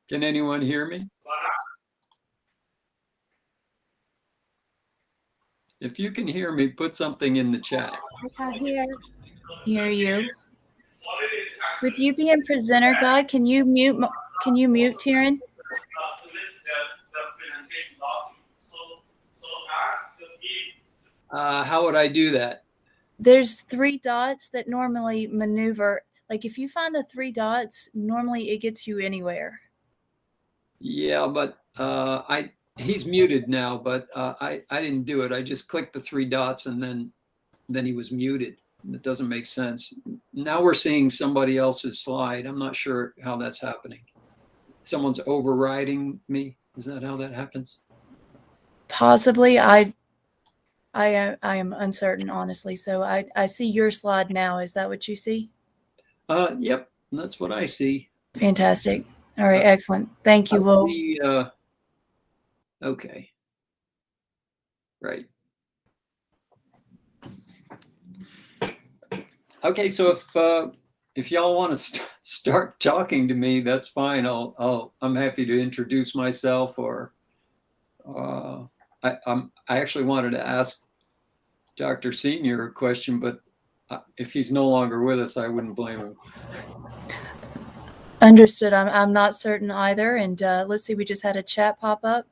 Can anyone hear me? If you can hear me, put something in the chat. I can hear you. With you being presenter, God, can you mute Taryn? How would I do that? There's 3 dots that normally maneuver. Like if you find the 3 dots, normally it gets you anywhere. Yeah, but he's muted now, but I didn't do it. I just clicked the 3 dots and then he was muted. That doesn't make sense. Now we're seeing somebody else's slide. I'm not sure how that's happening. Someone's overriding me. Is that how that happens? Possibly. I am uncertain, honestly. So I see your slide now. Is that what you see? Yep, that's what I see. Fantastic. All right, excellent. Thank you, Will. Okay. Right. Okay, so if y'all want to start talking to me, that's fine. I'm happy to introduce myself, or I actually wanted to ask Dr. Senior a question, but if he's no longer with us, I wouldn't blame him. Understood. I'm not certain either. And let's see, we just had a chat pop up.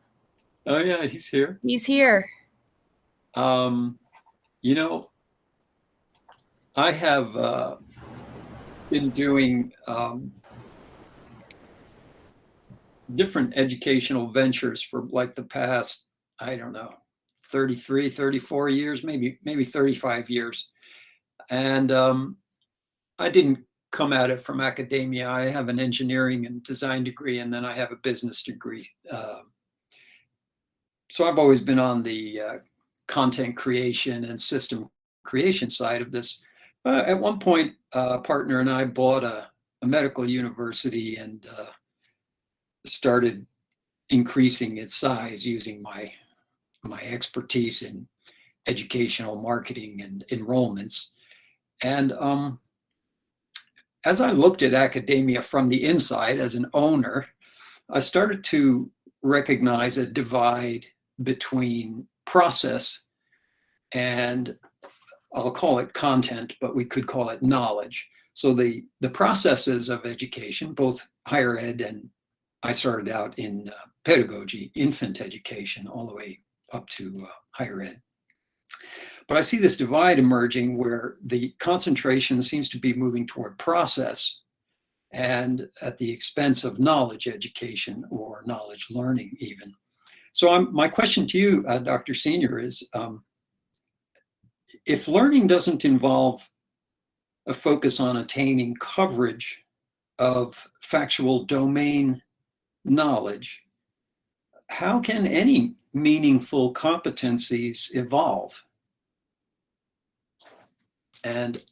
Oh yeah, he's here. He's here. You know, I have been doing different educational ventures for like the past, I don't know, 33, 34 years, maybe 35 years. And I didn't come at it from academia. I have an engineering and design degree, and then I have a business degree. So I've always been on the content creation and system creation side of this. At one point, a partner and I bought a medical university and started increasing its size using my expertise in educational marketing and enrollments. And as I looked at academia from the inside as an owner, I started to recognize a divide between process and, I'll call it content, but we could call it knowledge. So the processes of education, both higher ed, and I started out in pedagogy, infant education, all the way up to higher ed. But I see this divide emerging where the concentration seems to be moving toward process and at the expense of knowledge education or knowledge learning even. So my question to you, Dr. Senior, is if learning doesn't involve a focus on attaining coverage of factual domain knowledge, how can any meaningful competencies evolve? And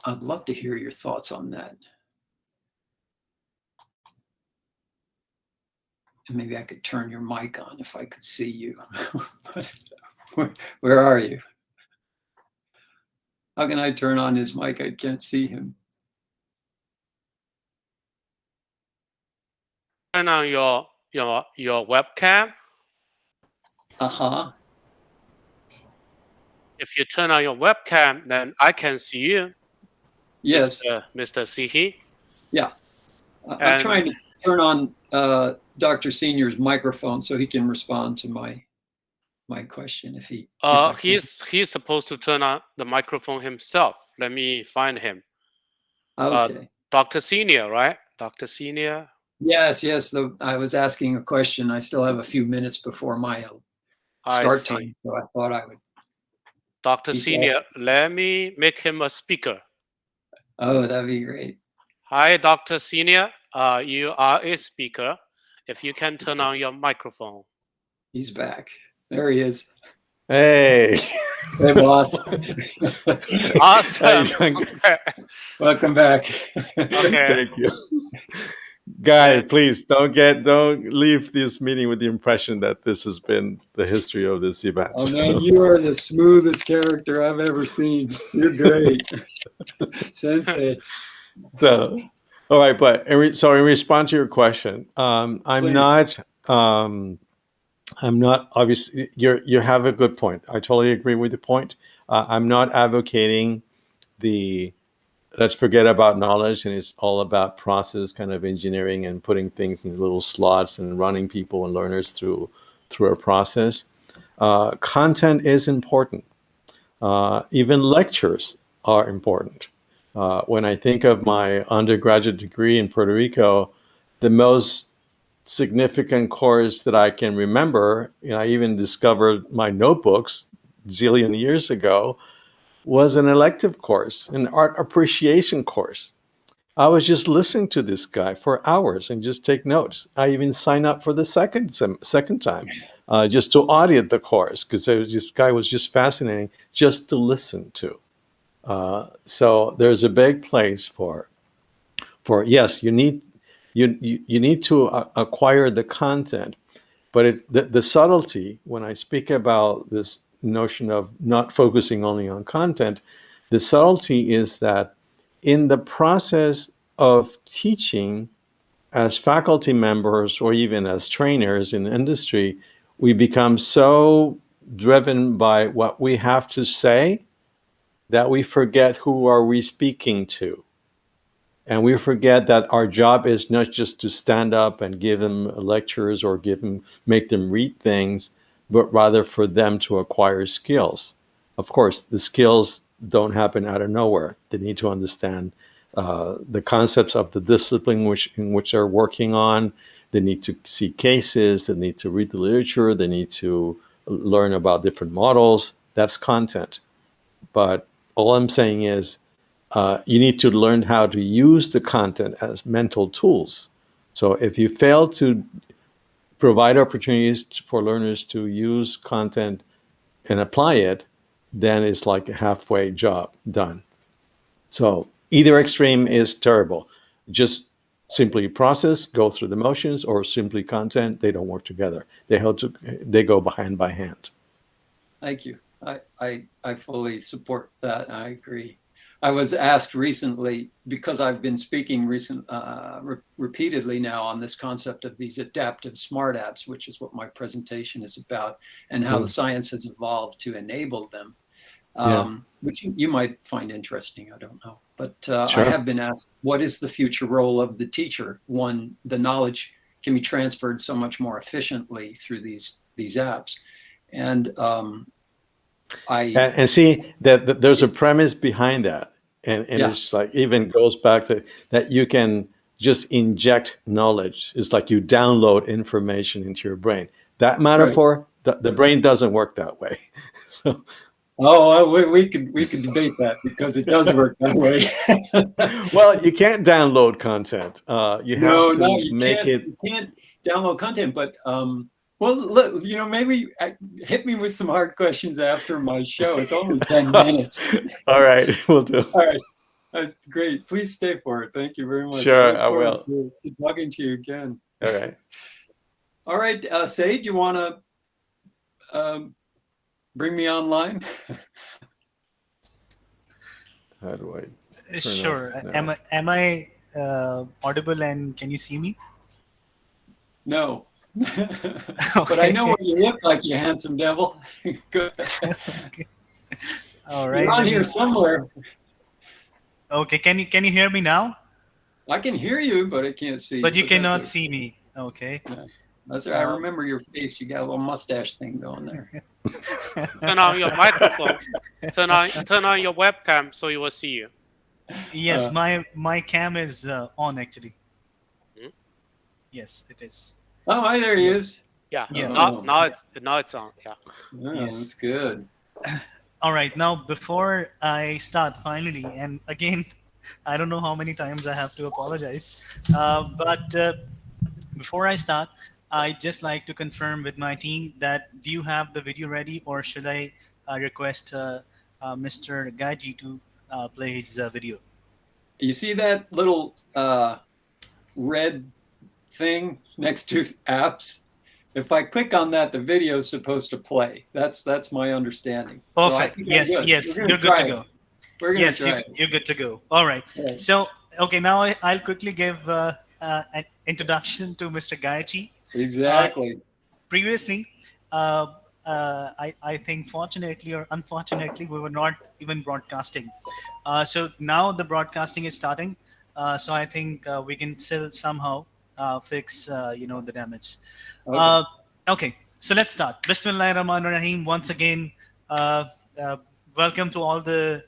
I'd love to hear your thoughts on that. And maybe I could turn your mic on if I could see you. Where are you? How can I turn on his mic? I can't see him. Turn on your webcam. Uh-huh. If you turn on your webcam, then I can see you. Yes. Mr. Sihi. Yeah. I'm trying to turn on Dr. Senior's microphone so he can respond to my question if he. He's supposed to turn on the microphone himself. Let me find him. Okay. Dr. Senior, right? Dr. Senior. Yes. I was asking a question. I still have a few minutes before my start time, so I thought I would. Dr. Senior, let me make him a speaker. Oh, that'd be great. Hi, Dr. Senior. You are a speaker. If you can turn on your microphone. He's back. There he is. Hey. Hey, boss. Awesome. Welcome back. Okay. Thank you. Guys, please don't leave this meeting with the impression that this has been the history of this event. Oh man, you are the smoothest character I've ever seen. You're great. Sensei. So, all right, but in response to your question, I'm not obviously you have a good point. I totally agree with the point. I'm not advocating let's forget about knowledge and it's all about process kind of engineering and putting things in little slots and running people and learners through a process. Content is important. Even lectures are important. When I think of my undergraduate degree in Puerto Rico, the most significant course that I can remember, I even discovered my notebooks zillion years ago, was an elective course, an art appreciation course. I was just listening to this guy for hours and just take notes. I even signed up for the second time just to audit the course because this guy was just fascinating just to listen to. So there's a big place for yes, you need to acquire the content, but the subtlety, when I speak about this notion of not focusing only on content, the subtlety is that in the process of teaching as faculty members or even as trainers in industry, we become so driven by what we have to say that we forget who are we speaking to. And we forget that our job is not just to stand up and give them lectures or make them read things, but rather for them to acquire skills. Of course, the skills don't happen out of nowhere. They need to understand the concepts of the discipline in which they're working on. They need to see cases. They need to read the literature. They need to learn about different models. That's content. But all I'm saying is, you need to learn how to use the content as mental tools. So if you fail to provide opportunities for learners to use content and apply it, then it's like a halfway job done. So either extreme is terrible. Just simply process, go through the motions, or simply content, they don't work together. They go hand by hand. Thank you. I fully support that. I agree. I was asked recently, because I've been speaking repeatedly now on this concept of these adaptive smart apps, which is what my presentation is about, and how the science has evolved to enable them, which you might find interesting. I don't know. But sure. I have been asked, what is the future role of the teacher? One, the knowledge can be transferred so much more efficiently through these apps. And and see that there's a premise behind that. And it's like, even goes back to that you can just inject knowledge. It's like you download information into your brain. That metaphor, the brain doesn't work that way. So, we could debate that because it does work that way. Well, you can't download content. You can't download content, but well, look, maybe hit me with some hard questions after my show. It's only 10 minutes. All right, we'll do. All right. That's great. Please stay for it. Thank you very much. Sure, look I forward will. To talking to you again. All right. All right, Sage, you want to bring me online? How do I? turn Sure. off Am now? I audible and can you see me? No. But I know what you look like, you handsome devil. Good. Okay. All You're right. on Let here me. somewhere. Okay. Can you hear me now? I can hear you, but I can't see But you. you But that's cannot okay. see me. Okay. That's I remember your face. You got a little mustache thing going there. Turn on your microphone. Turn on your webcam so you will see you. Yes, Uh, my cam is on actually. Hmm? Yes, it is. Oh, hi, there he Yeah. is. Yeah. Yeah. Now it's on. Yeah. Yeah, Yes. that's good. All right. Now, before I start, finally, and again, I don't know how many times I have to apologize, but before I start, I just like to confirm with my team that do you have the video ready, or should I request Mr. Gaji to play his video? You see that little red thing next to apps? If I click on that, the video is supposed to play. That's my understanding. So I Perfect. think I'm Yes, good. yes, We're gonna you're good try to it. go. We're gonna Yes, try it. you're good to go. All right. Yeah. So, okay, now I'll quickly give an introduction to Mr. Gayachi. Exactly. Previously, I think fortunately or unfortunately, we were not even broadcasting. So now the broadcasting is starting. So I think we can still somehow fix, the damage. Okay. Okay, so let's start. Bismillahirrahmanirrahim. Once again, uh, uh, welcome to all the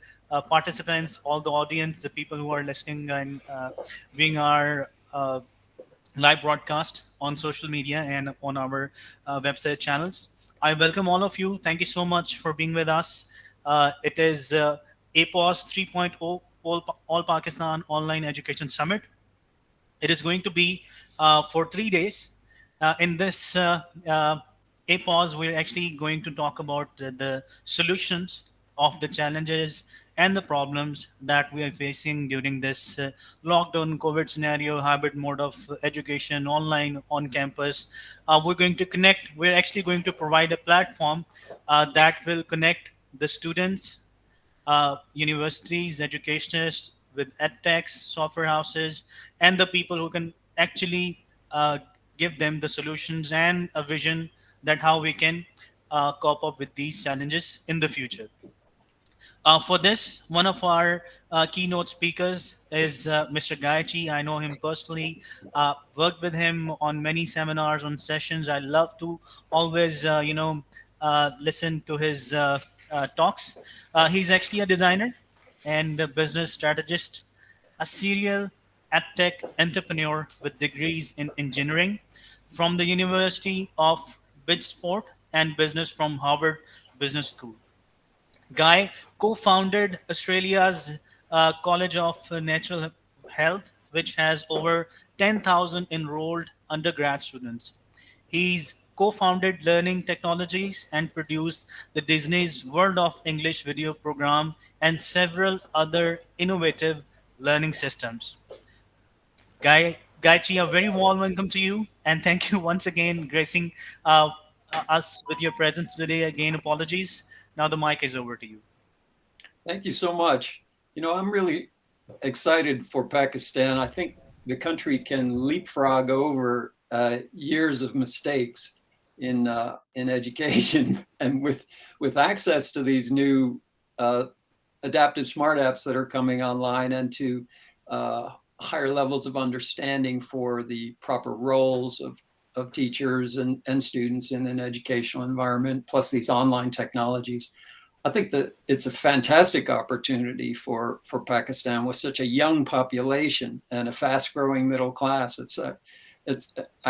participants, all the audience, the people who are listening and viewing our live broadcast on social media and on our website channels. I welcome all of you. Thank you so much for being with us. It is Apoes 3.0 All Pakistan Online Education Summit. It is going to be for 3 days. In this Apoes, we're actually going to talk about the solutions of the challenges and the problems that we are facing during this lockdown COVID scenario, hybrid mode of education, online, on campus. We're going to connect, we're actually going to provide a platform that will connect the students, universities, educationists with edtechs, software houses, and the people who can actually give them the solutions and a vision that how we can cope up with these challenges in the future. For this, one of our keynote speakers is Mr. Gayatri. I know him personally, worked with him on many seminars, on sessions. I love to always, listen to his talks. He's actually a designer and a business strategist, a serial tech entrepreneur with degrees in engineering from the University of Bridgeport and business from Harvard Business School. Guy co-founded Australia's College of Natural Health, which has over 10,000 enrolled undergrad students. He's co-founded Learning Technologies and produced the Disney's World of English video program and several other innovative learning systems. Gaichi, a very warm welcome to you, and thank you once again, gracing uh, us with your presence today. Again, apologies. Now the mic is over to you. Thank you so much. I'm really excited for Pakistan. I think the country can leapfrog over years of mistakes in education, and with access to these new adaptive smart apps that are coming online, and to higher levels of understanding for the proper roles of teachers and students in an educational environment, plus these online technologies. I think that it's a fantastic opportunity for Pakistan with such a young population and a fast-growing middle class.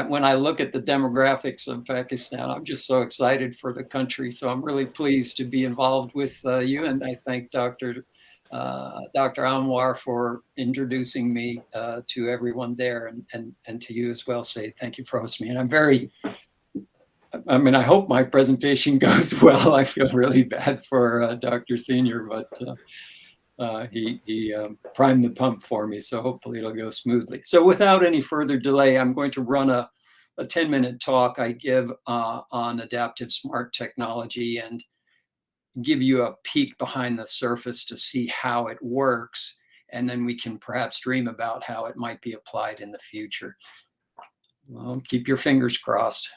When I look at the demographics of Pakistan, I'm just so excited for the country. So I'm really pleased to be involved with you, and I thank Dr. Anwar for introducing me to everyone there, and to you as well. Say thank you for hosting me, and I hope my presentation goes well. I feel really bad for Dr. Senior, but He primed the pump for me, so hopefully it'll go smoothly. So without any further delay, I'm going to run a 10-minute talk I give on adaptive smart technology and give you a peek behind the surface to see how it works. And then we can perhaps dream about how it might be applied in the future. Well, keep your fingers crossed.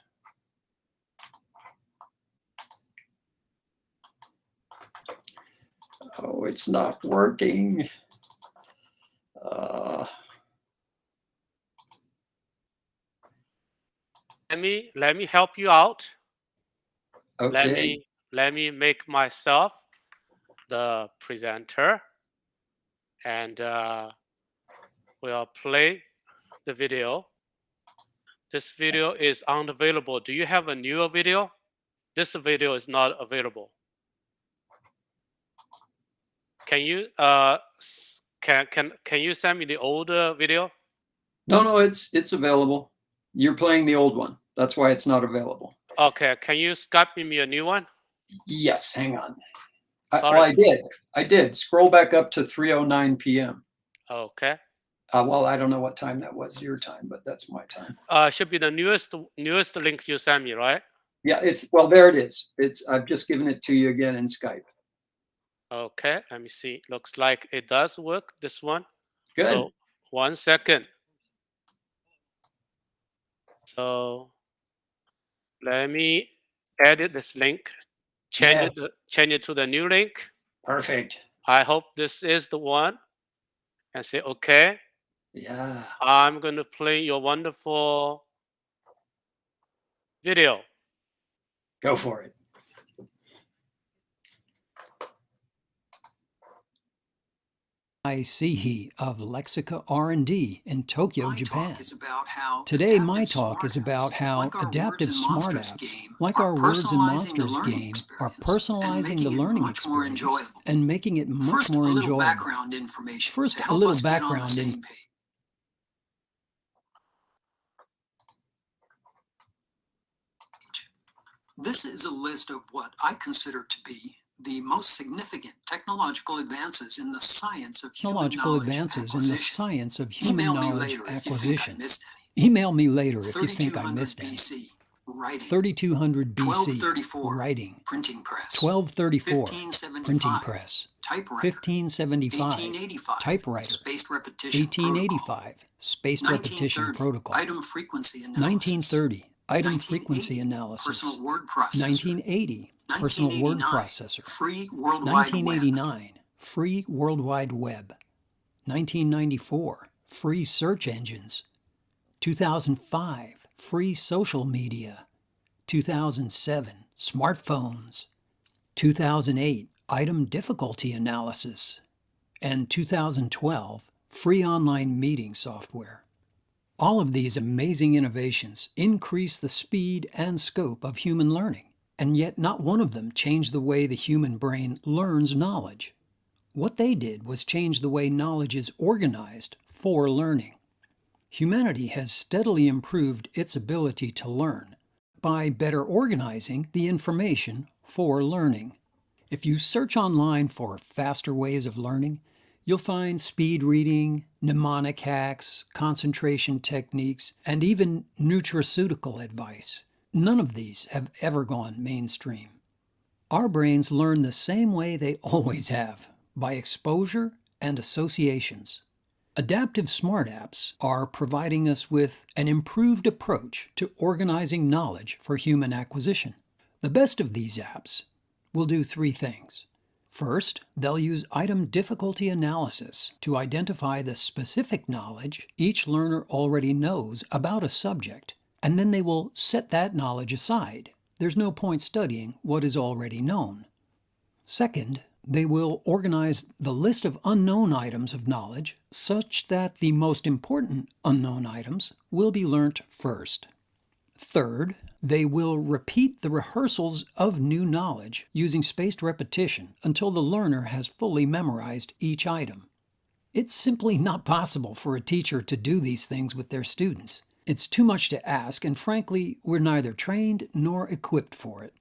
Oh, it's not working. Let me help you out. Okay. Let me make myself the presenter, and we'll play the video. This video is unavailable. Do you have a newer video? This video is not available. Can you can you send me the older video? No, it's available. You're playing the old one. That's why it's not available. Okay, can you Skype me a new one? Yes, hang on. Sorry. I did. Scroll back up to 3:09 p.m. Okay. Well, I don't know what time that was your time, but that's my time. Should be the newest link you sent me, right? Yeah, well, there it is. I've just given it to you again in Skype. Okay, let me see. Looks like it does work, this one. Good. So 1 second. So let me edit this link, change it to the new link. Perfect. I hope this is the one. And say okay. Yeah. I'm going to play your wonderful video. Go for it. Sihi of Lexica R&D in Tokyo, Japan. Today, my talk is about how adaptive smart apps, like our Words and Monsters game, are personalizing the learning experience and making it much more enjoyable. First, a little background information. This is a list of what I consider to be the most significant technological advances in the science of human knowledge acquisition. Email me later if you think I missed any. 3200 BC, writing. Printing press. 1234, printing press. Typewriter. 1575, 1885, typewriter. spaced repetition 1885, spaced repetition protocol. Item frequency analysis. 1930, item frequency analysis. Personal word processor. 1980, personal word processor. Free World Wide 1989, free World Wide Web. 1994, free search engines. 2005, free social media. 2007, smartphones. 2008, item difficulty analysis. And 2012, free online meeting software. All of these amazing innovations increase the speed and scope of human learning, and yet not one of them changed the way the human brain learns knowledge. What they did was change the way knowledge is organized for learning. Humanity has steadily improved its ability to learn by better organizing the information for learning. If you search online for faster ways of learning, you'll find speed reading, mnemonic hacks, concentration techniques, and even nutraceutical advice. None of these have ever gone mainstream. Our brains learn the same way they always have, by exposure and associations. Adaptive smart apps are providing us with an improved approach to organizing knowledge for human acquisition. The best of these apps will do three things. First, they'll use item difficulty analysis to identify the specific knowledge each learner already knows about a subject, and then they will set that knowledge aside. There's no point studying what is already known. Second, they will organize the list of unknown items of knowledge such that the most important unknown items will be learnt first. Third, they will repeat the rehearsals of new knowledge using spaced repetition until the learner has fully memorized each item. It's simply not possible for a teacher to do these things with their students. It's too much to ask, and frankly, we're neither trained nor equipped for it.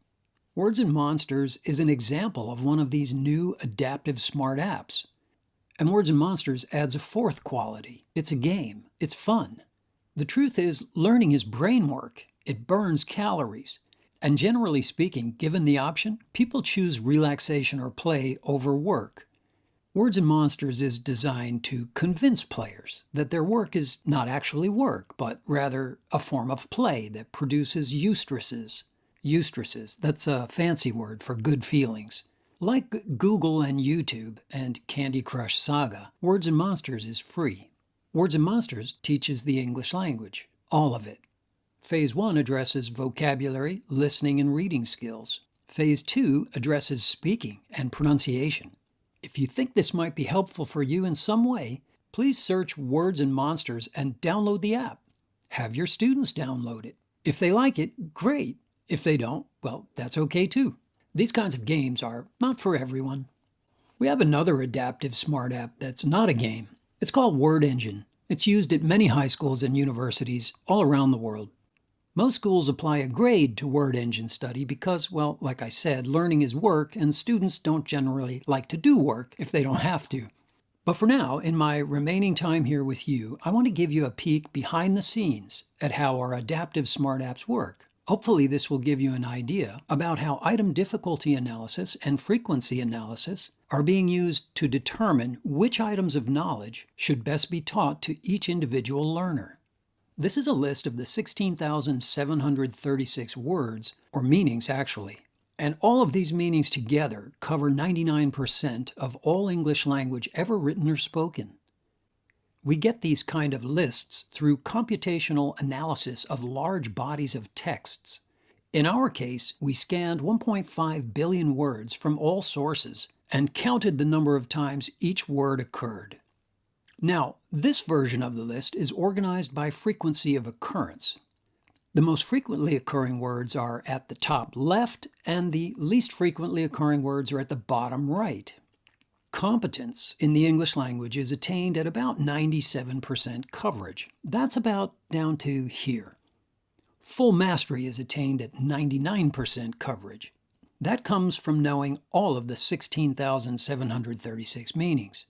Words and Monsters is an example of one of these new adaptive smart apps. And Words and Monsters adds a fourth quality. It's a game. It's fun. The truth is, learning is brain work. It burns calories. And generally speaking, given the option, people choose relaxation or play over work. Words and Monsters is designed to convince players that their work is not actually work, but rather a form of play that produces eustresses. Eustresses, that's a fancy word for good feelings. Like Google and YouTube and Candy Crush Saga, Words and Monsters is free. Words and Monsters teaches the English language, all of it. Phase 1 addresses vocabulary, listening, and reading skills. Phase 2 addresses speaking and pronunciation. If you think this might be helpful for you in some way, please search Words and Monsters and download the app. Have your students download it. If they like it, great. If they don't, well, that's okay too. These kinds of games are not for everyone. We have another adaptive smart app that's not a game. It's called Word Engine. It's used at many high schools and universities all around the world. Most schools apply a grade to Word Engine study because, well, like I said, learning is work and students don't generally like to do work if they don't have to. But for now, in my remaining time here with you, I want to give you a peek behind the scenes at how our adaptive smart apps work. Hopefully this will give you an idea about how item difficulty analysis and frequency analysis are being used to determine which items of knowledge should best be taught to each individual learner. This is a list of the 16,736 words, or meanings actually, and all of these meanings together cover 99% of all English language ever written or spoken. We get these kind of lists through computational analysis of large bodies of texts. In our case, we scanned 1.5 billion words from all sources and counted the number of times each word occurred. Now, this version of the list is organized by frequency of occurrence. The most frequently occurring words are at the top left, and the least frequently occurring words are at the bottom right. Competence in the English language is attained at about 97% coverage. That's about down to here. Full mastery is attained at 99% coverage. That comes from knowing all of the 16,736 meanings.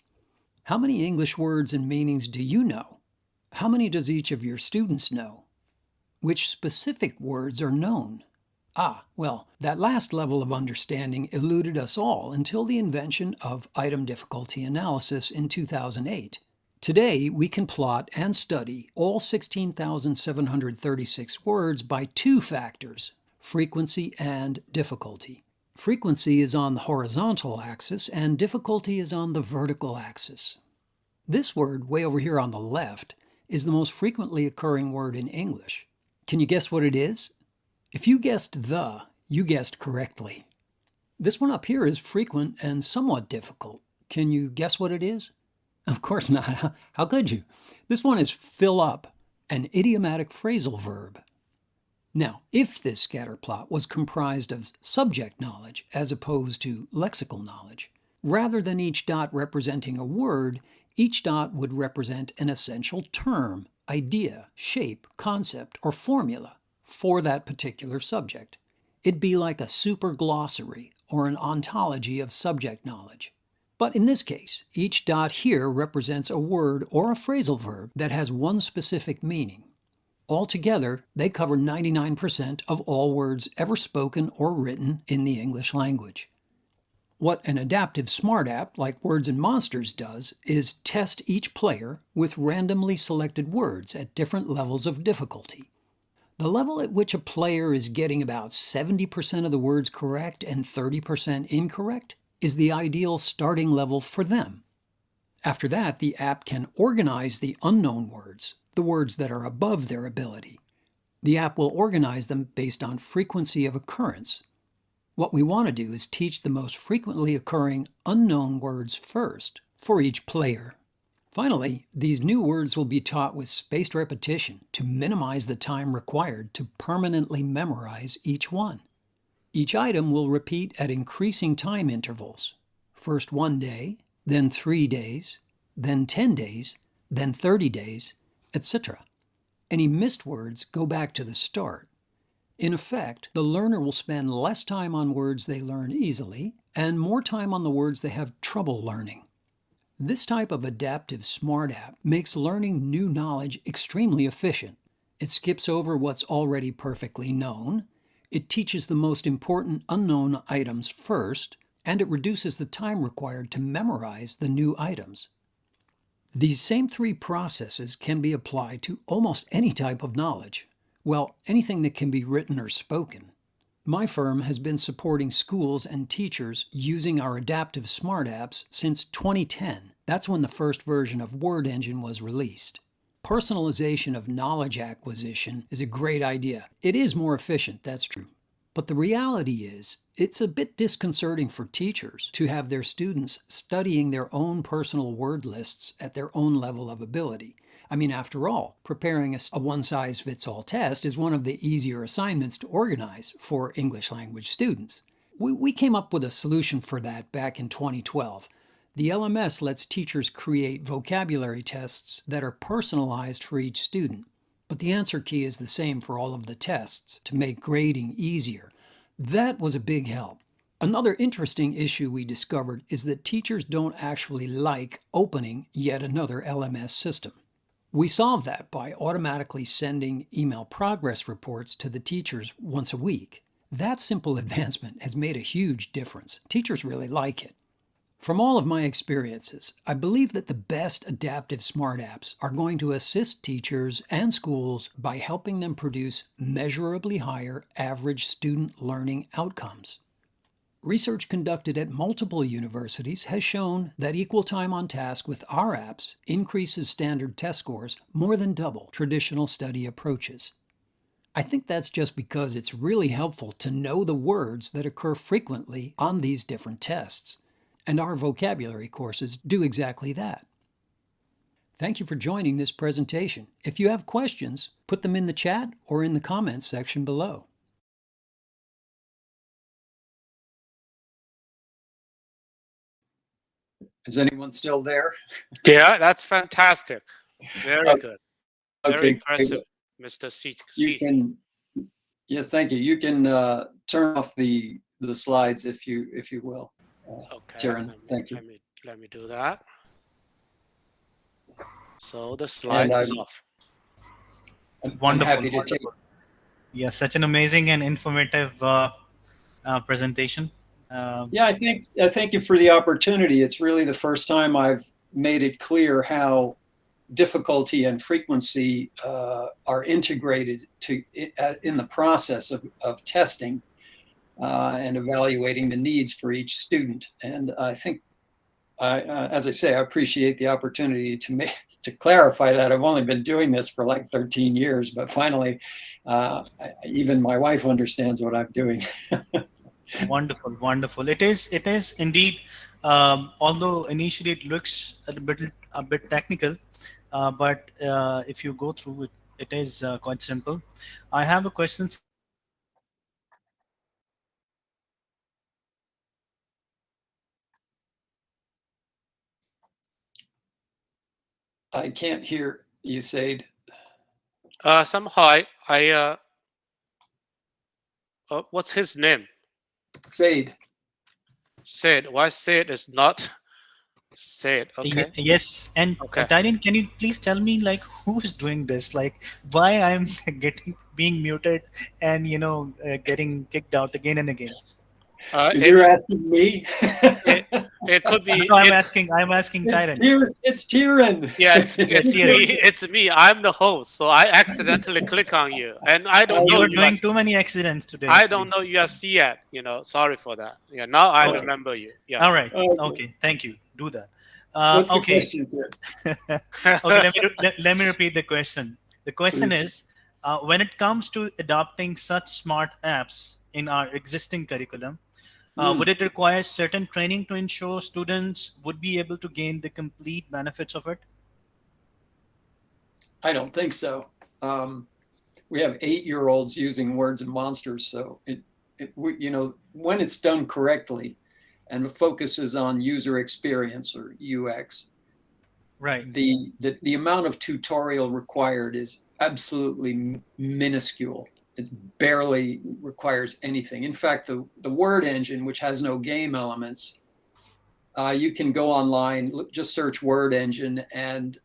How many English words and meanings do you know? How many does each of your students know? Which specific words are known? Well, that last level of understanding eluded us all until the invention of item difficulty analysis in 2008. Today, we can plot and study all 16,736 words by two factors, frequency and difficulty. Frequency is on the horizontal axis and difficulty is on the vertical axis. This word, way over here on the left, is the most frequently occurring word in English. Can you guess what it is? If you guessed the, you guessed correctly. This one up here is frequent and somewhat difficult. Can you guess what it is? Of course not. How could you? This one is fill up, an idiomatic phrasal verb. Now, if this scatter plot was comprised of subject knowledge as opposed to lexical knowledge, rather than each dot representing a word, each dot would represent an essential term, idea, shape, concept, or formula for that particular subject. It'd be like a super glossary or an ontology of subject knowledge. But in this case, each dot here represents a word or a phrasal verb that has one specific meaning. Altogether, they cover 99% of all words ever spoken or written in the English language. What an adaptive smart app like Words and Monsters does is test each player with randomly selected words at different levels of difficulty. The level at which a player is getting about 70% of the words correct and 30% incorrect is the ideal starting level for them. After that, the app can organize the unknown words, the words that are above their ability. The app will organize them based on frequency of occurrence. What we want to do is teach the most frequently occurring unknown words first for each player. Finally, these new words will be taught with spaced repetition to minimize the time required to permanently memorize each one. Each item will repeat at increasing time intervals. First 1 day, then 3 days, then 10 days, then 30 days, etc. Any missed words go back to the start. In effect, the learner will spend less time on words they learn easily and more time on the words they have trouble learning. This type of adaptive smart app makes learning new knowledge extremely efficient. It skips over what's already perfectly known, it teaches the most important unknown items first, and it reduces the time required to memorize the new items. These same three processes can be applied to almost any type of knowledge. Well, anything that can be written or spoken. My firm has been supporting schools and teachers using our adaptive smart apps since 2010. That's when the first version of Word Engine was released. Personalization of knowledge acquisition is a great idea. It is more efficient, that's true. But the reality is, it's a bit disconcerting for teachers to have their students studying their own personal word lists at their own level of ability. I mean, after all, preparing a one-size-fits-all test is one of the easier assignments to organize for English language students. We came up with a solution for that back in 2012. The LMS lets teachers create vocabulary tests that are personalized for each student. But the answer key is the same for all of the tests to make grading easier. That was a big help. Another interesting issue we discovered is that teachers don't actually like opening yet another LMS system. We solved that by automatically sending email progress reports to the teachers once a week. That simple advancement has made a huge difference. Teachers really like it. From all of my experiences, I believe that the best adaptive smart apps are going to assist teachers and schools by helping them produce measurably higher average student learning outcomes. Research conducted at multiple universities has shown that equal time on task with our apps increases standard test scores more than double traditional study approaches. I think that's just because it's really helpful to know the words that occur frequently on these different tests. And our vocabulary courses do exactly that. Thank you for joining this presentation. If you have questions, put them in the chat or in the comments section below. Is anyone still there? Yeah, that's fantastic. Very Okay. good. Okay, Very impressive, Mr. You can, yes, thank you. You can turn off the slides if you will. Okay, Taryn, thank you. Let me do that. So the And slides is off. I'm Wonderful. happy to take. Yeah, such an amazing and informative presentation. Yeah, I thank you for the opportunity. It's really the first time I've made it clear how difficulty and frequency are integrated in the process of testing and evaluating the needs for each student. And I think, as I say, I appreciate the opportunity to clarify that. I've only been doing this for like 13 years, but finally, even my wife understands what I'm doing. Wonderful, wonderful. It is indeed. Although initially it looks a bit technical, but if you go through it, it is quite simple. I have a question. I can't hear you, Said. Somehow I what's his name? Said. Said. Why Said is not Said? Okay. Yes, and Okay. Tyrion, can you please tell me like who is doing this? Like why I'm being muted and getting kicked out again and again? You're asking me? It could be. No, I'm asking Tyrion. It's Taryn. Yeah, it's me. I'm the host, so I accidentally click on you, and I don't You know are you doing are, too many accidents today. I actually. don't know you are C yet. Sorry for that. Yeah, now I Okay. remember you. Yeah. All right. Okay. Okay. Thank you. Do that. What's the Okay. question, sir? Okay. Let me repeat the question. The question is, when it comes to adopting such smart apps in our existing curriculum, would it require certain training to ensure students would be able to gain the complete benefits of it? I don't think so. We have 8-year-olds using Words and Monsters, so when it's done correctly, and the focus is on user experience or UX, right? The amount of tutorial required is absolutely minuscule. It barely requires anything. In fact, the Word Engine, which has no game elements, You can go online, just search Word Engine, and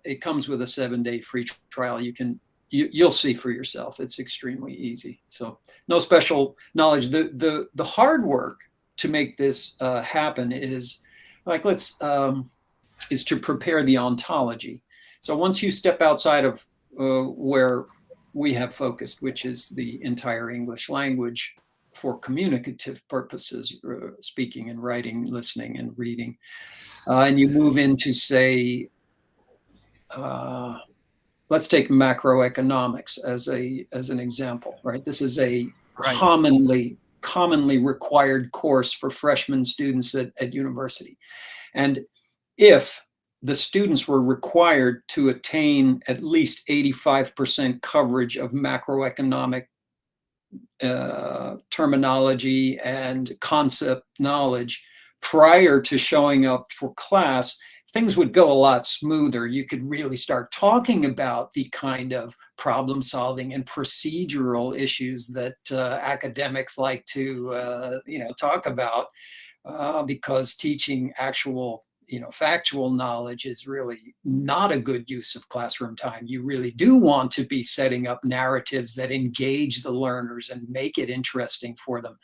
it comes with a 7-day free trial. You'll see for yourself. It's extremely easy. So no special knowledge. The hard work to make this happen is like is to prepare the ontology. So once you step outside of where we have focused, which is the entire English language for communicative purposes, speaking and writing, listening and reading, and you move into, say, let's take macroeconomics as an example, right? This is a commonly required course for freshman students at university. And if the students were required to attain at least 85% coverage of macroeconomic terminology and concept knowledge prior to showing up for class, things would go a lot smoother. You could really start talking about the kind of problem solving and procedural issues that academics like to talk about, because teaching actual factual knowledge is really not a good use of classroom time. You really do want to be setting up narratives that engage the learners and make it interesting for them.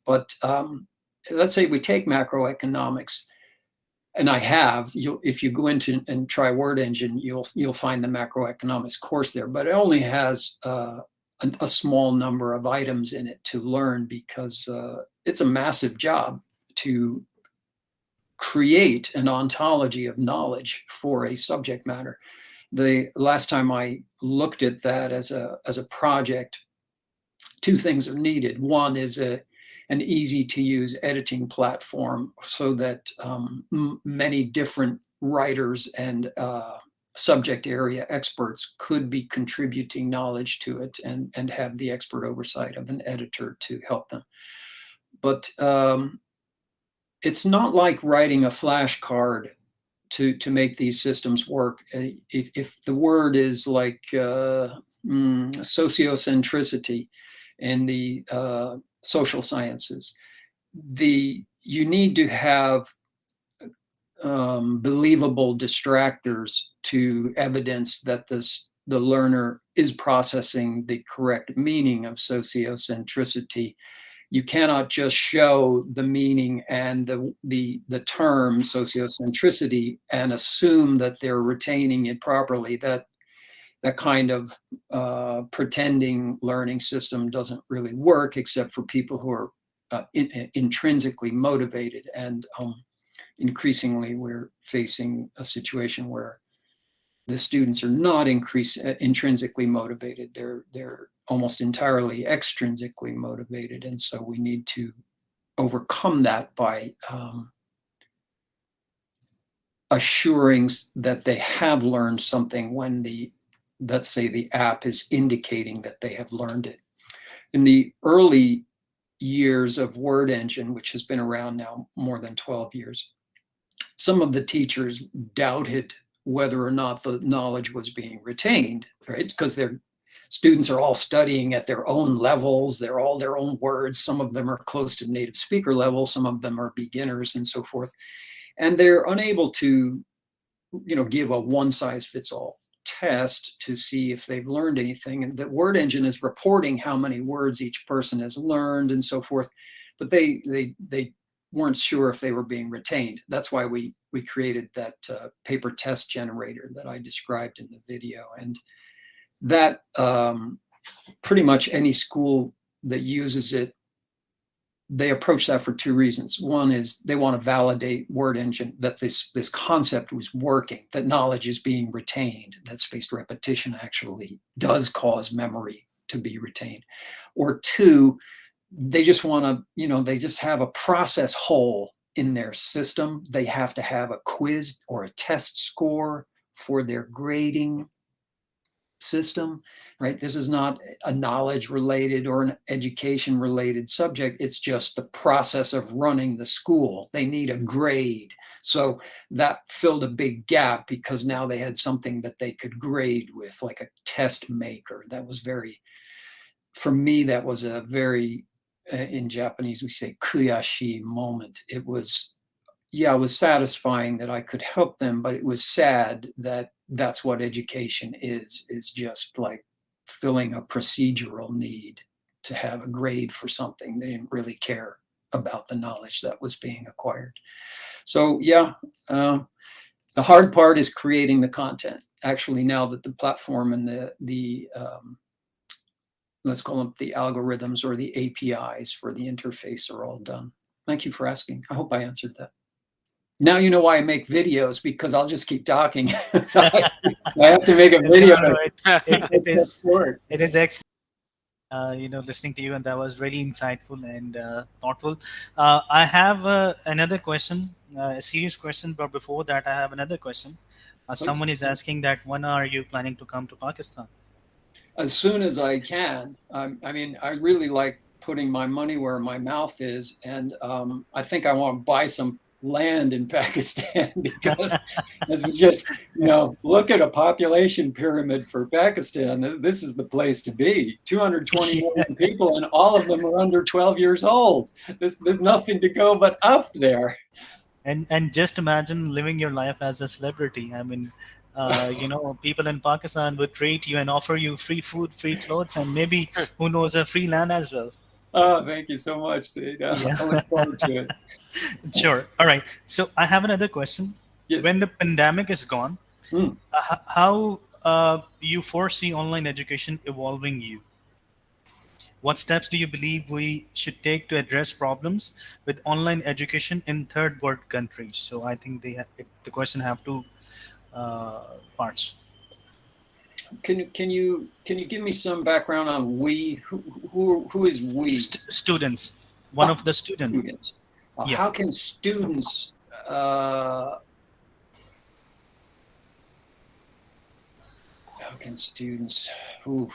But let's say we take macroeconomics, and if you go into and try Word Engine, you'll find the macroeconomics course there, but it only has a small number of items in it to learn, because it's a massive job to create an ontology of knowledge for a subject matter. The last time I looked at that as a project, two things are needed. One is an easy to use editing platform so that many different writers and subject area experts could be contributing knowledge to it and have the expert oversight of an editor to help them. But it's not like writing a flashcard to make these systems work. If the word is like sociocentricity in the social sciences, you need to have believable distractors to evidence that the learner is processing the correct meaning of sociocentricity. You cannot just show the meaning and the term sociocentricity and assume that they're retaining it properly. That kind of pretending learning system doesn't really work, except for people who are intrinsically motivated. And increasingly, we're facing a situation where the students are not intrinsically motivated. They're almost entirely extrinsically motivated. And so we need to overcome that by assuring that they have learned something when let's say the app is indicating that they have learned it. In the early years of Word Engine, which has been around now more than 12 years, some of the teachers doubted whether or not the knowledge was being retained, right? Because their students are all studying at their own levels. They're all their own words. Some of them are close to native speaker level. Some of them are beginners and so forth. And they're unable to, give a one-size-fits-all test to see if they've learned anything. And the Word Engine is reporting how many words each person has learned and so forth. But they weren't sure if they were being retained. That's why we created that paper test generator that I described in the video. And that pretty much any school that uses it, they approach that for two reasons. One is they want to validate Word Engine that this concept was working, that knowledge is being retained, that spaced repetition actually does cause memory to be retained. Or two, they just want to, they just have a process hole in their system. They have to have a quiz or a test score for their grading system, right? This is not a knowledge related or an education related subject. It's just the process of running the school. They need a grade. So that filled a big gap because now they had something that they could grade with, like a test maker. That was for me, that was a very, in Japanese, we say kuyashi moment. It was yeah, it was satisfying that I could help them, but it was sad that that's what education is just like filling a procedural need to have a grade for something. They didn't really care about the knowledge that was being acquired. So yeah, the hard part is creating the content. Actually, now that the platform and the let's call them the algorithms or the APIs for the interface are all done. Thank you for asking. I hope I answered that. Now you know why I make videos, because I'll just keep talking. So I have to make a video. No, it is short. it is actually listening to you, and that was really insightful and thoughtful. I have another question, a serious question, but before that, I have another question. Someone is asking that when are you planning to come to Pakistan? As soon as I can. I mean, I really like putting my money where my mouth is, and I think I want to buy some land in Pakistan because it's just, look at a population pyramid for Pakistan. This is the place to be. 220 million people, and all of them are under 12 years old. There's nothing to go but up there. And just imagine living your life as a celebrity. I mean, people in Pakistan would treat you and offer you free food, free clothes, and maybe, who knows, a free land as well. Oh, thank you so much, Sid. I look forward to it. Sure. All right. So I have another question. Yes. When the pandemic is gone, how you foresee online education evolving you? What steps do you believe we should take to address problems with online education in third world countries? So I think the question have two parts. Can you give me some background on we? Who is we? Students. One of the students. Yeah. How can students? How can students? Ooh.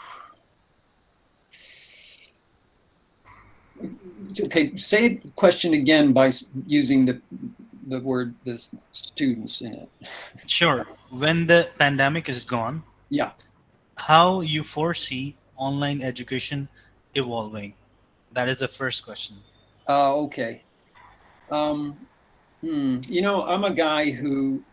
Okay, say the question again by using the word the students in it. Sure. When the pandemic is gone, yeah, how you foresee online education evolving? That is the first question. Okay. I'm a guy who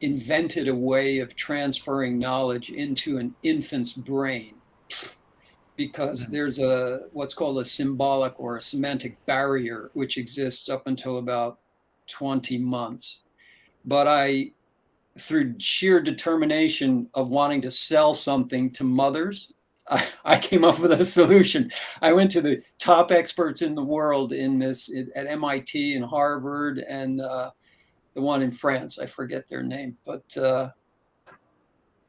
invented a way of transferring knowledge into an infant's brain, because there's what's called a symbolic or a semantic barrier, which exists up until about 20 months. But through sheer determination of wanting to sell something to mothers, I came up with a solution. I went to the top experts in the world in this at MIT and Harvard and the one in France. I forget their name, but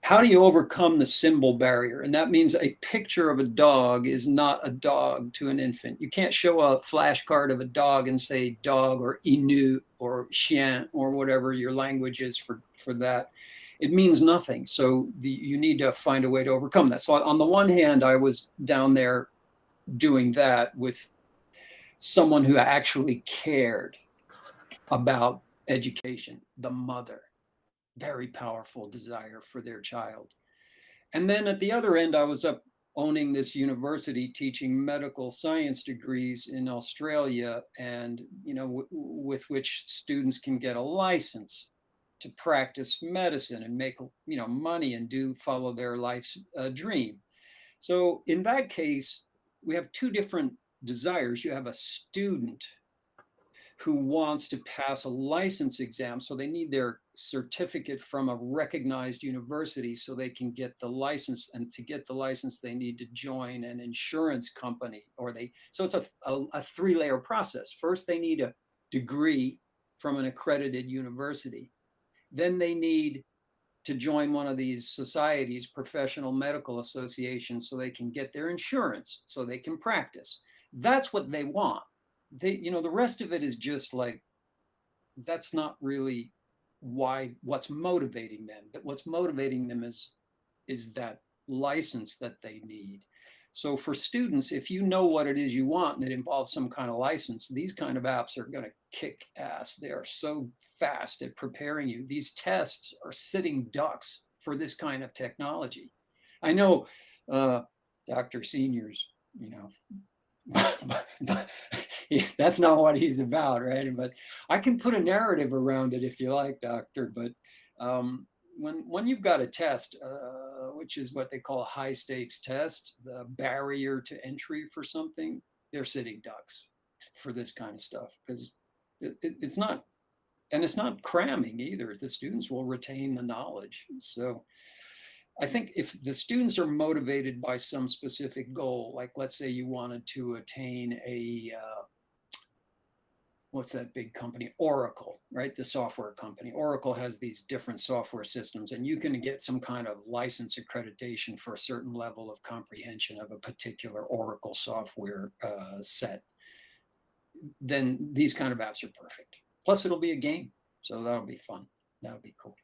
how do you overcome the symbol barrier? And that means a picture of a dog is not a dog to an infant. You can't show a flashcard of a dog and say dog or inu or chien or whatever your language is for that. It means nothing. So you need to find a way to overcome that. So on the one hand, I was down there doing that with someone who actually cared about education, the mother. Very powerful desire for their child. And then at the other end, I was up owning this university teaching medical science degrees in Australia, and with which students can get a license to practice medicine and make money and follow their life's dream. So in that case, we have two different desires. You have a student who wants to pass a license exam, so they need their certificate from a recognized university so they can get the license, and to get the license they need to join an insurance company, so it's a three-layer process. First, they need a degree from an accredited university. Then they need to join one of these societies, professional medical associations, so they can get their insurance, so they can practice. That's what they want. The rest of it is just like, that's not really what's motivating them. But what's motivating them is that license that they need. So for students, if you know what it is you want and it involves some kind of license, these kind of apps are going to kick ass. They are so fast at preparing you. These tests are sitting ducks for this kind of technology. I know Dr. Senior's, That's not what he's about, right? But I can put a narrative around it if you like, doctor. But when you've got a test, which is what they call a high stakes test, the barrier to entry for something, they're sitting ducks for this kind of stuff because it's not, and it's not cramming either. The students will retain the knowledge. So I think if the students are motivated by some specific goal, like let's say you wanted to attain a, what's that big company? Oracle, right? The software company. Oracle has these different software systems, and you can get some kind of license accreditation for a certain level of comprehension of a particular Oracle software set. Then these kind of apps are perfect. Plus, it'll be a game, so that'll be fun. That'll be cool.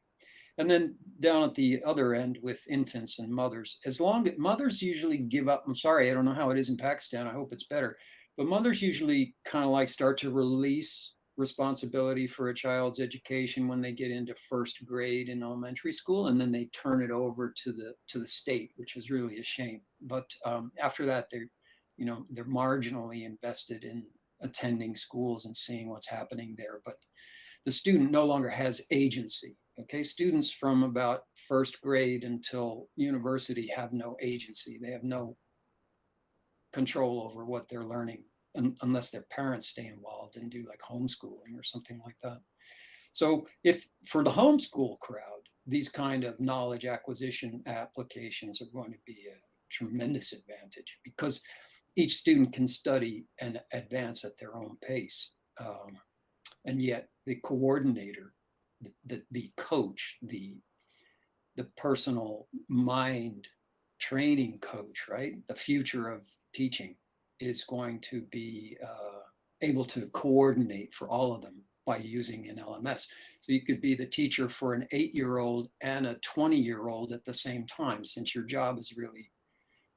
And then down at the other end with infants and mothers, as long as mothers usually give up, I'm sorry, I don't know how it is in Pakistan, I hope it's better, but mothers usually kind of like start to release responsibility for a child's education when they get into first grade in elementary school, and then they turn it over to the state, which is really a shame. But after that, they're marginally invested in attending schools and seeing what's happening there. But the student no longer has agency. Okay, students from about first grade until university have no agency. They have no control over what they're learning unless their parents stay involved and do like homeschooling or something like that. So if for the homeschool crowd, these kind of knowledge acquisition applications are going to be a tremendous advantage because each student can study and advance at their own pace. And yet the coordinator, the coach, the personal mind training coach, right? The future of teaching is going to be able to coordinate for all of them by using an LMS. So you could be the teacher for an 8-year-old and a 20-year-old at the same time, since your job is really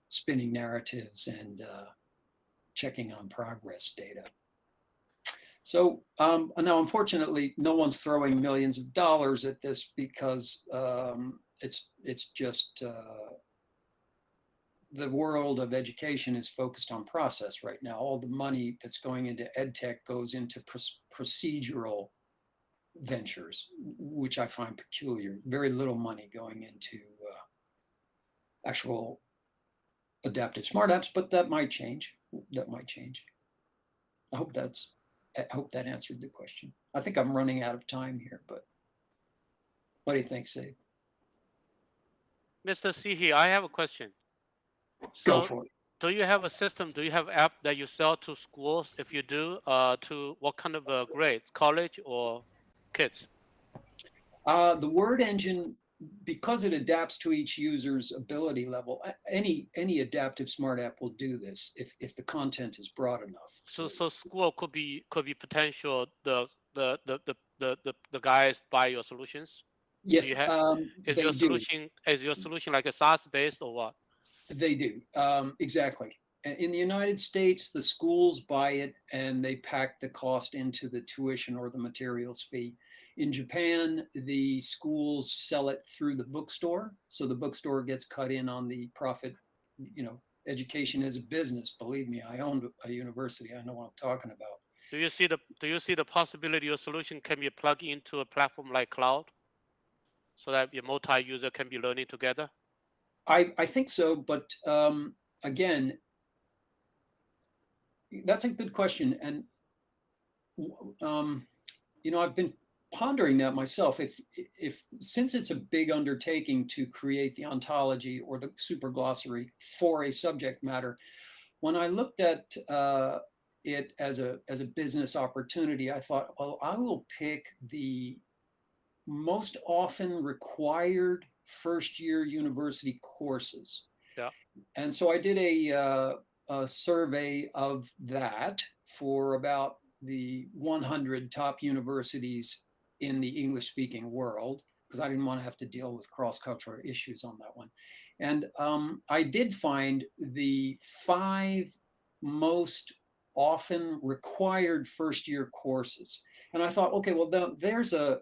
spinning narratives and checking on progress data. So now, unfortunately, no one's throwing millions of dollars at this because it's just the world of education is focused on process right now. All the money that's going into ed tech goes into procedural ventures, which I find peculiar. Very little money going into actual adaptive smart apps, but that might change. That might change. I hope that answered the question. I think I'm running out of time here, but what do you think, Save? Mr. Sihi, I have a question. Go So for it. do you have a system? Do you have app that you sell to schools? If you do, to what kind of grades, college or kids? The word engine, because it adapts to each user's ability level, any adaptive smart app will do this if the content is broad enough. So school could be potential the guys buy your solutions. Yes, Is they your do. solution like a SaaS based or what? They do, exactly. In the United States, the schools buy it and they pack the cost into the tuition or the materials fee. In Japan, the schools sell it through the bookstore. So the bookstore gets cut in on the profit. Education is a business. Believe me, I owned a university. I know what I'm talking about. Do you see the possibility your solution can be plugged into a platform like cloud so that your multi-user can be learning together? I think so, but again, that's a good question. And, I've been pondering that myself. If since it's a big undertaking to create the ontology or the super glossary for a subject matter, when I looked at it as a business opportunity, I thought, well, I will pick the most often required first-year university courses. Yeah. And so I did a survey of that for about the 100 top universities in the English-speaking world, because I didn't want to have to deal with cross-cultural issues on that one. And I did find the 5 most often required first-year courses. And I thought, okay, well, there's a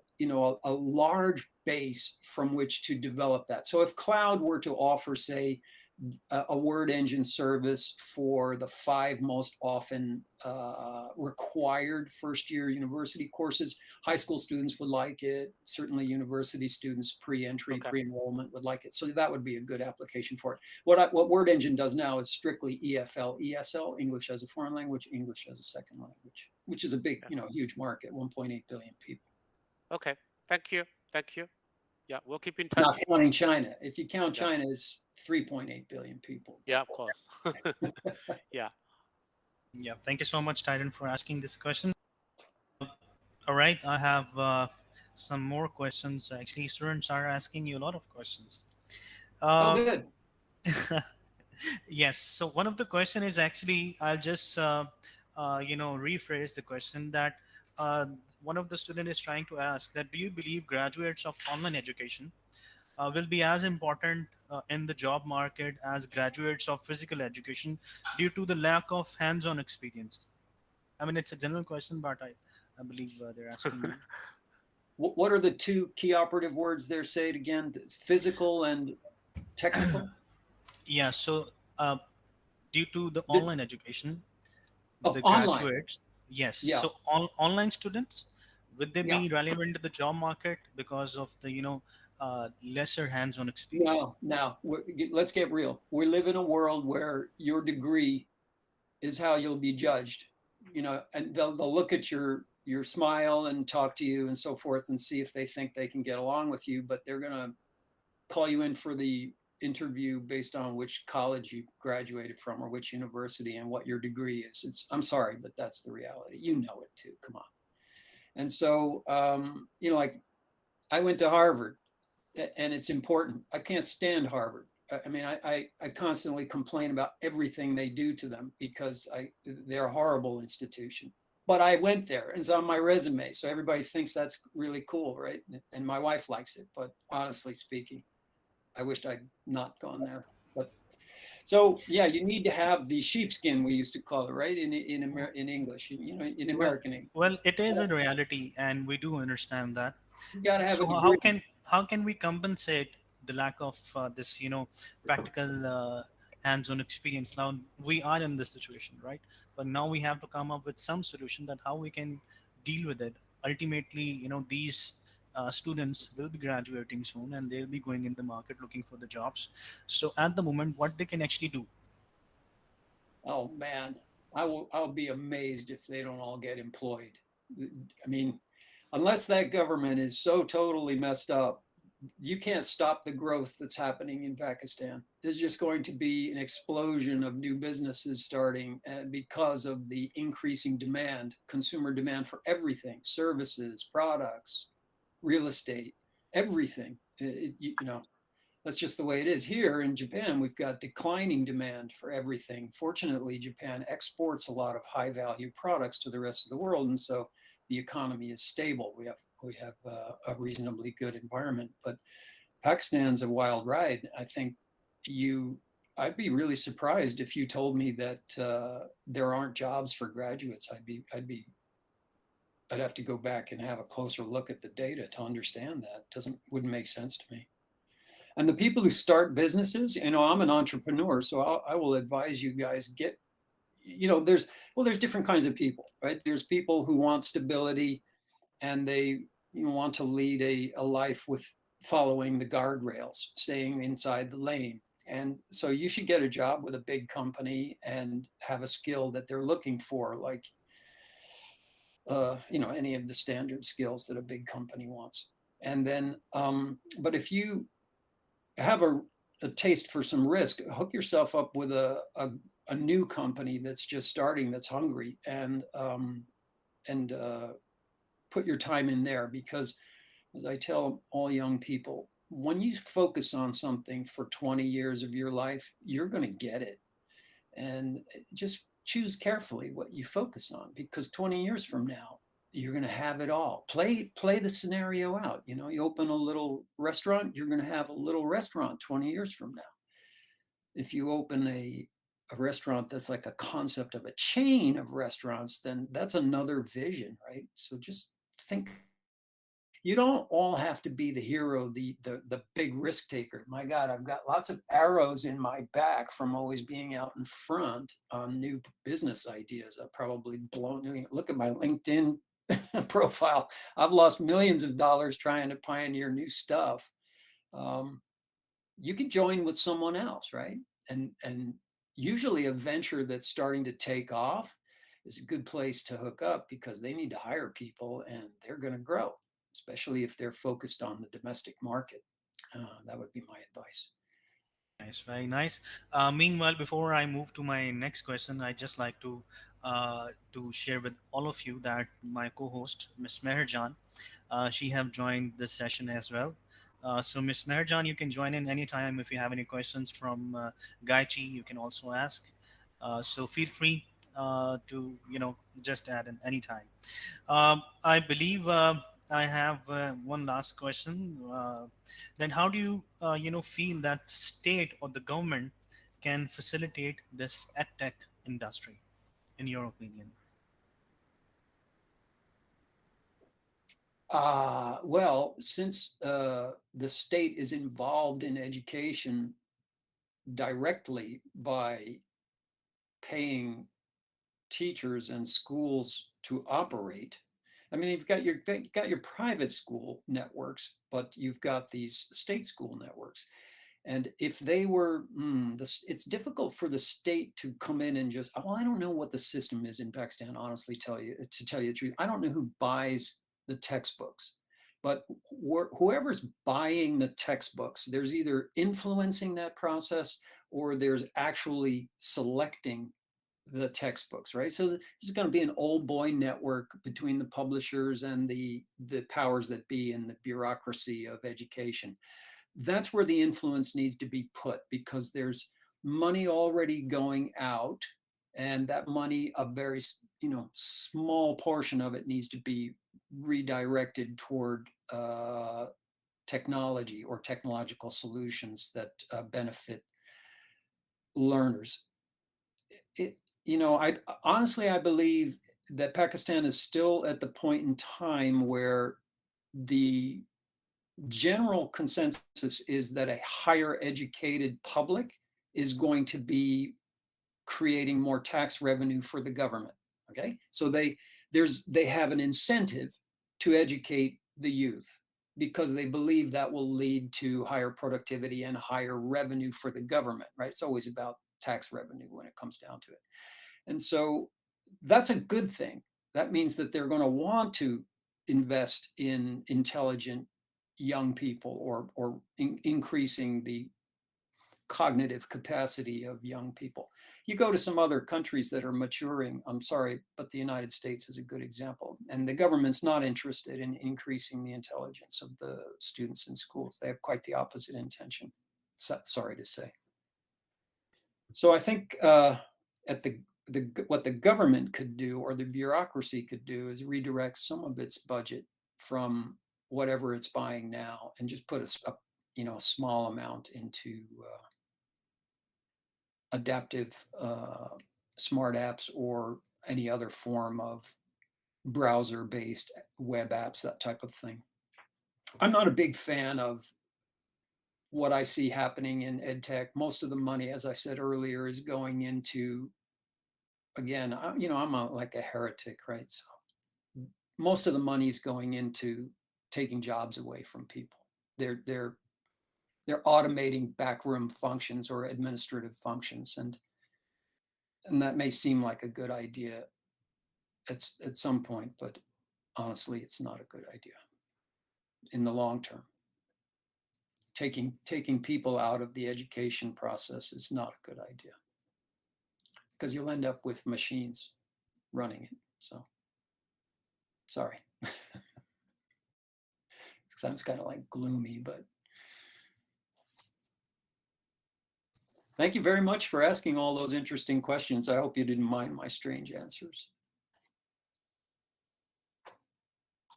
large base from which to develop that. So if cloud were to offer, say, a word engine service for the 5 most often required first-year university courses. High school students would like it. Certainly university students pre-entry, Okay. pre-enrollment would like it. So that would be a good application for it. What Word Engine does now is strictly EFL, ESL, English as a foreign language, English as a second language, which is a big, Yeah. huge market, 1.8 billion people. Okay. Thank you. Thank you. Yeah, we'll keep in Not touch. counting China. If you count Yeah. China, it's 3.8 billion people. Yeah, of course. Yeah. Yeah, thank you so much, Titan, for asking this question. All right, I have some more questions. Actually, students are asking you a lot of questions. Oh, Uh, good. yes. So one of the question is actually, I'll just rephrase the question that one of the student is trying to ask that do you believe graduates of online education will be as important in the job market as graduates of physical education due to the lack of hands-on experience? I mean, it's a general question, but I believe they're asking you. What are the 2 key operative words there? Say it again. Physical and technical? Yeah. So uh, due to the The- online education, Oh, the online. graduates, yes. Yeah. So online students, would they Yeah. be relevant to the job market because of the lesser hands-on experience? No. Let's get real. We live in a world where your degree is how you'll be judged. And they'll look at your smile and talk to you and so forth and see if they think they can get along with you, but they're going to call you in for the interview based on which college you graduated from or which university and what your degree is. I'm sorry, but that's the reality. You know it too. Come on. And so, like I went to Harvard, and it's important. I can't stand Harvard. I mean, I constantly complain about everything they do to them because they're a horrible institution. But I went there, and it's on my resume, so everybody thinks that's really cool, right? And my wife likes it. But honestly speaking, I wished I'd not gone there. But so yeah, you need to have the sheepskin, we used to call it, right? In English, in Well, American English. well, it is a reality, and we do understand that. You got to have a So degree. how can we compensate the lack of this practical hands-on experience? Now we are in this situation, right? But now we have to come up with some solution that how we can deal with it. Ultimately, these students will be graduating soon, and they'll be going in the market looking for the jobs. So at the moment, what they can actually do? Oh man, I'll be amazed if they don't all get employed. I mean, unless that government is so totally messed up, you can't stop the growth that's happening in Pakistan. There's just going to be an explosion of new businesses starting because of the increasing demand, consumer demand for everything, services, products, real estate, everything. That's just the way it is. Here in Japan, we've got declining demand for everything. Fortunately, Japan exports a lot of high value products to the rest of the world. And so the economy is stable. We have a reasonably good environment. But Pakistan's a wild ride. I'd be really surprised if you told me that there aren't jobs for graduates. I'd have to go back and have a closer look at the data to understand that. Wouldn't make sense to me. And the people who start businesses, I'm an entrepreneur, so I will advise you guys there's different kinds of people, right? There's people who want stability and they want to lead a life with following the guardrails, staying inside the lane. And so you should get a job with a big company and have a skill that they're looking for, like, any of the standard skills that a big company wants. And then, but if you have a taste for some risk, hook yourself up with a new company that's just starting, that's hungry, and put your time in there. Because as I tell all young people, when you focus on something for 20 years of your life, you're going to get it. And just choose carefully what you focus on, because 20 years from now, you're going to have it all. Play the scenario out. You open a little restaurant, you're going to have a little restaurant 20 years from now. If you open a restaurant that's like a concept of a chain of restaurants, then that's another vision, right? So just think, you don't all have to be the hero, the big risk taker. My God, I've got lots of arrows in my back from always being out in front on new business ideas. I've probably blown. Look at my LinkedIn profile. I've lost millions of dollars trying to pioneer new stuff. You can join with someone else, right? And usually a venture that's starting to take off is a good place to hook up because they need to hire people and they're going to grow, especially if they're focused on the domestic market. That would be my advice. Nice, very nice. Meanwhile, before I move to my next question, I just like to share with all of you that my co-host, Miss Meherjan, she have joined this session as well. So, Miss Meherjan, you can join in anytime if you have any questions from Gaichi. You can also ask. So feel free to just add in anytime. I believe I have one last question. Then, how do you feel that state or the government can facilitate this edtech industry, in your opinion? Well, since the state is involved in education directly by paying teachers and schools to operate. I mean, you've got your private school networks, but you've got these state school networks. And if they were, it's difficult for the state to come in and just, well, I don't know what the system is in Pakistan, honestly, to tell you the truth. I don't know who buys the textbooks, but whoever's buying the textbooks, there's either influencing that process or there's actually selecting the textbooks, right? So this is going to be an old boy network between the publishers and the powers that be in the bureaucracy of education. That's where the influence needs to be put because there's money already going out, and that money, a very small portion of it needs to be redirected toward technology or technological solutions that benefit learners. I honestly, I believe that Pakistan is still at the point in time where the general consensus is that a higher educated public is going to be creating more tax revenue for the government. Okay, so they have an incentive to educate the youth because they believe that will lead to higher productivity and higher revenue for the government, right? It's always about tax revenue when it comes down to it. And so that's a good thing. That means that they're going to want to invest in intelligent young people or increasing the cognitive capacity of young people. You go to some other countries that are maturing, I'm sorry, but the United States is a good example. And the government's not interested in increasing the intelligence of the students in schools. They have quite the opposite intention, sorry to say. So I think what the government could do or the bureaucracy could do is redirect some of its budget from whatever it's buying now and just put a small amount into adaptive smart apps or any other form of browser-based web apps, that type of thing. I'm not a big fan of what I see happening in EdTech. Most of the money, as I said earlier, is going into, again, I'm like a heretic, right? So most of the money is going into taking jobs away from people. They're automating backroom functions or administrative functions, and that may seem like a good idea at some point, but honestly, it's not a good idea in the long term. Taking people out of the education process is not a good idea because you'll end up with machines running it. So, sorry. Sounds kind of like gloomy, but thank you very much for asking all those interesting questions. I hope you didn't mind my strange answers.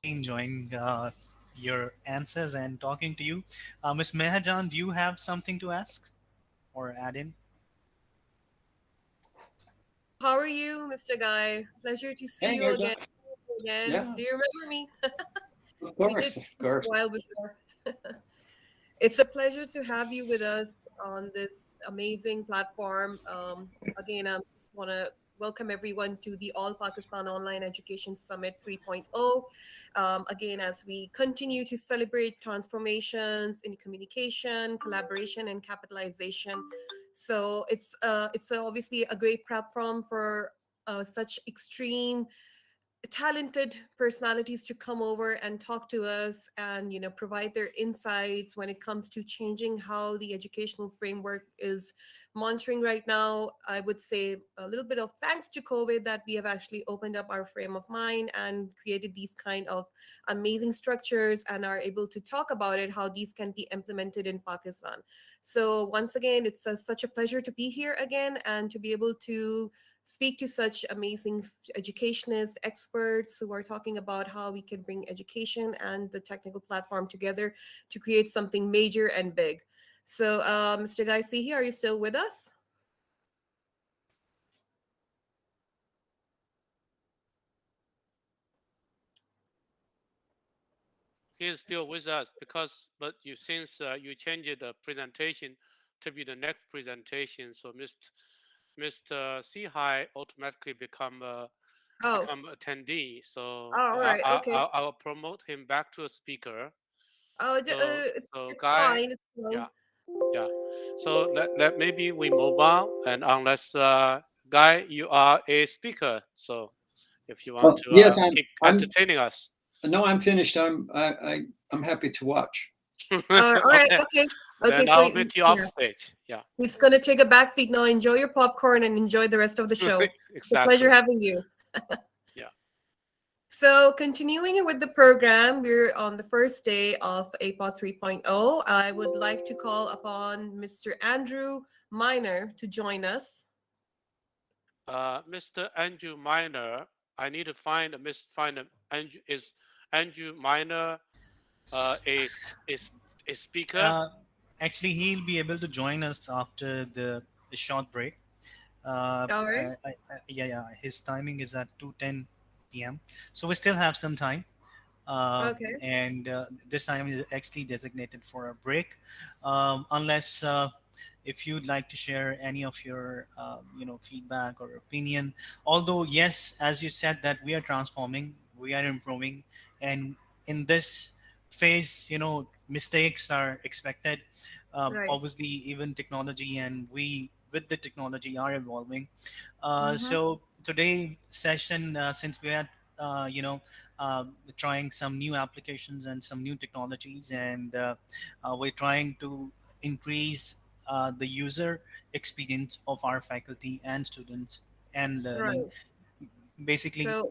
Enjoying your answers and talking to you. Ms. Meherjan, do you have something to ask or add in? How are you, Mr. Guy? Pleasure to see you again. Yeah. Do you remember me? Of We did course, of speak course. a while before. It's a pleasure to have you with us on this amazing platform. Again, I just want to welcome everyone to the All Pakistan Online Education Summit 3.0. Again, as we continue to celebrate transformations in communication, collaboration, and capitalization. So it's obviously a great platform for such extreme talented personalities to come over and talk to us and provide their insights when it comes to changing how the educational framework is monitoring right now. I would say a little bit of thanks to COVID that we have actually opened up our frame of mind and created these kind of amazing structures and are able to talk about it, how these can be implemented in Pakistan. So once again, it's such a pleasure to be here again and to be able to speak to such amazing educationists, experts who are talking about how we can bring education and the technical platform together to create something major and big. So, Mr. Guy Sihi, are you still with us? He is still with us but since you changed the presentation to be the next presentation, so Mr. Sihai automatically Oh, become attendee. So all right, okay. I will promote him back to a speaker. Oh, So it's Guy, fine. It's fine. yeah, yeah. So let maybe we move on, and unless Guy, you are a speaker, so if you want to Yes, keep I'm entertaining us. no, I'm finished. I'm happy to watch. All right, Okay, okay, okay. then So, I'll meet you off yeah, stage. Yeah, he's gonna take a back seat now. Enjoy your popcorn and enjoy the rest of the show. It's a pleasure exactly. having you. Yeah. So, continuing with the program, we're on the first day of APOS 3.0. I would like to call upon Mr. Andrew Miner to join us. Mr. Andrew Miner, I need to find Andrew. Is Andrew Miner a speaker? Uh, Actually, he'll be able to join us after the short break. All right. Yeah, yeah. His timing is at 2:10 p.m. So we still have some time. Okay. And this time is actually designated for a break, unless if you'd like to share any of your feedback or opinion. Although yes, as you said, that we are transforming, we are improving, and in this phase, mistakes are expected. Right. Obviously, even technology and we with the technology are evolving. Mm-hmm. So today session, since we had trying some new applications and some new technologies, and we're trying to increase the user experience of our faculty and students and learning. Right. Basically, So,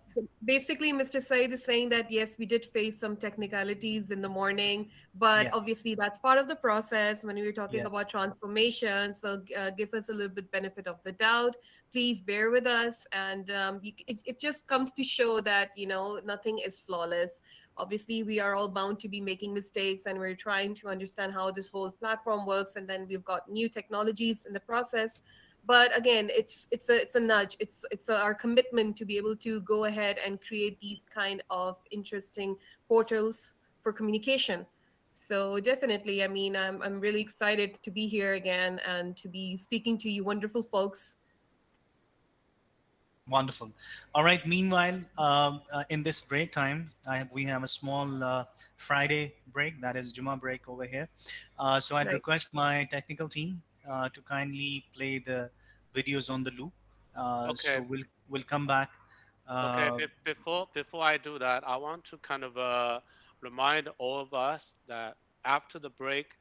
so basically, Mr. Said is saying that yes, we did face some technicalities in the morning, but yeah, obviously that's part of the process when we were talking yeah, about transformation. So, give us a little bit benefit of the doubt. Please bear with us, and it just comes to show that nothing is flawless. Obviously, we are all bound to be making mistakes, and we're trying to understand how this whole platform works. And then we've got new technologies in the process, but again, it's a nudge. Our commitment to be able to go ahead and create these kind of interesting portals for communication. So definitely, I mean, I'm really excited to be here again and to be speaking to you wonderful folks. wonderful. All right. Meanwhile, in this break time, we have a small Friday break, that is Juma break over here. So I'd Right. request my technical team to kindly play the videos on the loop. Okay. So we'll come back. Okay. Uh, Before I do that, I want to kind of remind all of us that after the break,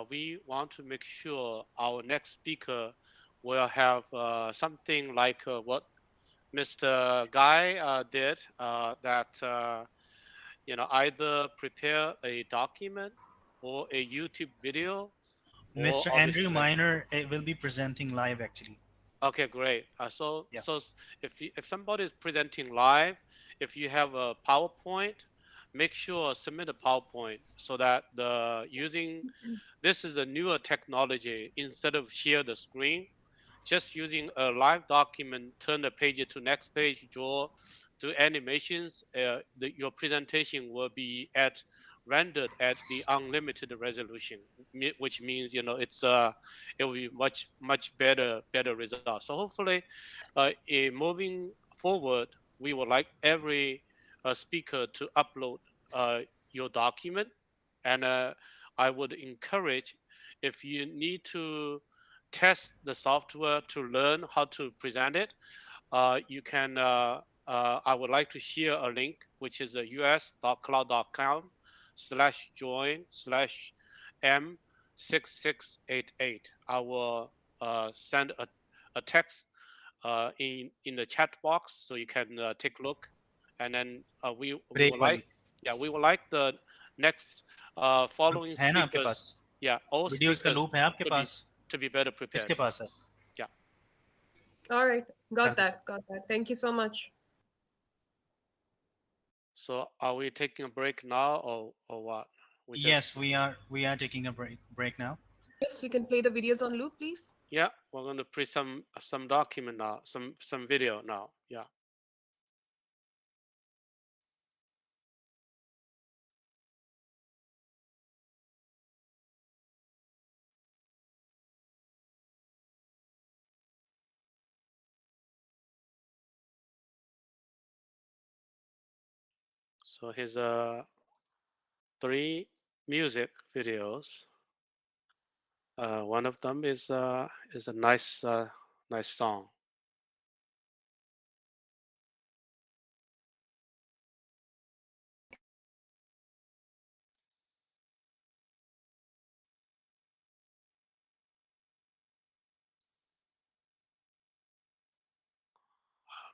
we want to make sure our next speaker will have something like what Mr. Guy did, that either prepare a document or a YouTube video, or Mr. Andrew obviously. Miner will be presenting live actually. Okay, great. So Yeah. if somebody is presenting live, if you have a PowerPoint, make sure submit a PowerPoint so that the using this is a newer technology. Instead of share the screen, just using a live document, turn the page to next page, draw do animations, your presentation will be rendered at the unlimited resolution, which means it will be much better result. So hopefully, in moving forward, we would like every speaker to upload your document, and I would encourage, if you need to test the software to learn how to present it, you can. I would like to share a link, which is us.cloud.com/join/m6688. I will send a text in the chat box, so you can take a look, and then we Break would वाली we would like the next following है ना आपके speakers, पास? all videos का speakers loop है आपके पास? to be better prepared. किसके पास है? Yeah. All right. कर Got दो। that. Got that. Thank you so much. So are we taking a break now, or what? Yes, we are taking a break now. Yes, you can play the videos on loop, please. Yeah, we're going to play some document now, some video now. Yeah. So here's 3 music videos. One of them is a nice song.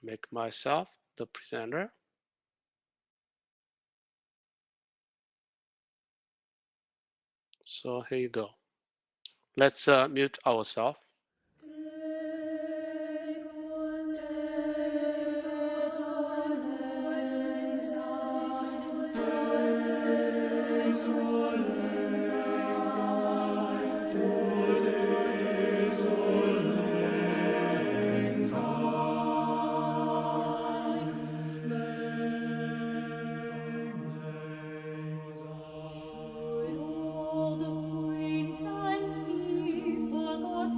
Make myself the presenter. So here you go. Let's mute ourselves. Should all the quaint times be forgot,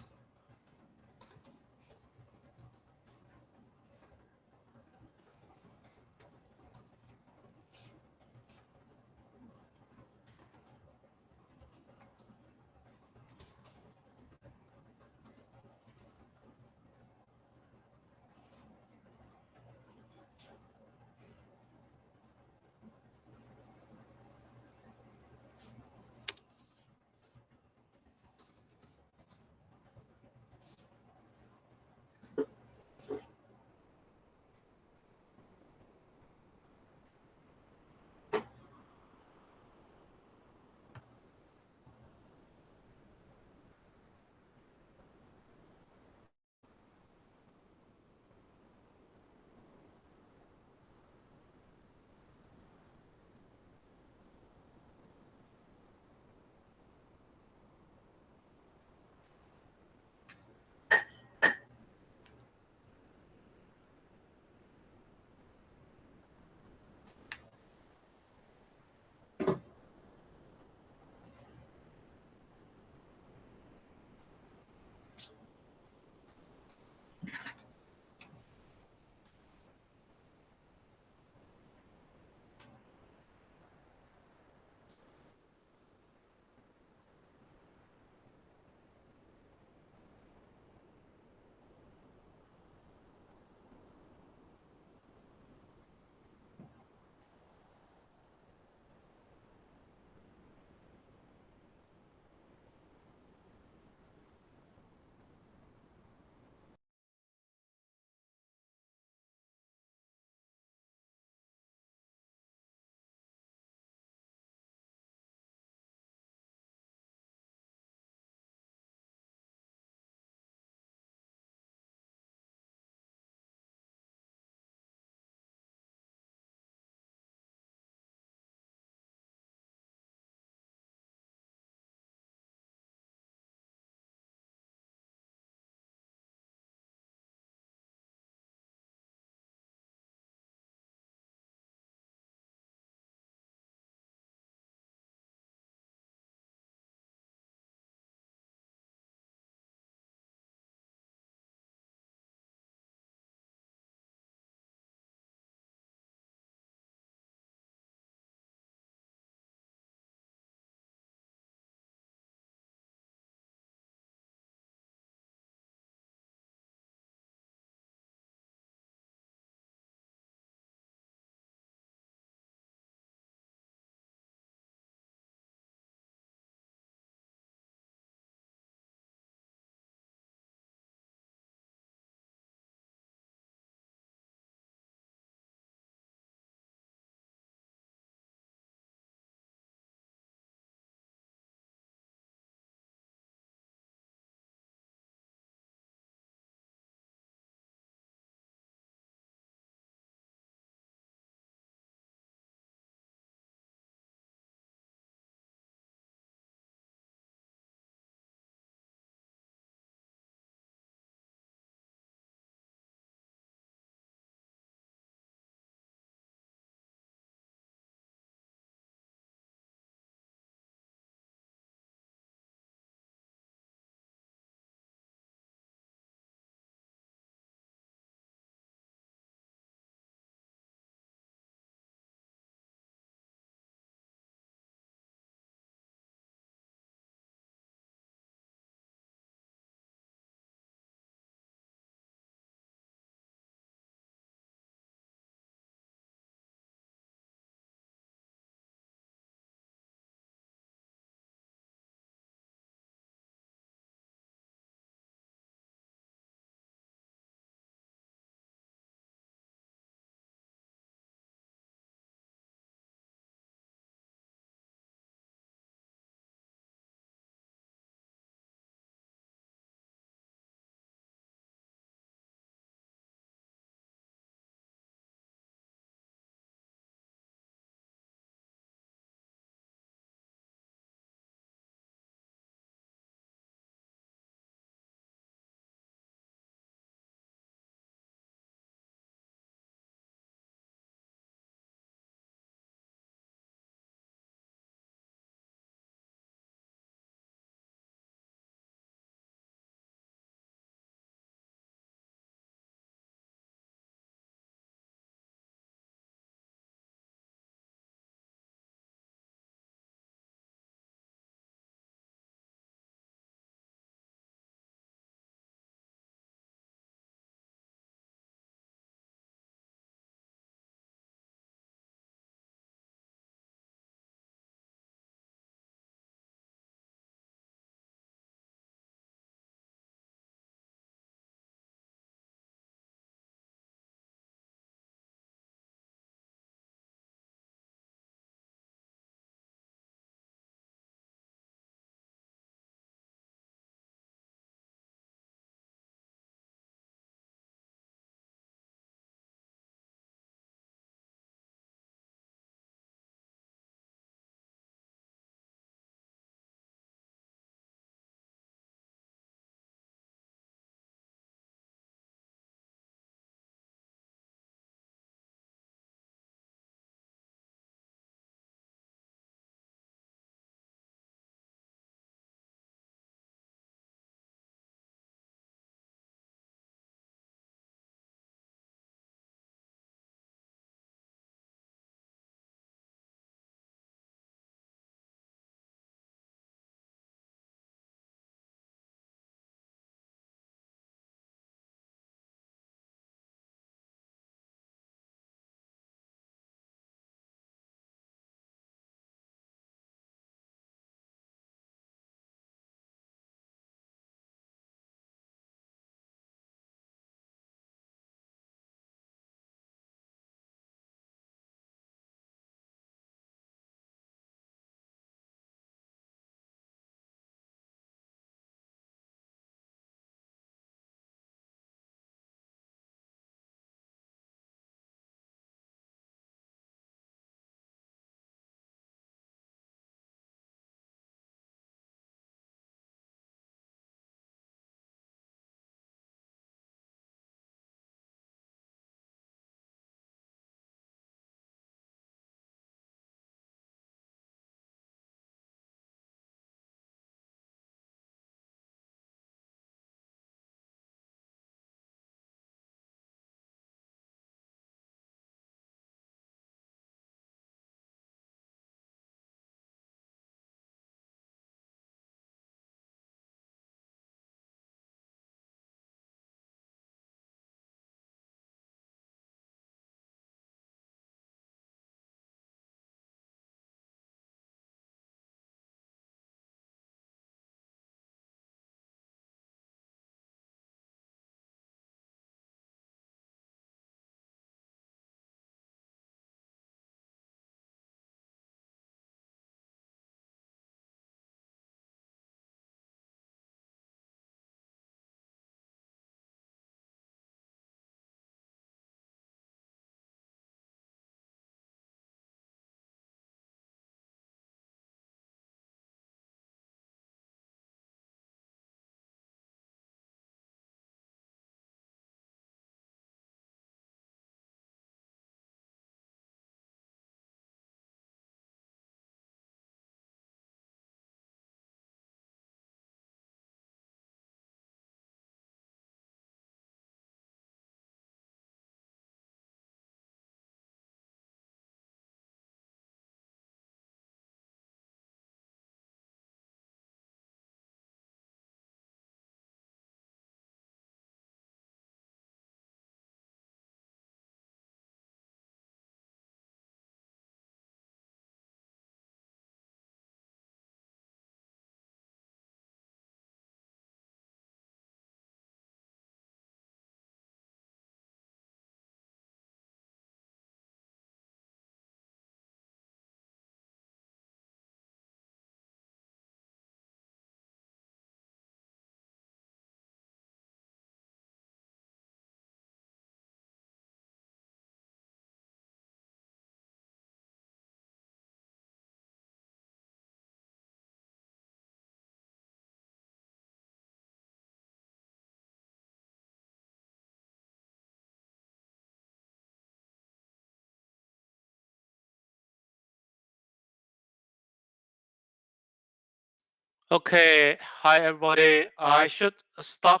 Okay, hi everybody. I should stop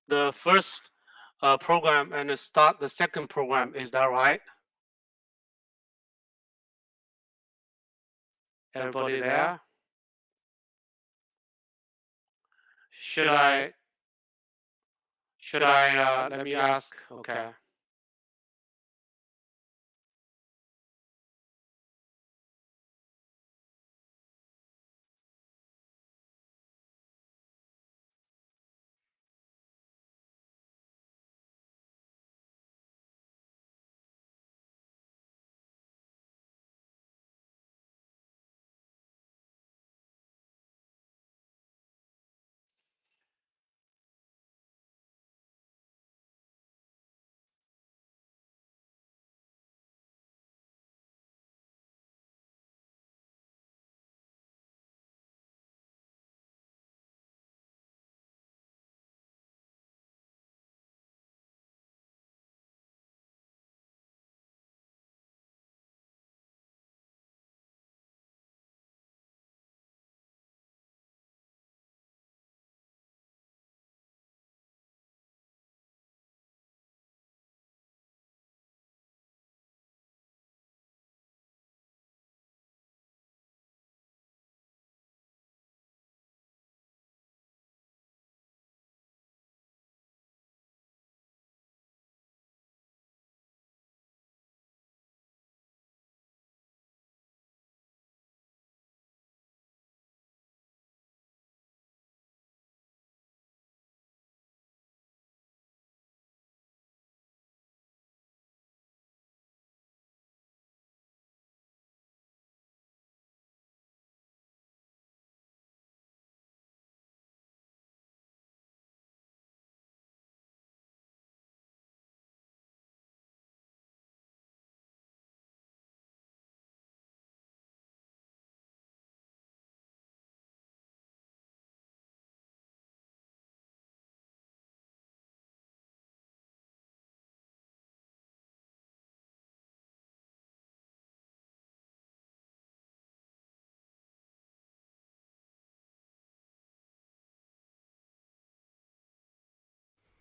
the first program and start the second program. Is that right? Everybody there? Should I? Let me ask. Okay.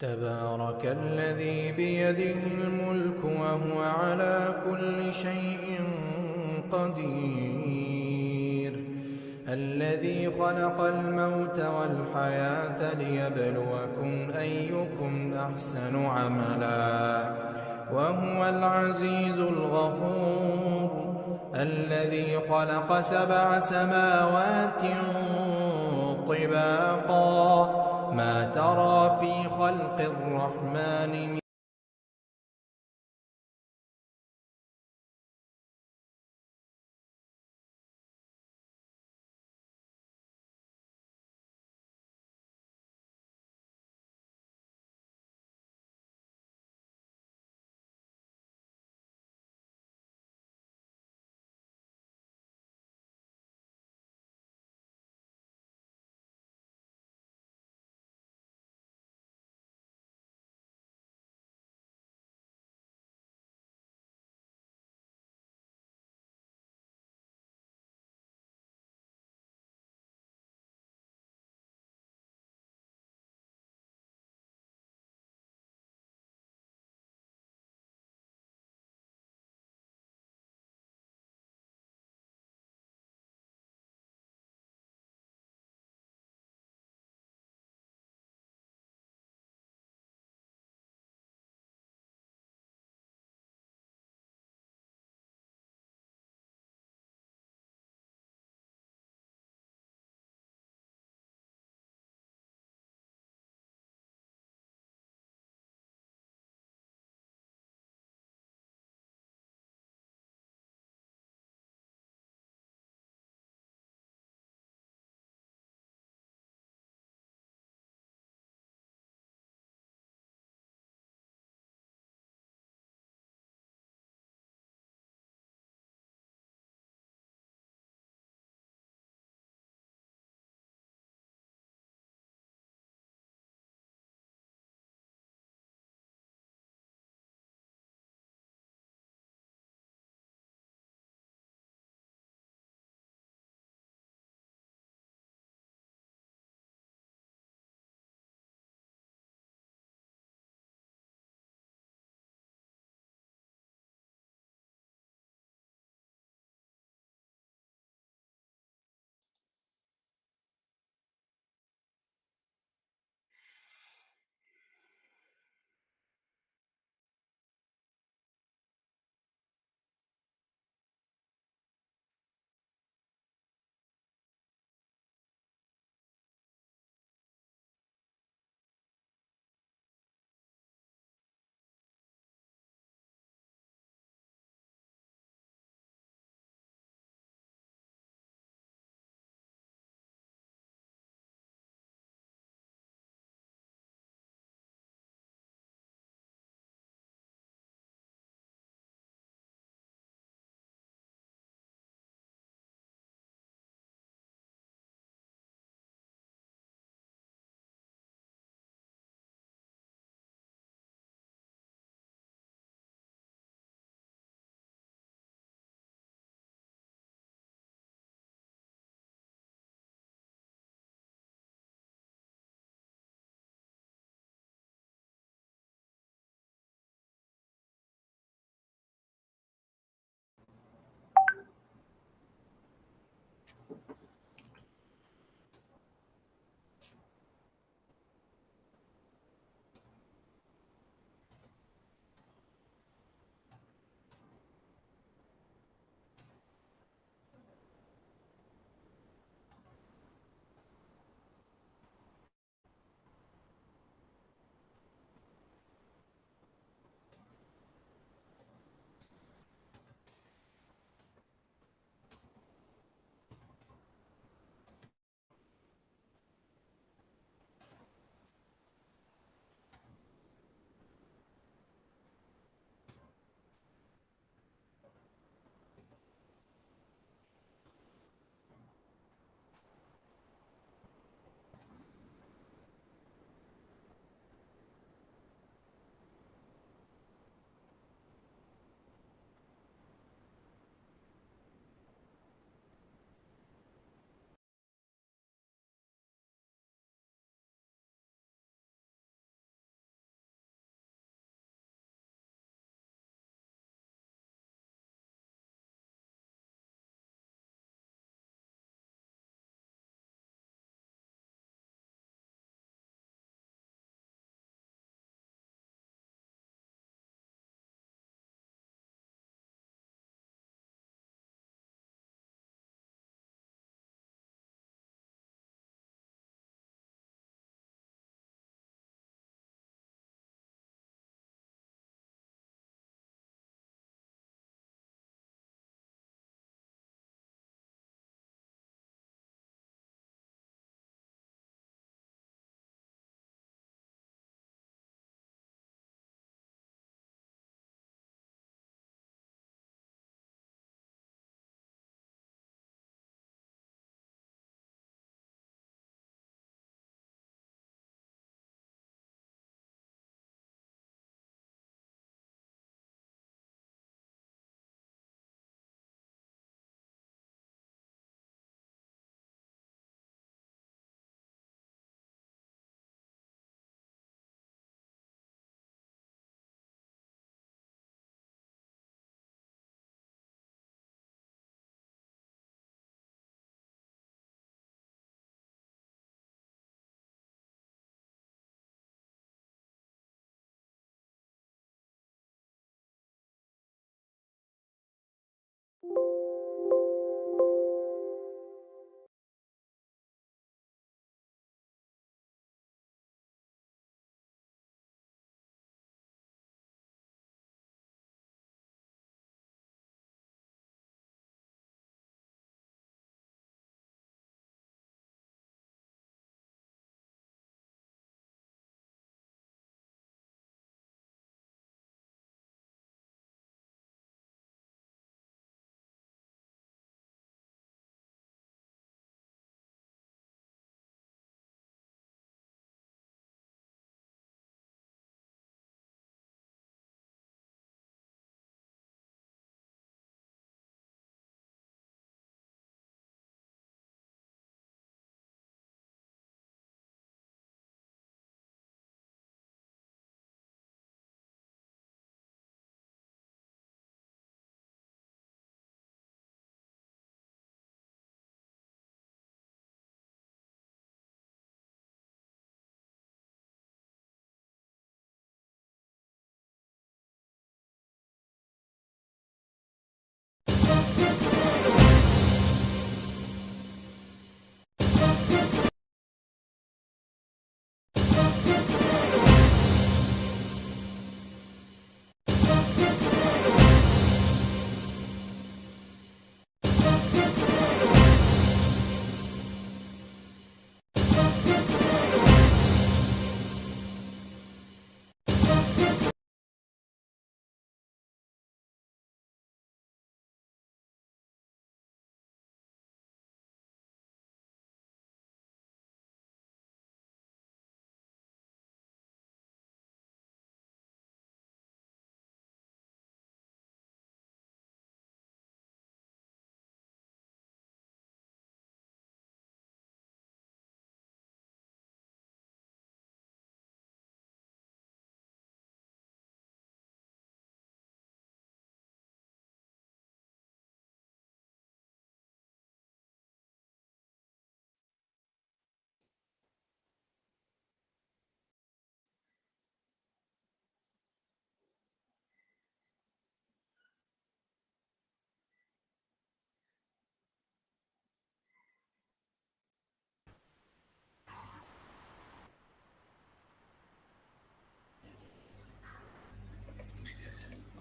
تبارك الذي بيده الملك وهو على كل شيء قدير الذي خلق الموت والحياة ليبلوكم أيكم أحسن عملا وهو العزيز الغفور الذي خلق 7 سماوات طباقا ما ترى في خلق الرحمن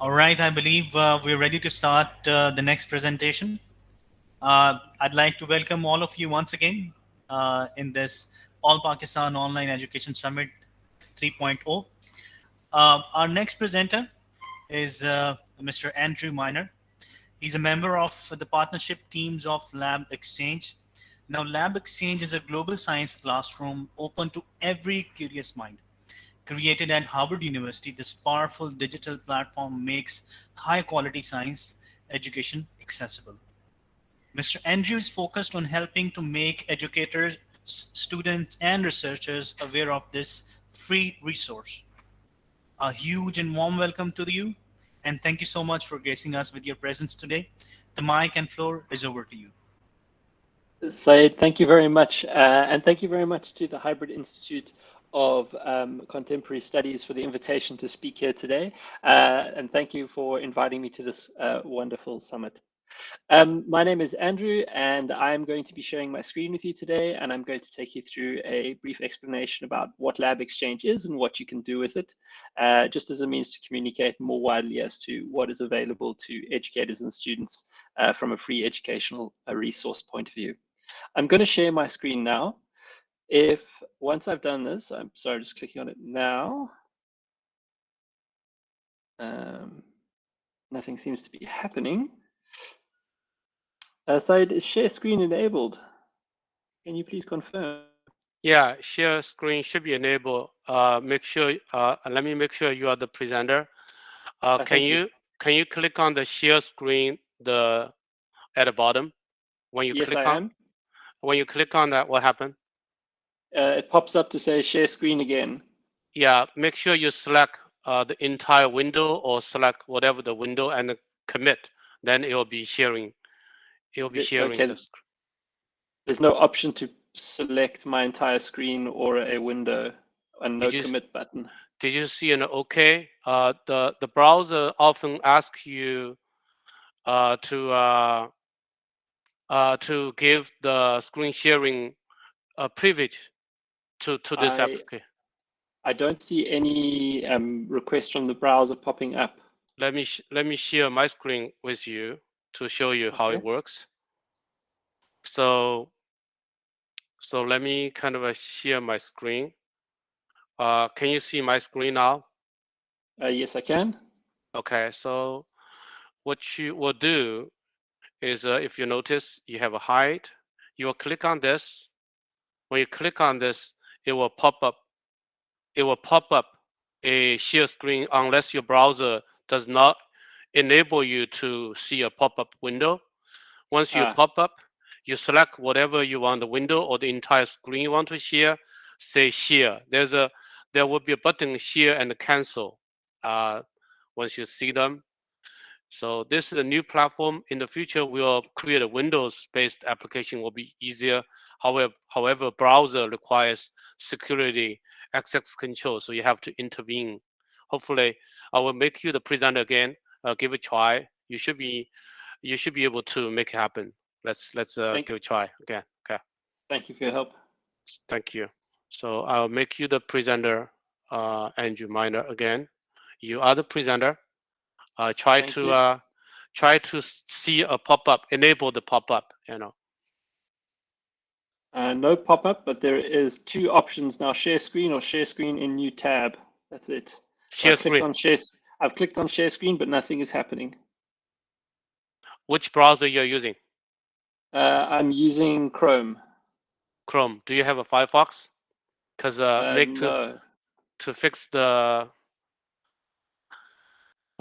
All right, I believe we're ready to start the next presentation. I'd like to welcome all of you once again in this All Pakistan Online Education Summit 3.0. Our next presenter is Mr. Andrew Miner. He's a member of the partnership teams of Lab Exchange. Now, Lab Exchange is a global science classroom open to every curious mind. Created at Harvard University, this powerful digital platform makes high quality science education accessible. Mr. Andrew is focused on helping to make educators, students, and researchers aware of this free resource. A huge and warm welcome to you, and thank you so much for gracing us with your presence today. The mic and floor is over to you. Syed, thank you very much. And thank you very much to the Hybrid Institute of Contemporary Studies for the invitation to speak here today. And thank you for inviting me to this wonderful summit. My name is Andrew, and I'm going to be sharing my screen with you today, and I'm going to take you through a brief explanation about what Lab Exchange is and what you can do with it, just as a means to communicate more widely as to what is available to educators and students from a free educational resource point of view. I'm going to share my screen now. Once I've done this, I'm sorry, just clicking on it now. Nothing seems to be happening. Syed, is share screen enabled? Can you please confirm? Yeah, share screen should be enabled. Make sure. Let me make sure you are the presenter. Can you click on the share screen at the bottom when you yes, click I on? am. When you click on that, what happened? It pops up to say share screen again. Yeah, make sure you select the entire window or select whatever the window and commit. Then it will be sharing. It will be sharing Okay. the screen. There's no option to select my entire screen or a window, and no commit button. Did you see an OK? The browser often asks you to give the screen sharing privilege to this application. I don't see any request from the browser popping up. Let me share my screen with you to show you how it works. So let me kind of share my screen. Can you see my screen now? Yes, I can. Okay, so what you will do is if you notice you have a hide, you will click on this. When you click on this, it will pop up. It will pop up a share screen unless your browser does not enable you to see a pop-up window. Once you pop up, you select whatever you want, the window or the entire screen you want to share, say share. There will be a button share and cancel once you see them. So this is a new platform. In the future, we'll create a Windows-based application will be easier. However, browser requires security access control, so you have to intervene. Hopefully, I will make you the presenter again. Give it a try. You should be able to make it happen. Let's give it a try again. Okay. Thank you for your help. Thank you. So I'll make you the presenter, Andrew Miner again. You are the presenter. Try to see a pop-up, enable the pop-up, No pop-up, but there is two options now: share screen or share screen in new tab. That's it. Share screen. I've clicked on share screen, but nothing is happening. Which browser you're using? I'm using Chrome. Chrome. Do you have a Firefox? Because no. To fix the.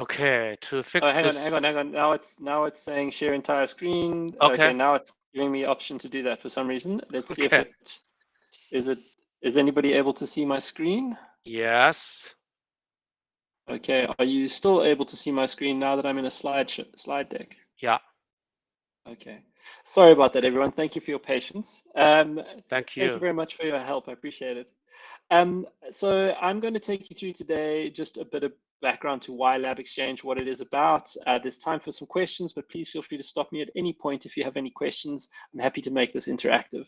Okay, to fix hang this. on. Now it's saying share entire screen. Okay. Now it's giving me option to do that for some reason. Let's see if it is anybody able to see my screen? Yes. Okay. Are you still able to see my screen now that I'm in a slide deck? Yeah. Okay. Sorry about that, everyone. Thank you for your patience. Thank you. Thank you very much for your help. I appreciate it. So I'm going to take you through today just a bit of background to why Lab Exchange, what it is about. There's time for some questions, but please feel free to stop me at any point if you have any questions. I'm happy to make this interactive.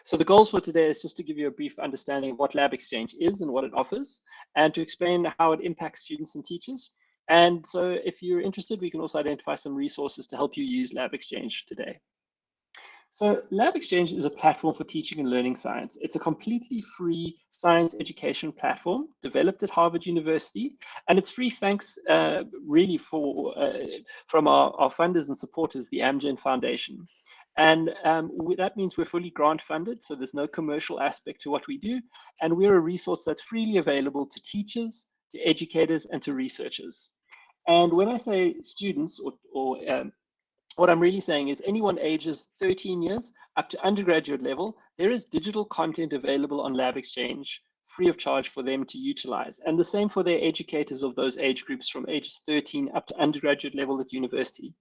So the goals for today is just to give you a brief understanding of what Lab Exchange is and what it offers, and to explain how it impacts students and teachers. And so if you're interested, we can also identify some resources to help you use Lab Exchange today. So Lab Exchange is a platform for teaching and learning science. It's a completely free science education platform developed at Harvard University, and it's free thanks really from our funders and supporters, the Amgen Foundation. And that means we're fully grant funded, so there's no commercial aspect to what we do, and we're a resource that's freely available to teachers, to educators, and to researchers. And when I say students or what I'm really saying is anyone ages 13 years up to undergraduate level, there is digital content available on Lab Exchange free of charge for them to utilize. And the same for their educators of those age groups from ages 13 up to undergraduate level at university.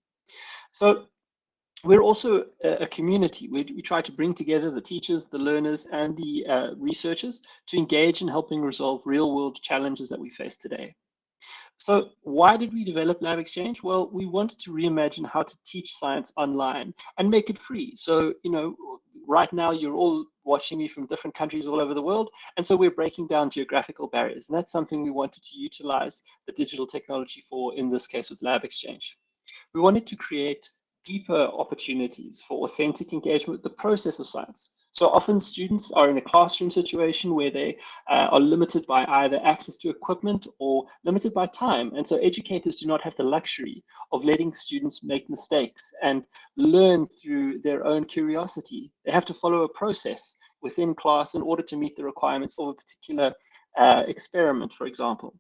So we're also a community. We try to bring together the teachers, the learners, and the researchers to engage in helping resolve real world challenges that we face today. So why did we develop Lab Exchange? Well, we wanted to reimagine how to teach science online and make it free. So, right now you're all watching me from different countries all over the world. And so we're breaking down geographical barriers. And that's something we wanted to utilize the digital technology for, in this case with Lab Exchange. We wanted to create deeper opportunities for authentic engagement with the process of science. So often students are in a classroom situation where they are limited by either access to equipment or limited by time. And so educators do not have the luxury of letting students make mistakes and learn through their own curiosity. They have to follow a process within class in order to meet the requirements of a particular experiment, for example.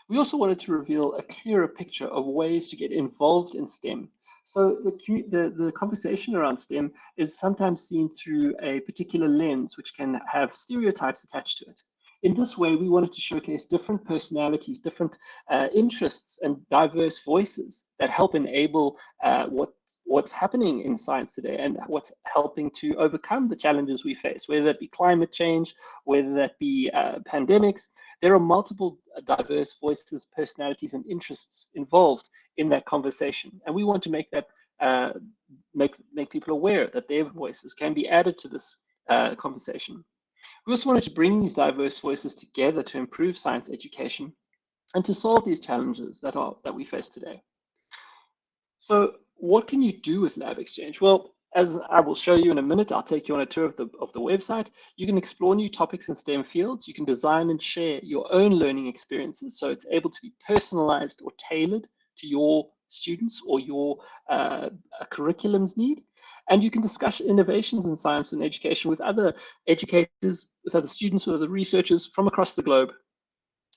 We also wanted to reveal a clearer picture of ways to get involved in STEM. So the conversation around STEM is sometimes seen through a particular lens, which can have stereotypes attached to it. In this way, we wanted to showcase different personalities, different interests, and diverse voices that help enable what's happening in science today and what's helping to overcome the challenges we face, whether that be climate change, whether that be pandemics. There are multiple diverse voices, personalities, and interests involved in that conversation, and we want to make that make people aware that their voices can be added to this conversation. We also wanted to bring these diverse voices together to improve science education and to solve these challenges that we face today. So what can you do with Lab Exchange? Well, as I will show you in a minute, I'll take you on a tour of the website. You can explore new topics in STEM fields. You can design and share your own learning experiences, so it's able to be personalized or tailored to your students or your curriculum's need. And you can discuss innovations in science and education with other educators, with other students, with other researchers from across the globe.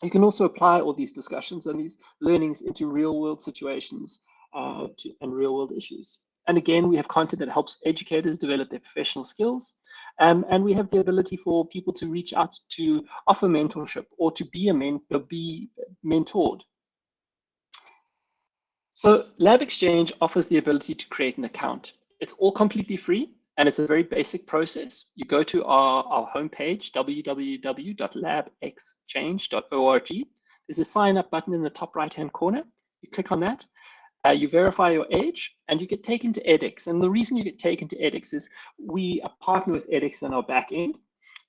You can also apply all these discussions and these learnings into real world situations and real world issues. And again, we have content that helps educators develop their professional skills. And we have the ability for people to reach out to offer mentorship or to be mentored. So Lab Exchange offers the ability to create an account. It's all completely free, and it's a very basic process. You go to our homepage, www.labexchange.org. There's a sign up button in the top right-hand corner. You click on that. You verify your age, and you get taken to edX. And the reason you get taken to edX is we partner with edX in our back end.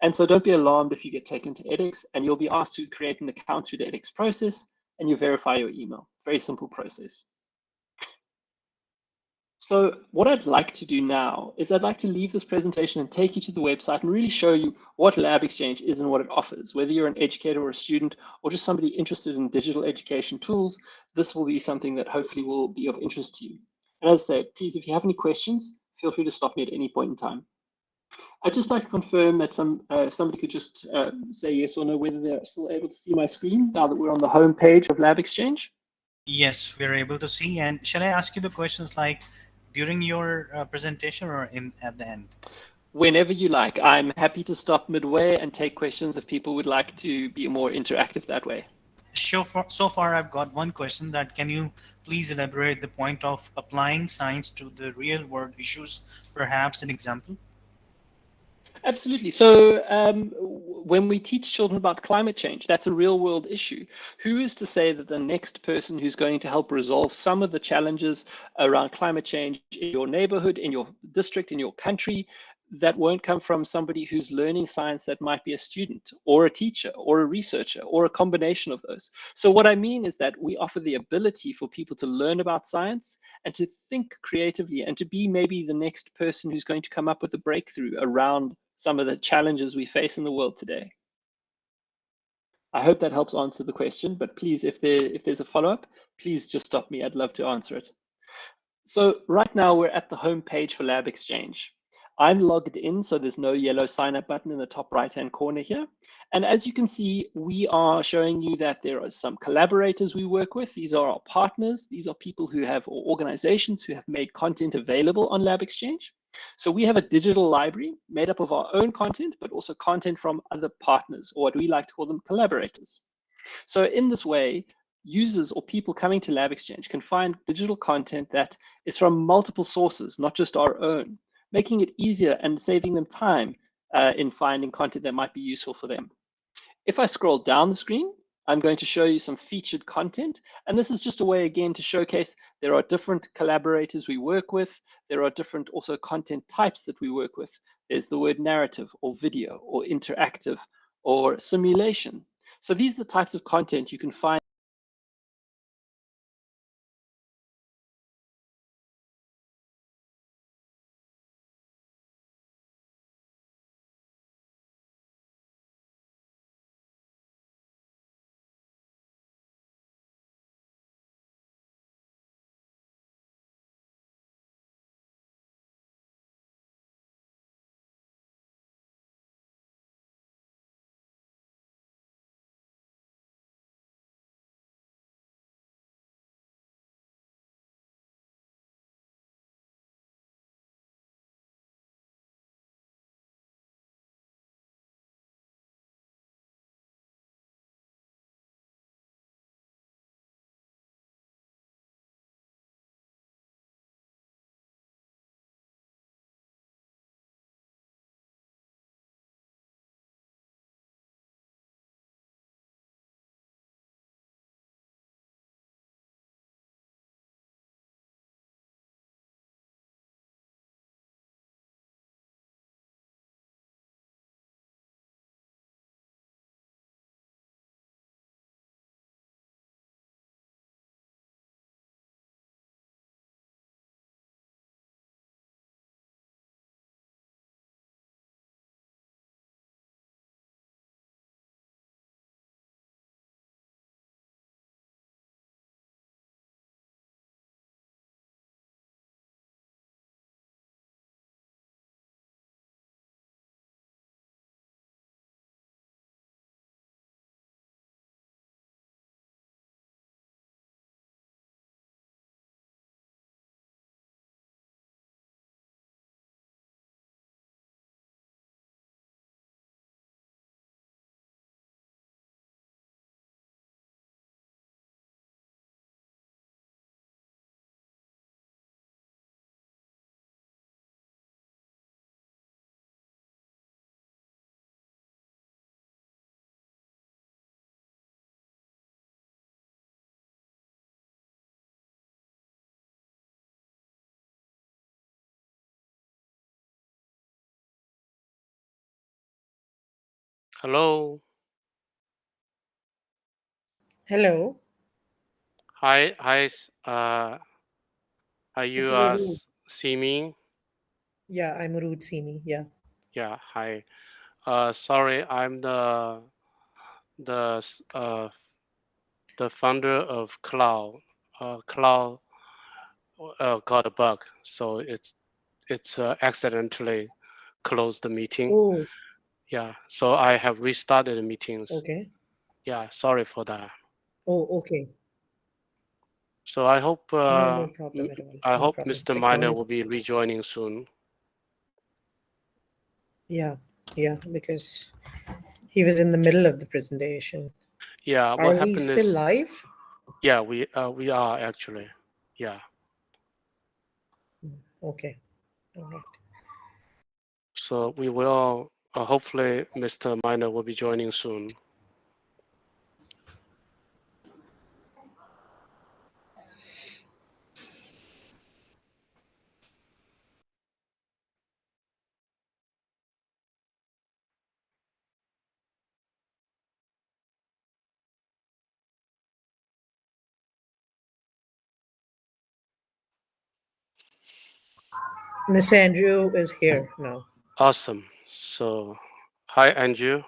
And so don't be alarmed if you get taken to edX, and you'll be asked to create an account through the edX process, and you verify your email. Very simple process. So what I'd like to do now is I'd like to leave this presentation and take you to the website and really show you what Lab Exchange is and what it offers. Whether you're an educator or a student or just somebody interested in digital education tools, this will be something that hopefully will be of interest to you. And as I say, please, if you have any questions, feel free to stop me at any point in time. I'd just like to confirm that if somebody could just say yes or no, whether they're still able to see my screen now that we're on the home page of Lab Exchange. Yes, we're able to see. And shall I ask you the questions like during your presentation or at the end? Whenever you like. I'm happy to stop midway and take questions if people would like to be more interactive that way. Sure. So far, I've got one question that can you please elaborate the point of applying science to the real world issues, perhaps an example? Absolutely. So when we teach children about climate change, that's a real world issue. Who is to say that the next person who's going to help resolve some of the challenges around climate change in your neighborhood, in your district, in your country, that won't come from somebody who's learning science that might be a student or a teacher or a researcher or a combination of those. So what I mean is that we offer the ability for people to learn about science and to think creatively and to be maybe the next person who's going to come up with a breakthrough around some of the challenges we face in the world today. I hope that helps answer the question, but please, if there's a follow-up, please just stop me. I'd love to answer it. So right now we're at the home page for Lab Exchange. I'm logged in, so there's no yellow sign up button in the top right-hand corner here. And as you can see, we are showing you that there are some collaborators we work with. These are our partners. These are people who have, or organizations who have made content available on Lab Exchange. So we have a digital library made up of our own content, but also content from other partners, or what we like to call them collaborators. So in this way, users or people coming to Lab Exchange can find digital content that is from multiple sources, not just our own, making it easier and saving them time in finding content that might be useful for them. If I scroll down the screen, I'm going to show you some featured content. And this is just a way, again, to showcase there are different collaborators we work with. There are different also content types that we work with. There's the word narrative or video or interactive or simulation. So these are the types of content you can find. Hello. Hello, Hi. Are this you is Arooj. see me? Yeah, I'm Arooj Simi. Yeah. Yeah. Hi. Sorry, I'm the s- uh the founder of Cloud. Cloud got a bug, so it's accidentally closed the meeting. Oh, Yeah. So I have restarted the meetings. okay. Yeah. Sorry for that. Oh, okay. So I hope No, no problem at all. I No hope problem. Mr. Like, go Miner ahead. will be rejoining soon. Yeah, yeah, because he was in the middle of the presentation. Yeah. Are What we happened still is, live? yeah, we are actually. Yeah. Okay. All right. So we will hopefully Mr. Miner will be joining soon. Mr. Andrew is here now. Awesome. So, hi, Andrew.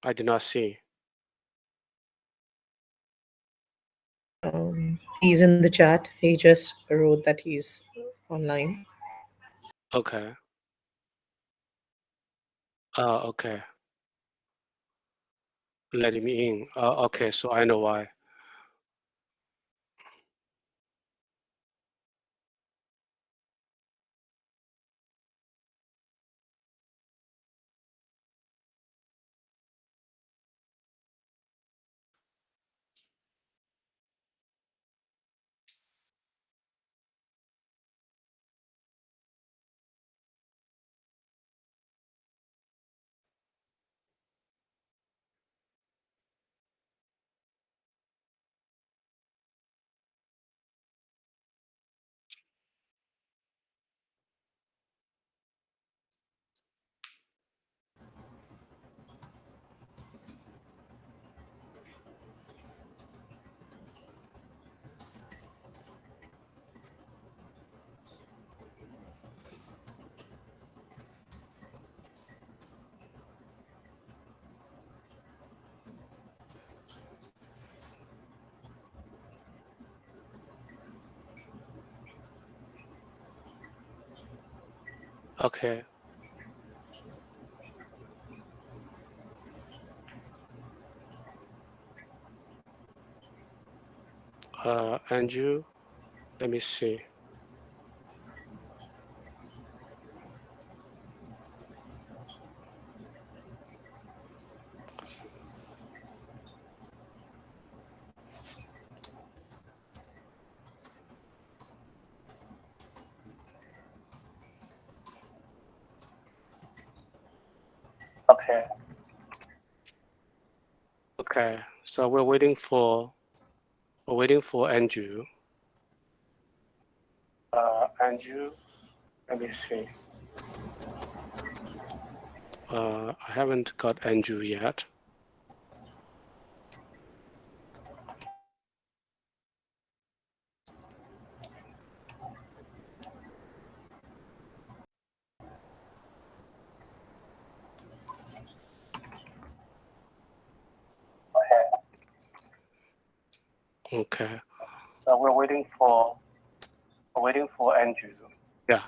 I did not see. He's in the chat. He just wrote that he's online. Okay. Okay. Letting me in. Okay, so I know why. Okay. Andrew, let me see. Okay. Okay. So we're waiting for Andrew. Andrew, let me see. I haven't got Andrew yet. Okay. So we're waiting for Andrew. Yeah.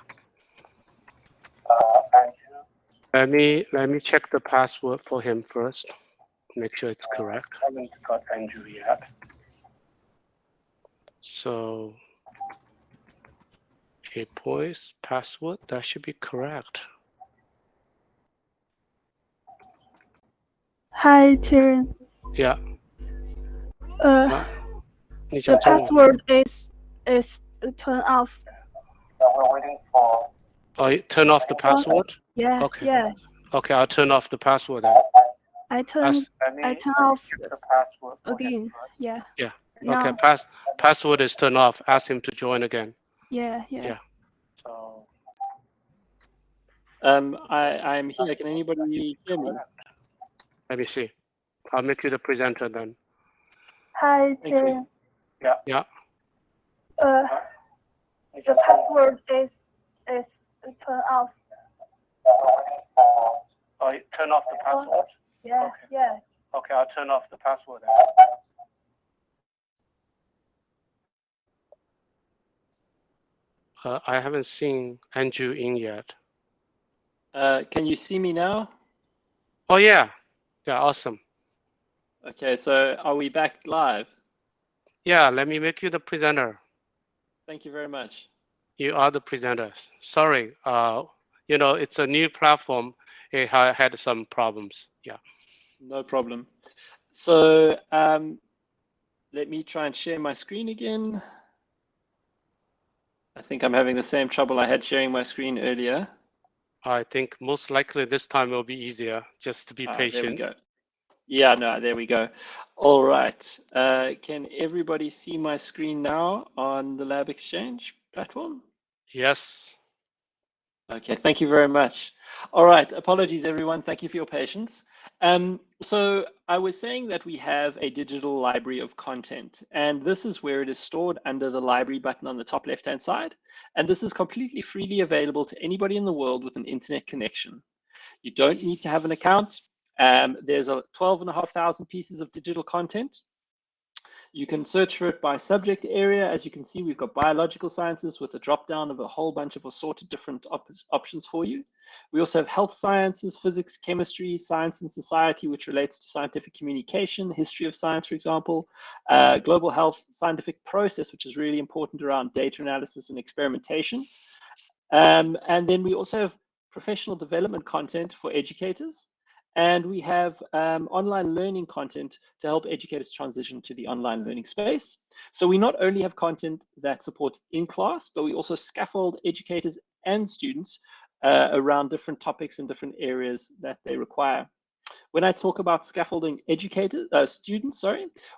Andrew. Let me check the password for him first. Make sure it's correct. I haven't got Andrew yet. So Apoes password, that should be correct. Hi, Tyrion. Yeah. The password is turn off. We're waiting for. Oh, you turn off the password? Yeah. Okay. Yeah. Okay, I'll turn off the password then. I turn off The password again. Yeah. Yeah. Now. Okay. Password is turned off. Ask him to join again. Yeah. Yeah. So. I'm here. Can anybody hear me? Let me see. I'll make you the presenter then. Hi, Thank you. Tyrion. Yeah. Yeah. The password is turn off. Oh, you turn off the password? Yeah. Okay. Yeah. Okay, I'll turn off the password then. I haven't seen Andrew in yet. Can you see me now? Oh yeah. Yeah, awesome. Okay, so are we back live? Yeah, let me make you the presenter. Thank you very much. You are the presenter. Sorry, it's a new platform. It had some problems. Yeah. No problem. So let me try and share my screen again. I think I'm having the same trouble I had sharing my screen earlier. I think most likely this time will be easier. Just to be patient. There we go. Yeah, no, there we go. All right. Can everybody see my screen now on the Lab Exchange platform? Yes. Okay, thank you very much. All right, apologies everyone. Thank you for your patience. So I was saying that we have a digital library of content, and this is where it is stored under the library button on the top left-hand side. And this is completely freely available to anybody in the world with an internet connection. You don't need to have an account. There's 12,500 pieces of digital content. You can search for it by subject area. As you can see, we've got biological sciences with a drop down of a whole bunch of assorted different options for you. We also have health sciences, physics, chemistry, science and society, which relates to scientific communication, history of science, for example, global health, scientific process, which is really important around data analysis and experimentation. And then we also have professional development content for educators. And we have online learning content to help educators transition to the online learning space. So we not only have content that supports in class, but we also scaffold educators and students around different topics and different areas that they require. When I talk about scaffolding students,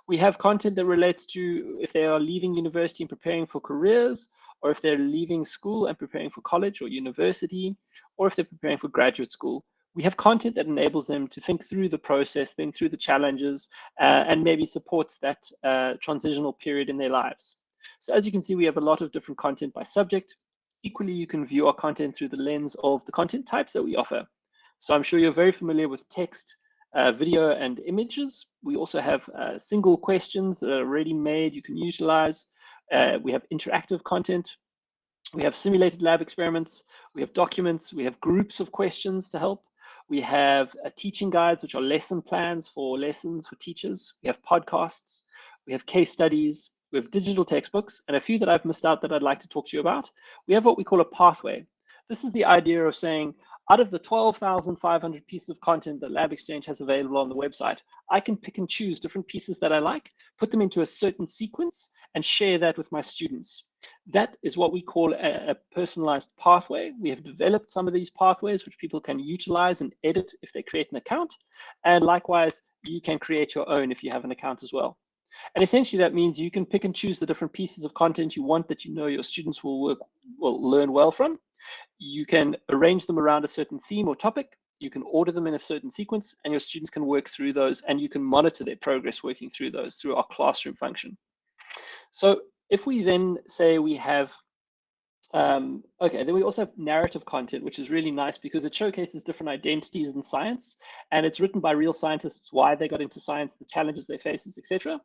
we have content that relates to if they are leaving university and preparing for careers, or if they're leaving school and preparing for college or university, or if they're preparing for graduate school. We have content that enables them to think through the process, think through the challenges, and maybe supports that transitional period in their lives. So as you can see, we have a lot of different content by subject. Equally, you can view our content through the lens of the content types that we offer. So I'm sure you're very familiar with text, video, and images. We also have single questions that are already made you can utilize. We have interactive content. We have simulated lab experiments. We have documents. We have groups of questions to help. We have teaching guides, which are lesson plans for lessons for teachers. We have podcasts. We have case studies. We have digital textbooks, and a few that I've missed out that I'd like to talk to you about. We have what we call a pathway. This is the idea of saying, out of the 12,500 pieces of content that Lab Exchange has available on the website, I can pick and choose different pieces that I like, put them into a certain sequence, and share that with my students. That is what we call a personalized pathway. We have developed some of these pathways which people can utilize and edit if they create an account. And likewise, you can create your own if you have an account as well. And essentially that means you can pick and choose the different pieces of content you want that you know your students will learn well from. You can arrange them around a certain theme or topic. You can order them in a certain sequence, and your students can work through those, and you can monitor their progress working through those through our classroom function. So if we then say we have, then we also have narrative content, which is really nice because it showcases different identities in science, and it's written by real scientists, why they got into science, the challenges they face, etc.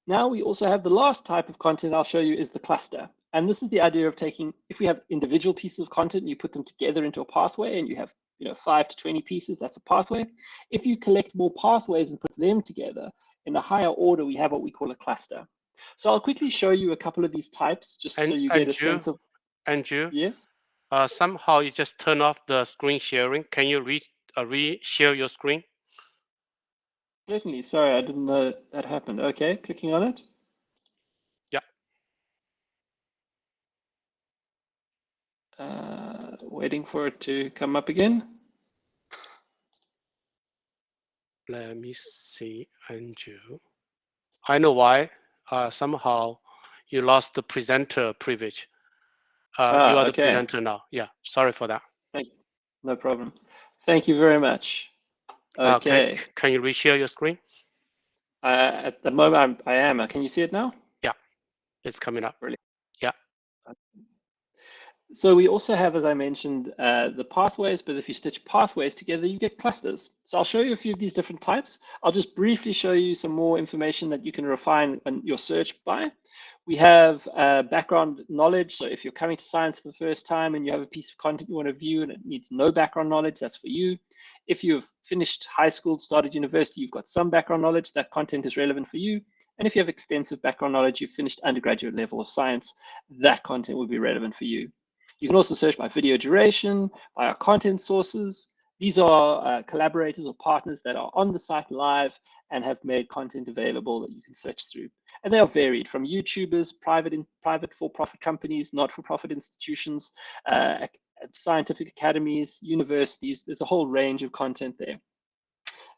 Now we also have the last type of content I'll show you is the cluster. And this is the idea of taking, if we have individual pieces of content and you put them together into a pathway and you have 5 to 20 pieces, that's a pathway. If you collect more pathways and put them together in a higher order, we have what we call a cluster. So I'll quickly show you a couple of these types just so you get a sense of. Andrew? Yes? Somehow you just turn off the screen sharing. Can you re-share your screen? Certainly. Sorry, I didn't know that happened. Okay, clicking on it. Yeah. Waiting for it to come up again. Let me see, Andrew. I know why. Somehow you lost the presenter privilege. You are the presenter now. Yeah, sorry for that. Thank you. No problem. Thank you very much. Okay. Can you reshare your screen? At the moment, I am. Can you see it now? Yeah, it's coming up. Brilliant. Yeah. So we also have, as I mentioned, the pathways, but if you stitch pathways together, you get clusters. So I'll show you a few of these different types. I'll just briefly show you some more information that you can refine on your search by. We have background knowledge. So if you're coming to science for the first time and you have a piece of content you want to view and it needs no background knowledge, that's for you. If you've finished high school, started university, you've got some background knowledge, that content is relevant for you. And if you have extensive background knowledge, you've finished undergraduate level of science, that content will be relevant for you. You can also search by video duration, by our content sources. These are collaborators or partners that are on the site live and have made content available that you can search through. And they are varied from YouTubers, private for-profit companies, not-for-profit institutions, scientific academies, universities. There's a whole range of content there.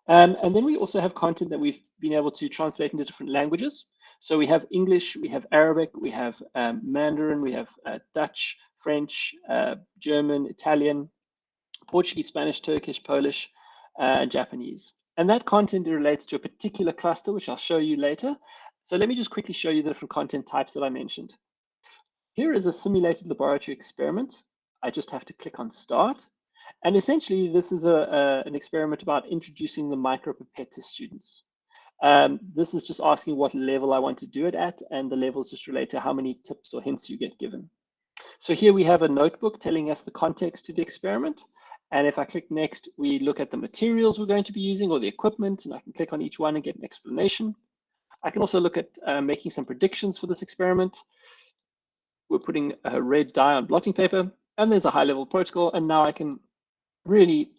And then we also have content that we've been able to translate into different languages. So we have English, we have Arabic, we have Mandarin, we have Dutch, French, German, Italian. Portuguese, Spanish, Turkish, Polish, and Japanese. And that content relates to a particular cluster, which I'll show you later. So let me just quickly show you the different content types that I mentioned. Here is a simulated laboratory experiment. I just have to click on start. And essentially, this is an experiment about introducing the micropipette to students. This is just asking what level I want to do it at, and the levels just relate to how many tips or hints you get given. So here we have a notebook telling us the context to the experiment. And if I click next, we look at the materials we're going to be using or the equipment, and I can click on each one and get an explanation. I can also look at making some predictions for this experiment. We're putting a red dye on blotting paper, and there's a high-level protocol, and now I can really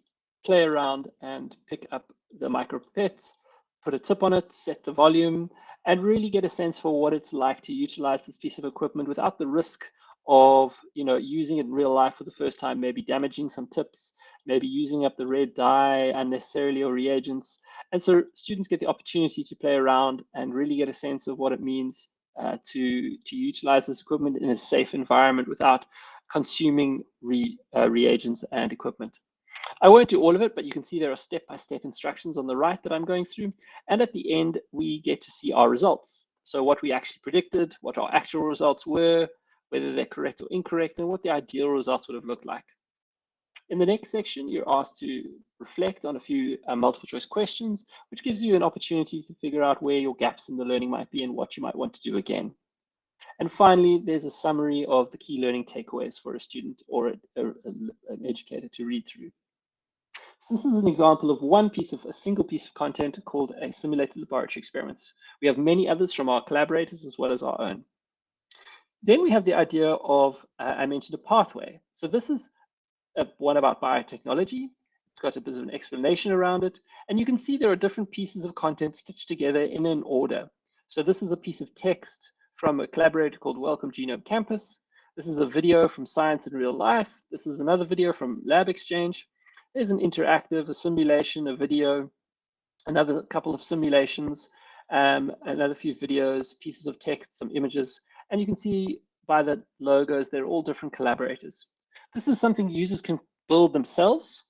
play around and pick up the micropipettes, put a tip on it, set the volume, and really get a sense for what it's like to utilize this piece of equipment without the risk of using it in real life for the first time, maybe damaging some tips, maybe using up the red dye unnecessarily or reagents. And so students get the opportunity to play around and really get a sense of what it means to utilize this equipment in a safe environment without consuming reagents and equipment. I won't do all of it, but you can see there are step-by-step instructions on the right that I'm going through. And at the end, we get to see our results. So what we actually predicted, what our actual results were, whether they're correct or incorrect, and what the ideal results would have looked like. In the next section, you're asked to reflect on a few multiple choice questions, which gives you an opportunity to figure out where your gaps in the learning might be and what you might want to do again. And finally, there's a summary of the key learning takeaways for a student or an educator to read through. So this is an example of a single piece of content called a simulated laboratory experiments. We have many others from our collaborators as well as our own. Then we have the idea of, I mentioned a pathway. So this is one about biotechnology. It's got a bit of an explanation around it. And you can see there are different pieces of content stitched together in an order. So this is a piece of text from a collaborator called Welcome Genome Campus. This is a video from Science in Real Life. This is another video from Lab Exchange. There's an interactive, a simulation, a video, another couple of simulations, another few videos, pieces of text, some images. And you can see by the logos, they're all different collaborators. This is something users can build themselves.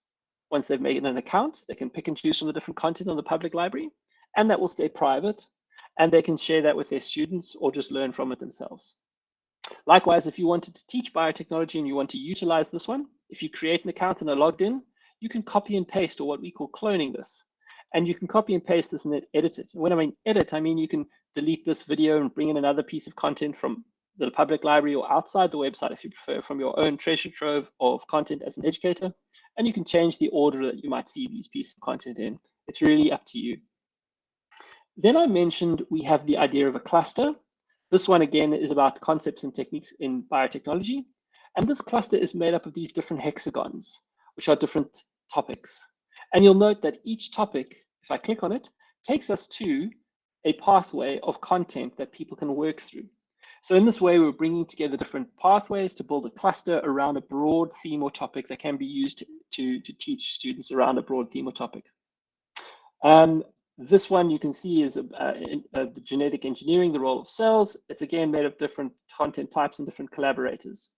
Once they've made an account, they can pick and choose from the different content on the public library, and that will stay private. And they can share that with their students or just learn from it themselves. Likewise, if you wanted to teach biotechnology and you want to utilize this one, if you create an account and are logged in, you can copy and paste, or what we call cloning this. And you can copy and paste this and then edit it. When I mean edit, I mean you can delete this video and bring in another piece of content from the public library or outside the website, if you prefer, from your own treasure trove of content as an educator. And you can change the order that you might see these pieces of content in. It's really up to you. Then I mentioned we have the idea of a cluster. This one, again, is about concepts and techniques in biotechnology. And this cluster is made up of these different hexagons, which are different topics. And you'll note that each topic, if I click on it, takes us to a pathway of content that people can work through. So in this way, we're bringing together different pathways to build a cluster around a broad theme or topic that can be used to teach students around a broad theme or topic. This one you can see is the genetic engineering, the role of cells. It's again made of different content types and different collaborators.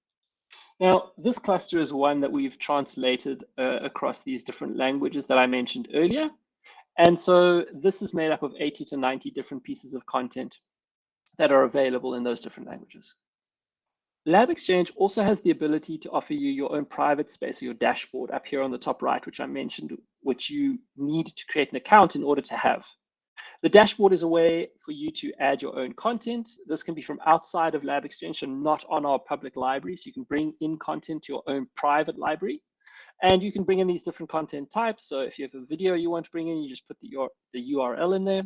Now, this cluster is one that we've translated across these different languages that I mentioned earlier. And so this is made up of 80 to 90 different pieces of content that are available in those different languages. Lab Exchange also has the ability to offer you your own private space, or your dashboard up here on the top right, which I mentioned, which you need to create an account in order to have. The dashboard is a way for you to add your own content. This can be from outside of Lab Exchange, so not on our public library. So you can bring in content to your own private library. And you can bring in these different content types. So if you have a video you want to bring in, you just put the URL in there.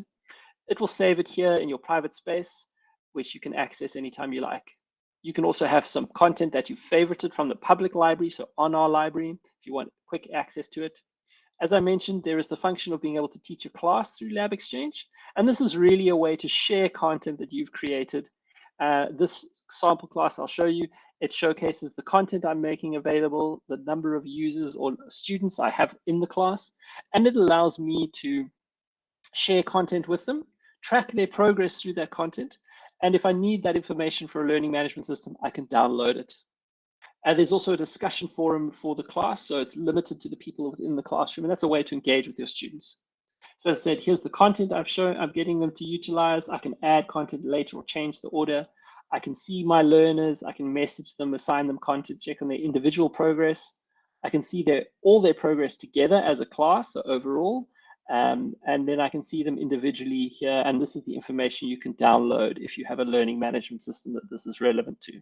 It will save it here in your private space, which you can access anytime you like. You can also have some content that you favorited from the public library, so on our library, if you want quick access to it. As I mentioned, there is the function of being able to teach a class through Lab Exchange, and this is really a way to share content that you've created. This sample class I'll show you, it showcases the content I'm making available, the number of users or students I have in the class, and it allows me to share content with them, track their progress through that content, and if I need that information for a learning management system, I can download it. There's also a discussion forum for the class, so it's limited to the people within the classroom, and that's a way to engage with your students. So as I said, here's the content I'm getting them to utilize. I can add content later or change the order. I can see my learners. I can message them, assign them content, check on their individual progress. I can see all their progress together as a class, so overall. And then I can see them individually here. And this is the information you can download if you have a learning management system that this is relevant to.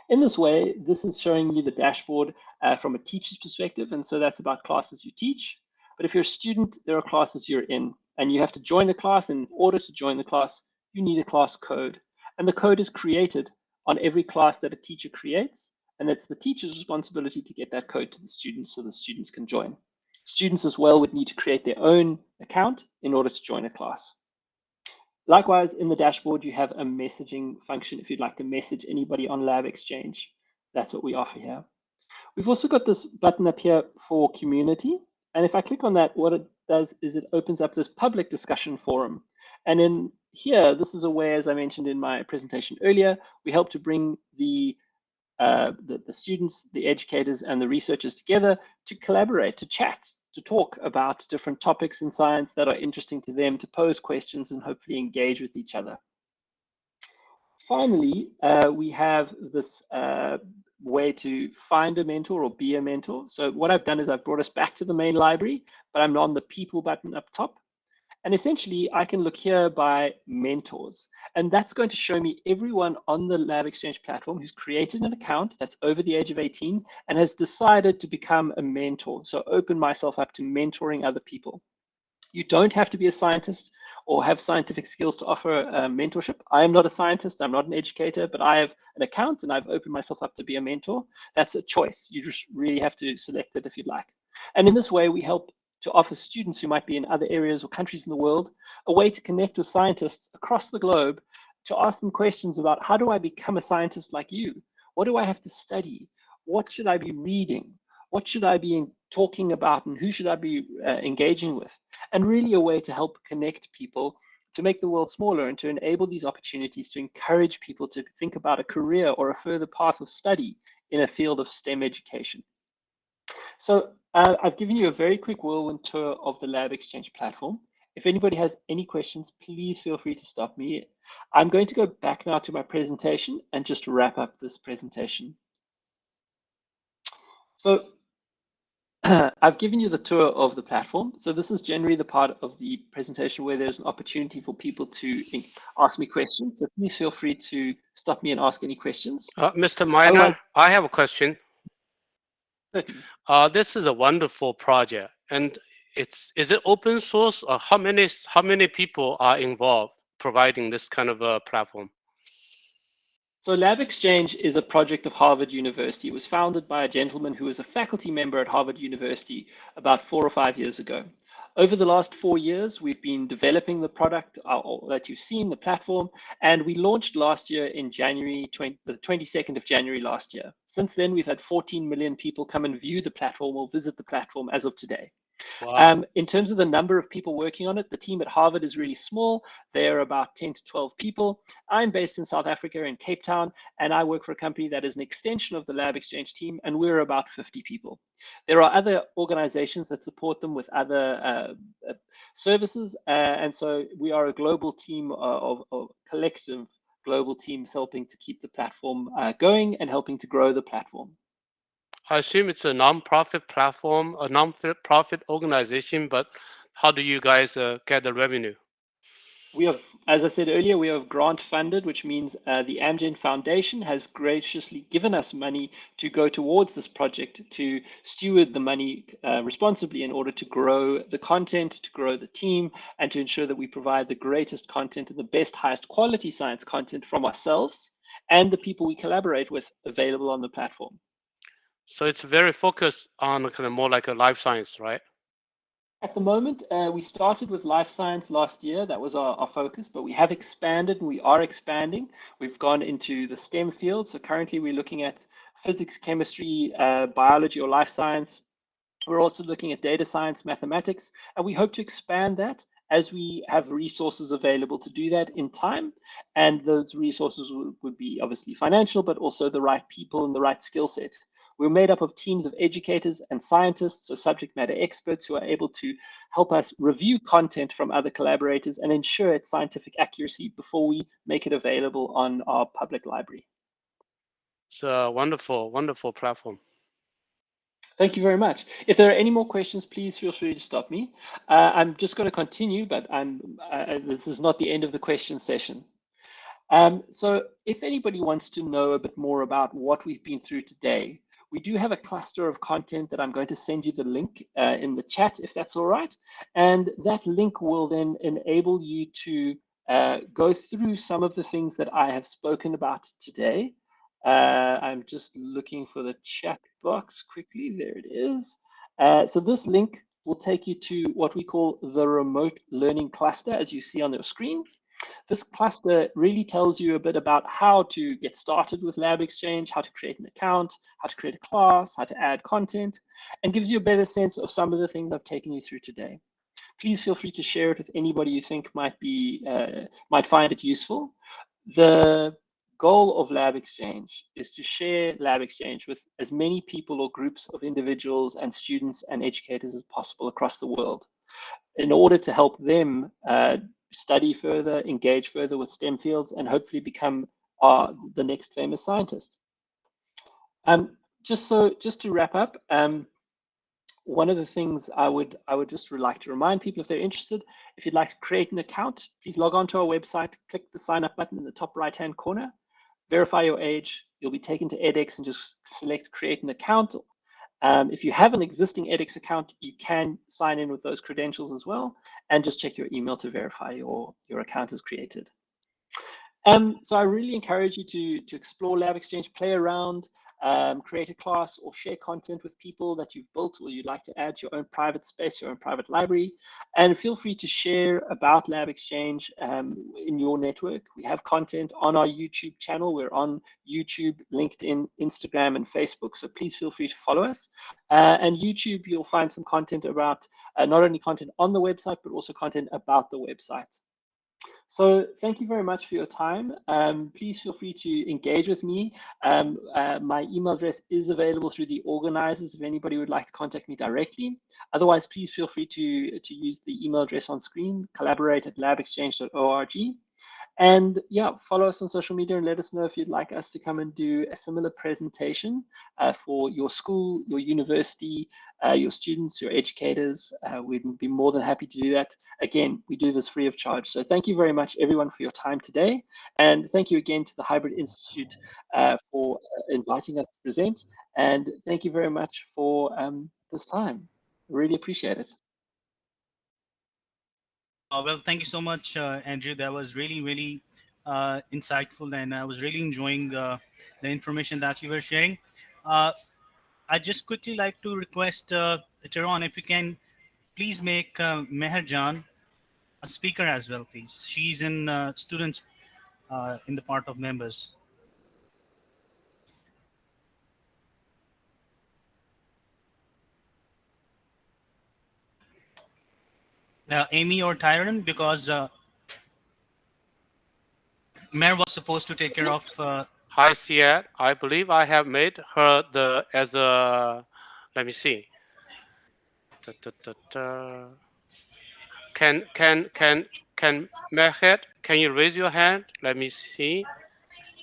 In this way, this is showing you the dashboard from a teacher's perspective. And so that's about classes you teach. But if you're a student, there are classes you're in, and you have to join the class. In order to join the class, you need a class code. And the code is created on every class that a teacher creates. And it's the teacher's responsibility to get that code to the students so the students can join. Students as well would need to create their own account in order to join a class. Likewise, in the dashboard, you have a messaging function if you'd like to message anybody on Lab Exchange. That's what we offer here. We've also got this button up here for community. And if I click on that, what it does is it opens up this public discussion forum. And in here, this is a way, as I mentioned in my presentation earlier, we help to bring the students, the educators, and the researchers together to collaborate, to chat, to talk about different topics in science that are interesting to them, to pose questions and hopefully engage with each other. Finally, we have this way to find a mentor or be a mentor. So what I've done is I've brought us back to the main library, but I'm on the people button up top. And essentially, I can look here by mentors. And that's going to show me everyone on the Lab Exchange platform who's created an account that's over the age of 18 and has decided to become a mentor. So open myself up to mentoring other people. You don't have to be a scientist or have scientific skills to offer mentorship. I am not a scientist, I'm not an educator, but I have an account and I've opened myself up to be a mentor. That's a choice. You just really have to select it if you'd like. And in this way, we help to offer students who might be in other areas or countries in the world a way to connect with scientists across the globe, to ask them questions about how do I become a scientist like you? What do I have to study? What should I be reading? What should I be talking about, and who should I be engaging with? And really a way to help connect people, to make the world smaller and to enable these opportunities to encourage people to think about a career or a further path of study in a field of STEM education. So I've given you a very quick whirlwind tour of the Lab Exchange platform. If anybody has any questions, please feel free to stop me. I'm going to go back now to my presentation and just wrap up this presentation. So I've given you the tour of the platform. So this is generally the part of the presentation where there's an opportunity for people to ask me questions. So please feel free to stop me and ask any questions. Mr. Miner, I have a question. Certainly. This is a wonderful project, and is it open source, or how many people are involved providing this kind of a platform? So Lab Exchange is a project of Harvard University. It was founded by a gentleman who was a faculty member at Harvard University about 4 or 5 years ago. Over the last 4 years, we've been developing the product that you've seen, the platform, and we launched last year in January, the 22nd of January last year. Since then, we've had 14 million people come and view the platform or visit the platform as of today. Wow. In terms of the number of people working on it, the team at Harvard is really small. They're about 10 to 12 people. I'm based in South Africa in Cape Town, and I work for a company that is an extension of the Lab Exchange team, and we're about 50 people. There are other organizations that support them with other services, and so we are a global team of collective global teams helping to keep the platform going and helping to grow the platform. I assume it's a non-profit platform, a non-profit organization, but how do you guys get the revenue? We have, as I said earlier, we are grant funded, which means the Amgen Foundation has graciously given us money to go towards this project, to steward the money responsibly in order to grow the content, to grow the team, and to ensure that we provide the greatest content and the best, highest quality science content from ourselves and the people we collaborate with available on the platform. So it's very focused on kind of more like a life science, right? At the moment, we started with life science last year. That was our focus, but we have expanded and we are expanding. We've gone into the STEM field. So currently we're looking at physics, chemistry, biology, or life science. We're also looking at data science, mathematics, and we hope to expand that as we have resources available to do that in time. And those resources would be obviously financial, but also the right people and the right skill set. We're made up of teams of educators and scientists, so subject matter experts who are able to help us review content from other collaborators and ensure its scientific accuracy before we make it available on our public library. It's a wonderful, wonderful platform. Thank you very much. If there are any more questions, please feel free to stop me. I'm just going to continue, but this is not the end of the question session. So if anybody wants to know a bit more about what we've been through today, we do have a cluster of content that I'm going to send you the link in the chat, if that's all right. And that link will then enable you to go through some of the things that I have spoken about today. I'm just looking for the chat box quickly. There it is. So this link will take you to what we call the remote learning cluster, as you see on your screen. This cluster really tells you a bit about how to get started with Lab Exchange, how to create an account, how to create a class, how to add content, and gives you a better sense of some of the things I've taken you through today. Please feel free to share it with anybody you think might find it useful. The goal of Lab Exchange is to share Lab Exchange with as many people or groups of individuals and students and educators as possible across the world in order to help them study further, engage further with STEM fields, and hopefully become the next famous scientist. Just to wrap up, one of the things I would just like to remind people, if they're interested, if you'd like to create an account, please log on to our website, click the sign up button in the top right-hand corner, verify your age. You'll be taken to edX and just select create an account. If you have an existing edX account, you can sign in with those credentials as well, and just check your email to verify your account is created. So I really encourage you to explore Lab Exchange, play around, create a class or share content with people that you've built or you'd like to add to your own private space, your own private library. And feel free to share about Lab Exchange in your network. We have content on our YouTube channel. We're on YouTube, LinkedIn, Instagram, and Facebook. So please feel free to follow us. And YouTube, you'll find some content about not only content on the website, but also content about the website. So thank you very much for your time. Please feel free to engage with me. My email address is available through the organizers if anybody would like to contact me directly. Otherwise, please feel free to use the email address on screen, collaborate@labexchange.org. And yeah, follow us on social media and let us know if you'd like us to come and do a similar presentation for your school, your university, your students, your educators. We'd be more than happy to do that. Again, we do this free of charge. So thank you very much, everyone, for your time today. And thank you again to the Hybrid Institute for inviting us to present. And thank you very much for this time. Really appreciate it. Well, thank you so much, Andrew. That was really, really insightful, and I was really enjoying the information that you were sharing. I just quickly like to request Tehran, if you can please make Meherjan a speaker as well, please. She's in students in the part of members. Amy or Tyron, because Mer was supposed to take care of. Hi, Siad. I believe I have made her as a. Let me see. Can Mehed? Can you raise your hand? Let me see.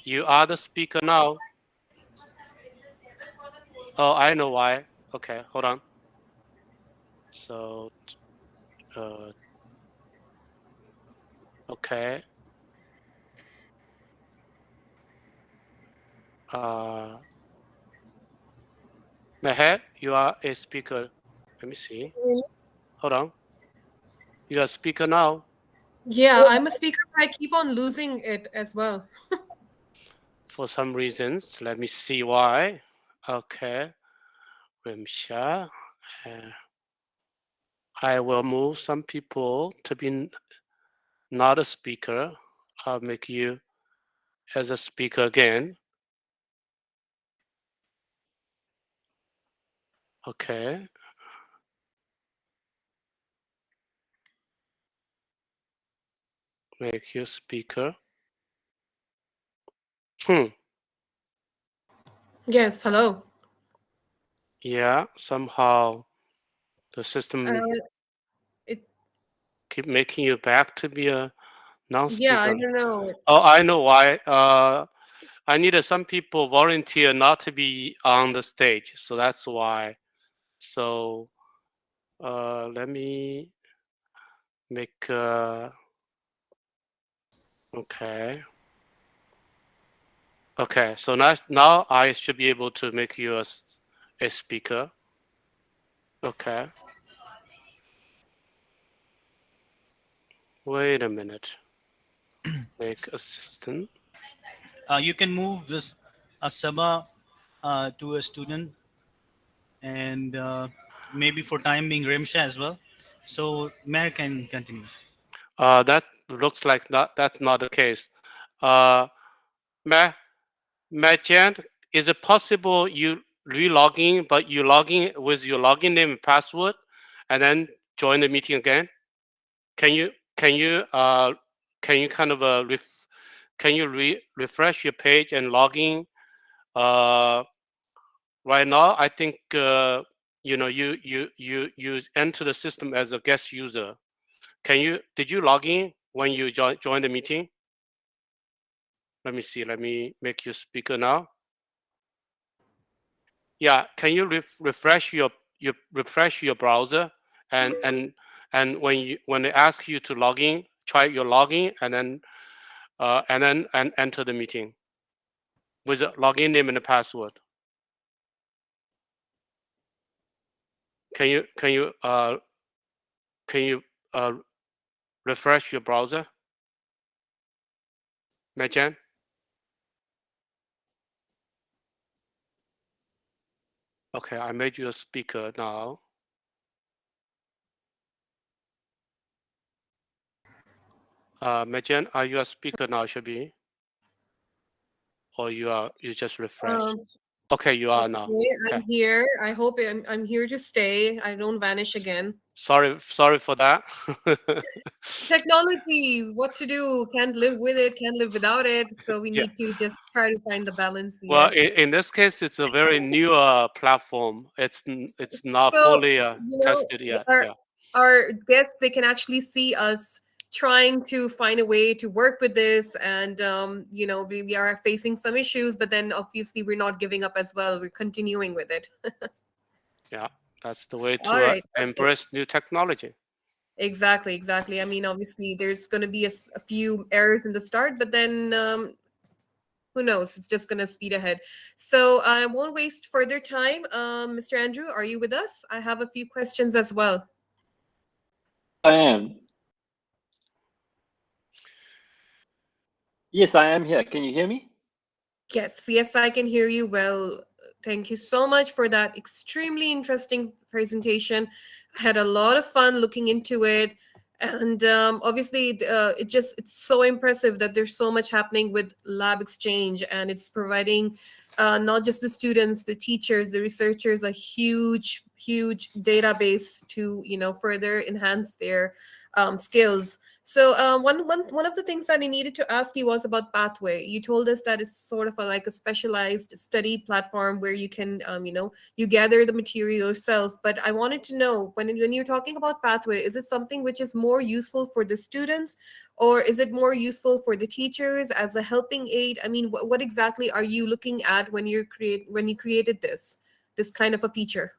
You are the speaker now. Oh, I know why. Okay, hold on. So, okay. Mehed, you are a speaker. Let me see. Hold on. You are a speaker now. Yeah, I'm a speaker, but I keep on losing it as well. For some reasons, let me see why. Okay. Rimsha. I will move some people to be not a speaker. I'll make you as a speaker again. Okay. make you speaker. Yes, hello. Yeah, somehow the system It keep making you back to be a non-speaker. yeah, I don't know. Oh, I know why. I needed some people volunteer not to be on the stage, so that's why. So let me make okay. Okay, so now I should be able to make you a speaker. Okay. Wait a minute. Make assistant. You can move this Asaba to a student, and maybe for time being Rimsha as well. So Mayor can continue. That looks like that's not the case. Uh, Jan, is it possible you re-log in, but you log in with your login name and password, and then join the meeting again? Can you kind of can you refresh your page and log in? Right now, I think you know you enter the system as a guest user. Did you log in when you join the meeting? Let me see. Let me make you speaker now. Yeah, can you refresh your browser and when they ask you to log in, try your login and then enter the meeting with a login name and a password. Can you refresh your browser, Majan? Okay, I made you a speaker now. Majan, are you a speaker now, should be? Or you just refreshed? Okay, you are now. Okay, Okay. I'm here. I hope I'm here to stay. I don't vanish again. Sorry for that. Technology, what to do? Can't live with it, can't live without it. So we Yeah. need to just try to find the balance Well, here. in this case, it's a very new platform. It's not So, fully you know, tested yet. our Yeah. our guests, they can actually see us trying to find a way to work with this, and you know, we are facing some issues, but then obviously we're not giving up as well. We're continuing with it. Yeah, that's the way All to right, perfect. embrace new technology. Exactly, exactly. I mean, obviously, there's going to be a few errors in the start, but then who knows? It's just going to speed ahead. So I won't waste further time. Mr. Andrew, are you with us? I have a few questions as well. I am. Yes, I am here. Can you hear me? Yes, yes, I can hear you well. Thank you so much for that extremely interesting presentation. I had a lot of fun looking into it. And obviously, it's so impressive that there's so much happening with Lab Exchange, and it's providing not just the students, the teachers, the researchers a huge, huge database to further enhance their skills. So one of the things that I needed to ask you was about Pathway. You told us that it's sort of like a specialized study platform where you can, you gather the material yourself. But I wanted to know when you're talking about Pathway, is it something which is more useful for the students, or is it more useful for the teachers as a helping aid? I mean, what exactly are you looking at when you created this kind of a feature?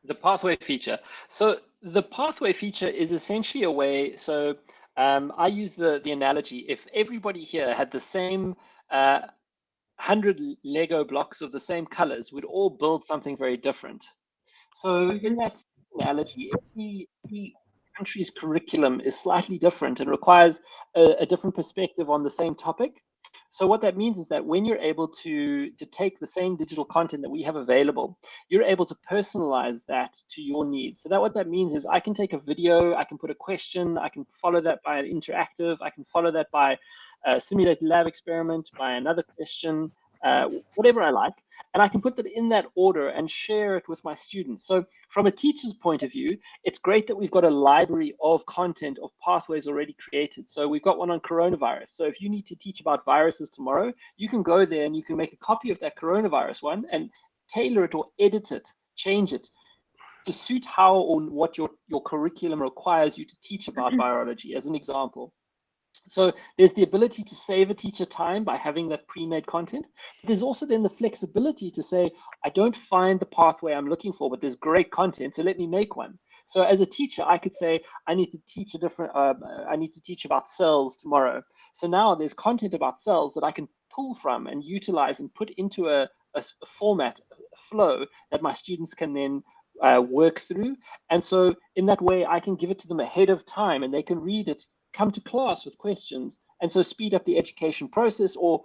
The pathway feature. So the pathway feature is essentially a way. So I use the analogy: if everybody here had the same 100 Lego blocks of the same colors, we'd all build something very different. So in that analogy, every country's curriculum is slightly different and requires a different perspective on the same topic. So what that means is that when you're able to take the same digital content that we have available, you're able to personalize that to your needs. So that what that means is I can take a video, I can put a question, I can follow that by an interactive, I can follow that by simulate a lab experiment by another question, whatever I like. And I can put that in that order and share it with my students. So from a teacher's point of view, it's great that we've got a library of content, of pathways already created. So we've got one on coronavirus. So if you need to teach about viruses tomorrow, you can go there and you can make a copy of that coronavirus one and tailor it or edit it, change it to suit how or what your curriculum requires you to teach about virology, as an example. So there's the ability to save a teacher time by having that pre-made content. But there's also then the flexibility to say, I don't find the pathway I'm looking for, but there's great content, so let me make one. So as a teacher, I could say, I need to teach I need to teach about cells tomorrow. So now there's content about cells that I can pull from and utilize and put into a format, a flow that my students can then work through. And so in that way, I can give it to them ahead of time and they can read it, come to class with questions, and so speed up the education process, or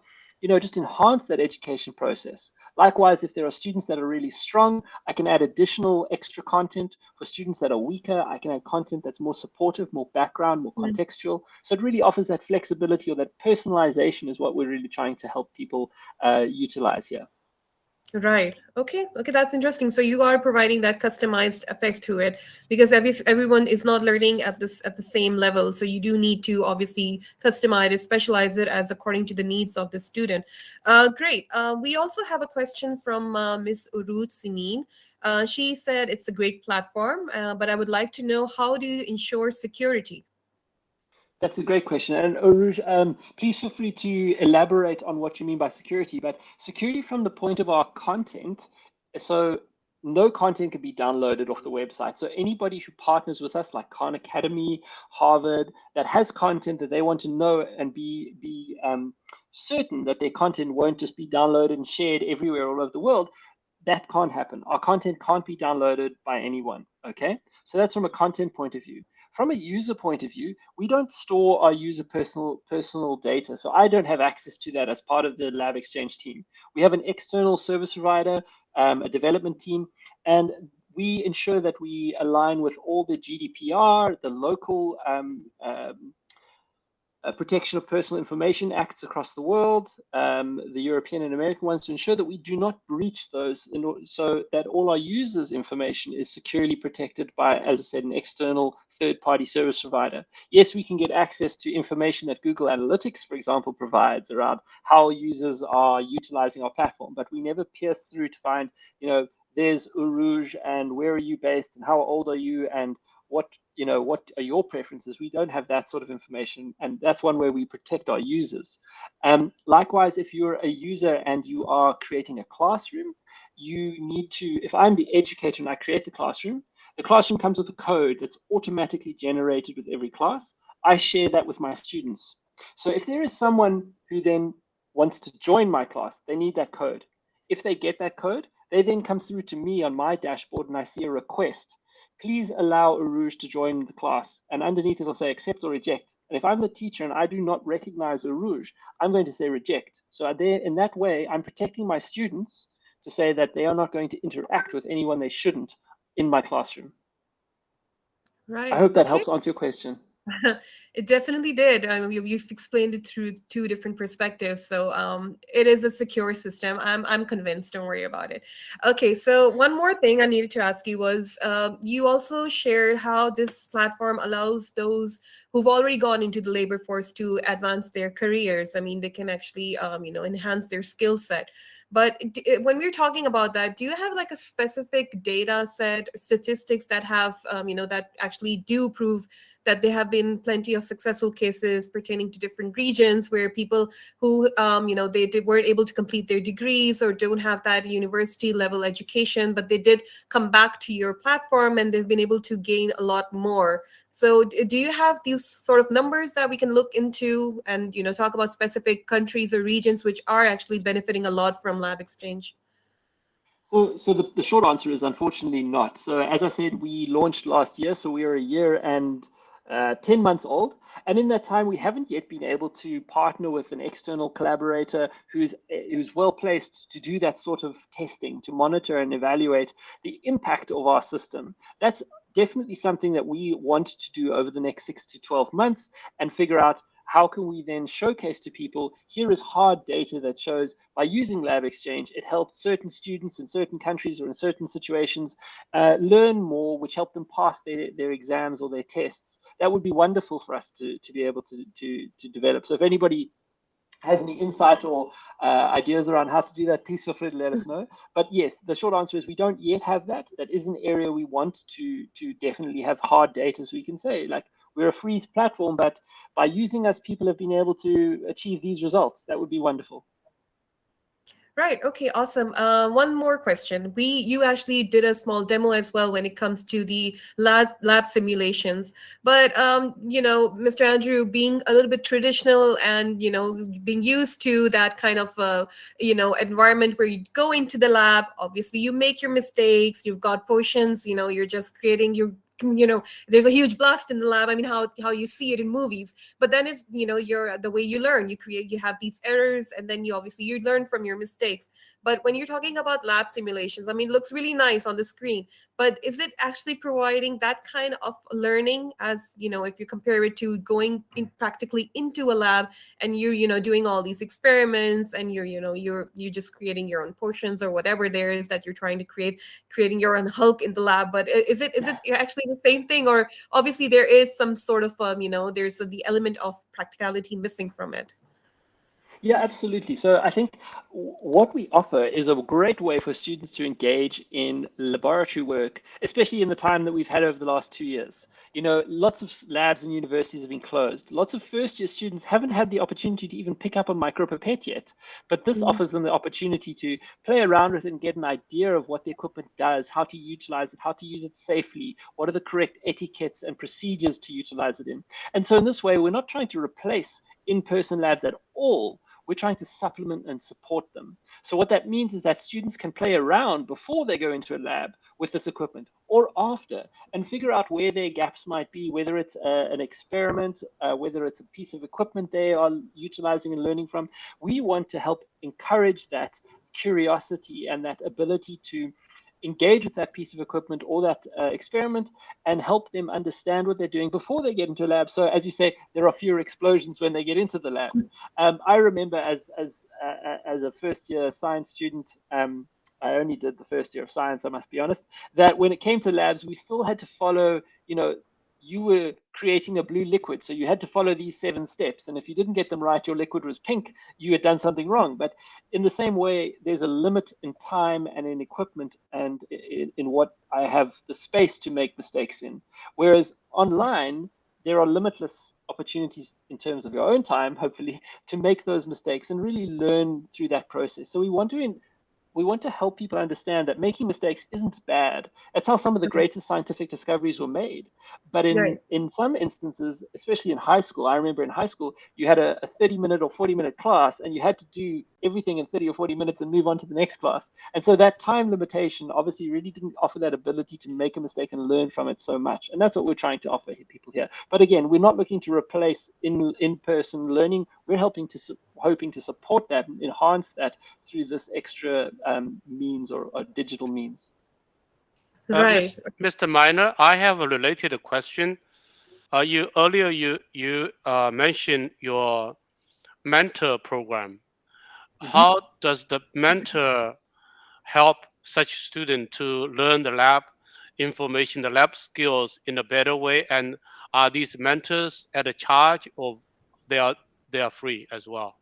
just enhance that education process. Likewise, if there are students that are really strong, I can add additional extra content. For students that are weaker, I can add content that's more supportive, more background, more contextual. So it really offers that flexibility, or that personalization is what we're really trying to help people utilize here. Right. Okay. That's interesting. So you are providing that customized effect to it, because everyone is not learning at the same level. So you do need to obviously customize it, specialize it as according to the needs of the student. Great. We also have a question from Ms. Urut Simin. She said it's a great platform, but I would like to know, how do you ensure security? That's a great question. And Aruj, please feel free to elaborate on what you mean by security, but security from the point of our content. So no content can be downloaded off the website. So anybody who partners with us, like Khan Academy, Harvard, that has content that they want to know and be certain that their content won't just be downloaded and shared everywhere all over the world, that can't happen. Our content can't be downloaded by anyone, okay? So that's from a content point of view. From a user point of view, we don't store our user personal data. So I don't have access to that as part of the Lab Exchange team. We have an external service provider, a development team, and we ensure that we align with all the GDPR, the local Protection of Personal Information Acts across the world, the European and American ones, to ensure that we do not breach those, so that all our users' information is securely protected by, as I said, an external third-party service provider. Yes, we can get access to information that Google Analytics, for example, provides around how users are utilizing our platform, but we never pierce through to find, there's Uruj, and where are you based, and how old are you, and what are your preferences? We don't have that sort of information, and that's one way we protect our users. Likewise, if you're a user and you are creating a classroom, you need to, if I'm the educator and I create the classroom comes with a code that's automatically generated with every class. I share that with my students. So if there is someone who then wants to join my class, they need that code. If they get that code, they then come through to me on my dashboard and I see a request. Please allow Uruj to join the class. And underneath it'll say accept or reject. And if I'm the teacher and I do not recognize Uruj, I'm going to say reject. So in that way, I'm protecting my students to say that they are not going to interact with anyone they shouldn't in my classroom. Right. I hope that helps answer your question. It definitely did. You've explained it through two different perspectives. So it is a secure system. I'm convinced. Don't worry about it. Okay. So one more thing I needed to ask you was, you also shared how this platform allows those who've already gone into the labor force to advance their careers. I mean, they can actually enhance their skill set. But when we're talking about that, do you have like a specific data set, statistics that have, that actually do prove that there have been plenty of successful cases pertaining to different regions where people who, weren't able to complete their degrees or don't have that university level education, but they did come back to your platform and they've been able to gain a lot more. So do you have these sort of numbers that we can look into and, talk about specific countries or regions which are actually benefiting a lot from Lab Exchange? So the short answer is unfortunately not. So as I said, we launched last year, so we are a year and 10 months old. And in that time, we haven't yet been able to partner with an external collaborator who's well placed to do that sort of testing, to monitor and evaluate the impact of our system. That's definitely something that we want to do over the next 6 to 12 months and figure out how can we then showcase to people, here is hard data that shows by using Lab Exchange, it helped certain students in certain countries or in certain situations learn more, which helped them pass their exams or their tests. That would be wonderful for us to be able to develop. So if anybody has any insight or ideas around how to do that, please feel free to let us know. But yes, the short answer is we don't yet have that. That is an area we want to definitely have hard data, so we can say, like, we're a free platform, but by using us, people have been able to achieve these results. That would be wonderful. Right. Okay. Awesome. One more question. You actually did a small demo as well when it comes to the lab simulations. But Mr. Andrew, being a little bit traditional and being used to that kind of environment where you go into the lab, obviously you make your mistakes. You've got potions. You're just creating your there's a huge blast in the lab. I mean, how you see it in movies, but then it's the way you learn. You have these errors, and then you learn from your mistakes. But when you're talking about lab simulations, I mean, it looks really nice on the screen, but is it actually providing that kind of learning as if you compare it to going in practically into a lab and you're doing all these experiments and you're just creating your own potions or whatever there is that you're trying to creating your own Hulk in the lab? But is it actually the same thing, or obviously there is some sort of there's the element of practicality missing from it? Yeah, absolutely. So I think what we offer is a great way for students to engage in laboratory work, especially in the time that we've had over the last 2 years. Lots of labs and universities have been closed. Lots of first-year students haven't had the opportunity to even pick up a micropipette yet. But this offers them the opportunity to play around with it and get an idea of what the equipment does, how to utilize it, how to use it safely, what are the correct etiquettes and procedures to utilize it in. And so in this way, we're not trying to replace in-person labs at all. We're trying to supplement and support them. So what that means is that students can play around before they go into a lab with this equipment or after and figure out where their gaps might be, whether it's an experiment, whether it's a piece of equipment they are utilizing and learning from. We want to help encourage that curiosity and that ability to engage with that piece of equipment or that experiment and help them understand what they're doing before they get into a lab. So as you say, there are fewer explosions when they get into the lab. I remember as a first year science student, I only did the first year of science, I must be honest, that when it came to labs, we still had to follow, you were creating a blue liquid, so you had to follow these 7 steps. And if you didn't get them right, your liquid was pink, you had done something wrong. But in the same way, there's a limit in time and in equipment and in what I have the space to make mistakes in. Whereas online, there are limitless opportunities in terms of your own time, hopefully, to make those mistakes and really learn through that process. So we want to help people understand that making mistakes isn't bad. That's how some of the greatest scientific discoveries were made. But in some instances, especially in high school, I remember in high school, you had a 30-minute or 40-minute class, and you had to do everything in 30 or 40 minutes and move on to the next class. And so that time limitation obviously really didn't offer that ability to make a mistake and learn from it so much. And that's what we're trying to offer people here. But again, we're not looking to replace in-person learning. We're hoping to support that and enhance that through this extra means or digital means. Right. Mr. Miner, I have a related question. You mentioned your mentor program. How does the mentor help such student to learn the lab information, the lab skills in a better way? And are these mentors at a charge, or they are free as well?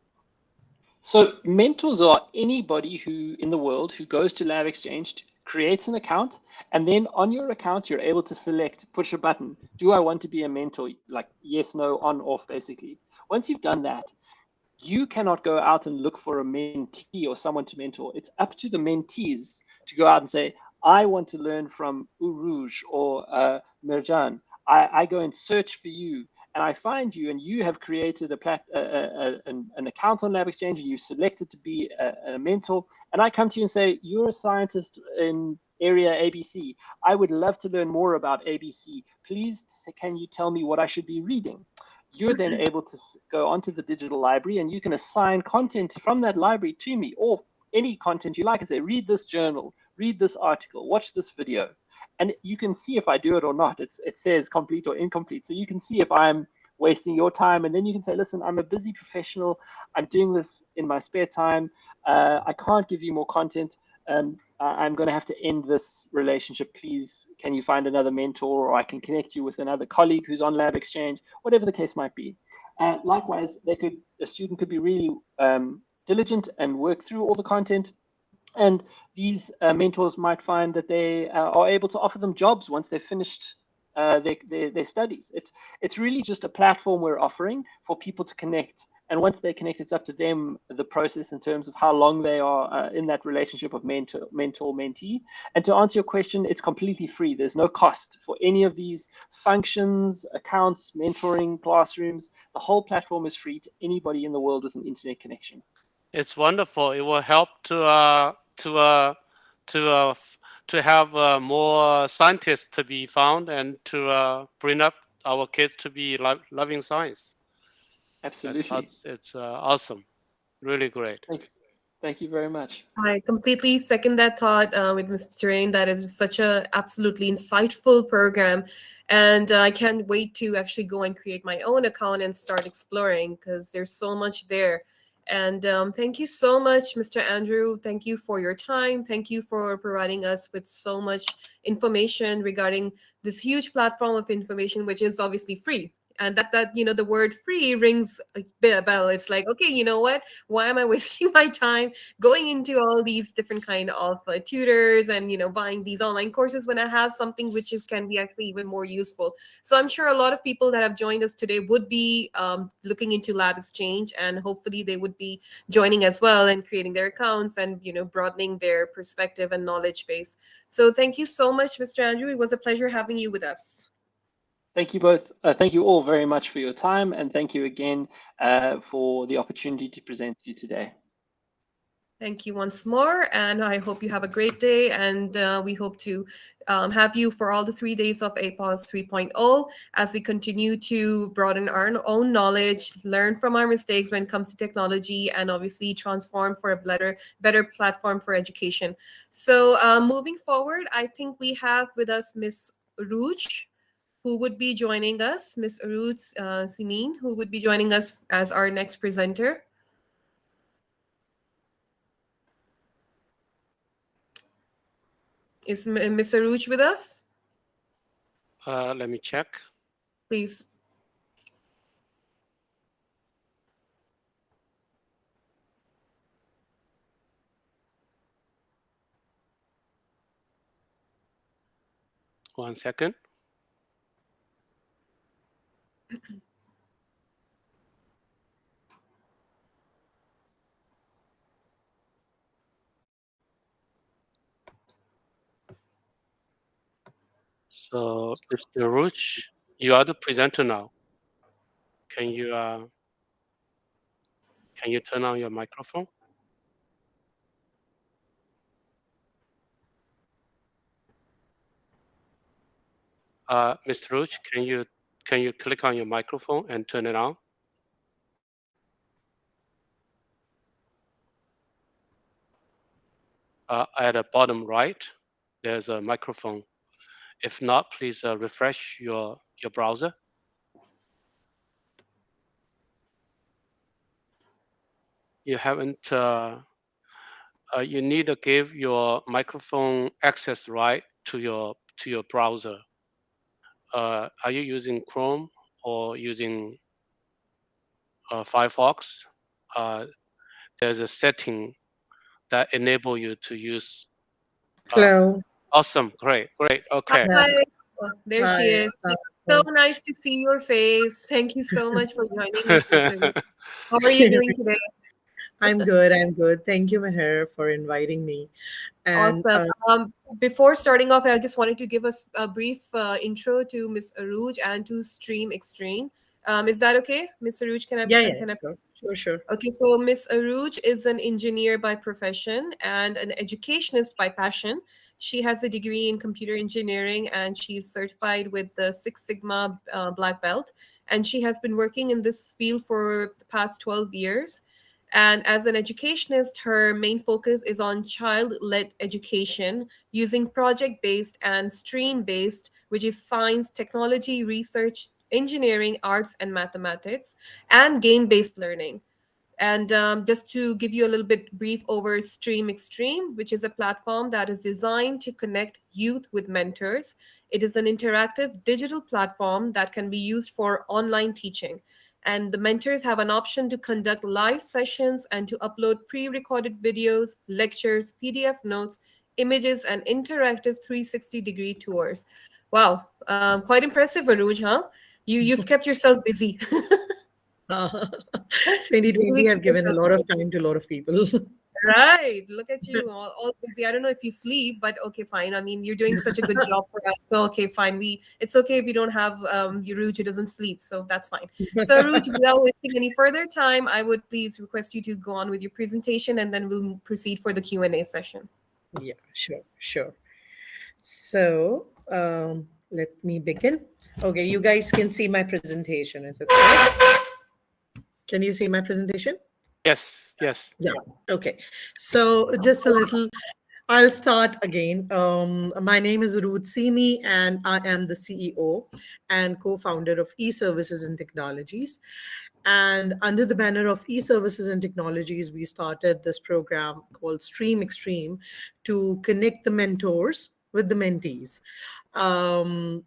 So mentors are anybody who in the world who goes to Lab Exchange, creates an account, and then on your account, you're able to select, push a button. Do I want to be a mentor? Like yes, no, on, off, basically. Once you've done that, you cannot go out and look for a mentee or someone to mentor. It's up to the mentees to go out and say, I want to learn from Uruj or Mirjan. I go and search for you and I find you, and you have created an account on Lab Exchange and you've selected to be a mentor. And I come to you and say, you're a scientist in area ABC. I would love to learn more about ABC. Please, can you tell me what I should be reading? You're then able to go onto the digital library and you can assign content from that library to me, or any content you like, and say, read this journal, read this article, watch this video. And you can see if I do it or not. It says complete or incomplete. So you can see if I'm wasting your time. And then you can say, listen, I'm a busy professional. I'm doing this in my spare time. I can't give you more content. I'm going to have to end this relationship. Please, can you find another mentor, or I can connect you with another colleague who's on Lab Exchange, whatever the case might be. Likewise, a student could be really diligent and work through all the content. And these mentors might find that they are able to offer them jobs once they've finished their studies. It's really just a platform we're offering for people to connect. And once they connect, it's up to them, the process in terms of how long they are in that relationship of mentor-mentee. And to answer your question, it's completely free. There's no cost for any of these functions, accounts, mentoring, classrooms. The whole platform is free to anybody in the world with an internet connection. It's wonderful. It will help to have more scientists to be found, and to bring up our kids to be loving science. Absolutely. It's awesome. Really great. Thank you very much. I completely second that thought with Mr. Terrain. That is such a absolutely insightful program. And I can't wait to actually go and create my own account and start exploring, because there's so much there. And thank you so much, Mr. Andrew. Thank you for your time. Thank you for providing us with so much information regarding this huge platform of information, which is obviously free. And that the word free rings a bell. It's like, okay, you know what? Why am I wasting my time going into all these different kind of tutors and buying these online courses when I have something which can be actually even more useful? So I'm sure a lot of people that have joined us today would be looking into Lab Exchange, and hopefully they would be joining as well and creating their accounts and broadening their perspective and knowledge base. So thank you so much, Mr. Andrew. It was a pleasure having you with us. Thank you both. Thank you all very much for your time, and thank you again for the opportunity to present to you today. Thank you once more, and I hope you have a great day, and we hope to have you for all the 3 days of Apoes 3.0 as we continue to broaden our own knowledge, learn from our mistakes when it comes to technology, and obviously transform for a better platform for education. So moving forward, I think we have with us Miss Rouge, who would be joining us, Miss Rouge Simin, who would be joining us as our next presenter. Is Mr. Rouge with us? Let me check. Please. One second. So, Mr. Rouge, you are the presenter now. Can you turn on your microphone? Mr. Rouge, can you click on your microphone and turn it on? At the bottom right, there's a microphone. If not, please refresh your browser. You haven't. You need to give your microphone access right to your browser. Are you using Chrome or using Firefox? There's a setting that enable you to use. Hello. Awesome, great. Okay. Hi. Oh, there she Hi. is. It's so nice to see your face. Thank you so much for joining us. How are you doing today? I'm good. I'm good. Thank you, Meher, for inviting me. And Awesome. Before starting off, I just wanted to give us a brief intro to Miss Aruj and to Stream Extreme. Is that okay, Miss Aruj? Can I? yeah, Can I? sure. Okay, so Miss Aruj is an engineer by profession and an educationist by passion. She has a degree in computer engineering and she's certified with the Six Sigma Black Belt. And she has been working in this field for the past 12 years. And as an educationist, her main focus is on child led education using project based and stream based, which is science, technology, research, engineering, arts, and mathematics, and game-based learning. And just to give you a little bit brief over Stream Extreme, which is a platform that is designed to connect youth with mentors. It is an interactive digital platform that can be used for online teaching. And the mentors have an option to conduct live sessions and to upload pre recorded videos, lectures, PDF notes, images, and interactive 360-degree tours. Wow, quite impressive, Aruj, huh? You've kept yourself busy. Uh, 2020 Really have keep given a yourself lot of busy. time to a lot of people. Right. Look at you, all busy. I don't know if you sleep, but okay, fine. I mean, you're doing such a good job for us. So okay, fine. It's okay if we don't have Ruj who doesn't sleep, so that's fine. So Ruj, without wasting any further time, I would please request you to go on with your presentation, and then we'll proceed for the Q&A session. Yeah, sure, sure. So let me begin. Okay, you guys can see my presentation. Is it correct? Can you see my presentation? Yes, yes. Yeah. Okay. So just a little, I'll start again. My name is Ruth Simi, and I am the CEO and co-founder of eServices and Technologies. And under the banner of eServices and Technologies, we started this program called Stream Extreme to connect the mentors with the mentees. Um,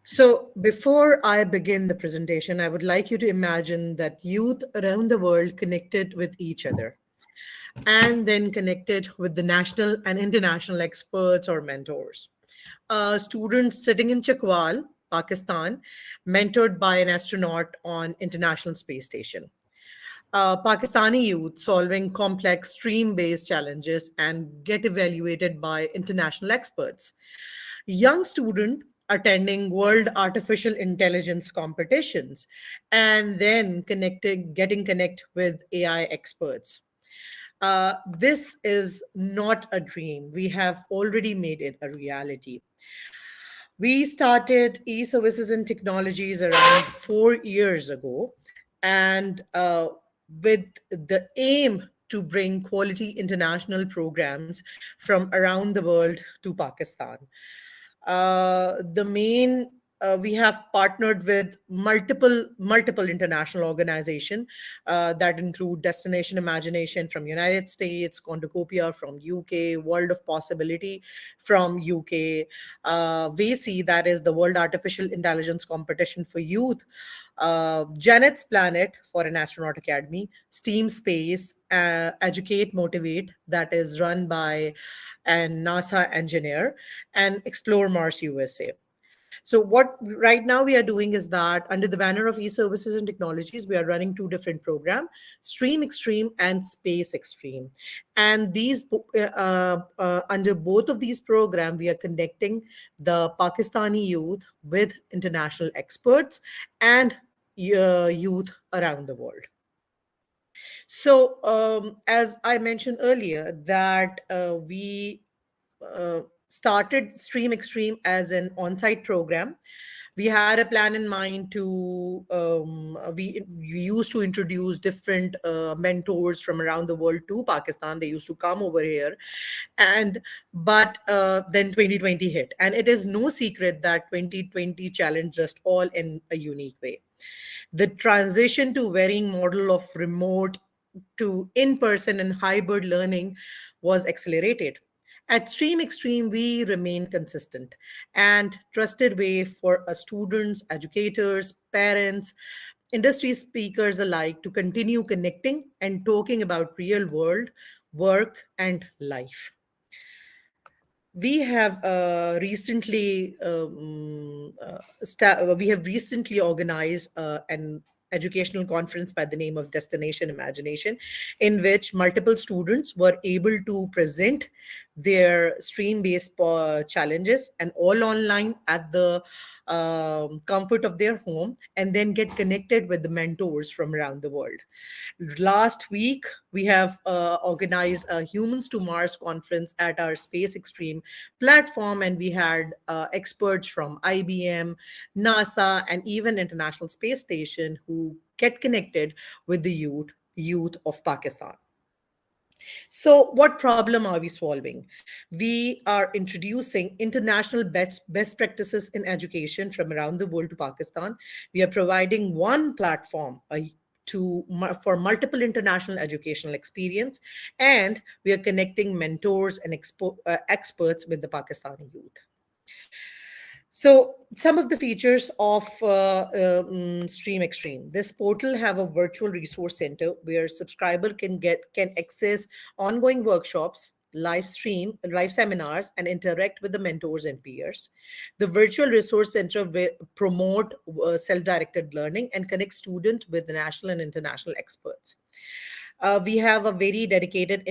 so, before I begin the presentation, I would like you to imagine that youth around the world connected with each other and then connected with the national and international experts or mentors. A student sitting in Chakwal, Pakistan, mentored by an astronaut on International Space Station. Pakistani youth solving complex stream-based challenges and get evaluated by international experts. Young student attending world artificial intelligence competitions and then getting connect with AI experts. This is not a dream. We have already made it a reality. We started e-services and technologies around 4 years ago, and with the aim to bring quality international programs from around the world to Pakistan. The main We have partnered with multiple international organization that include Destination Imagination from United States, Cornucopia from UK, World of Possibility from UK, VACI, that is the World Artificial Intelligence Competition for Youth, Janet's Planet for an Astronaut Academy, STEAM Space, Educate Motivate, that is run by an NASA engineer, and Explore Mars USA. So what right now we are doing is that under the banner of e-services and technologies, we are running two different programs, Stream Extreme and Space Extreme. And under both of these programs, we are connecting the Pakistani youth with international experts and youth around the world. So, as I mentioned earlier, that we started Stream Extreme as an on-site program. We had a plan in mind to we used to introduce different mentors from around the world to Pakistan. They used to come over here, and but then 2020 hit, and it is no secret that 2020 challenged us all in a unique way. The transition to varying model of remote to in-person and hybrid learning was accelerated. At Stream Extreme, we remain consistent and trusted way for students, educators, parents, industry speakers alike to continue connecting and talking about real world work and life. We have recently organized an educational conference by the name of Destination Imagination, in which multiple students were able to present their stream-based challenges and all online at the comfort of their home, and then get connected with the mentors from around the world. Last week, we have organized a Humans to Mars conference at our Space Extreme platform, and we had experts from IBM, NASA, and even International Space Station who get connected with the youth of Pakistan. So, what problem are we solving? We are introducing international best practices in education from around the world to Pakistan. We are providing one platform for multiple international educational experience, and we are connecting mentors and experts with the Pakistani youth. So some of the features of Stream Extreme. This portal have a virtual resource center where subscriber can access ongoing workshops, live seminars, and interact with the mentors and peers. The virtual resource center will promote self-directed learning and connect students with national and international experts. We have a very dedicated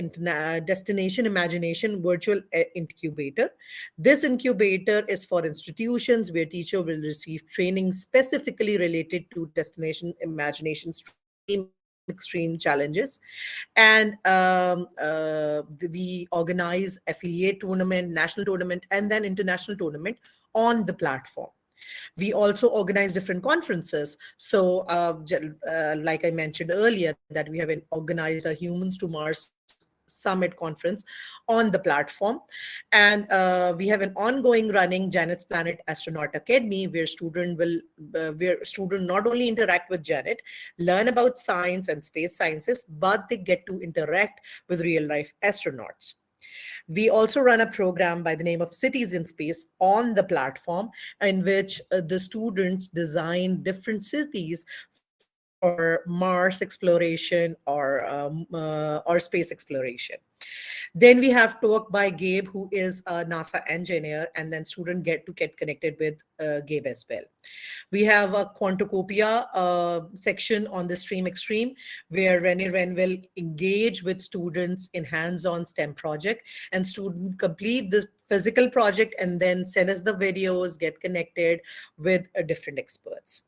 destination imagination virtual incubator. This incubator is for institutions where teacher will receive training specifically related to destination imagination stream extreme challenges. And we organize affiliate tournament, national tournament, and then international tournament on the platform. We also organize different conferences. So, like I mentioned earlier, that we have organized a Humans to Mars Summit conference on the platform. And we have an ongoing running Janet's Planet Astronaut Academy where student not only interact with Janet, learn about science and space sciences, but they get to interact with real life astronauts. We also run a program by the name of Cities in Space on the platform, in which the students design different cities for Mars exploration or space exploration. Then we have talk by Gabe, who is a NASA engineer, and then student get connected with Gabe as well. We have a Quantocopia section on the Stream Extreme, where Rennie Ren will engage with students in hands-on STEM project, and student complete the physical project and then send us the videos, get connected with different experts.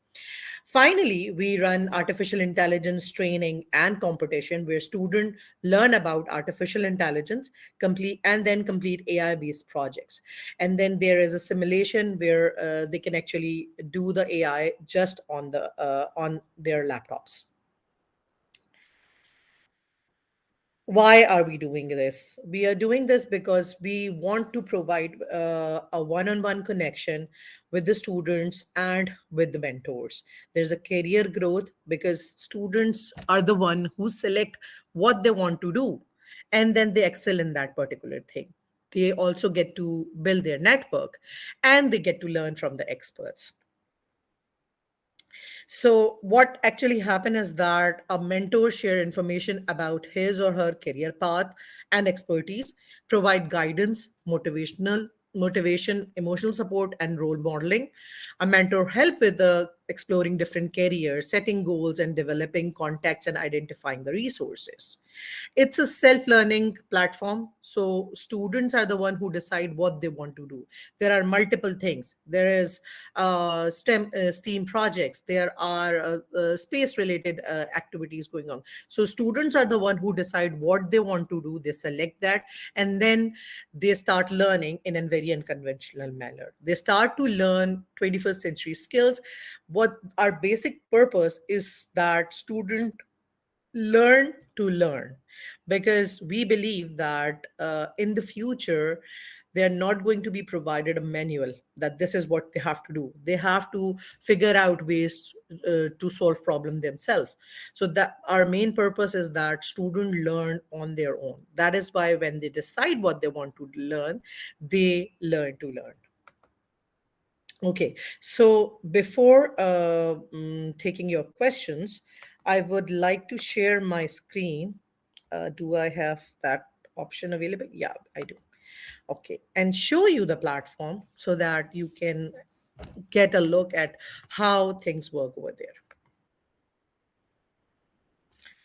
Finally, we run artificial intelligence training and competition where students learn about artificial intelligence, complete AI-based projects. And then there is a simulation where they can actually do the AI just on their laptops. Why are we doing this? We are doing this because we want to provide a one-on-one connection with the students and with the mentors. There's a career growth because students are the one who select what they want to do, and then they excel in that particular thing. They also get to build their network, and they get to learn from the experts. So what actually happened is that a mentor share information about his or her career path and expertise, provide guidance, motivation, emotional support, and role modeling. A mentor help with the exploring different careers, setting goals, and developing contacts and identifying the resources. It's a self-learning platform, so students are the one who decide what they want to do. There are multiple things. There is STEAM projects. There are space-related activities going on. So students are the one who decide what they want to do. They select that, and then they start learning in a very unconventional manner. They start to learn 21st century skills. What our basic purpose is that student learn to learn, because we believe that in the future they're not going to be provided a manual that this is what they have to do. They have to figure out ways to solve problem themselves. So that our main purpose is that student learn on their own. That is why when they decide what they want to learn, they learn to learn. Okay, so before taking your questions, I would like to share my screen. Do I have that option available? Yeah, I do. Okay, and show you the platform so that you can get a look at how things work over there.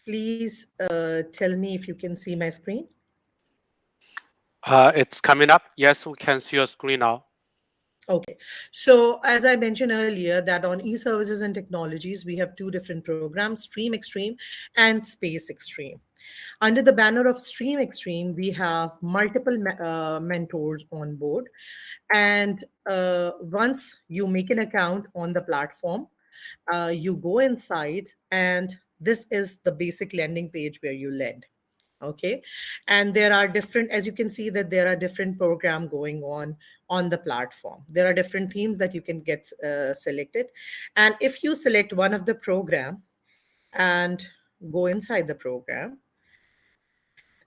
Please tell me if you can see my screen. It's coming up. Yes, we can see your screen now. Okay, so as I mentioned earlier, that on e-services and technologies, we have two different programs, Stream Extreme and Space Extreme. Under the banner of Stream Extreme, we have multiple mentors on board. And once you make an account on the platform, you go inside, and this is the basic landing page where you land. Okay, and there are different, as you can see, that there are different program going on the platform. There are different themes that you can get selected, and if you select one of the program and go inside the program,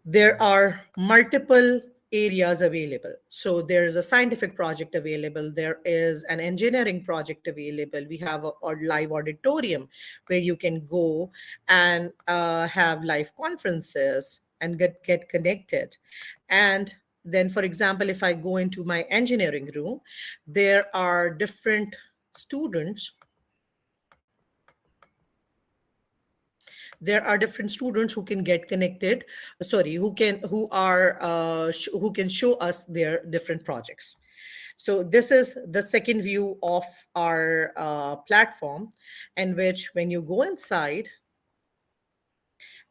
there are multiple areas available. So there is a scientific project available, there is an engineering project available, we have a live auditorium where you can go and have live conferences and get connected. And then, for example, if I go into my engineering room, there are different students, there are different students who can get connected, sorry, who can show us their different projects. So this is the second view of our platform, in which when you go inside,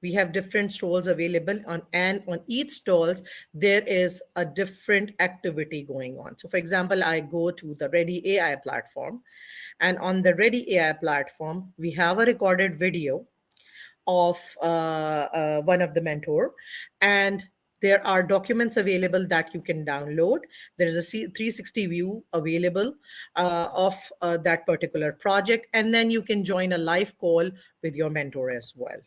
we have different stalls available on, and on each stalls there is a different activity going on. So for example, I go to the Ready AI platform, and on the Ready AI platform we have a recorded video of one of the mentor, and there are documents available that you can download. There is a 360 view available of that particular project, and then you can join a live call with your mentor as well.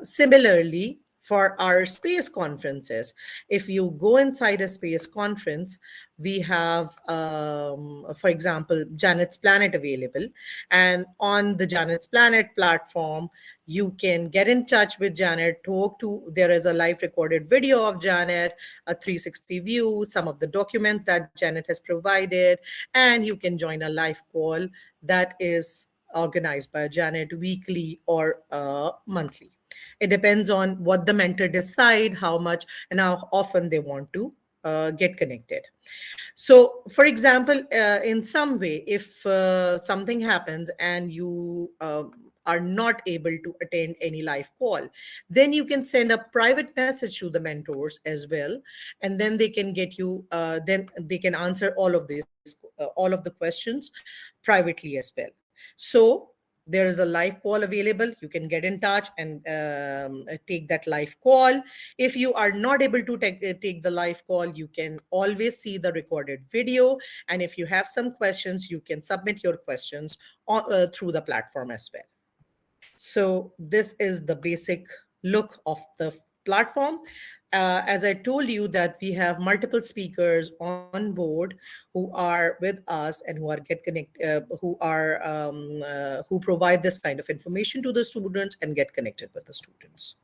Similarly, for our space conferences, if you go inside a space conference, we have, for example, Janet's Planet available. And on the Janet's Planet platform, you can get in touch with Janet, talk to, there is a live recorded video of Janet, a 360 view, some of the documents that Janet has provided, and you can join a live call that is organized by Janet weekly or monthly. It depends on what the mentor decide, how much and how often they want to get connected. So, for example, in some way, if something happens and you are not able to attend any live call, then you can send a private message to the mentors as well, and then they can get you. Then they can answer all of the questions privately as well. So there is a live call available. You can get in touch and take that live call. If you are not able to take the live call, you can always see the recorded video. And if you have some questions, you can submit your questions through the platform as well. So this is the basic look of the platform. As I told you that we have multiple speakers on board who are with us and who are get connect, who provide this kind of information to the students and get connected with the students.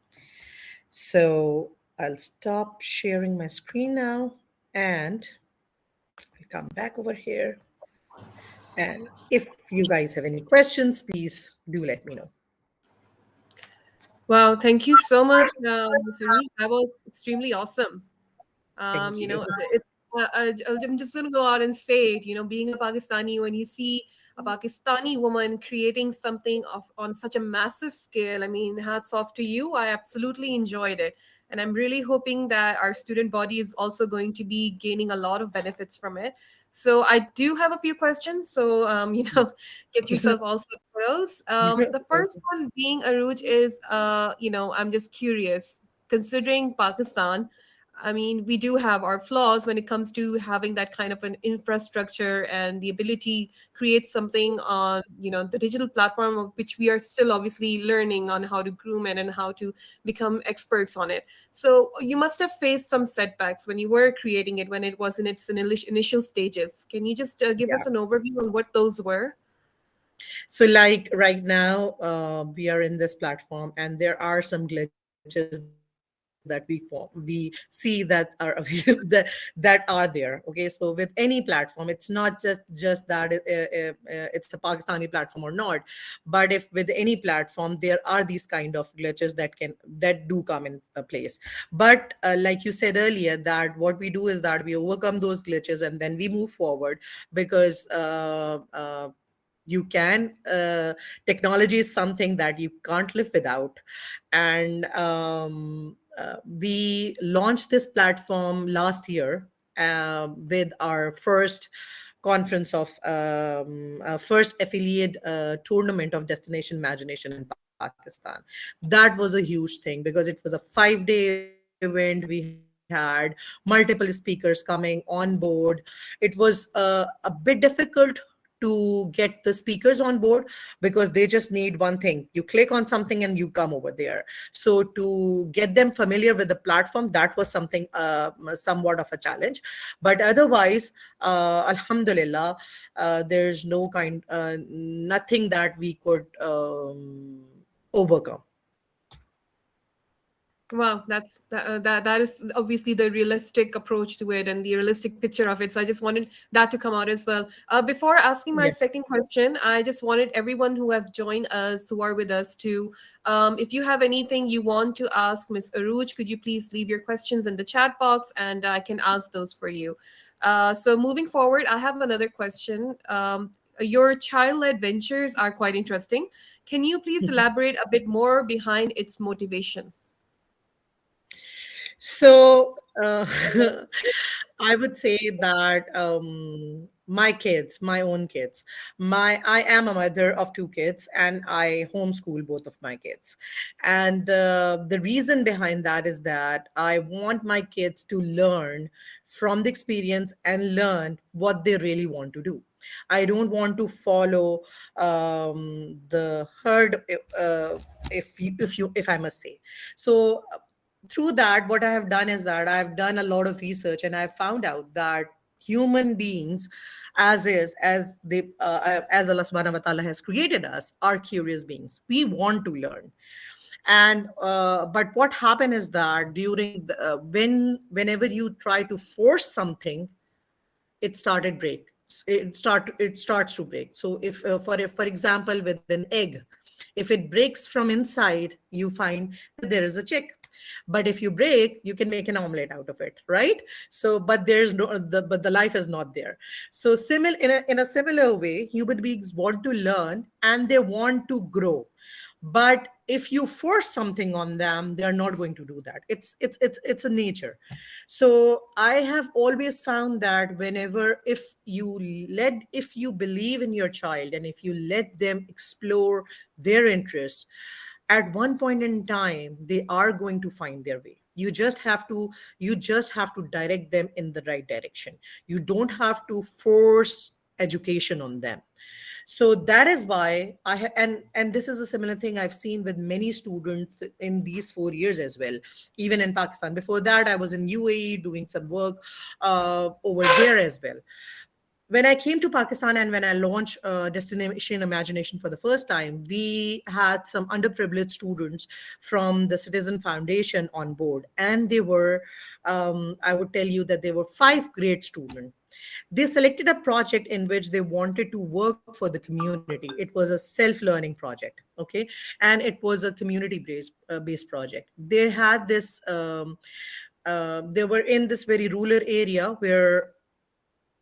So I'll stop sharing my screen now, and I'll come back over here. And if you guys have any questions, please do let me know. Wow, thank you so much, Mr. Ruth. That was extremely awesome. Thank You you. know, I'm just going to go out and say it. You know, being a Pakistani, when you see a Pakistani woman creating something on such a massive scale, I mean, hats off to you. I absolutely enjoyed it. And I'm really hoping that our student body is also going to be gaining a lot of benefits from it. So I do have a few questions. So, get yourself all set for those. The first one being, Aruj, is, I'm just curious, considering Pakistan, I mean, we do have our flaws when it comes to having that kind of an infrastructure and the ability create something on, the digital platform, of which we are still obviously learning on how to groom it and how to become experts on it. So you must have faced some setbacks when you were creating it, when it was in its initial stages. Can you just give Yeah. us an overview on what those were? So, like right now, we are in this platform, and there are some glitches that we see that are that are there. Okay, so with any platform, it's not just that it's a Pakistani platform or not, but if with any platform there are these kind of glitches that do come in place. But like you said earlier, that what we do is that we overcome those glitches and then we move forward, because you can technology is something that you can't live without. And we launched this platform last year with our first conference of first affiliate tournament of Destination Imagination in Pakistan. Pakistan. That was a huge thing because it was a 5 day event. We had multiple speakers coming on board. It was a bit difficult to get the speakers on board because they just need one thing. You click on something and you come over there. So to get them familiar with the platform, that was something somewhat of a challenge. But otherwise, Alhamdulillah, there's nothing that we could overcome. Wow, that is obviously the realistic approach to it and the realistic picture of it. So I just wanted that to come out as well. Before asking my Yes. second question, I just wanted everyone who have joined us, who are with us, to if you have anything you want to ask Miss Aruj, could you please leave your questions in the chat box and I can ask those for you. So moving forward, I have another question. Your child-led ventures are quite interesting. Can you please elaborate a bit more behind its motivation? So I would say that my kids, my own kids, I am a mother of two kids, and I homeschool both of my kids. And the reason behind that is that I want my kids to learn from the experience and learn what they really want to do. I don't want to follow the herd, if I must say. So through that, what I have done is that I've done a lot of research, and I found out that human beings, as Allah subhanahu wa ta'ala has created us, are curious beings. We want to learn. And but what happened is that whenever you try to force something, it started break it starts to break. So if for example, with an egg, if it breaks from inside, you find that there is a chick. But if you break, you can make an omelette out of it, right? So but there's no but the life is not there. So in a similar way, human beings want to learn and they want to grow. But if you force something on them, they are not going to do that. It's a nature. So I have always found that whenever if you believe in your child and if you let them explore their interests, at one point in time they are going to find their way. You just have to direct them in the right direction. You don't have to force education on them. So that is why and this is a similar thing I've seen with many students in these 4 years as well, even in Pakistan. Before that, I was in UAE doing some work over there as well. When I came to Pakistan and when I launched Destination Imagination for the first time, we had some underprivileged students from the Citizen Foundation on board. And I would tell you that they were 5 great students. They selected a project in which they wanted to work for the community. It was a self-learning project, okay? And it was a community based project. They were in this very rural area where,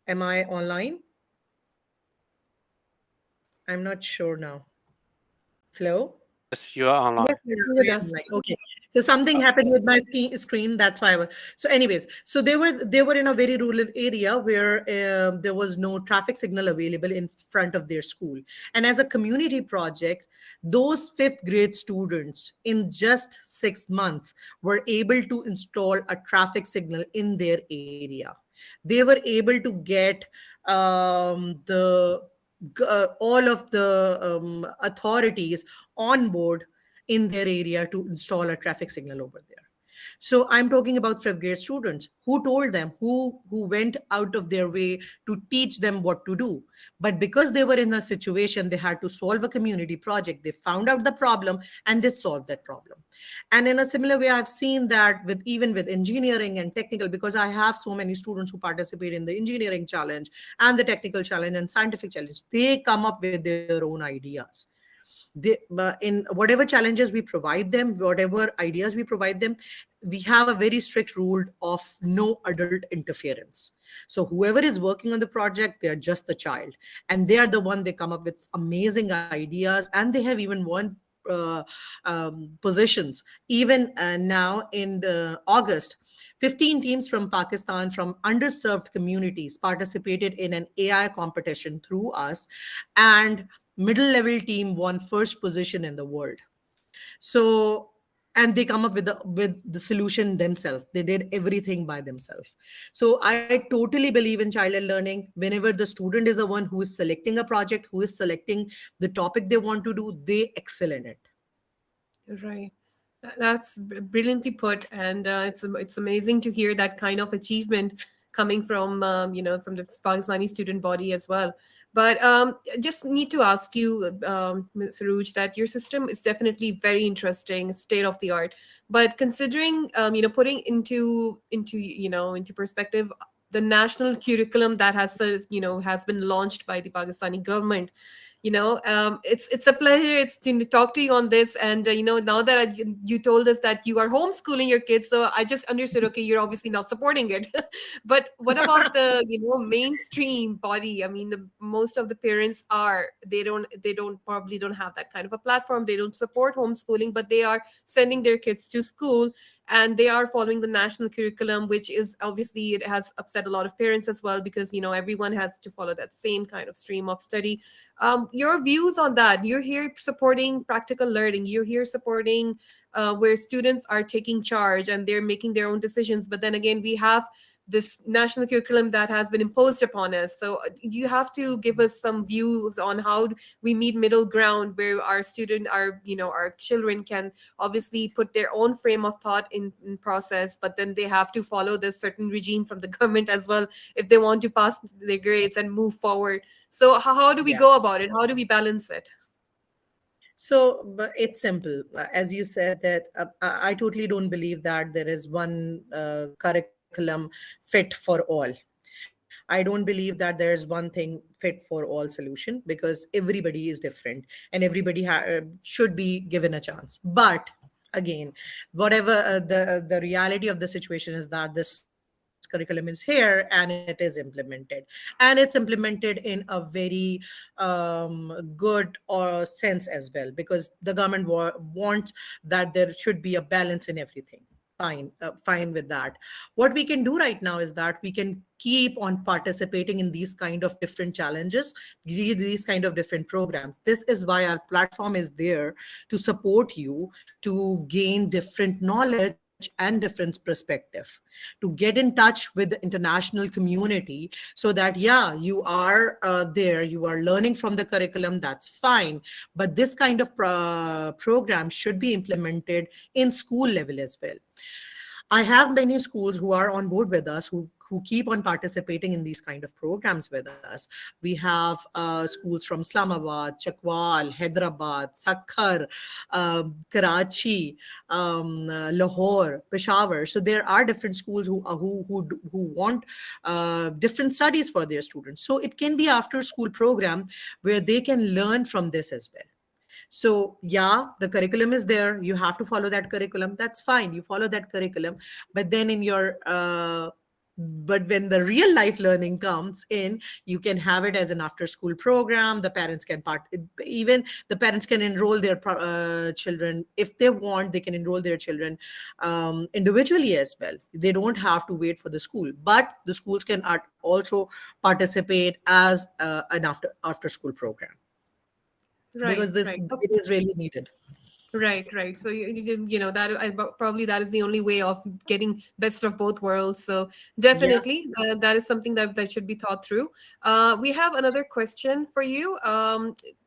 am I online? I'm not sure now. Hello? Yes, you are online. Yes, you're with us. Like, okay, so something happened with my screen. That's why I was. So anyways, so they were in a very rural area where there was no traffic signal available in front of their school. And as a community project, those fifth grade students in just 6 months were able to install a traffic signal in their area. They were able to get the all of the authorities on board in their area to install a traffic signal over there. So I'm talking about fifth grade students who told them, who went out of their way to teach them what to do. But because they were in a situation, they had to solve a community project. They found out the problem and they solved that problem. And in a similar way, I've seen that even with engineering and technical, because I have so many students who participate in the engineering challenge and the technical challenge and scientific challenge. They come up with their own ideas. In whatever challenges we provide them, whatever ideas we provide them, we have a very strict rule of no adult interference. So whoever is working on the project, they are just the child, and they are the one, they come up with amazing ideas, and they have even won positions. Even now in August, 15 teams from Pakistan from underserved communities participated in an AI competition through us, and middle level team won first position in the world. So, and they come up with the solution themselves. They did everything by themselves. So I totally believe in child-led learning. Whenever the student is the one who is selecting a project, who is selecting the topic they want to do, they excel in it. Right. That's brilliantly put, and it's amazing to hear that kind of achievement coming from from the Pakistani student body as well. But just need to ask you, Ms. Sarooj, that your system is definitely very interesting, state of the art. But considering putting into perspective the national curriculum that has been launched by the Pakistani government, it's a pleasure it's to talk to you on this. And now that you told us that you are homeschooling your kids, so I just understood, okay, you're obviously not supporting it. But what about the mainstream body? I mean, most of the parents are, they don't probably don't have that kind of a platform, they don't support homeschooling, but they are sending their kids to school, and they are following the national curriculum, which is obviously, it has upset a lot of parents as well, because everyone has to follow that same kind of stream of study. Your views on that? You're here supporting practical learning, you're here supporting where students are taking charge and they're making their own decisions, but then again, we have this national curriculum that has been imposed upon us. So you have to give us some views on how we meet middle ground, where our student, our children can obviously put their own frame of thought in process, but then they have to follow this certain regime from the government as well, if they want to pass their grades and move forward. So how do we Yeah. go about it? How do we balance it? So, but it's simple. As you said, that I totally don't believe that there is one curriculum fit for all. I don't believe that there's one thing fit for all solution, because everybody is different and everybody should be given a chance. But again, whatever the reality of the situation is that this curriculum is here and it is implemented, and it's implemented in a very good or sense as well, because the government wants that there should be a balance in everything. Fine with that. What we can do right now is that we can keep on participating in these kind of different challenges, these kind of different programs. This is why our platform is there, to support you to gain different knowledge and different perspective, to get in touch with the international community, so that, yeah, you are there, you are learning from the curriculum, that's fine, but this kind of program should be implemented in school level as well. I have many schools who are on board with us, who keep on participating in these kind of programs with us. We have schools from Islamabad, Chakwal, Hyderabad, Sakkar, Karachi, Lahore, Peshawar. So there are different schools who want different studies for their students. So it can be after school program where they can learn from this as well. So, yeah, the curriculum is there. You have to follow that curriculum. That's fine. You follow that curriculum. But then but when the real life learning comes in, you can have it as an after school program. The parents can even the parents can enroll their children. If they want, they can enroll their children individually as well. They don't have to wait for the school, but the schools can also participate as an after school program, Right, because this right. it is really needed. Right, right. So that probably that is the only way of getting best of both worlds. So Yeah. definitely that is something that should be thought through. We have another question for you.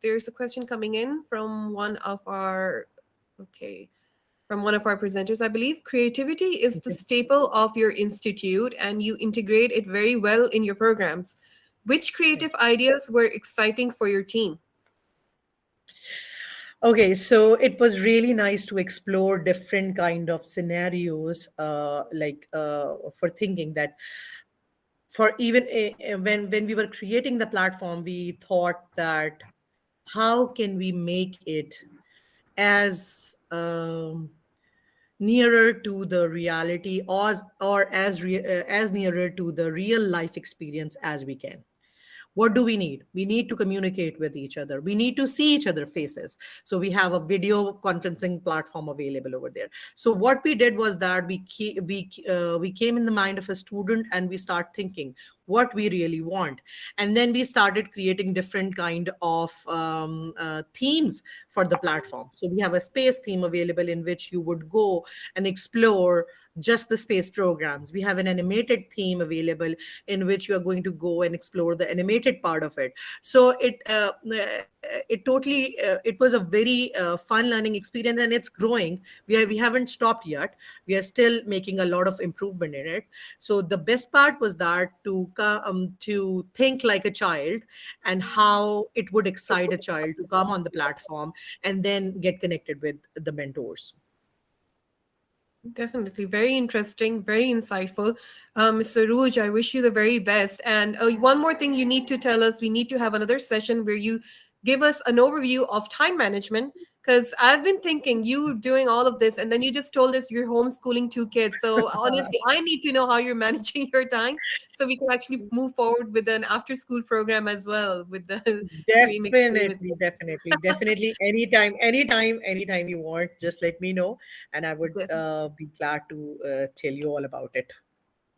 There's a question coming in from one of our okay from one of our presenters, I believe. Creativity is the Okay. staple of your institute, and you integrate it very well in your programs. Which creative ideas were exciting for your team? Okay, so it was really nice to explore different kind of scenarios, for thinking that, for even when we were creating the platform, we thought that how can we make it as nearer to the reality, or as nearer to the real life experience as we can. What do we need? We need to communicate with each other. We need to see each other faces. So we have a video conferencing platform available over there. So what we did was that we came in the mind of a student and we start thinking what we really want, and then we started creating different kind of themes for the platform. So we have a space theme available in which you would go and explore just the space programs. We have an animated theme available in which you are going to go and explore the animated part of it. So it was a very fun learning experience, and it's growing. We haven't stopped yet. We are still making a lot of improvement in it. So the best part was that to think like a child, and how it would excite a child to come on the platform and then get connected with the mentors. Definitely. Very interesting, very insightful. Mr. Ruj, I wish you the very best. And one more thing you need to tell us, we need to have another session where you give us an overview of time management. Because I've been thinking you doing all of this, and then you just told us you're homeschooling two kids. So honestly, I need to know how you're managing your time so we can actually move forward with an after school program as well with the stream experiments. Definitely. Anytime you want, just let me know, and I would be glad to tell you all about it.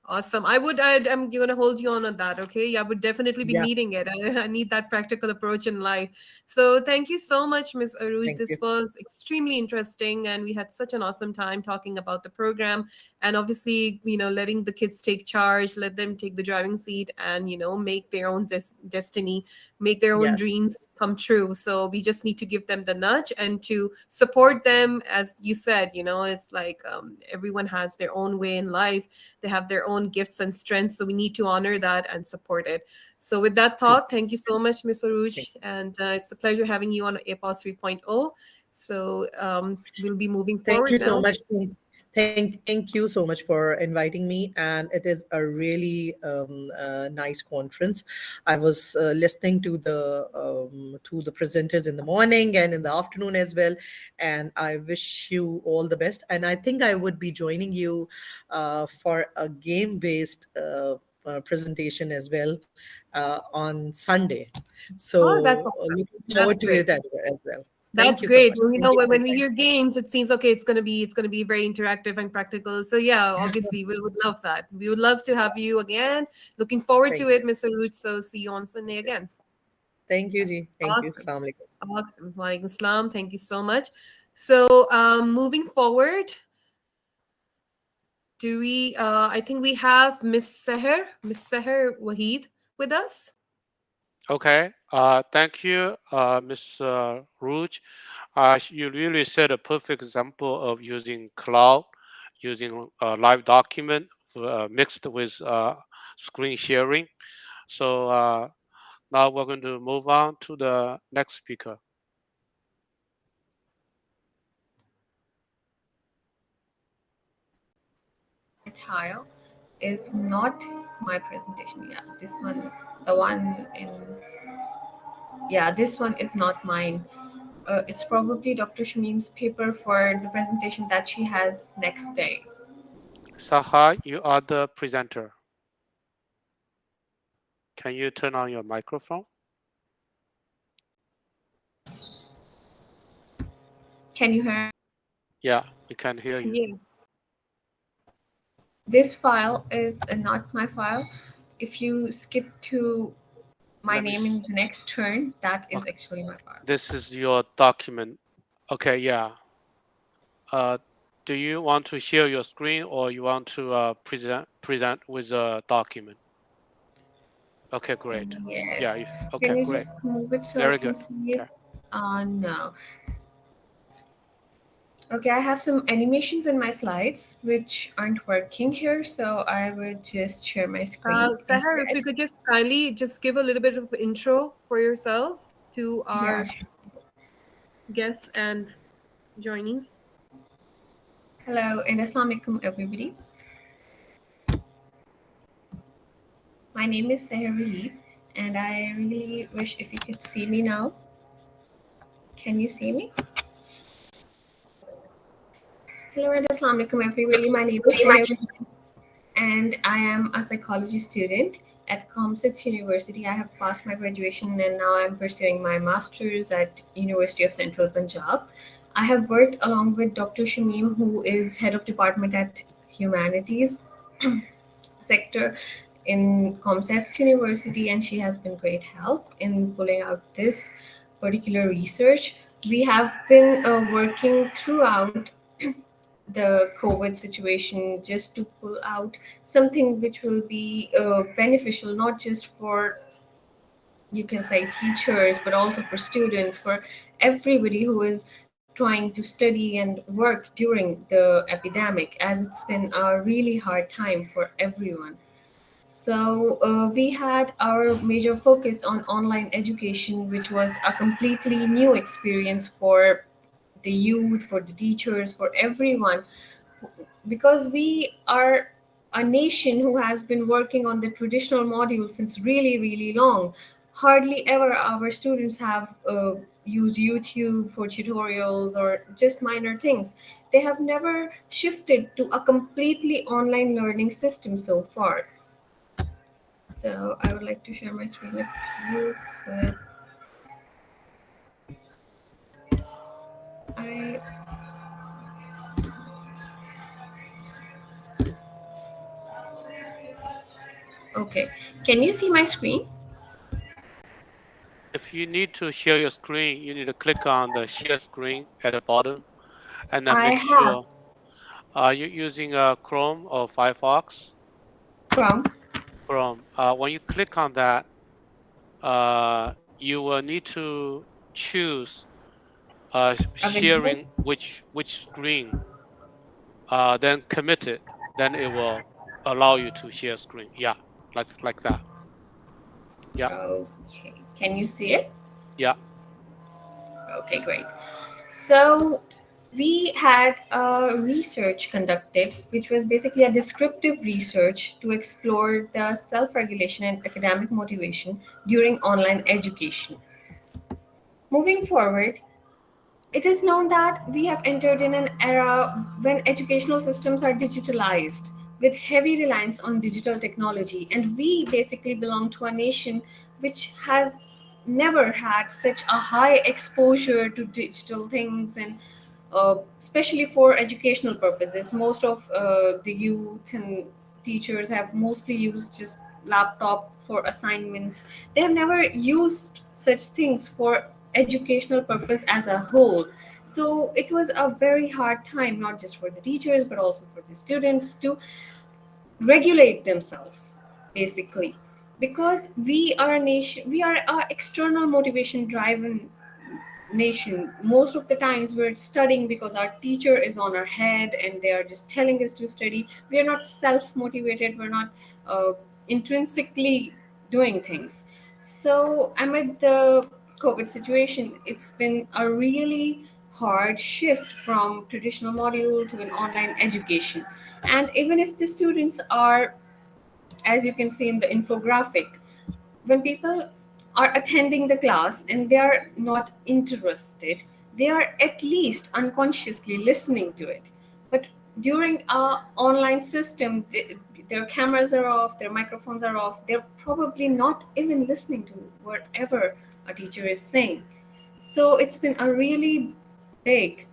Awesome. I'm going to hold you on that. Okay. Yeah, I would definitely be Yeah, needing it. I need that practical approach in life. So thank you so much, Ms. Aruj. thank This you. was extremely interesting, and we had such an awesome time talking about the program, and obviously, letting the kids take charge, let them take the driving seat, and, make their own destiny, make their own Yes, dreams come true. So we just need to give them the nudge and to support them. As you said, it's like everyone has their own way in life, they have their own gifts and strengths. So we need to honor that and support it. So with that true. thought, thank you so much, Ms. Thank Aruj. And it's a pleasure having you on Apoes 3.0. So we'll be moving Thank you forward so now. much. Thank you so much for inviting me, and it is a really nice conference. I was listening to the presenters in the morning and in the afternoon as well, and I wish you all the best. And I think I would be joining you for a game-based presentation as well on Sunday. Oh, that's So awesome. looking That's forward to great. it as well. Thank That's you so great. much. Well, Thank you for when we inviting. hear games, it seems okay. It's gonna be very interactive and practical. So yeah, obviously we would love that. We would love to have you again. Looking forward to Thank it, Mr. Root. So see you on Sunday again. Thank you, Ji. Thank you. Awesome. Assalamu alaikum. Awesome. Walaikum Assalam. Thank you so much. So moving forward, I think we have Miss Seher Wahid with us. Okay. Thank you, Ms. Rouge. You really set a perfect example of using cloud, using live document mixed with screen sharing. So now we're going to move on to the next speaker. Tile is not my presentation. Yeah, this one, the one in, yeah, this one is not mine. It's probably Dr. Shamim's paper for the presentation that she has next day. Saha, you are the presenter. Can you turn on your microphone? Can you hear? Yeah, we can hear you. Yeah. This file is not my file. If you skip to my Let me name in the next turn, that is Okay. actually my file. This is your document. Okay, yeah. Do you want to share your screen, or you want to present with a document? Okay, great. Yes. Yeah. Okay, Can you great. just move it so Very I can good. see it? Okay. No. Okay, I have some animations in my slides which aren't working here, so I would just share my screen. Seher, if you could just kindly just give a little bit of intro for yourself to our guests and joinees. Hello and Assalamu alaikum everybody. My name is Seher Wahid, and I really wish if you could see me now. Can you see me? Hello and Assalamu alaikum everybody. My name is Seher Wahid, and I am a psychology student at ComSits University. I have passed my graduation and now I'm pursuing my master's at University of Central Punjab. I have worked along with Dr. Shamim, who is head of department at Humanities sector in ComStats University, and she has been great help in pulling out this particular research. We have been working throughout the COVID situation just to pull out something which will be beneficial, not just for, you can say, teachers, but also for students, for everybody who is trying to study and work during the epidemic, as it's been a really hard time for everyone. So we had our major focus on online education, which was a completely new experience for the youth, for the teachers, for everyone, because we are a nation who has been working on the traditional module since really, really long. Hardly ever our students have used YouTube for tutorials or just minor things. They have never shifted to a completely online learning system so far. So I would like to share my screen with you. But I okay. Can you see my screen? If you need to share your screen, you need to click on the share screen at the bottom, and then I make have sure you're using Chrome or Firefox. Chrome. Chrome. When you click on that, you will need to choose sharing which screen, then commit it. Then it will allow you to share screen. Yeah, like that. Yeah. Okay. Can you see it? Yeah. Okay, great. So we had a research conducted, which was basically a descriptive research to explore the self-regulation and academic motivation during online education. Moving forward, it is known that we have entered in an era when educational systems are digitalized with heavy reliance on digital technology, and we basically belong to a nation which has never had such a high exposure to digital things, and especially for educational purposes. Most of the youth and teachers have mostly used just laptop for assignments. They have never used such things for educational purpose as a whole. So it was a very hard time, not just for the teachers but also for the students, to regulate themselves, basically, because we are a nation, we are a external motivation driven nation. Most of the times we're studying because our teacher is on our head and they are just telling us to study. We are not self motivated, we're not intrinsically doing things. So amid the COVID situation, it's been a really hard shift from traditional module to an online education. And even if the students are, as you can see in the infographic, when people are attending the class and they are not interested, they are at least unconsciously listening to it. But during our online system, their cameras are off, their microphones are off, they're probably not even listening to whatever a teacher is saying. So it's been a really big,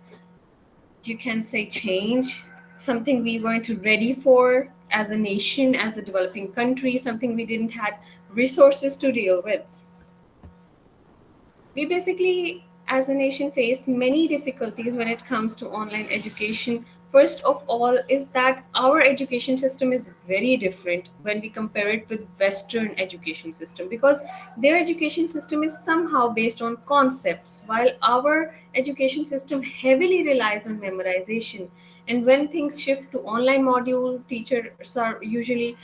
you can say, change, something we weren't ready for as a nation, as a developing country, something we didn't had resources to deal with. We basically, as a nation, face many difficulties when it comes to online education. First of all is that our education system is very different when we compare it with Western education system, because their education system is somehow based on concepts, while our education system heavily relies on memorization. And when things shift to online module, teachers are usually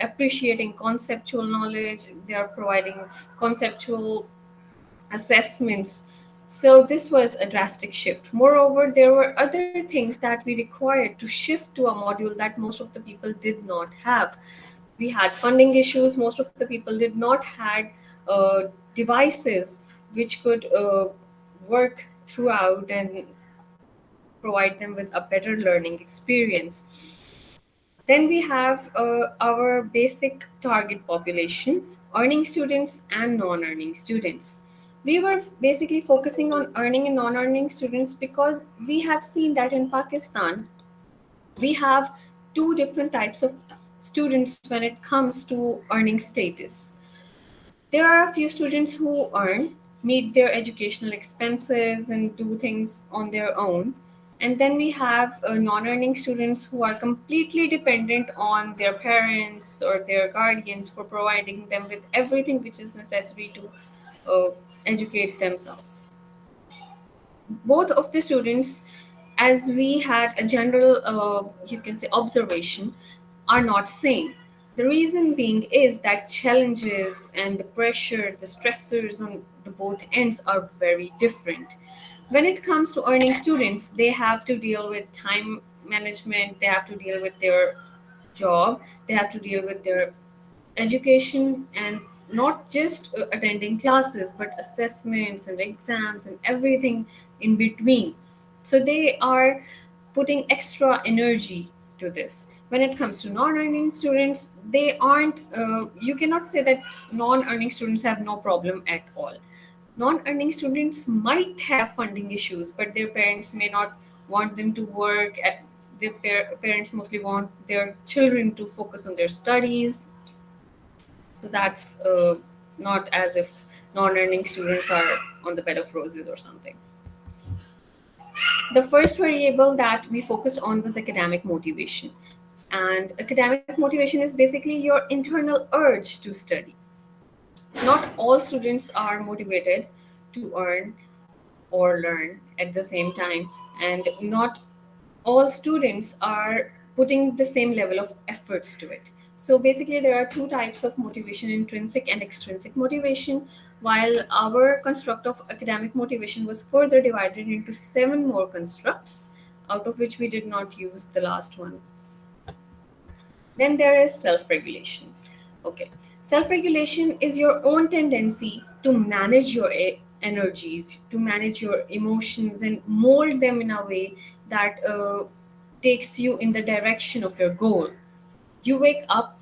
appreciating conceptual knowledge, they are providing conceptual assessments. So this was a drastic shift. Moreover, there were other things that we required to shift to a module that most of the people did not have. We had funding issues. Most of the people did not had devices which could work throughout and provide them with a better learning experience. Then we have our basic target population, earning students and non-earning students. We were basically focusing on earning and non-earning students because we have seen that in Pakistan, we have two different types of students when it comes to earning status. There are a few students who earn, meet their educational expenses, and do things on their own. And then we have non earning students who are completely dependent on their parents or their guardians for providing them with everything which is necessary to educate themselves. Both of the students, as we had a general you can say observation, are not same. The reason being is that challenges and the pressure, the stressors on the both ends are very different. When it comes to earning students, they have to deal with time management, they have to deal with their job, they have to deal with their education, and not just attending classes but assessments and exams and everything in between. So they are putting extra energy to this. When it comes to non-earning students, they aren't you cannot say that non-earning students have no problem at all. Non-earning students might have funding issues, but their parents may not want them to work at their parents mostly want their children to focus on their studies. So that's not as if non-earning students are on the bed of roses or something. The first variable that we focused on was academic motivation. And academic motivation is basically your internal urge to study. Not all students are motivated to earn or learn at the same time, and not all students are putting the same level of efforts to it. So basically, there are two types of motivation: intrinsic and extrinsic motivation. While our construct of academic motivation was further divided into seven more constructs, out of which we did not use the last one. Then there is self regulation. Okay. Self regulation is your own tendency to manage your energies, to manage your emotions, and mold them in a way that takes you in the direction of your goal. You wake up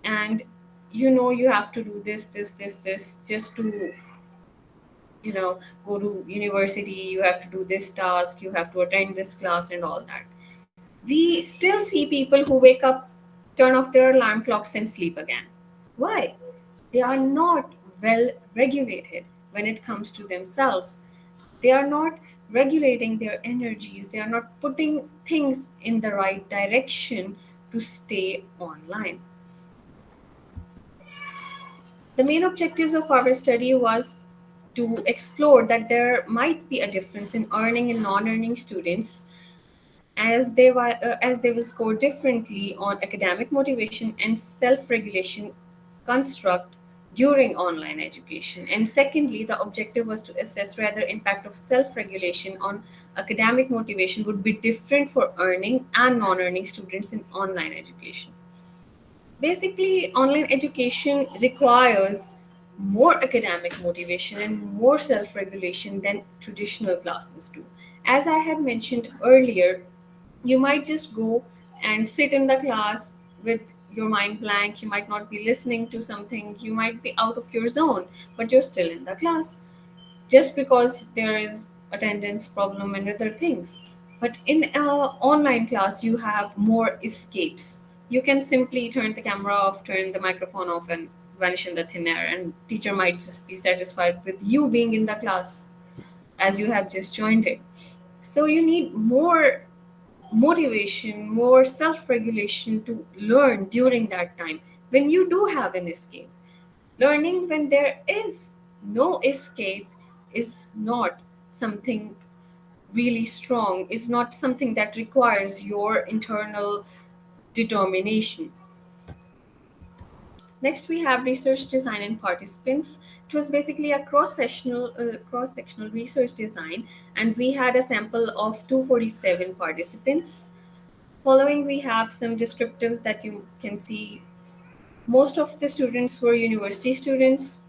and you know you have to do this just to go to university. You have to do this task, you have to attend this class and all that. We still see people who wake up, turn off their alarm clocks, and sleep again. Why? They are not well regulated when it comes to themselves. They are not regulating their energies. They are not putting things in the right direction to stay online. The main objectives of our study was to explore that there might be a difference in earning and non-earning students, as they will score differently on academic motivation and self-regulation construct during online education. And secondly, the objective was to assess whether impact of self-regulation on academic motivation would be different for earning and non-earning students in online education. Basically, online education requires more academic motivation and more self-regulation than traditional classes do. As I had mentioned earlier, you might just go and sit in the class with your mind blank. You might not be listening to something, you might be out of your zone, but you're still in the class just because there is attendance problem and other things. But in an online class, you have more escapes. You can simply turn the camera off, turn the microphone off, and vanish in the thin air, and teacher might just be satisfied with you being in the class as you have just joined it. So you need more motivation, more self regulation to learn during that time when you do have an escape. Learning when there is no escape is not something really strong, it's not something that requires your internal determination. Next, we have research design and participants. It was basically a cross-sectional research design, and we had a sample of 247 participants. Following, we have some descriptives that you can see. Most of the students were university students.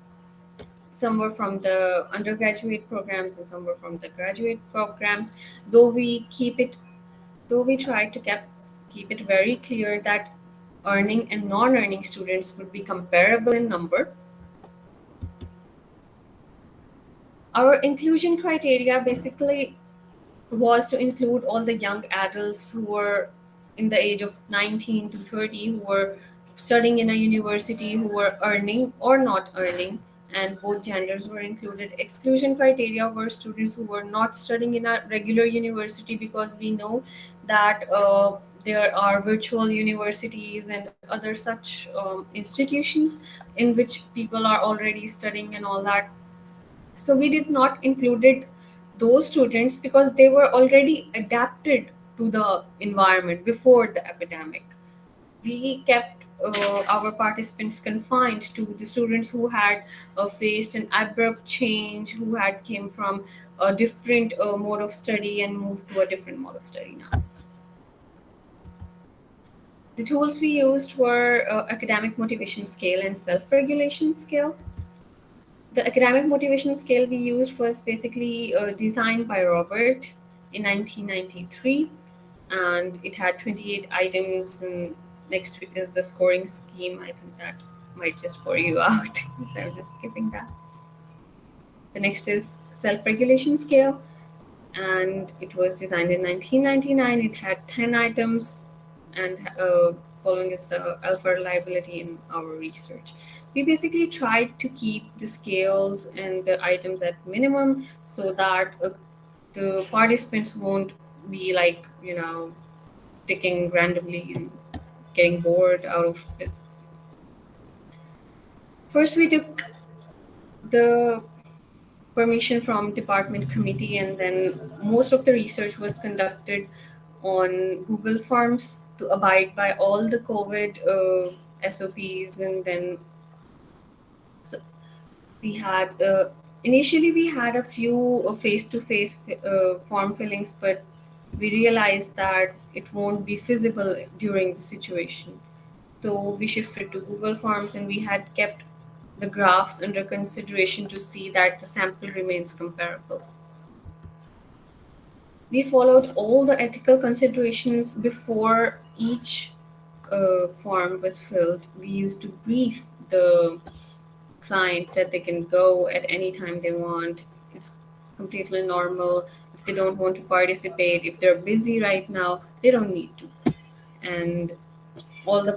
Some were from the undergraduate programs and some were from the graduate programs. Though we keep it, though we try to keep it very clear that earning and non-earning students would be comparable in number. Our inclusion criteria basically was to include all the young adults who were in the age of 19 to 30, who were studying in a university, who were earning or not earning, and both genders were included. Exclusion criteria were students who were not studying in a regular university, because we know that there are virtual universities and other such institutions in which people are already studying and all that. So we did not included those students because they were already adapted to the environment before the epidemic. We kept our participants confined to the students who had faced an abrupt change, who had came from a different mode of study and moved to a different mode of study now. The tools we used were academic motivation scale and self-regulation scale. The academic motivation scale we used was basically designed by Robert in 1993, and it had 28 items. And next is the scoring scheme. I think that might just bore you out, so I'm just skipping that. The next is self-regulation scale, and it was designed in 1999. It had 10 items, and following is the alpha reliability in our research. We basically tried to keep the scales and the items at minimum so that the participants won't be like, ticking randomly and getting bored out of it. First, we took the permission from department committee, and then most of the research was conducted on Google Forms to abide by all the COVID SOPs. And then so we had initially we had a few face-to-face form fillings, but we realized that it won't be feasible during the situation. So we shifted to Google Forms, and we had kept the graphs under consideration to see that the sample remains comparable. We followed all the ethical considerations before each form was filled. We used to brief the client that they can go at any time they want. It's completely normal. If they don't want to participate, if they're busy right now, they don't need to. And all the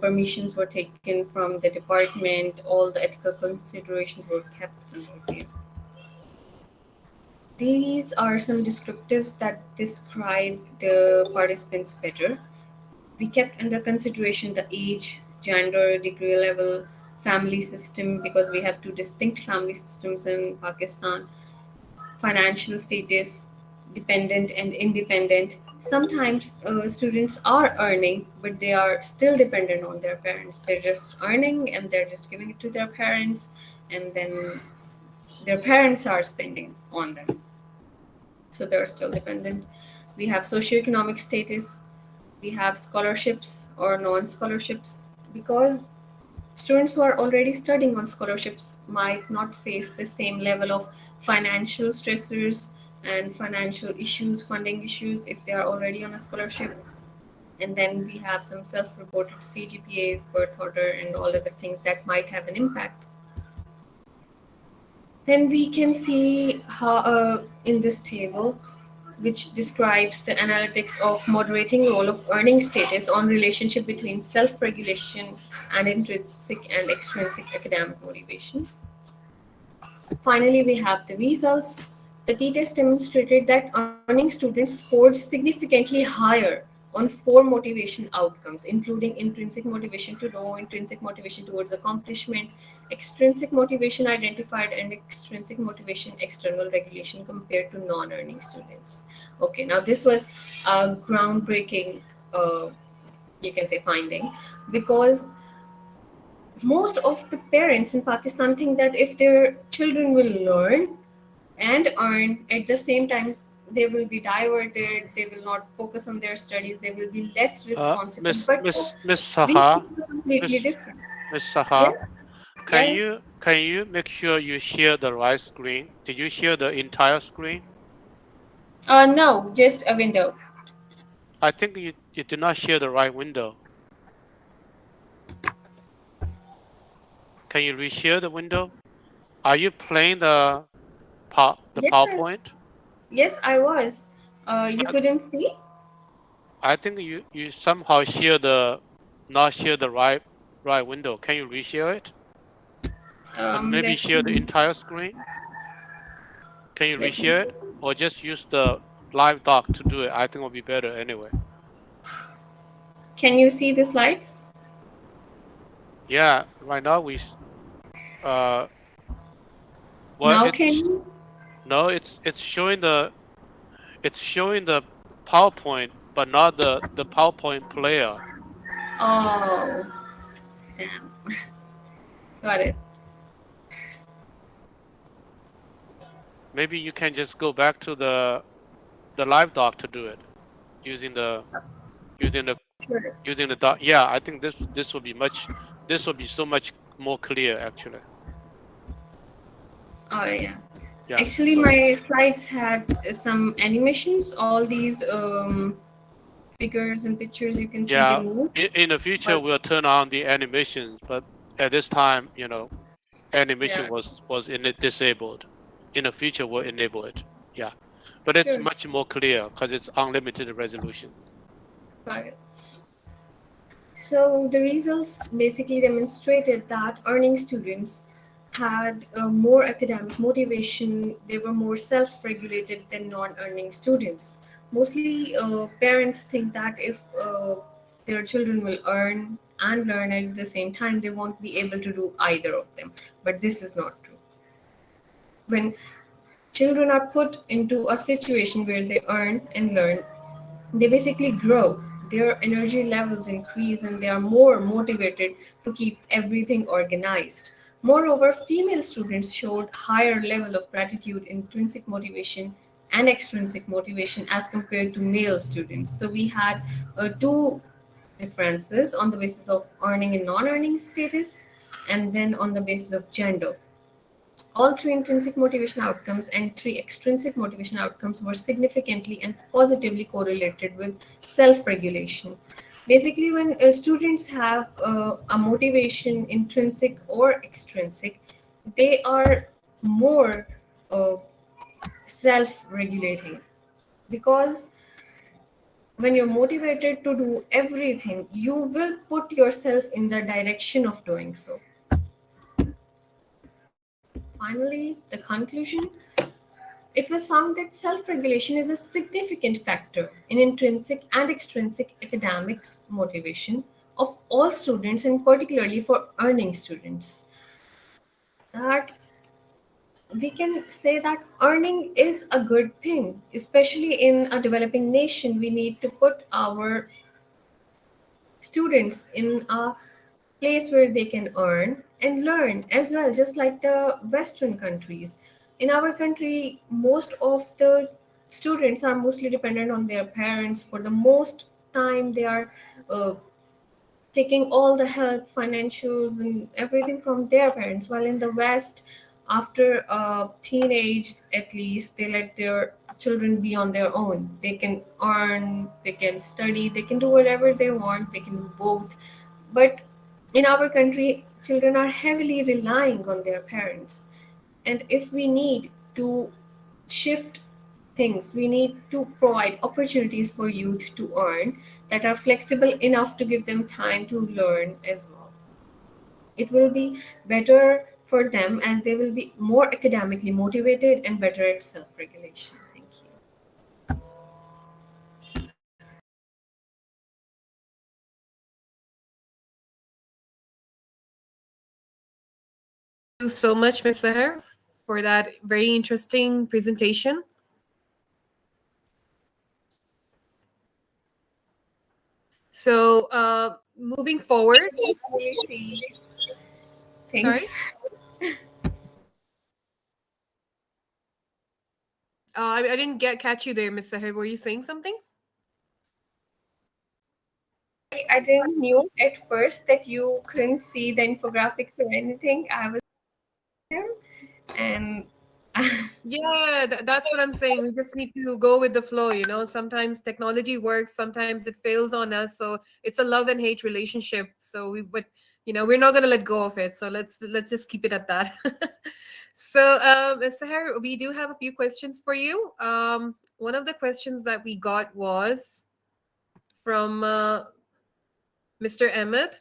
permissions were taken from the department, all the ethical considerations were kept under review. These are some descriptives that describe the participants better. We kept under consideration the age, gender, degree level, family system, because we have two distinct family systems in Pakistan, financial status, dependent and independent. Sometimes students are earning, but they are still dependent on their parents. They're just earning and they're just giving it to their parents, and then their parents are spending on them. So they're still dependent. We have socioeconomic status, we have scholarships or non-scholarships, because students who are already studying on scholarships might not face the same level of financial stressors and financial issues, funding issues, if they are already on a scholarship. And then we have some self-reported CGPAs, birth order, and all other things that might have an impact. Then we can see how in this table, which describes the analytics of moderating role of earning status on relationship between self-regulation and intrinsic and extrinsic academic motivation. Finally, we have the results. The t-test demonstrated that earning students scored significantly higher on 4 motivation outcomes, including intrinsic motivation to know, intrinsic motivation towards accomplishment, extrinsic motivation identified, and extrinsic motivation external regulation compared to non-earning students. Okay, now this was a groundbreaking, you can say, finding, because most of the parents in Pakistan think that if their children will learn and earn at the same time, they will be diverted, they will not focus on their studies, they will be less responsible. But Miss we Saha, are completely different. Miss Saha, Yes? can Yeah. you make sure you share the right screen? Did you share the entire screen? No, just a window. I think you you did not share the right window. Can you reshare the window? Are you playing the Yes, PowerPoint? yes, I was. You couldn't see? I think you somehow not share the right window. Can you reshare it? And maybe Let share the me, entire screen? Can you let me. reshare it? Or just use the live doc to do it? I think it will be better anyway. Can you see the slides? Yeah, right now we well Now can you? no, it's showing the PowerPoint, but not the PowerPoint player. Oh, damn. Got it. Maybe you can just go back to the live doc to do it using the Sure. doc. Yeah, I think this will be so much more clear actually. Oh, yeah. Yeah. Actually, So my slides had some animations. All these figures and pictures you can see they yeah, move. in the future But we'll turn on the animations, but at this time, animation yeah, was disabled. In the future, we'll enable it. Yeah, but it's sure. much more clear because it's unlimited resolution. Got it. So the results basically demonstrated that earning students had more academic motivation. They were more self-regulated than non-earning students. Mostly, parents think that if their children will earn and learn at the same time, they won't be able to do either of them. But this is not true. When children are put into a situation where they earn and learn, they basically grow. Their energy levels increase and they are more motivated to keep everything organized. Moreover, female students showed higher level of gratitude, intrinsic motivation, and extrinsic motivation as compared to male students. So we had two differences on the basis of earning and non-earning status, and then on the basis of gender. All three intrinsic motivation outcomes and three extrinsic motivation outcomes were significantly and positively correlated with self regulation. Basically, when students have a motivation, intrinsic or extrinsic, they are more uh, self regulating because when you're motivated to do everything, you will put yourself in the direction of doing so. Finally, the conclusion. It was found that self-regulation is a significant factor in intrinsic and extrinsic academics motivation of all students and particularly for earning students. That we can say that earning is a good thing, especially in a developing nation. We need to put our students in a place where they can earn and learn as well, just like the Western countries. In our country, most of the students are mostly dependent on their parents. For the most time, they are uh, taking all the help, financials, and everything from their parents. While in the West, after teenage, at least, they let their children be on their own. They can earn, they can study, they can do whatever they want, they can do both. But in our country, children are heavily relying on their parents. And if we need to shift things, we need to provide opportunities for youth to earn that are flexible enough to give them time to learn as well. It will be better for them as they will be more academically motivated and better at self regulation. Thank you. Thank you so much, Ms. Seher, for that very interesting presentation. So, moving forward, Really see sorry, things. I didn't catch you there, Ms. Seher. Were you saying something? I didn't knew at first that you couldn't see the infographics or anything. I was there and Yeah, that's what I'm saying. We just need to go with the flow, you know. Sometimes technology works, sometimes it fails on us. So it's a love and hate relationship. So but you know, we're not gonna let go of it. So let's just keep it at that. So, Sahar, we do have a few questions for you. One of the questions that we got was from Mr. Emmett.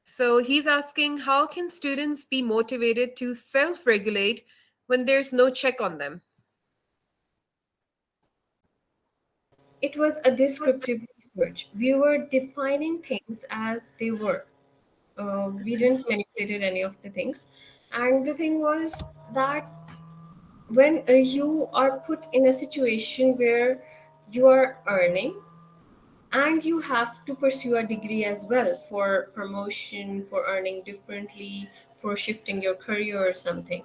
So he's asking, how can students be motivated to self-regulate when there's no check on them? It was a descriptive research. We were defining things as they were. We didn't manipulate any of the things. And the thing was that when you are put in a situation where you are earning and you have to pursue a degree as well for promotion, for earning differently, for shifting your career or something,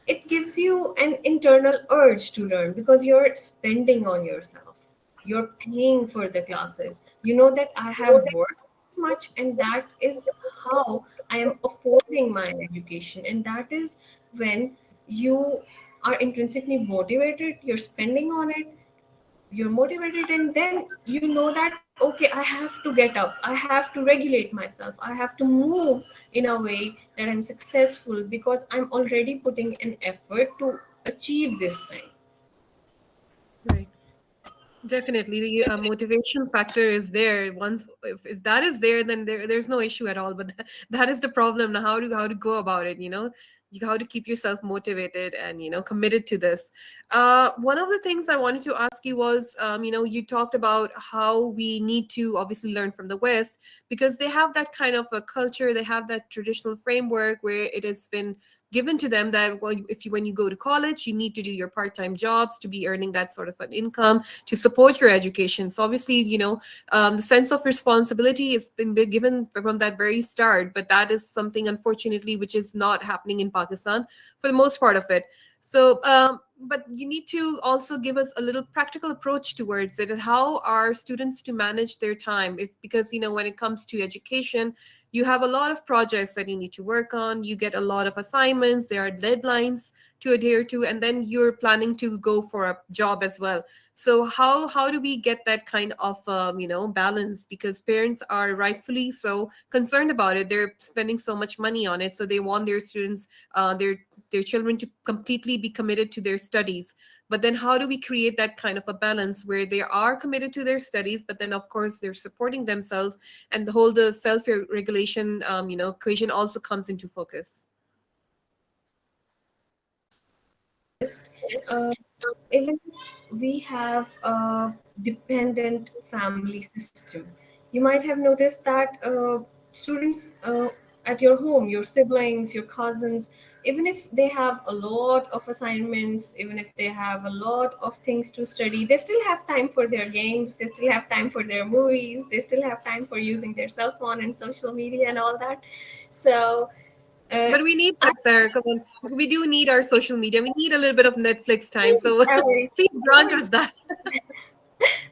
it gives you an internal urge to learn because you're spending on yourself, you're paying for the classes, you know that I have worked this much and that is how I am affording my education. And that is when you are intrinsically motivated, you're spending on it, you're motivated, and then you know that okay, I have to get up, I have to regulate myself, I have to move in a way that I'm successful because I'm already putting an effort to achieve this thing. Right. Definitely, the motivation factor is there. Once, if that is there, then there's no issue at all. But that is the problem. Now, how to go about it? You know, how to keep yourself motivated and committed to this. One of the things I wanted to ask you was, you talked about how we need to obviously learn from the West because they have that kind of a culture. They have that traditional framework where it has been given to them that, well, if you when you go to college, you need to do your part-time jobs to be earning that sort of an income to support your education. So obviously, the sense of responsibility has been given from that very start, but that is something, unfortunately, which is not happening in Pakistan for the most part of it. So, but you need to also give us a little practical approach towards it, and how are students to manage their time? If because when it comes to education, you have a lot of projects that you need to work on. You get a lot of assignments. There are deadlines to adhere to, and then you're planning to go for a job as well. So how do we get that kind of balance? Because parents are rightfully so concerned about it. They're spending so much money on it, so they want their students, their children to completely be committed to their studies. But then how do we create that kind of a balance where they are committed to their studies, but then of course they're supporting themselves, and the self regulation equation also comes into focus. uh, Even if we have a dependent family system, you might have noticed that students at your home, your siblings, your cousins, even if they have a lot of assignments, even if they have a lot of things to study, they still have time for their games, they still have time for their movies, they still have time for using their cell phone and social media and all that. So uh, But we need that, sir. Come on. We do need our social media. We need a little bit of Netflix time. So please grant us that.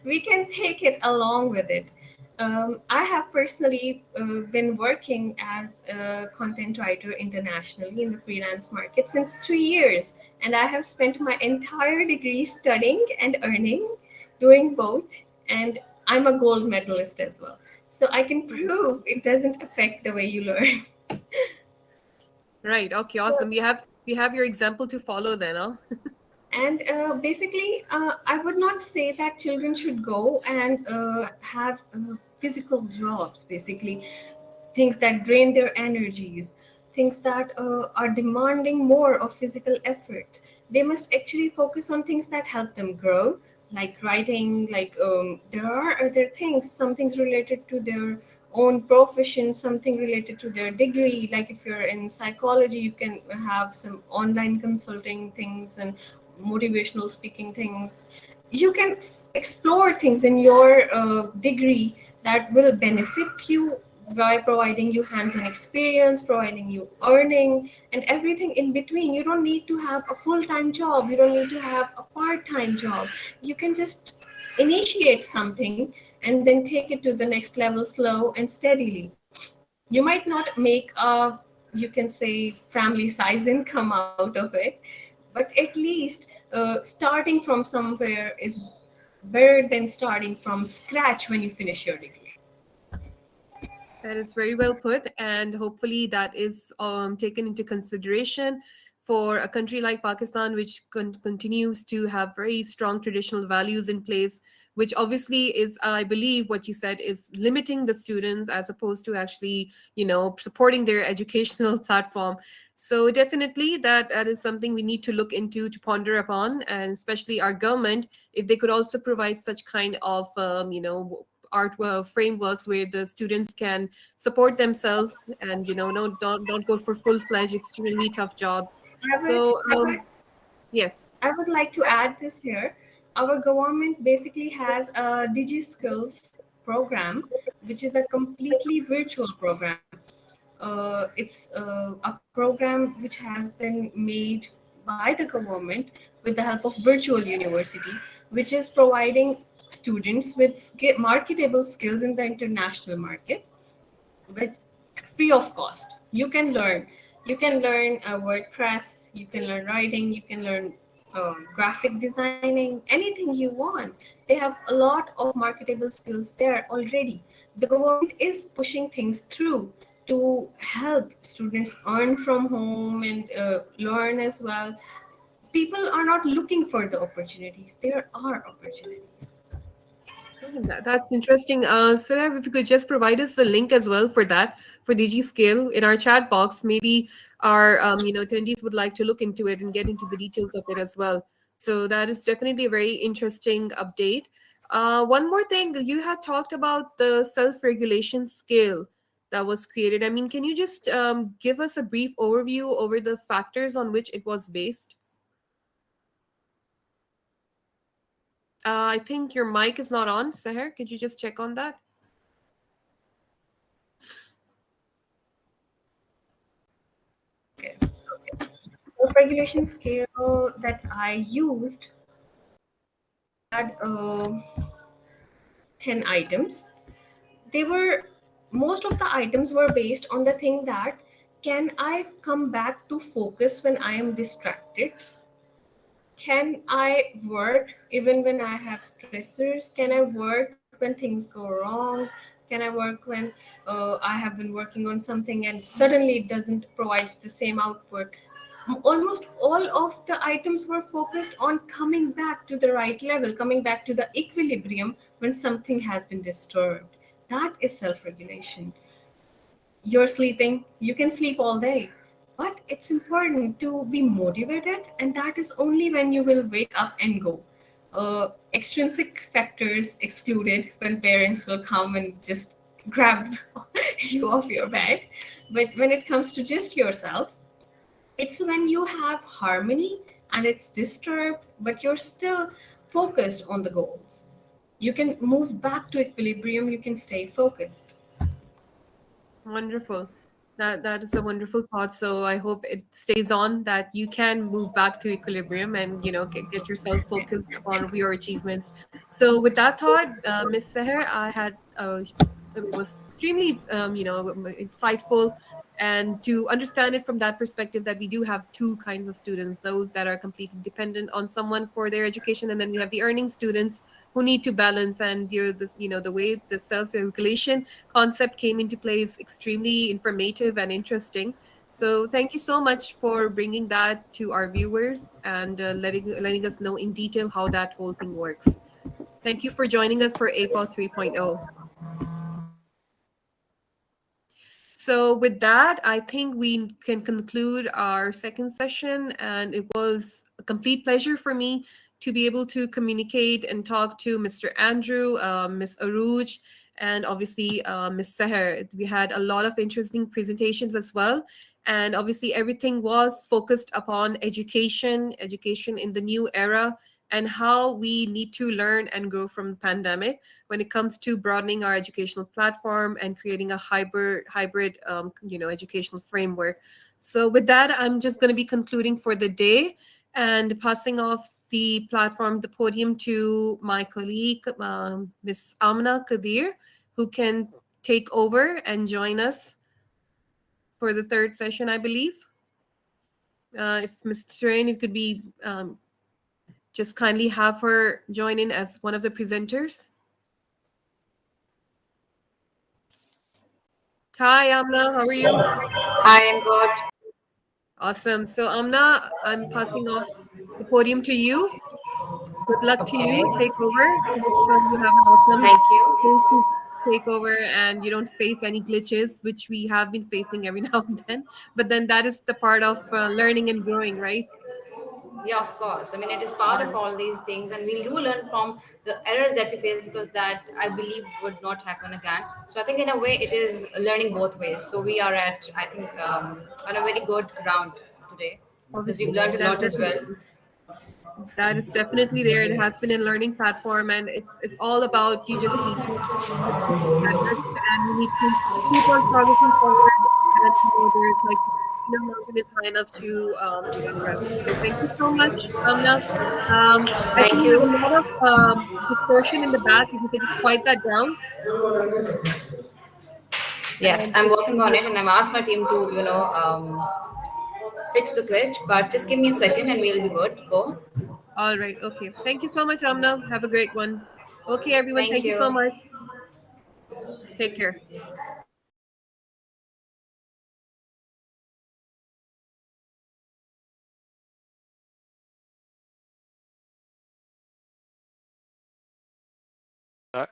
we can take it along with it. I have personally been working as a content writer internationally in the freelance market since 3 years, and I have spent my entire degree studying and earning, doing both, and I'm a gold medalist as well. So I can prove it doesn't affect the way you learn. Right. Okay. Awesome. We have your example to follow then, huh? And basically, I would not say that children should go and have physical jobs, basically, things that drain their energies, things that are demanding more of physical effort. They must actually focus on things that help them grow, like writing, like there are other things, some things related to their own profession, something related to their degree. Like if you're in psychology, you can have some online consulting things and motivational speaking things. You can explore things in your degree that will benefit you by providing you hands-on experience, providing you earning, and everything in between. You don't need to have a full-time job, you don't need to have a part-time job. You can just initiate something and then take it to the next level, slow and steadily. You might not make a, you can say, family size income out of it, but at least starting from somewhere is better than starting from scratch when you finish your degree. That is very well put, and hopefully that is taken into consideration for a country like Pakistan, which continues to have very strong traditional values in place, which obviously is, I believe, what you said is limiting the students as opposed to actually, supporting their educational platform. So definitely that is something we need to look into, to ponder upon, and especially our government, if they could also provide such kind of, art frameworks where the students can support themselves and no, don't go for full-fledged extremely tough jobs. I would, So I would, yes. I would like to add this here. Our government basically has a DigiSkills program, which is a completely virtual program. It's a program which has been made by the government with the help of virtual university, which is providing students with marketable skills in the international market, but free of cost. You can learn WordPress, you can learn writing, you can learn graphic designing, anything you want. They have a lot of marketable skills there already. The government is pushing things through to help students earn from home and learn as well. People are not looking for the opportunities, there are opportunities. That's interesting. Sarah, if you could just provide us the link as well for that, for DG Scale in our chat box, maybe our attendees would like to look into it and get into the details of it as well. So that is definitely a very interesting update. One more thing, you had talked about the self-regulation scale that was created. I mean, can you just give us a brief overview over the factors on which it was based? I think your mic is not on, Seher. Could you just check on that? Okay. The regulation scale that I used had 10 items. They were Most of the items were based on the thing that, can I come back to focus when I am distracted? Can I work even when I have stressors? Can I work when things go wrong? Can I work when I have been working on something and suddenly it doesn't provide the same output? Almost all of the items were focused on coming back to the right level, coming back to the equilibrium when something has been disturbed. That is self regulation. You're sleeping, you can sleep all day, but it's important to be motivated, and that is only when you will wake up and go. Extrinsic factors excluded, when parents will come and just grab you off your bed. But when it comes to just yourself, it's when you have harmony and it's disturbed, but you're still focused on the goals. You can move back to equilibrium, you can stay focused. Wonderful. That is a wonderful thought. So I hope it stays on, that you can move back to equilibrium and get yourself focused on your achievements. So with that thought, Miss Seher, I had it was extremely insightful, and to understand it from that perspective, that we do have two kinds of students: those that are completely dependent on someone for their education, and then we have the earning students who need to balance. And the way the self-regulation concept came into play is extremely informative and interesting. So thank you so much for bringing that to our viewers and letting us know in detail how that whole thing works. Thank you for joining us for APOS 3.0. So, with that, I think we can conclude our second session. And it was a complete pleasure for me to be able to communicate and talk to Mr. Andrew, Ms. Aruj, and obviously Ms. Seher. We had a lot of interesting presentations as well. And obviously, everything was focused upon education in the new era, and how we need to learn and grow from the pandemic when it comes to broadening our educational platform and creating a hybrid educational framework. So with that, I'm just going to be concluding for the day and passing off the podium to my colleague, Ms. Amna Kadir, who can take over and join us for the third session, I believe. If Mr. Train, it could be just kindly have her join in as one of the presenters. Hi, Amna. How are you? I am good. Awesome. So, Amna, I'm passing off the podium to you. Good luck to Okay. you. Take over. Hope you have an awesome Thank you. space to take over and you don't face any glitches, which we have been facing every now and then. But then that is the part of learning and growing, right? Yeah, of course. I mean, it is part of all these things, and we do learn from the errors that we face because that I believe would not happen again. So I think in a way it is learning both ways. So we are at, I think, on a very good ground today because we've Obviously, learned a lot as well. that is definitely there. It has been a learning platform, and it's all about you just need to keep pushing standards, and you need to keep on progressing forward. And there's like no mountain is high enough to climb. So thank you so much, Amna. I think Thank we have a you. lot of distortion in the back. If you could just quiet that down, Yes, and I'm it working should on be it, and I've asked my team to, fix the glitch. But just give me a second, and we'll be good. Go. all right. Okay. Thank you so much, Amna. Have a great one. Okay, everyone. Thank Thank you so you. much. Take care.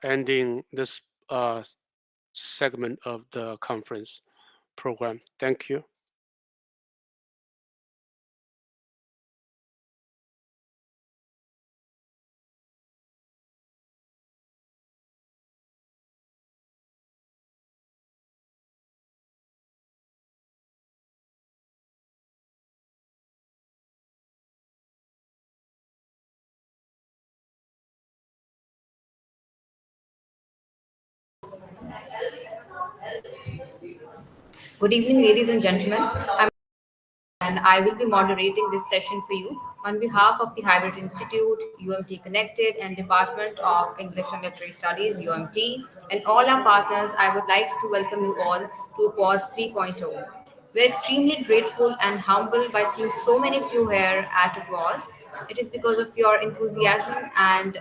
Ending this segment of the conference program. Thank you. Good evening, ladies and gentlemen. And I will be moderating this session for you on behalf of the Hybrid Institute, UMT Connected, and Department of English and Literary Studies, UMT, and all our partners. I would like to welcome you all to Apoes 3.0. We're extremely grateful and humbled by seeing so many of you here at Apoes. It is because of your enthusiasm and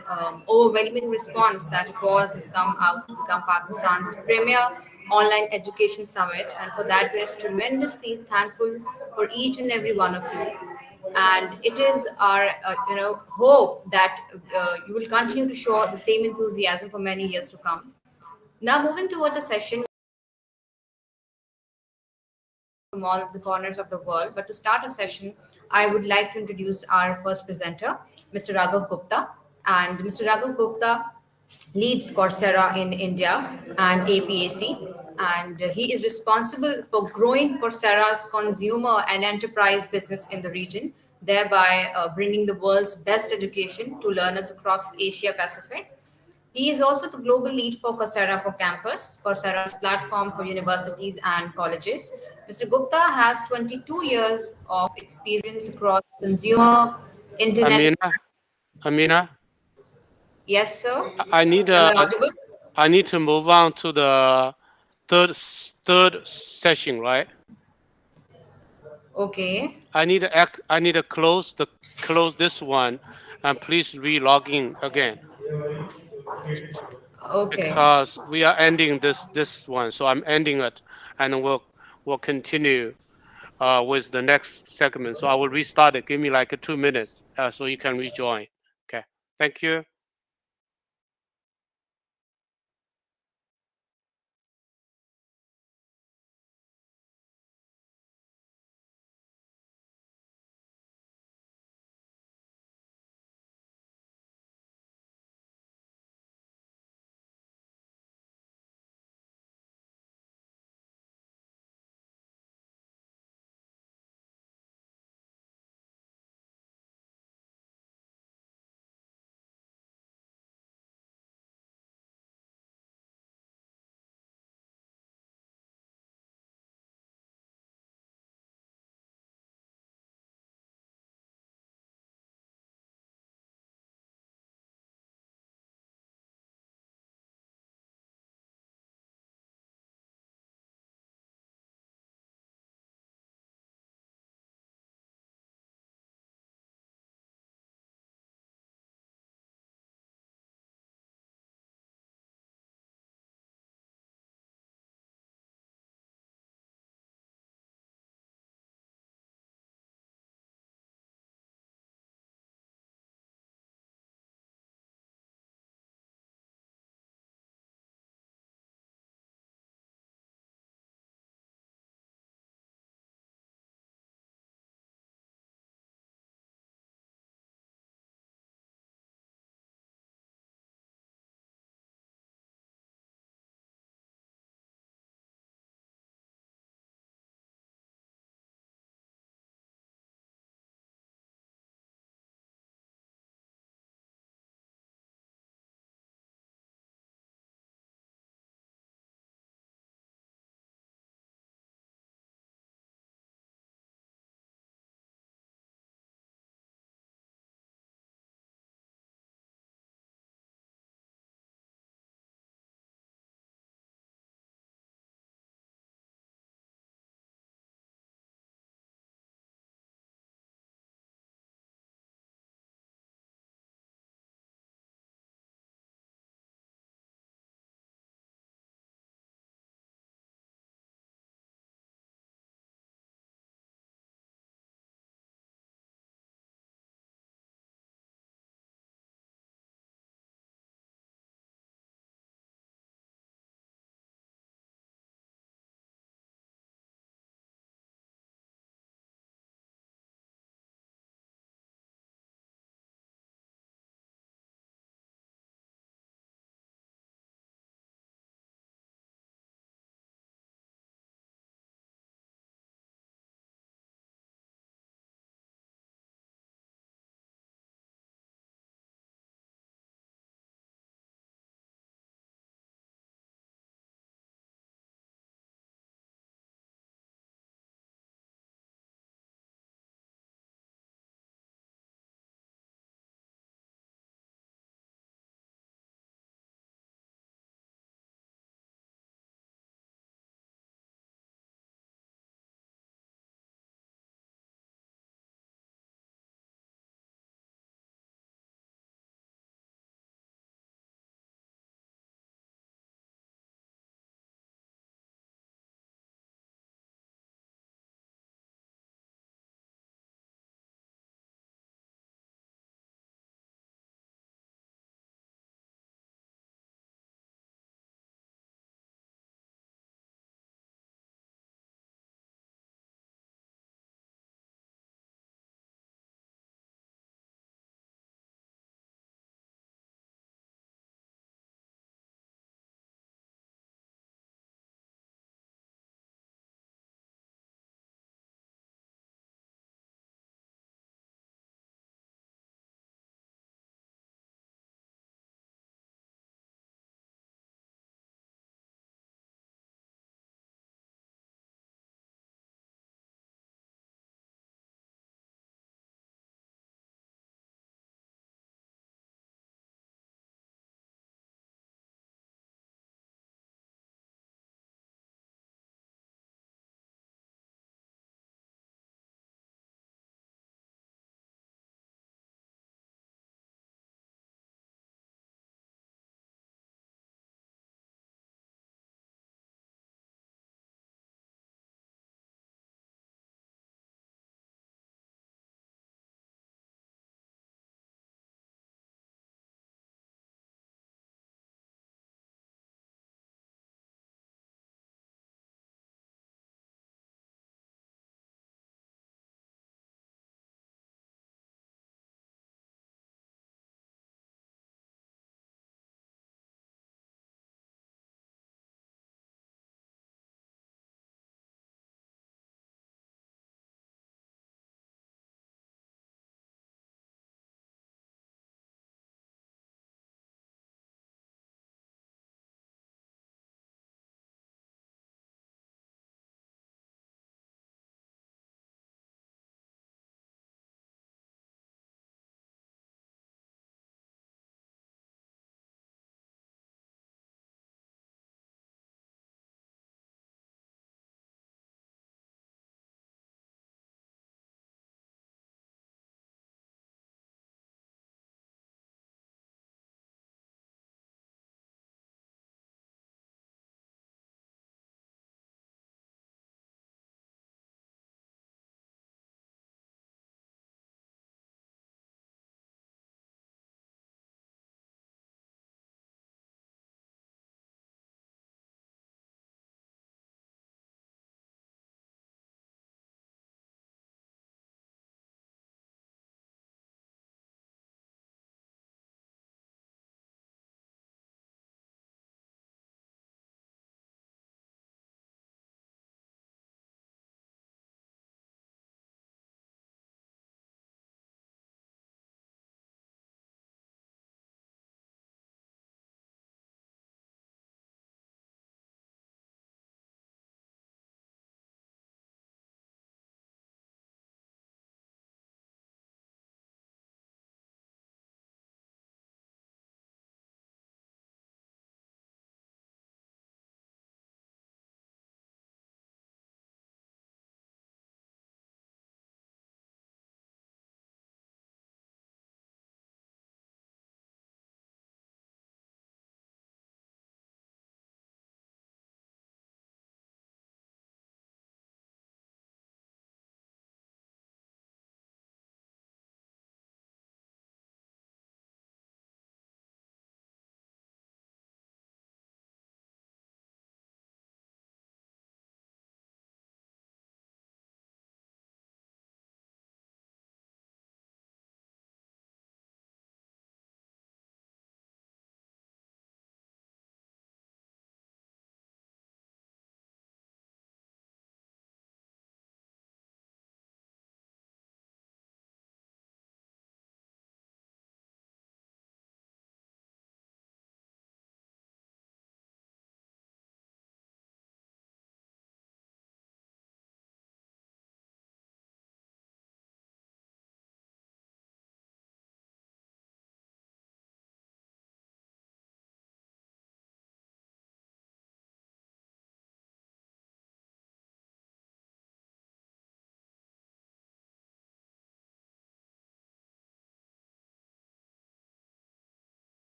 overwhelming response that Apoes has come out to become Pakistan's premier online education summit, and for that we're tremendously thankful for each and every one of you. And it is our hope that you will continue to show the same enthusiasm for many years to come. Now, moving towards a session from all of the corners of the world. But to start a session, I would like to introduce our first presenter, Mr. Raghav Gupta. And Mr. Raghav Gupta leads Coursera in India and APAC. And he is responsible for growing Coursera's consumer and enterprise business in the region, thereby bringing the world's best education to learners across Asia Pacific. He is also the global lead for Coursera for Campus, Coursera's platform for universities and colleges. Mr. Gupta has 22 years of experience across consumer, internet. Amina, Yes, sir. I need Am I audible? I need to move on to the third session, right? Okay. I need to close this one, and please re-log in again Okay. because we are ending this one. So I'm ending it, and we'll continue with the next segment. So I will restart it. Give me like 2 minutes so you can rejoin. Okay. Thank you.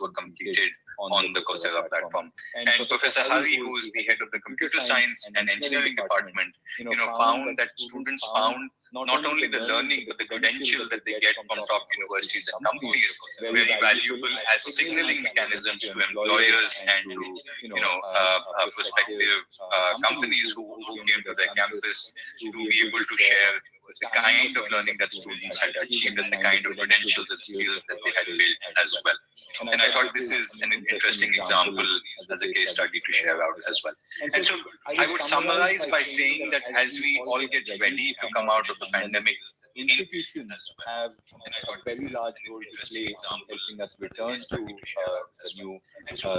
were completed on the Coursera platform. And Professor Hari, who is the head of the computer science and engineering department, found that students found not only the learning but the credential that they get from top universities and companies very valuable as signaling mechanisms to employers and to prospective companies who came to their campus to be able to share the kind of learning that students had achieved and the kind of credentials and skills that they had built as well. And I thought this is an interesting example as a case study to share out as well. And so I would summarize by saying that as we all get ready to come out of the pandemic, institutions have a very large role to play in helping us return to the new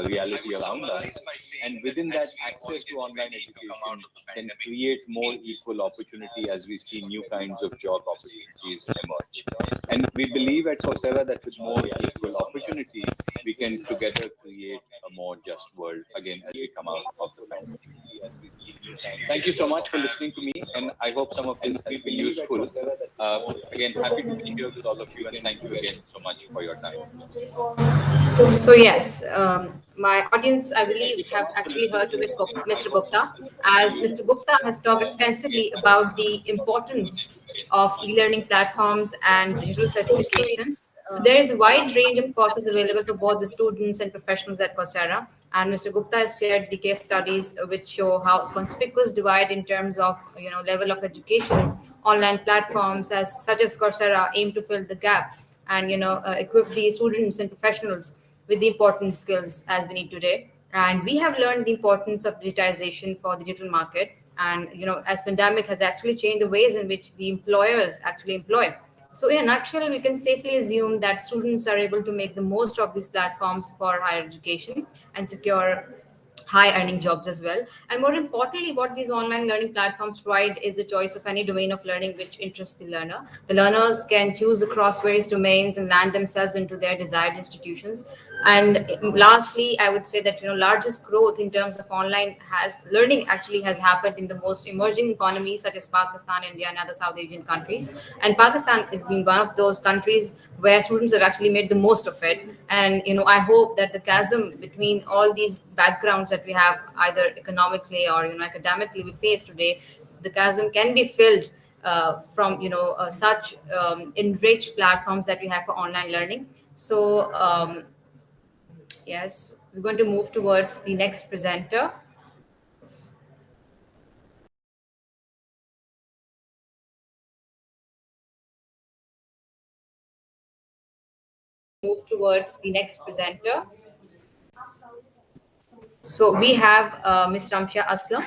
reality around us. And within that, access to online education can create more equal opportunity as we see new kinds of job opportunities emerge. And we believe at Coursera that with more equal opportunities, we can together create a more just world again as we come out of the pandemic. Thank you so much for listening to me, and I hope some of this will be useful. Again, happy to be here with all of you, and thank you again so much for your time. So yes, my audience, I believe, have actually heard to Mr. Gupta, as Mr. Gupta has talked extensively about the importance of e-learning platforms and digital certifications. So there is a wide range of courses available for both the students and professionals at Coursera. And Mr. Gupta has shared the case studies which show how conspicuous divide in terms of level of education online platforms as such as Coursera aim to fill the gap and equip the students and professionals with the important skills as we need today. And we have learned the importance of digitization for the digital market. And as pandemic has actually changed the ways in which the employers actually employ. So in a nutshell, we can safely assume that students are able to make the most of these platforms for higher education and secure high earning jobs as well. And more importantly, what these online learning platforms provide is the choice of any domain of learning which interests the learner. The learners can choose across various domains and land themselves into their desired institutions. And lastly, I would say that largest growth in terms of online learning actually has happened in the most emerging economies such as Pakistan, India, and other South Asian countries. And Pakistan is being one of those countries where students have actually made the most of it. And I hope that the chasm between all these backgrounds that we have, either economically or academically, we face today, the chasm can be filled from such enriched platforms that we have for online learning. So yes, we're going to move towards the next presenter. Move towards the next presenter. So we have Ms. Ramsha Aslam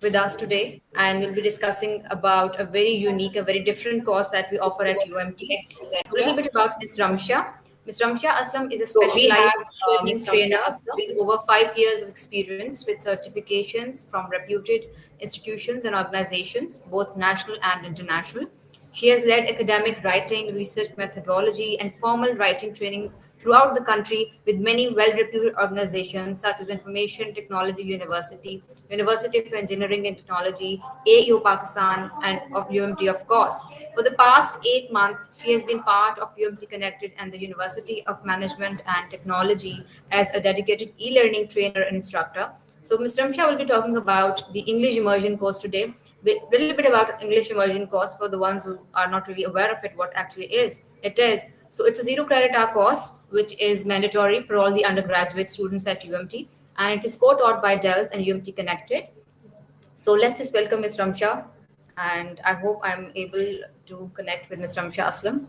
with us today, and we'll be discussing about a very unique, a very different course that we offer at UMT. So a little bit about Ms. Ramsha. Ms. Ramsha Aslam is a specialized learning trainer with over 5 years of experience with certifications from reputed institutions and organizations, both national and international. She has led academic writing, research methodology, and formal writing training throughout the country with many well-reputed organizations such as Information Technology University, University of Engineering and Technology, AU Pakistan, and of UMT, of course. For the past 8 months, she has been part of UMT Connected and the University of Management and Technology as a dedicated e-learning trainer and instructor. So Ms. Ramsha will be talking about the English immersion course today. A little bit about English immersion course for the ones who are not really aware of it, what actually is. It is. So it's a 0 credit hour course, which is mandatory for all the undergraduate students at UMT. And it is co-taught by DELS and UMT Connected. So let's just welcome Ms. Ramsha. And I hope I'm able to connect with Ms. Ramsha Aslam.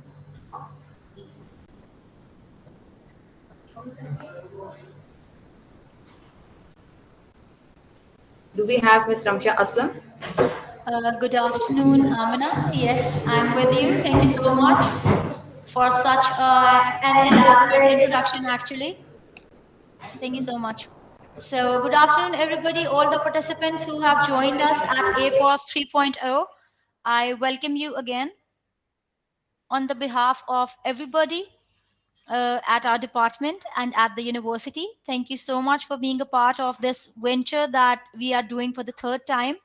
Do we have Ms. Ramsha Aslam? Good afternoon, Amina. Yes, I'm with you. Thank you so much for such an elaborate introduction, actually. Thank you so much. So, good afternoon, everybody, all the participants who have joined us at Apoes 3.0. I welcome you again on the behalf of everybody at our department and at the university. Thank you so much for being a part of this venture that we are doing for the third time.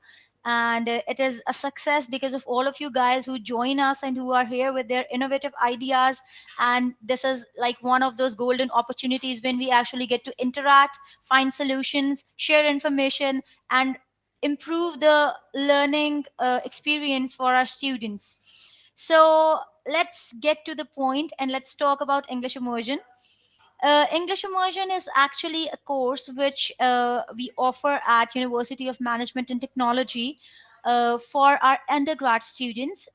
And it is a success because of all of you guys who join us and who are here with their innovative ideas. And this is like one of those golden opportunities when we actually get to interact, find solutions, share information, and improve the learning experience for our students. So let's get to the point and let's talk about English immersion. English immersion is actually a course which we offer at University of Management and Technology for our undergrad students.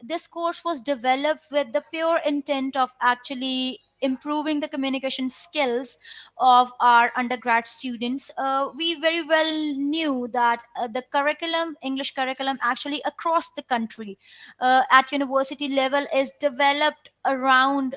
This course was developed with the pure intent of actually improving the communication skills of our undergrad students. We very well knew that the curriculum, English curriculum, actually across the country at university level is developed around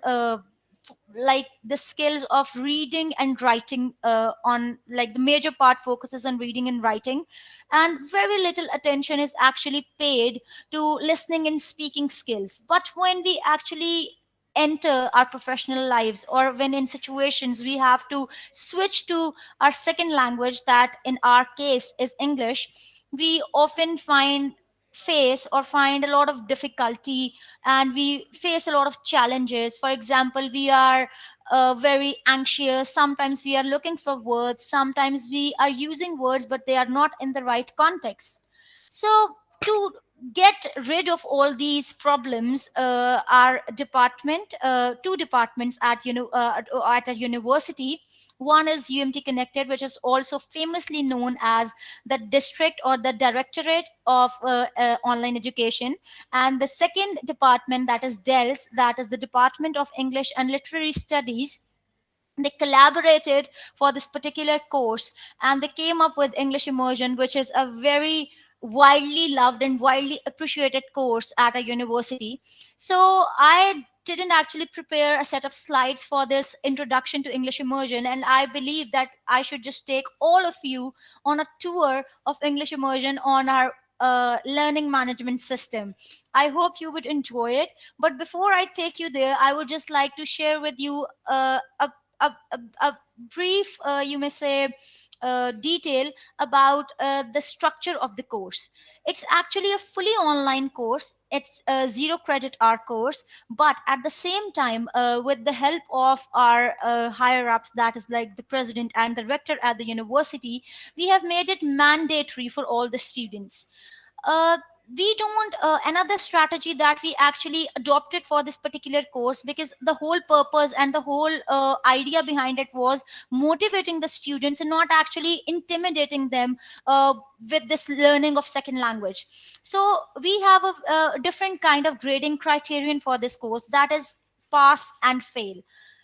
like the skills of reading and writing, on like the major part focuses on reading and writing, and very little attention is actually paid to listening and speaking skills. But when we actually enter our professional lives, or when in situations we have to switch to our second language, that in our case is English, we often find a lot of difficulty, and we face a lot of challenges. For example, we are very anxious. Sometimes we are looking for words, sometimes we are using words but they are not in the right context. So to get rid of all these problems, our department, two departments at a university, one is UMT Connected, which is also famously known as the district or the directorate of online education, and the second department, that is DELS, that is the Department of English and Literary Studies. They collaborated for this particular course and they came up with English immersion, which is a very widely loved and widely appreciated course at a university. So I didn't actually prepare a set of slides for this introduction to English immersion, and I believe that I should just take all of you on a tour of English immersion on our learning management system. I hope you would enjoy it. But before I take you there, I would just like to share with you a brief, you may say, detail about the structure of the course. It's actually a fully online course. It's a 0 credit hour course, but at the same time, with the help of our higher ups, that is like the president and the rector at the university, we have made it mandatory for all the students. uh, we don't Another strategy that we actually adopted for this particular course, because the whole purpose and the whole idea behind it was motivating the students and not actually intimidating them uh, with this learning of second language. So we have a different kind of grading criterion for this course, that is pass and fail.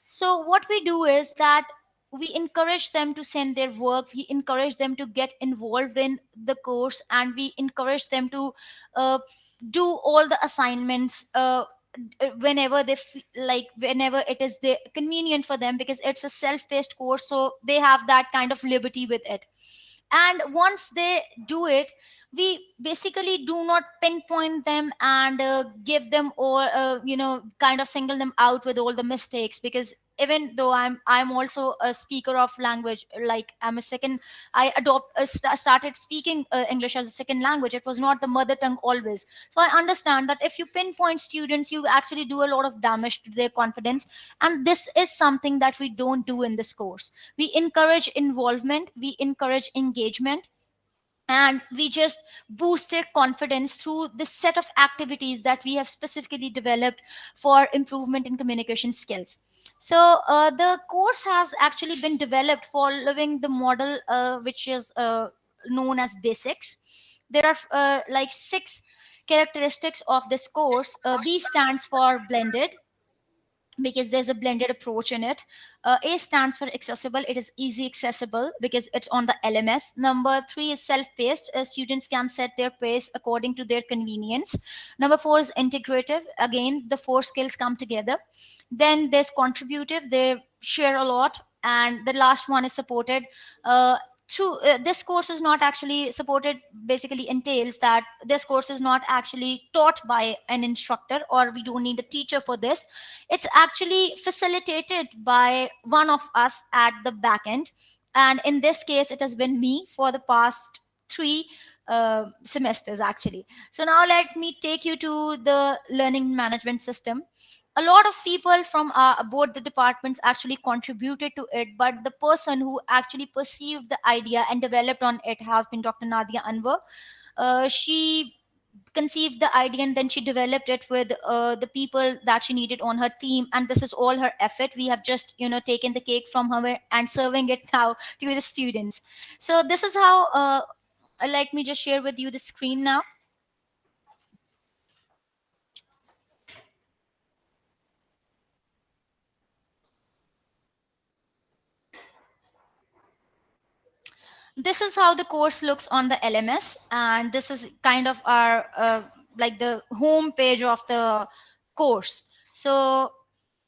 So what we do is that we encourage them to send their work, we encourage them to get involved in the course, and we encourage them to uh, do all the assignments whenever whenever it is convenient for them, because it's a self-paced course, so they have that kind of liberty with it. And once they do it, we basically do not pinpoint them and give them all kind of single them out with all the mistakes, because even though I'm also a speaker of language, like I'm a second, I started speaking English as a second language. It was not the mother tongue always. So I understand that if you pinpoint students, you actually do a lot of damage to their confidence, and this is something that we don't do in this course. We encourage involvement, we encourage engagement, and we just boost their confidence through this set of activities that we have specifically developed for improvement in communication skills. So the course has actually been developed following the model which is known as basics. There are like 6 characteristics of this course. B stands for blended, because there's a blended approach in it. A stands for accessible. It is easy accessible because it's on the LMS. Number 3 is self-paced. Students can set their pace according to their convenience. Number 4 is integrative. Again, the 4 skills come together. Then there's contributive. They share a lot. And the last one is supported. Through This course is not actually supported, basically entails that this course is not actually taught by an instructor, or we don't need a teacher for this. It's actually facilitated by one of us at the back end, and in this case it has been me for the past semesters actually. So now let me take you to the learning management system. A lot of people from both the departments actually contributed to it, but the person who actually perceived the idea and developed on it has been Dr. Nadia Anwar. She conceived the idea and then she developed it with the people that she needed on her team, and this is all her effort. We have just taken the cake from her and serving it now to the students. So this is how let me just share with you the screen now. This is how the course looks on the LMS, and this is kind of our like the home page of the course. So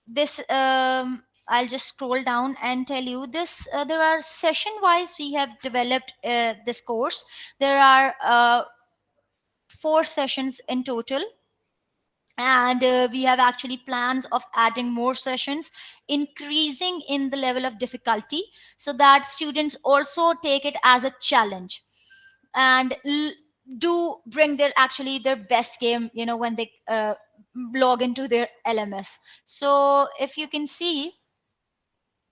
this I'll just scroll down and tell you this. There are session wise we have developed this course. There are 4 sessions in total, and we have actually plans of adding more sessions, increasing in the level of difficulty so that students also take it as a challenge and do bring their best game when they log into their LMS. So if you can see,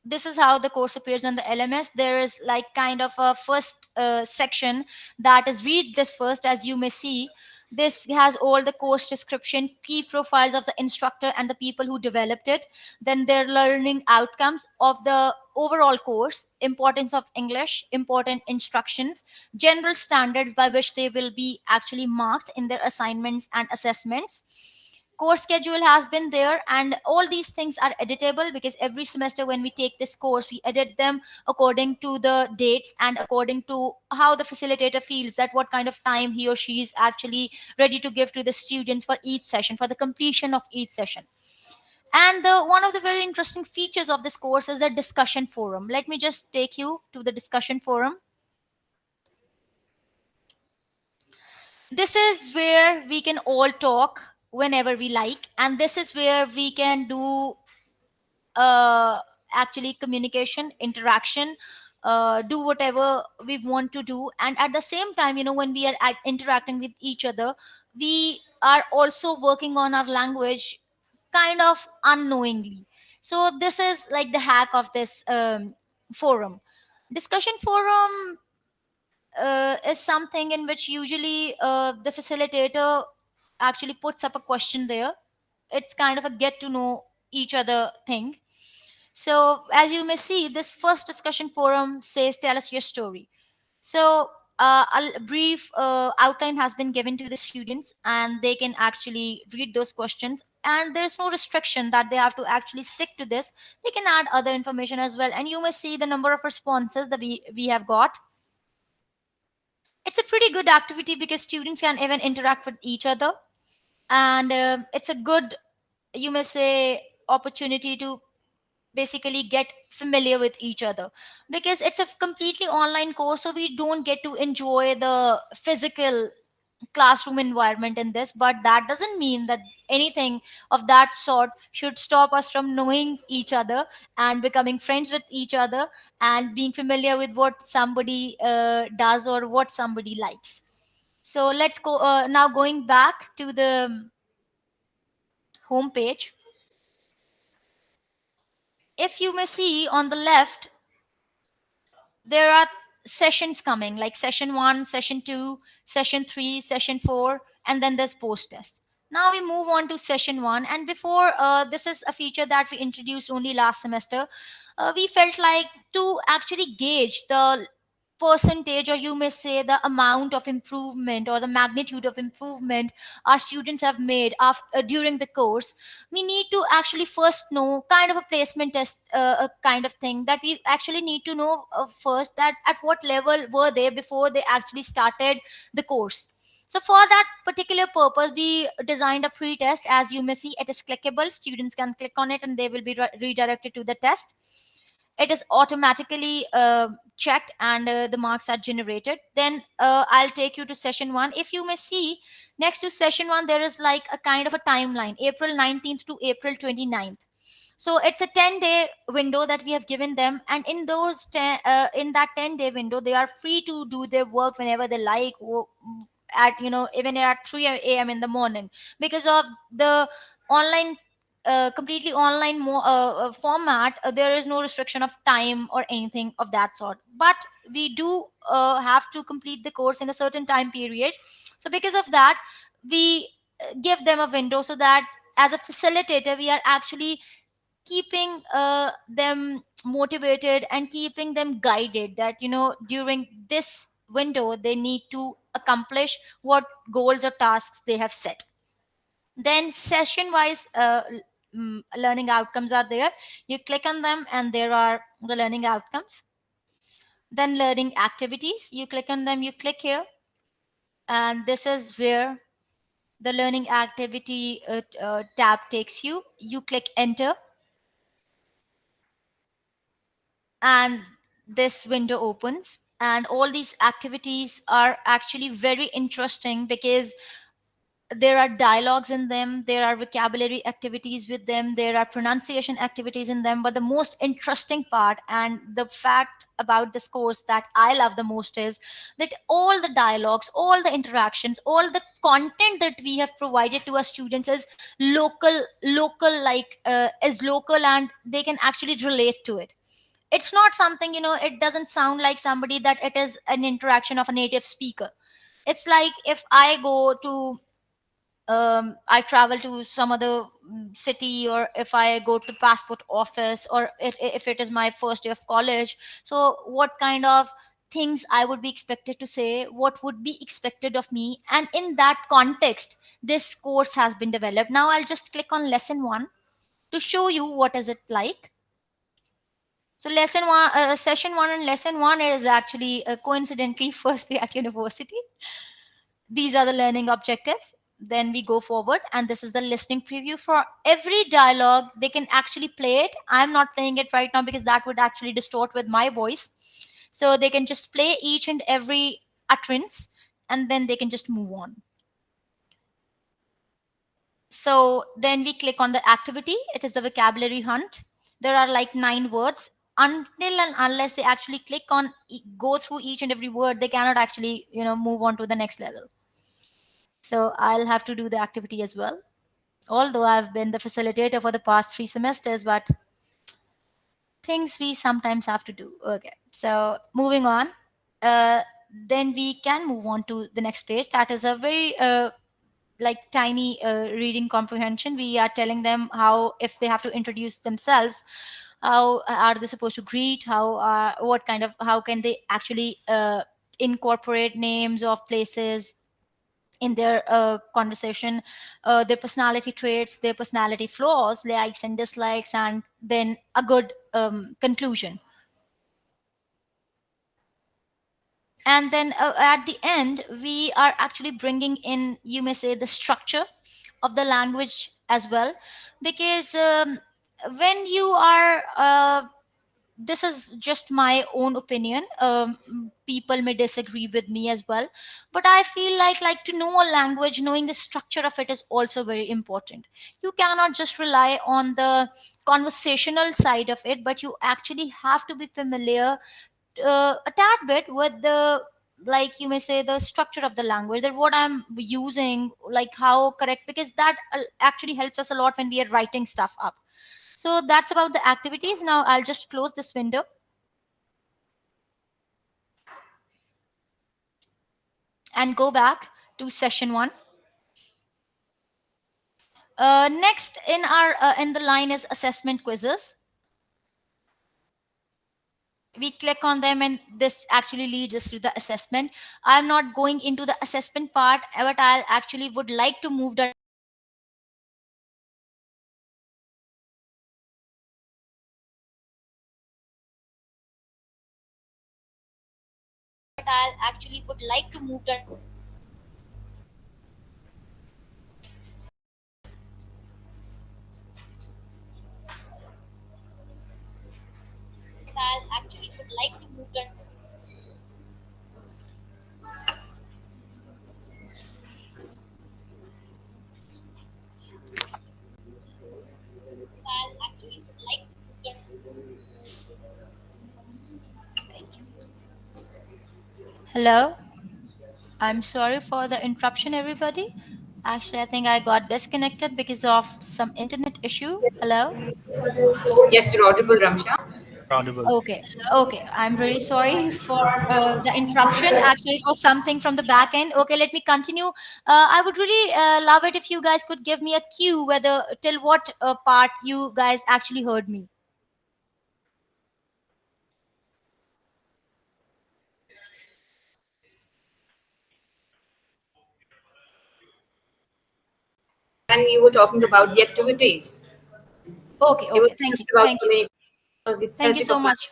this is how the course appears on the LMS. There is like kind of a first section that is read this first. As you may see, this has all the course description, key profiles of the instructor and the people who developed it, then their learning outcomes of the overall course, importance of English, important instructions, general standards by which they will be actually marked in their assignments and assessments. Course schedule has been there, and all these things are editable because every semester when we take this course we edit them according to the dates and according to how the facilitator feels that what kind of time he or she is actually ready to give to the students for each session, for the completion of each session. And one of the very interesting features of this course is the discussion forum. Let me just take you to the discussion forum. This is where we can all talk whenever we like, and this is where we can do uh, actually communication, interaction, do whatever we want to do. And at the same time, when we are interacting with each other, we are also working on our language kind of unknowingly. So this is like the hack of this forum. Discussion forum is something in which usually the facilitator actually puts up a question there. It's kind of a get to know each other thing. So as you may see, this first discussion forum says tell us your story. So a brief outline has been given to the students and they can actually read those questions, and there's no restriction that they have to actually stick to this. They can add other information as well, and you may see the number of responses that we have got. It's a pretty good activity because students can even interact with each other, and it's a good, you may say, opportunity to basically get familiar with each other, because it's a completely online course, so we don't get to enjoy the physical classroom environment in this. But that doesn't mean that anything of that sort should stop us from knowing each other and becoming friends with each other and being familiar with what somebody does or what somebody likes. So let's go now, going back to the home page. If you may see on the left, there are sessions coming, like session 1, session 2, session 3, session 4, and then there's post test. Now we move on to session 1, and before this is a feature that we introduced only last semester. We felt like to actually gauge the percentage, or you may say the amount of improvement or the magnitude of improvement our students have made after during the course, we need to actually first know kind of a placement test, a kind of thing that we actually need to know first, that at what level were they before they actually started the course. So for that particular purpose, we designed a pre-test. As you may see, it is clickable. Students can click on it and they will be redirected to the test. It is automatically checked, and the marks are generated. Then I'll take you to session 1. If you may see, next to session 1 there is like a kind of a timeline, April 19th to April 29th. So it's a 10-day window that we have given them, and in those in that 10-day window, they are free to do their work whenever they like, at even at 3 a.m. in the morning. Because of the online completely online format, there is no restriction of time or anything of that sort, but we do have to complete the course in a certain time period. So because of that, we give them a window, so that as a facilitator, we are actually keeping them motivated and keeping them guided, that during this window they need to accomplish what goals or tasks they have set. Then session wise learning outcomes are there. You click on them and there are the learning outcomes. Then learning activities, you click on them, you click here, and this is where the learning activity tab takes you. You click enter, and this window opens, and all these activities are actually very interesting because there are dialogues in them, there are vocabulary activities with them, there are pronunciation activities in them. But the most interesting part, and the fact about this course that I love the most, is that all the dialogues, all the interactions, all the content that we have provided to our students is local, like is local, and they can actually relate to it. It's not something, it doesn't sound like somebody that it is an interaction of a native speaker. It's like if I go to I travel to some other city, or if I go to the passport office, or if it is my first day of college. So what kind of things I would be expected to say, what would be expected of me, and in that context this course has been developed. Now I'll just click on lesson 1 to show you what is it like. So lesson 1, session 1 and lesson 1 is actually coincidentally first day at university. These are the learning objectives. Then we go forward, and this is the listening preview. For every dialogue they can actually play it. I'm not playing it right now because that would actually distort with my voice. So they can just play each and every utterance, and then they can just move on. So then we click on the activity. It is the vocabulary hunt. There are like 9 words. Until and unless they actually click on go through each and every word, they cannot actually move on to the next level. So I'll have to do the activity as well, although I've been the facilitator for the past 3 semesters. But things we sometimes have to do. Okay, so moving on. Then we can move on to the next page. That is a very like tiny reading comprehension. We are telling them how, if they have to introduce themselves, how are they supposed to greet, what kind of, how can they actually incorporate names of places in their conversation, their personality traits, their personality flaws, likes and dislikes, and then a good conclusion. And then at the end, we are actually bringing in, you may say, the structure of the language as well. Because when you are this is just my own opinion, people may disagree with me as well, but I feel like to know a language, knowing the structure of it is also very important. You cannot just rely on the conversational side of it, but you actually have to be familiar a tad bit with the, like you may say, the structure of the language, that what I'm using, like how correct, because that actually helps us a lot when we are writing stuff up. So that's about the activities. Now I'll just close this window and go back to session 1. Next in our in the line is assessment quizzes. We click on them, and this actually leads us to the assessment. I'm not going into the assessment part, but I actually would like to move that I'll actually would like to move that I'll actually would like to move that I'll actually would Hello. I'm sorry for the interruption, everybody. Actually, I think I got disconnected because of some internet issue. Hello. Yes, you're audible, Ramsha. Audible. Okay. Okay. I'm really sorry for the interruption. Actually, it was something from the back end. Okay, let me continue. I would really love it if you guys could give me a cue whether till what part you guys actually heard me. And you were talking about the activities. Okay. It was Okay. Thank just you. about Thank you. the was the Thank you Celtic so of much.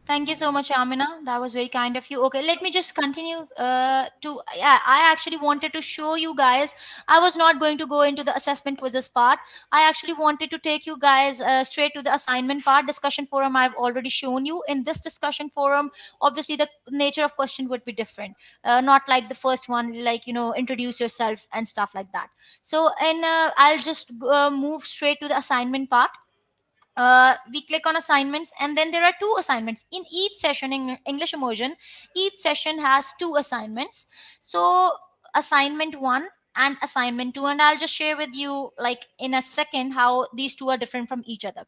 Thank you so much, Amina. That was very kind of you. Okay, let me just continue. Yeah, I actually wanted to show you guys. I was not going to go into the assessment quizzes part. I actually wanted to take you guys straight to the assignment part. Discussion forum, I've already shown you. In this discussion forum, obviously the nature of question would be different. Not like the first one, like, introduce yourselves and stuff like that. So, and I'll just move straight to the assignment part. We click on assignments, and then there are two assignments in each session. In English immersion, each session has two assignments. So assignment 1 and assignment 2, and I'll just share with you like in a second how these two are different from each other.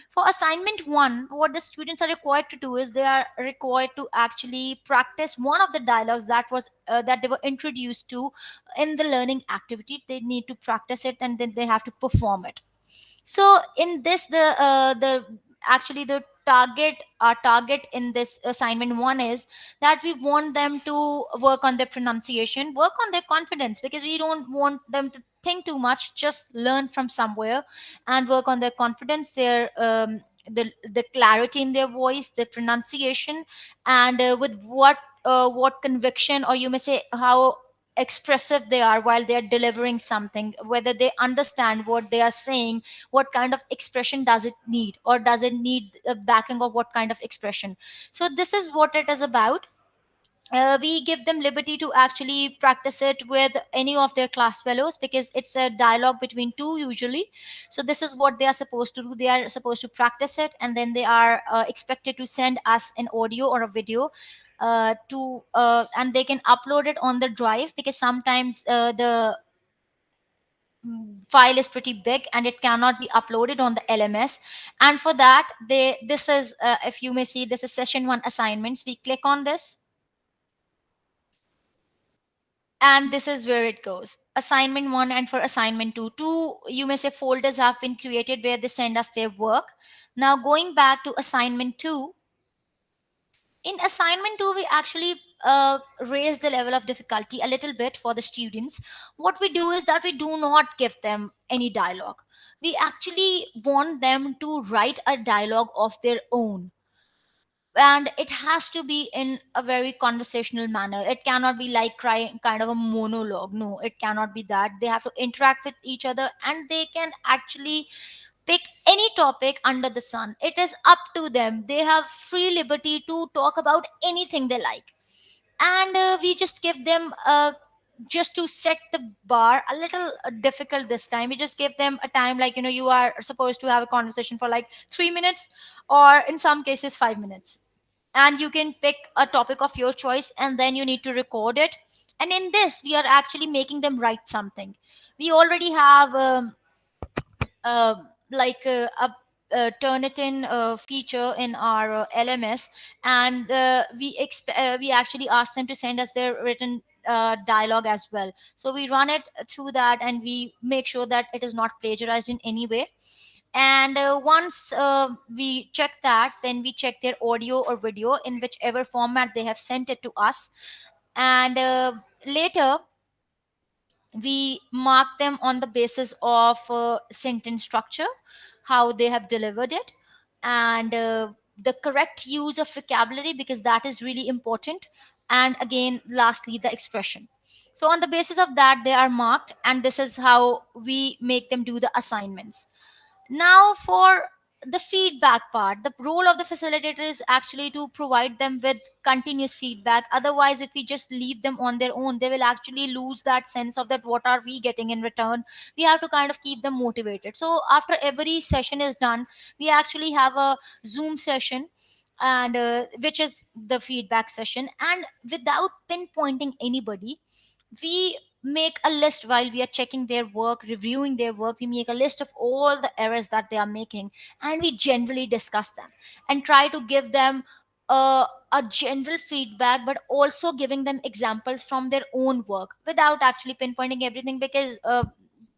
For assignment 1, what the students are required to do is they are required to actually practice one of the dialogues that they were introduced to in the learning activity. They need to practice it, and then they have to perform it. So in this, the actually the target in this assignment 1 is that we want them to work on their pronunciation, work on their confidence, because we don't want them to think too much, just learn from somewhere and work on their confidence, their the clarity in their voice, their pronunciation, and with what conviction, or you may say how expressive they are while they are delivering something, whether they understand what they are saying, what kind of expression does it need, or does it need a backing of what kind of expression. So this is what it is about. We give them liberty to actually practice it with any of their class fellows, because it's a dialogue between two usually. So this is what they are supposed to do. They are supposed to practice it, and then they are expected to send us an audio or a video, and they can upload it on the drive, because sometimes the file is pretty big and it cannot be uploaded on the LMS. And for that, this is if you may see, this is session 1 assignments. We click on this, and this is where it goes. Assignment 1 and for assignment 2, two, you may say, folders have been created where they send us their work. Now going back to assignment 2, in assignment 2 we actually raise the level of difficulty a little bit for the students. What we do is that we do not give them any dialogue. We actually want them to write a dialogue of their own, and it has to be in a very conversational manner. It cannot be like crying kind of a monologue. No, it cannot be that. They have to interact with each other, and they can actually pick any topic under the sun. It is up to them. They have free liberty to talk about anything they like. And we just give them just to set the bar a little difficult this time. We just give them a time, like, you are supposed to have a conversation for like 3 minutes, or in some cases 5 minutes. And you can pick a topic of your choice, and then you need to record it. And in this, we are actually making them write something. We already have uh, like a Turnitin feature in our LMS, and we actually ask them to send us their written dialogue as well. So we run it through that, and we make sure that it is not plagiarized in any way. And once we check that, then we check their audio or video in whichever format they have sent it to us. And later we mark them on the basis of sentence structure, how they have delivered it, and the correct use of vocabulary, because that is really important. And again, lastly, the expression. So on the basis of that, they are marked, and this is how we make them do the assignments. Now, for the feedback part, the role of the facilitator is actually to provide them with continuous feedback. Otherwise, if we just leave them on their own, they will actually lose that sense of that what are we getting in return. We have to kind of keep them motivated. So after every session is done, we actually have a Zoom session, and which is the feedback session. And without pinpointing anybody, we make a list while we are checking their work, reviewing their work. We make a list of all the errors that they are making, and we generally discuss them and try to give them a general feedback, but also giving them examples from their own work without actually pinpointing everything, because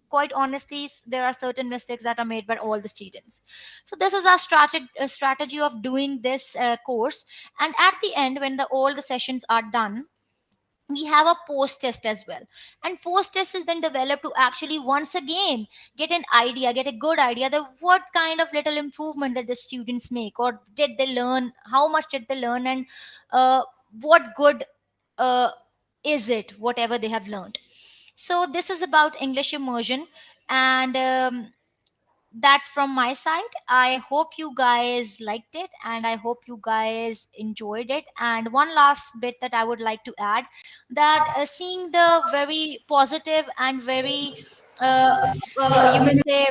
quite honestly, there are certain mistakes that are made by all the students. So this is our strategy of doing this course. And at the end, when all the sessions are done, we have a post test as well. And post test is then developed to actually once again get an idea, get a good idea that what kind of little improvement that the students make, or did they learn, how much did they learn, and what good uh, is it, whatever they have learned. So this is about English immersion. And that's from my side. I hope you guys liked it, and I hope you guys enjoyed it. And one last bit that I would like to add, that seeing the very positive and very uh, you may say,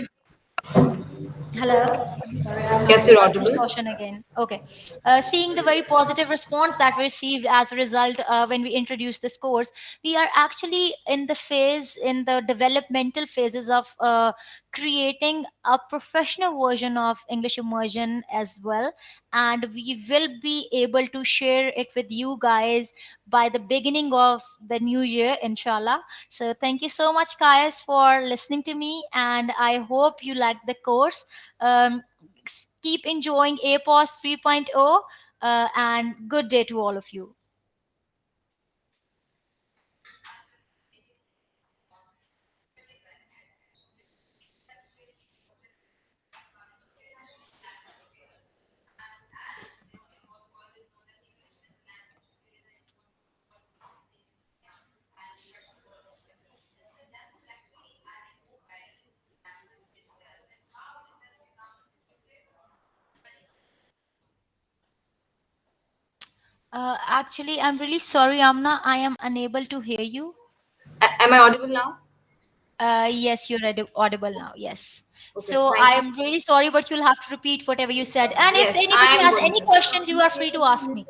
hello, sorry, I'm Yes, having you're some audible. distortion again. Okay. Seeing the very positive response that we received as a result when we introduced this course, we are actually in the developmental phases of creating a professional version of English immersion as well. And we will be able to share it with you guys by the beginning of the new year, inshallah. So thank you so much, guys, for listening to me, and I hope you like the course. um, Keep enjoying Apoes 3.0, and good day to all of you. Actually, I'm really sorry, Amna. I am unable to hear you. Am I audible now? Yes, you're audible now. Yes. Okay, So thank I you. am really sorry, but you'll have to repeat whatever you said. And if Yes, I anybody am has going any to. questions, you are free to ask me.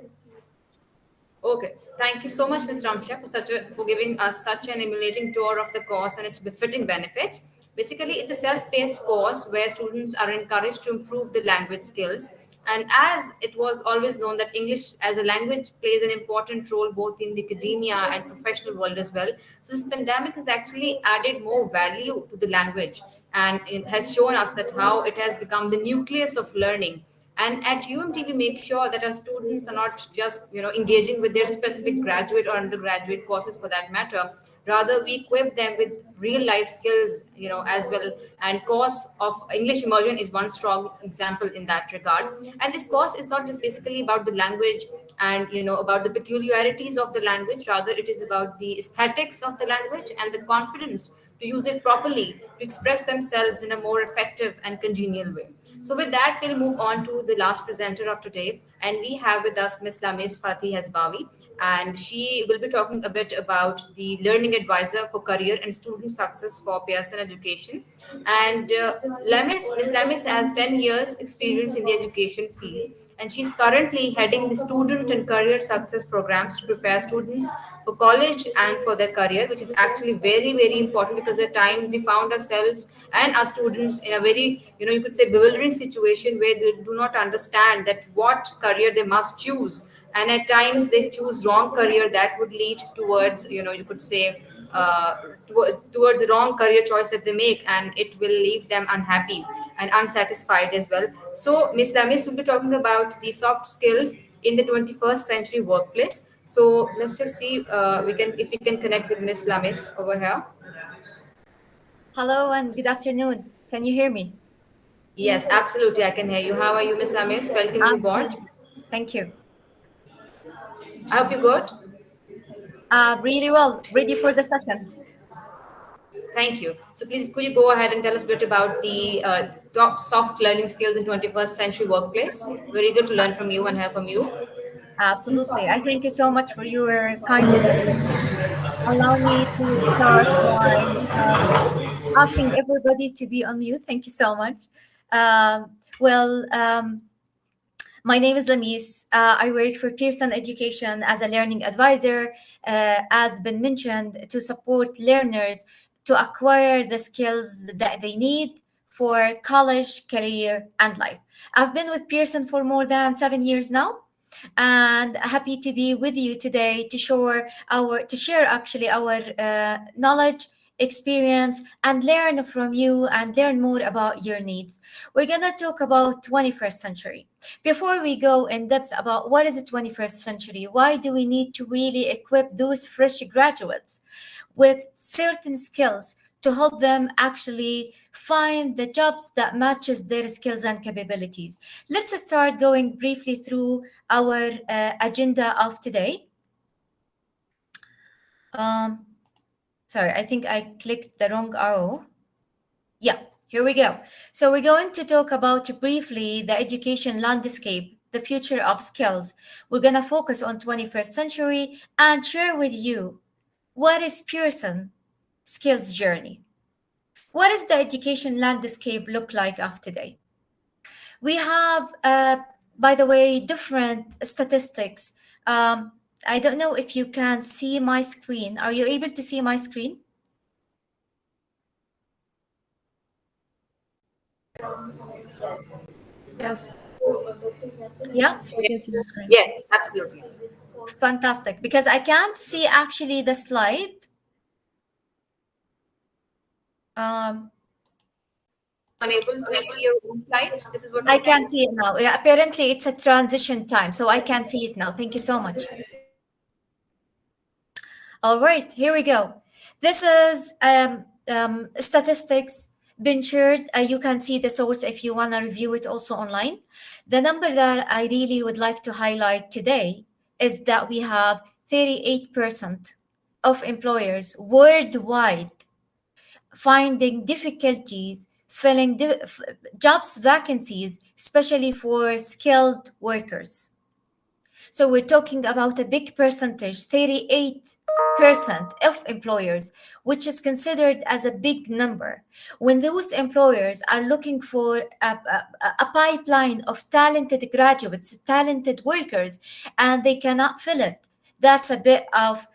Okay, thank you so much, Ms. Ramsha, for giving us such an emulating tour of the course and its befitting benefits. Basically, it's a self-paced course where students are encouraged to improve the language skills. And as it was always known that English as a language plays an important role both in the academia and professional world as well. So this pandemic has actually added more value to the language, and it has shown us that how it has become the nucleus of learning. And at UMT, we make sure that our students are not just engaging with their specific graduate or undergraduate courses for that matter. Rather, we equip them with real life skills, as well. And course of English immersion is one strong example in that regard. And this course is not just basically about the language and about the peculiarities of the language. Rather, it is about the aesthetics of the language and the confidence to use it properly to express themselves in a more effective and congenial way. So, with that, we'll move on to the last presenter of today. And we have with us Ms. Lamis Fatih Hasbawi, and she will be talking a bit about the learning advisor for career and student success for Pearson Education. And Ms. Lamis has 10 years experience in the education field, and she's currently heading the student and career success programs to prepare students for college and for their career, which is actually very, very important, because at times we found ourselves and our students in a very, you could say, bewildering situation where they do not understand that what career they must choose. And at times they choose wrong career that would lead towards, you could say, towards the wrong career choice that they make, and it will leave them unhappy and unsatisfied as well. So Ms. Lamis will be talking about the soft skills in the 21st century workplace. So let's just see we can if we can connect with Ms. Lamis over here. Hello and good afternoon. Can you hear me? Yes, absolutely, I can hear you. How are you, Ms. Lamis? Welcome you I'm aboard. good. Thank you. I hope you're good. Really well. Ready for the session. Thank you. So please, could you go ahead and tell us a bit about the top soft learning skills in 21st century workplace? Very good to learn from you and hear from you. Absolutely. And thank you so much for your kind introduction. Allow me to start by asking everybody to be on mute. Thank you so much. Well, My name is Lamis. I work for Pearson Education as a learning advisor, as been mentioned, to support learners to acquire the skills that they need for college, career, and life. I've been with Pearson for more than 7 years now, and happy to be with you today to share actually our knowledge, experience, and learn from you and learn more about your needs. We're gonna talk about 21st century. Before we go in depth about what is the 21st century, why do we need to really equip those fresh graduates with certain skills to help them actually find the jobs that matches their skills and capabilities? Let's start going briefly through our agenda of today. Sorry, I think I clicked the wrong arrow. Yeah, here we go. So we're going to talk about briefly the education landscape, the future of skills. We're going to focus on 21st century and share with you what is Pearson skills journey. What does the education landscape look like of today? We have, by the way, different statistics. I don't know if you can see my screen. Are you able to see my screen? Yes. Yeah? Yes, absolutely. Fantastic, because I can't see actually the slide. Unable to see your own slides? This is what I you're saying? can see it now. Yeah, apparently it's a transition time, so I can see it now. Thank you so much. All right, here we go. This is statistics been shared. You can see the source if you want to review it also online. The number that I really would like to highlight today is that we have 38% of employers worldwide finding difficulties filling jobs vacancies, especially for skilled workers. So we're talking about a big percentage, 38% of employers, which is considered as a big number. When those employers are looking for a pipeline of talented graduates, talented workers, and they cannot fill it, that's a bit of,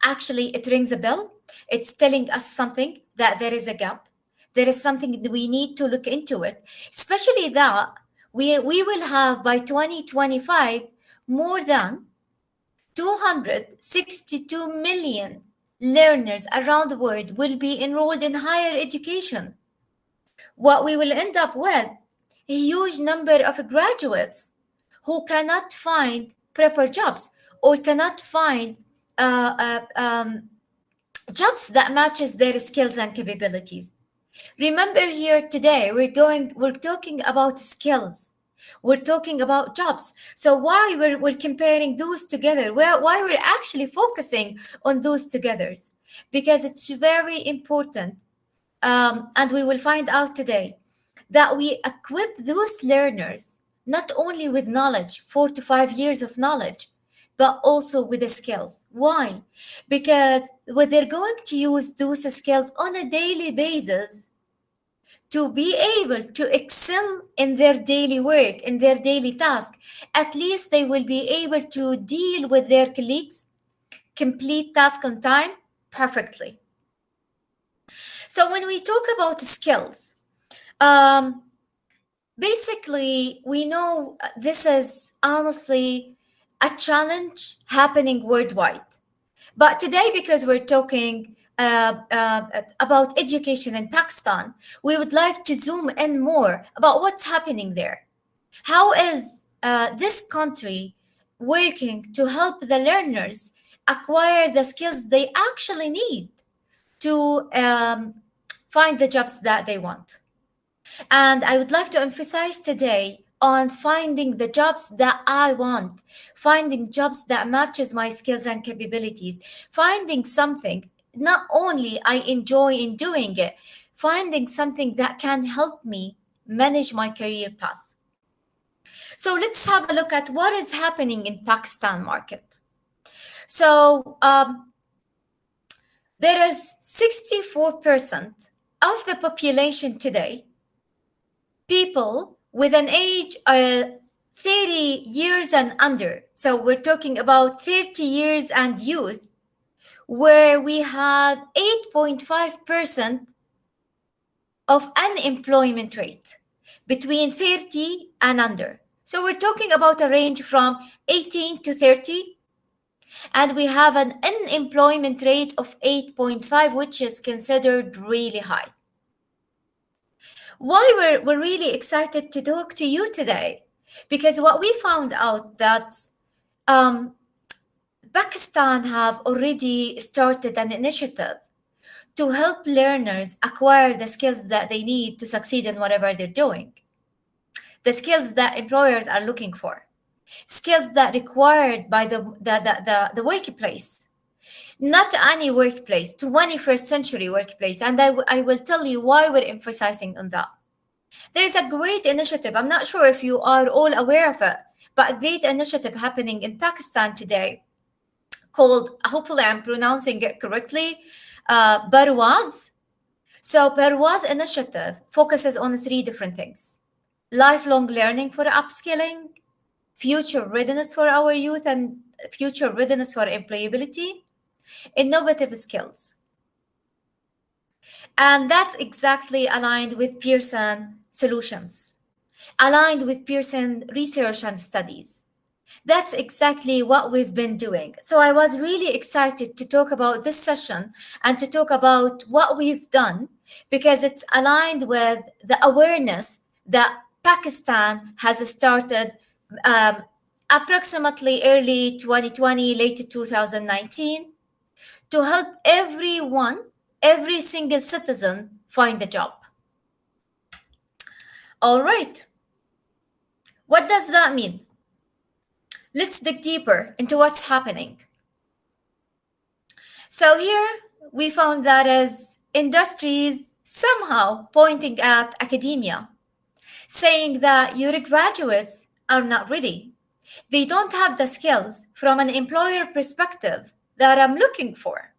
actually, it rings a bell. It's telling us something that there is a gap. There is something that we need to look into it, especially that we will have by 2025 more than 262 million learners around the world will be enrolled in higher education. What we will end up with a huge number of graduates who cannot find proper jobs or cannot find jobs that matches their skills and capabilities. Remember, here today we're talking about skills, we're talking about jobs. So why we're comparing those together, why we're actually focusing on those together? Because it's very important, and we will find out today that we equip those learners not only with knowledge, 4 to 5 years of knowledge, but also with the skills. Why? Because when they're going to use those skills on a daily basis to be able to excel in their daily work, in their daily task, at least they will be able to deal with their colleagues, complete task on time perfectly. So when we talk about skills, basically, we know this is honestly a challenge happening worldwide. But today, because we're talking about education in Pakistan, we would like to zoom in more about what's happening there. How is this country working to help the learners acquire the skills they actually need to find the jobs that they want? And I would like to emphasize today on finding the jobs that I want, finding jobs that matches my skills and capabilities, finding something not only I enjoy in doing it, finding something that can help me manage my career path. So let's have a look at what is happening in Pakistan market. So there is 64% of the population today, people with an age 30 years and under. So we're talking about 30 years and youth, where we have 8.5% of unemployment rate between 30 and under. So we're talking about a range from 18 to 30, and we have an unemployment rate of 8.5, which is considered really high. Why we're really excited to talk to you today? Because what we found out that Pakistan have already started an initiative to help learners acquire the skills that they need to succeed in whatever they're doing. The skills that employers are looking for, skills that required by the workplace, not any workplace, 21st century workplace. And I will tell you why we're emphasizing on that. There is a great initiative. I'm not sure if you are all aware of it, but a great initiative happening in Pakistan today called, hopefully I'm pronouncing it correctly, Barwaz. So Barwaz initiative focuses on 3 different things: lifelong learning for upskilling, future readiness for our youth and future readiness for employability, innovative skills. And that's exactly aligned with Pearson solutions, aligned with Pearson research and studies. That's exactly what we've been doing. So I was really excited to talk about this session and to talk about what we've done, because it's aligned with the awareness that Pakistan has started approximately early 2020, late 2019, to help everyone, every single citizen find a job. All right. What does that mean? Let's dig deeper into what's happening. So here we found that as industries somehow pointing at academia, saying that your graduates are not ready. They don't have the skills from an employer perspective that I'm looking for.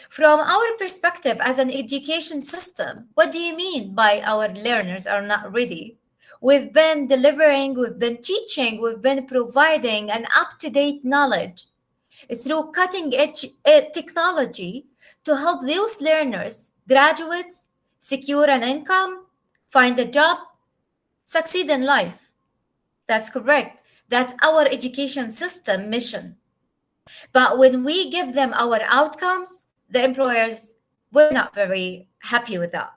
From our perspective as an education system, what do you mean by our learners are not ready? We've been delivering, we've been teaching, we've been providing an up-to-date knowledge through cutting-edge technology to help those learners, graduates, secure an income, find a job, succeed in life. That's correct. That's our education system mission. But when we give them our outcomes, the employers were not very happy with that.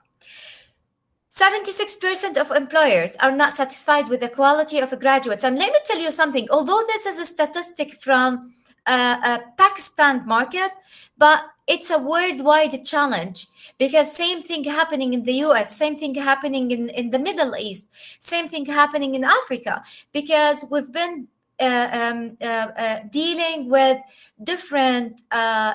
76% of employers are not satisfied with the quality of graduates. And let me tell you something, although this is a statistic from a Pakistan market, but it's a worldwide challenge, because same thing happening in the US, same thing happening in the Middle East, same thing happening in Africa, because we've been dealing with different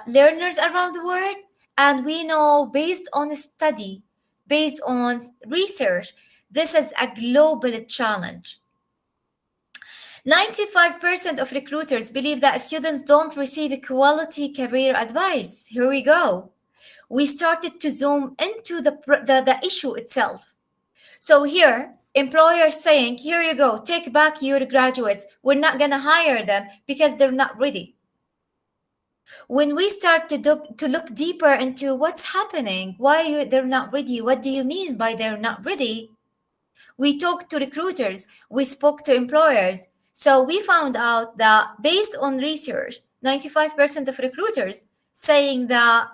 learners around the world. And we know, based on a study, based on research, this is a global challenge. 95% of recruiters believe that students don't receive quality career advice. Here we go. We started to zoom into the issue itself. So here, employers saying, here you go, take back your graduates. We're not going to hire them because they're not ready. When we start to look deeper into what's happening, why they're not ready, what do you mean by they're not ready? We talked to recruiters, we spoke to employers. So we found out that based on research, 95% of recruiters saying that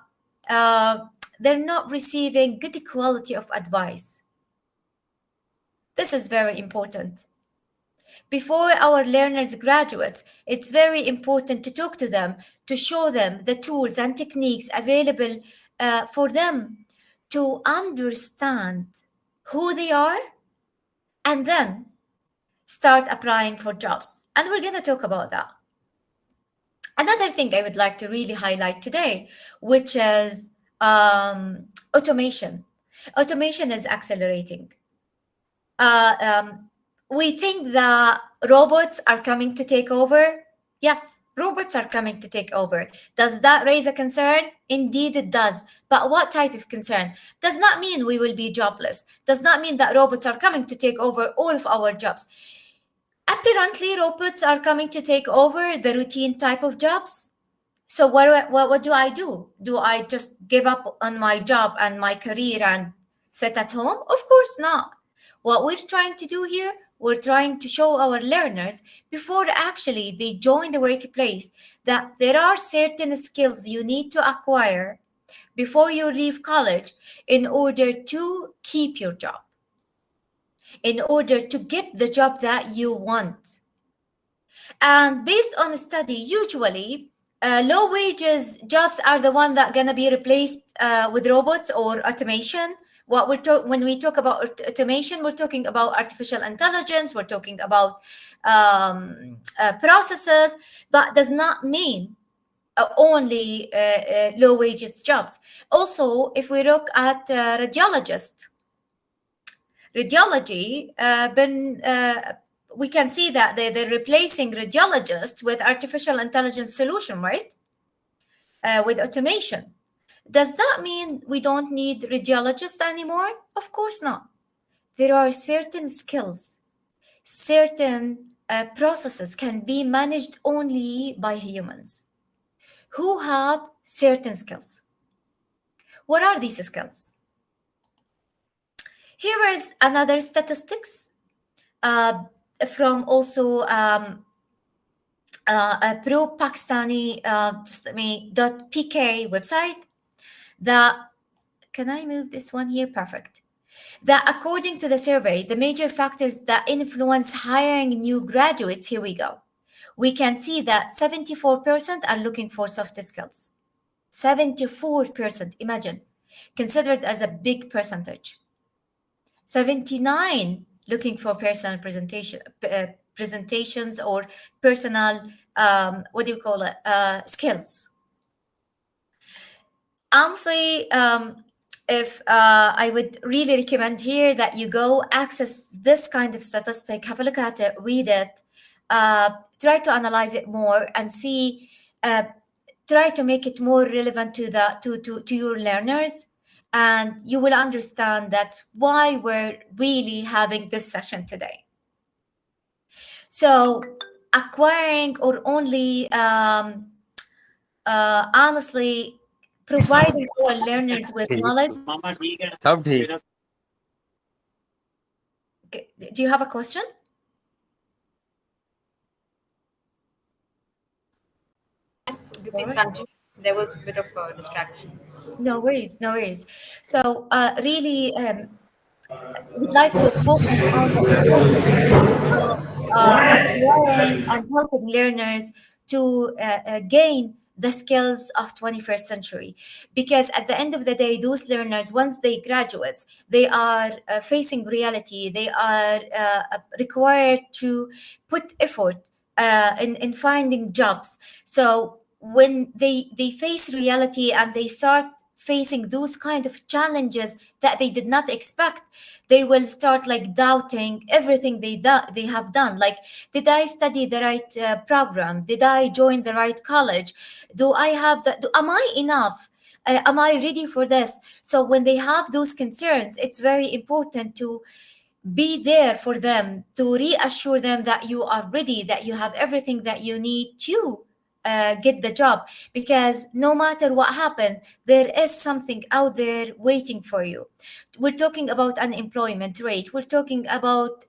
they're not receiving good quality of advice. This is very important. Before our learners graduate, it's very important to talk to them, to show them the tools and techniques available for them to understand who they are, and then start applying for jobs. And we're going to talk about that. Another thing I would like to really highlight today, which is automation. Automation is accelerating. We think that robots are coming to take over. Yes, Robots are coming to take over. Does that raise a concern? Indeed, it does. But what type of concern? Does not mean we will be jobless. Does not mean that robots are coming to take over all of our jobs. Apparently, robots are coming to take over the routine type of jobs. So what do I do? Do I just give up on my job and my career and sit at home? Of course not. What we're trying to do here, we're trying to show our learners before actually they join the workplace that there are certain skills you need to acquire before you leave college in order to keep your job, in order to get the job that you want. And based on a study, usually low wages jobs are the one that gonna be replaced with robots or automation. When we talk about automation, we're talking about artificial intelligence. We're talking about processes, but does not mean only low wages jobs. Also, if we look at radiologists, radiology we can see that they're replacing radiologists with artificial intelligence solution, right? With automation. Does that mean we don't need radiologists anymore? Of course not. There are certain skills, certain processes can be managed only by humans who have certain skills. What are these skills? Here is another statistics from also a pro-Pakistani .pk website. Can I move this one here? Perfect. That according to the survey, the major factors that influence hiring new graduates, here we go. We can see that 74% are looking for soft skills. 74%, imagine, considered as a big percentage. 79 looking for personal presentations or personal skills. Honestly, if I would really recommend here that you go access this kind of statistic, have a look at it, read it, try to analyze it more and see, try to make it more relevant to your learners. And you will understand that's why we're really having this session today. So acquiring or only honestly providing our learners with knowledge. Do you have a question? Please continue. There was a bit of a distraction. No worries, no worries. So really, we'd like to focus on the importance of acquiring and helping learners to gain the skills of 21st century, because at the end of the day, those learners, once they graduate, they are facing reality. They are required to put effort in finding jobs. So when they face reality and they start facing those kind of challenges that they did not expect, they will start like doubting everything they have done. Like, did I study the right program? Did I join the right college? Do I have that? Am I enough? Am I ready for this? So when they have those concerns, it's very important to be there for them, to reassure them that you are ready, that you have everything that you need to get the job, because no matter what happened, there is something out there waiting for you. We're talking about unemployment rate, we're talking about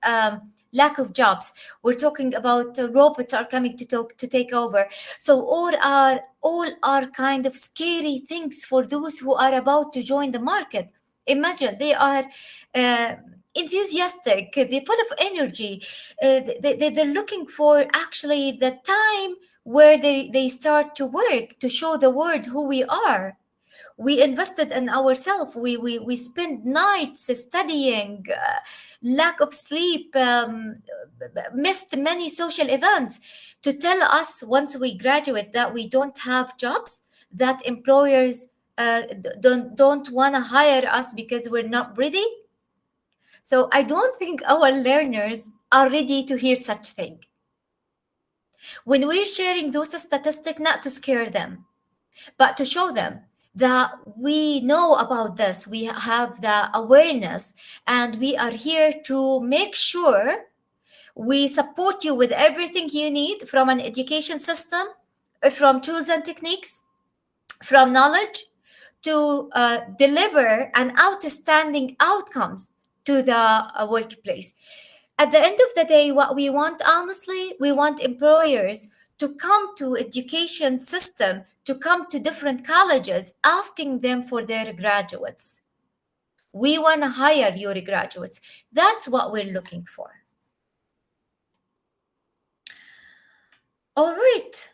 lack of jobs, we're talking about robots are coming to take over. So all are kind of scary things for those who are about to join the market. Imagine they are enthusiastic, they're full of energy, they're looking for actually the time where they start to work, to show the world who we are. We invested in ourselves, we spend nights studying, lack of sleep, missed many social events, to tell us once we graduate that we don't have jobs, that employers don't want to hire us because we're not ready. So I don't think our learners are ready to hear such thing. When we're sharing those statistics, not to scare them, but to show them that we know about this, we have the awareness, and we are here to make sure we support you with everything you need from an education system, from tools and techniques, from knowledge, to deliver an outstanding outcomes to the workplace. At the end of the day, what we want, honestly, we want employers to come to education system, to come to different colleges, asking them for their graduates. We want to hire your graduates. That's what we're looking for. All right.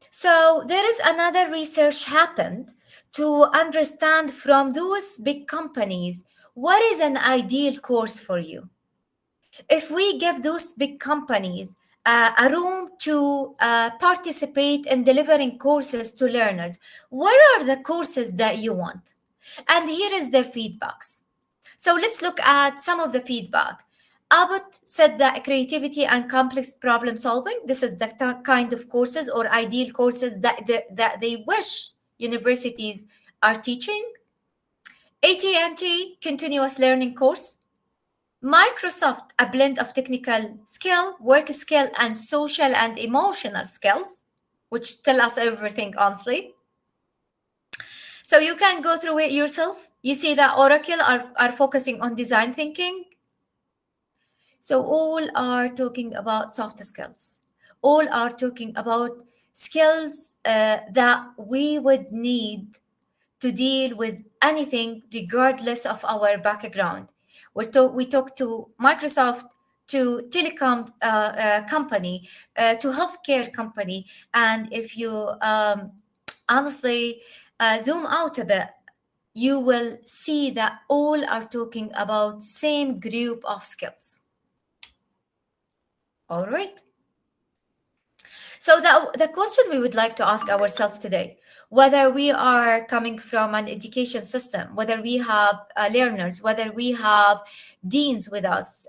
So there is another research happened to understand from those big companies what is an ideal course for you. If we give those big companies a room to participate in delivering courses to learners, what are the courses that you want? And here is their feedbacks. So let's look at some of the feedback. Abbott said that creativity and complex problem solving, this is the kind of courses or ideal courses that they wish universities are teaching. AT&T, continuous learning course. Microsoft, a blend of technical skill, work skill, and social and emotional skills, which tell us everything, honestly. So you can go through it yourself. You see that Oracle are focusing on design thinking. So all are talking about soft skills. All are talking about skills that we would need to deal with anything regardless of our background. We talk to Microsoft, to telecom company, to healthcare company, and if you honestly zoom out a bit, you will see that all are talking about same group of skills. All right. So the question we would like to ask ourselves today, whether we are coming from an education system, whether we have learners, whether we have deans with us,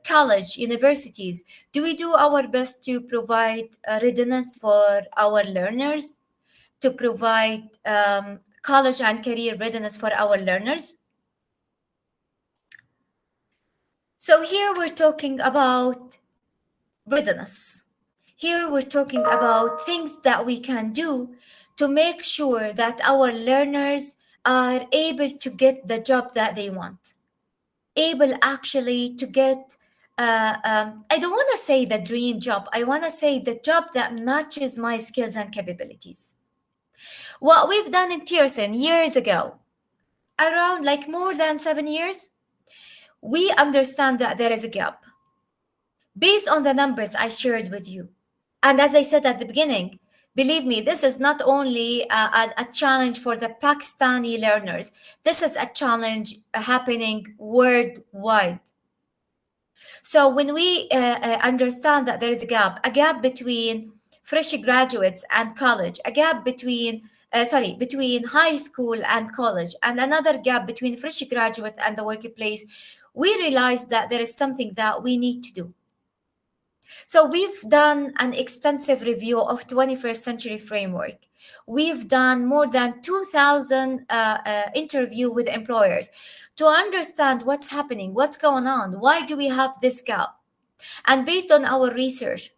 college, universities, do we do our best to provide readiness for our learners, to provide college and career readiness for our learners? So here we're talking about readiness. Here we're talking about things that we can do to make sure that our learners are able to get the job that they want, able actually to get, I don't want to say the dream job, I want to say the job that matches my skills and capabilities. What we've done in Pearson years ago, around like more than 7 years, we understand that there is a gap based on the numbers I shared with you. And as I said at the beginning, believe me, this is not only a challenge for the Pakistani learners. This is a challenge happening worldwide. So when we understand that there is a gap between fresh graduates and college, a gap between high school and college, and another gap between fresh graduate and the workplace, we realize that there is something that we need to do. So we've done an extensive review of 21st century framework. We've done more than 2,000 interview with employers to understand what's happening, what's going on, why do we have this gap? And based on our research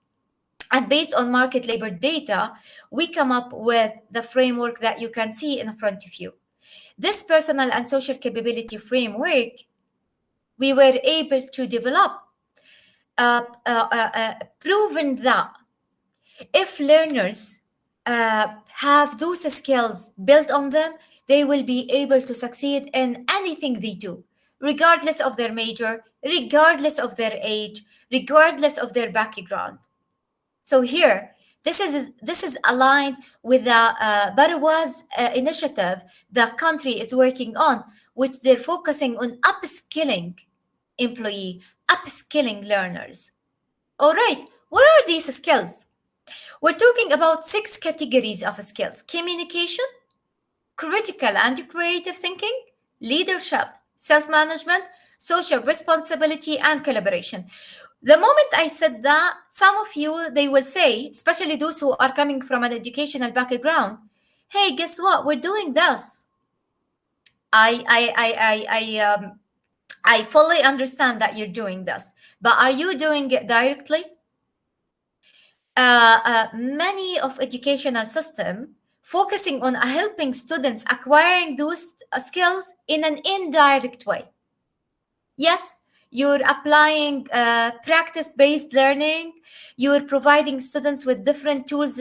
and based on market labor data, we come up with the framework that you can see in front of you. This personal and social capability framework, we were able to develop proven that if learners have those skills built on them, they will be able to succeed in anything they do, regardless of their major, regardless of their age, regardless of their background. So here, this is aligned with the Barwas initiative the country is working on, which they're focusing on upskilling employee, upskilling learners. All right, what are these skills? We're talking about 6 categories of skills: communication, critical and creative thinking, leadership, self-management, social responsibility, and collaboration. The moment I said that, some of you, they will say, especially those who are coming from an educational background, hey, guess what? We're doing this. I fully understand that you're doing this, but are you doing it directly? Many of educational system focusing on helping students acquiring those skills in an indirect way. Yes, you're applying practice-based learning. You're providing students with different tools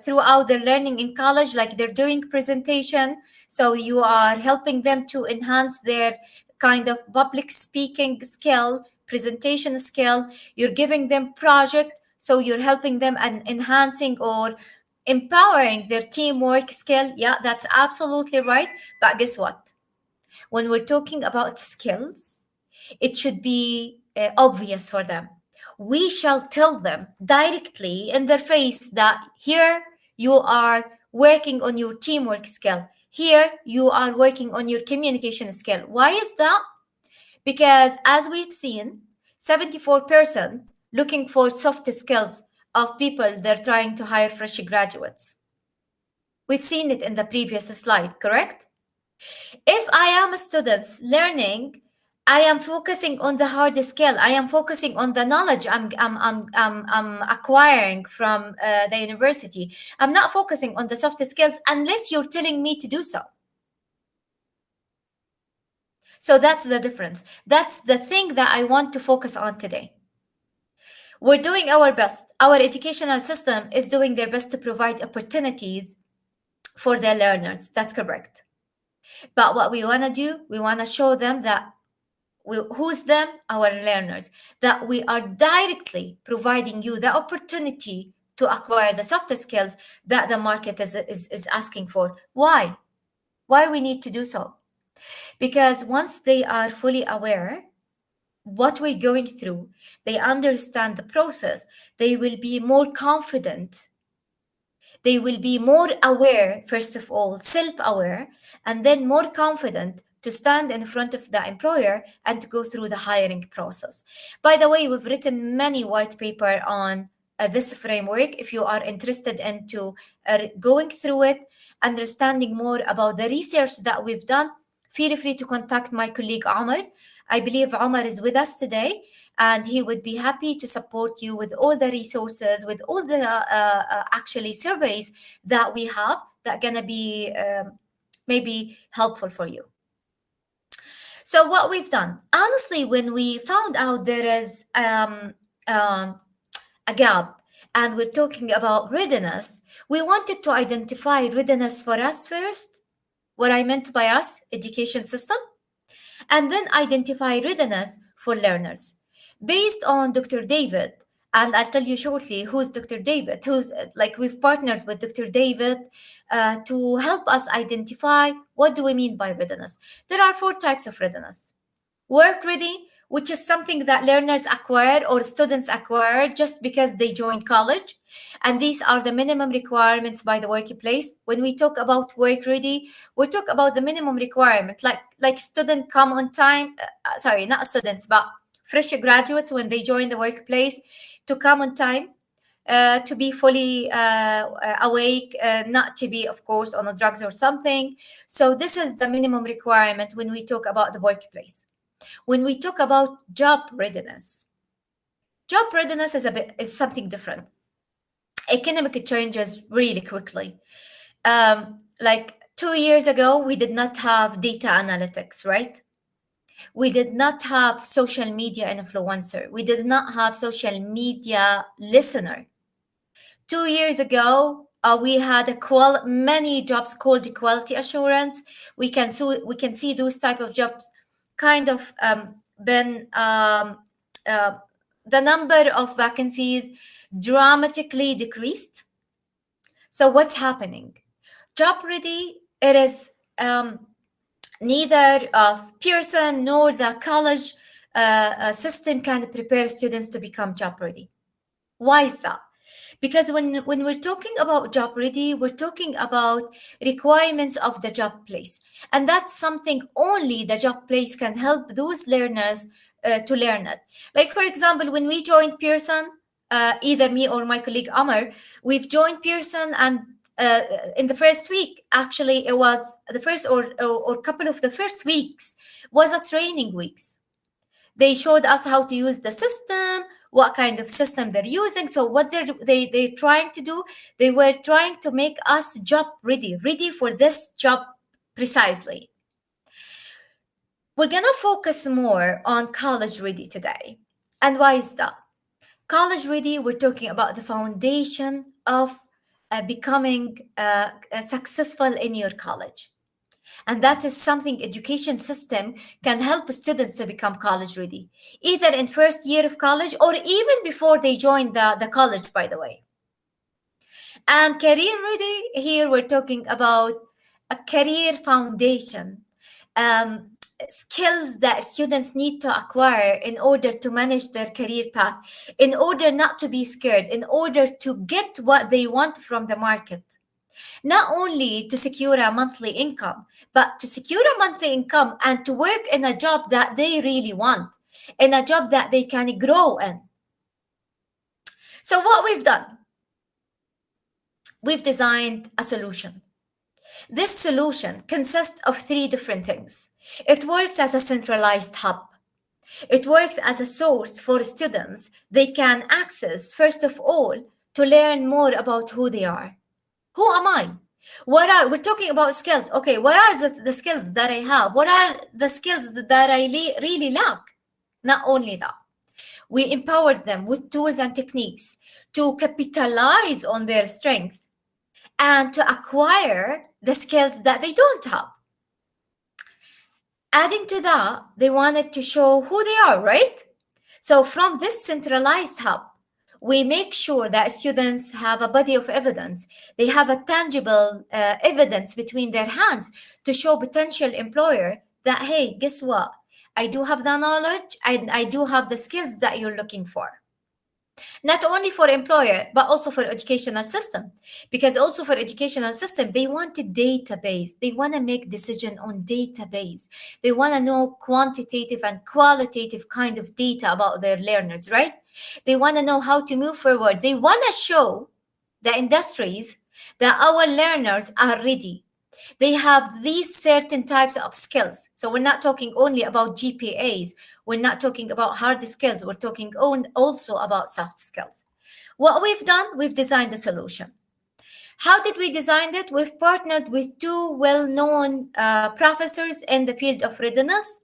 throughout their learning in college, like they're doing presentation. So you are helping them to enhance their kind of public speaking skill, presentation skill. You're giving them project, so you're helping them and enhancing or empowering their teamwork skill. Yeah, that's absolutely right. But guess what? When we're talking about skills, it should be obvious for them. We shall tell them directly in their face that here you are working on your teamwork skill. Here you are working on your communication skill. Why is that? Because as we've seen, 74% looking for soft skills of people they're trying to hire fresh graduates. We've seen it in the previous slide, correct? If I am a student learning, I am focusing on the hard skill. I am focusing on the knowledge I'm acquiring from the university. I'm not focusing on the soft skills unless you're telling me to do so. So that's the difference. That's the thing that I want to focus on today. We're doing our best. Our educational system is doing their best to provide opportunities for their learners. That's correct. But what we want to do, we want to show them that who's them? Our learners. That we are directly providing you the opportunity to acquire the soft skills that the market is asking for. Why? Why we need to do so? Because once they are fully aware what we're going through, they understand the process, they will be more confident. They will be more aware, first of all, self-aware, and then more confident to stand in front of the employer and to go through the hiring process. By the way, we've written many white paper on this framework. If you are interested into going through it, understanding more about the research that we've done, feel free to contact my colleague Omar. I believe Omar is with us today, and he would be happy to support you with all the resources, with all the actually surveys that we have that are gonna be maybe helpful for you. So what we've done, honestly, when we found out there is a gap and we're talking about readiness, we wanted to identify readiness for us first. What I meant by us, education system, and then identify readiness for learners. Based on Dr. David, and I'll tell you shortly who's Dr. David, who's like we've partnered with Dr. David to help us identify what do we mean by readiness. There are 4 types of readiness. Work ready, which is something that learners acquire or students acquire just because they join college. And these are the minimum requirements by the workplace. When we talk about work ready, we talk about the minimum requirement, like students come on time, sorry, not students, but fresh graduates when they join the workplace to come on time, to be fully awake, not to be, of course, on the drugs or something. So this is the minimum requirement when we talk about the workplace. When we talk about job readiness is something different. Economic changes really quickly. Like 2 years ago, we did not have data analytics, right? We did not have social media influencer. We did not have social media listener. 2 years ago, we had many jobs called quality assurance. We can see those type of jobs kind of been the number of vacancies dramatically decreased. So what's happening? Job ready, it is neither of Pearson nor the college system can prepare students to become job ready. Why is that? Because when we're talking about job ready, we're talking about requirements of the job place. And that's something only the job place can help those learners to learn it. Like, for example, when we joined Pearson, either me or my colleague Amar, we've joined Pearson, and in the first week, actually, it was the first or couple of the first weeks was a training weeks. They showed us how to use the system, what kind of system they're using. So what they're trying to do, they were trying to make us job ready for this job precisely. We're gonna focus more on college ready today. And why is that? College ready, we're talking about the foundation of becoming successful in your college. And that is something education system can help students to become college ready, either in first year of college or even before they join the college, by the way. And career ready, here we're talking about a career foundation, skills that students need to acquire in order to manage their career path, in order not to be scared, in order to get what they want from the market. Not only to secure a monthly income, but to secure a monthly income and to work in a job that they really want, in a job that they can grow in. So what we've done, we've designed a solution. This solution consists of 3 different things. It works as a centralized hub. It works as a source for students they can access, first of all, to learn more about who they are. Who am I? We're talking about skills. Okay, what are the skills that I have? What are the skills that I really lack? Not only that, we empowered them with tools and techniques to capitalize on their strength and to acquire the skills that they don't have. Adding to that, they wanted to show who they are, right? So from this centralized hub, we make sure that students have a body of evidence. They have a tangible evidence between their hands to show potential employer that, hey, guess what? I do have the knowledge and I do have the skills that you're looking for. Not only for employer, but also for educational system. Because also for educational system, they want a database. They want to make decision on database. They want to know quantitative and qualitative kind of data about their learners, right? They want to know how to move forward. They want to show the industries that our learners are ready. They have these certain types of skills. So we're not talking only about GPAs. We're not talking about hard skills. We're talking also about soft skills. What we've done, we've designed a solution. How did we design it? We've partnered with 2 well-known professors in the field of readiness.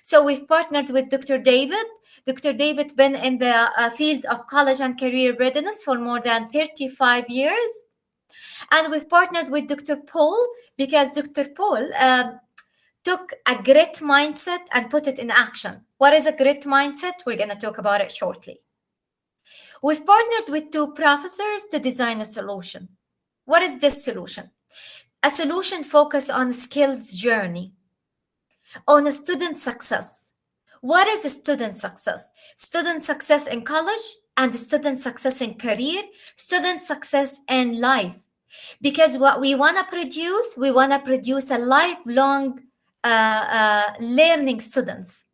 So we've partnered with Dr. David. Dr. David been in the field of college and career readiness for more than 35 years. And we've partnered with Dr. Paul because Dr. Paul took a grit mindset and put it in action. What is a grit mindset? We're going to talk about it shortly. We've partnered with 2 professors to design a solution. What is this solution? A solution focused on skills journey, on a student success. What is a student success? Student success in college and student success in career, student success in life. Because what we want to produce a lifelong learning students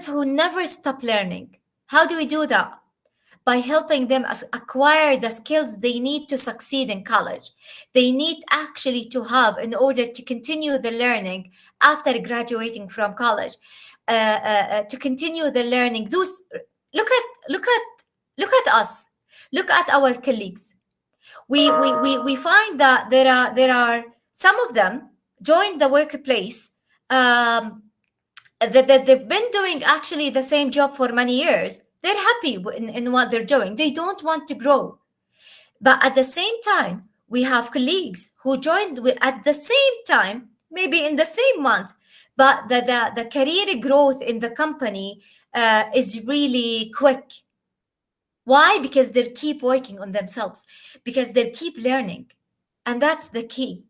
who never stop learning. How do we do that? By helping them acquire the skills they need to succeed in college. They need actually to have in order to continue the learning after graduating from college. To continue the learning. Look at us. Look at our colleagues. We find that there are some of them join the workplace that they've been doing actually the same job for many years. They're happy in what they're doing. They don't want to grow. But at the same time, we have colleagues who joined at the same time, maybe in the same month, but the career growth in the company is really quick. Why? Because they keep working on themselves, because they keep learning. And that's the key.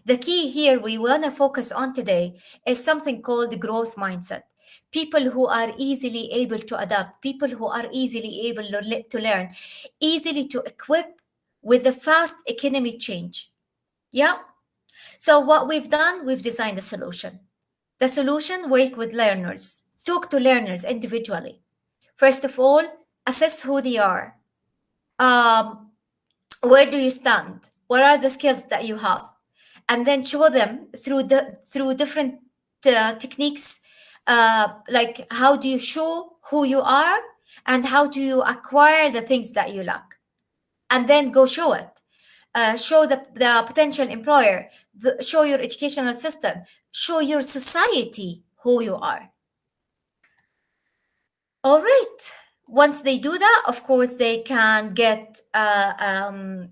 The key here we want to focus on today is something called the growth mindset. people who are easily able to adapt, people who are easily able to learn, easily to equip with the fast economy change. Yeah. So what we've done, we've designed a solution. The solution: work with learners, talk to learners individually. First of all, assess who they are. Where do you stand? What are the skills that you have? And then show them through different techniques, like how do you show who you are and how do you acquire the things that you lack, and then go show it. Show the potential employer, show your educational system, show your society who you are. All right. Once they do that, of course, they can get a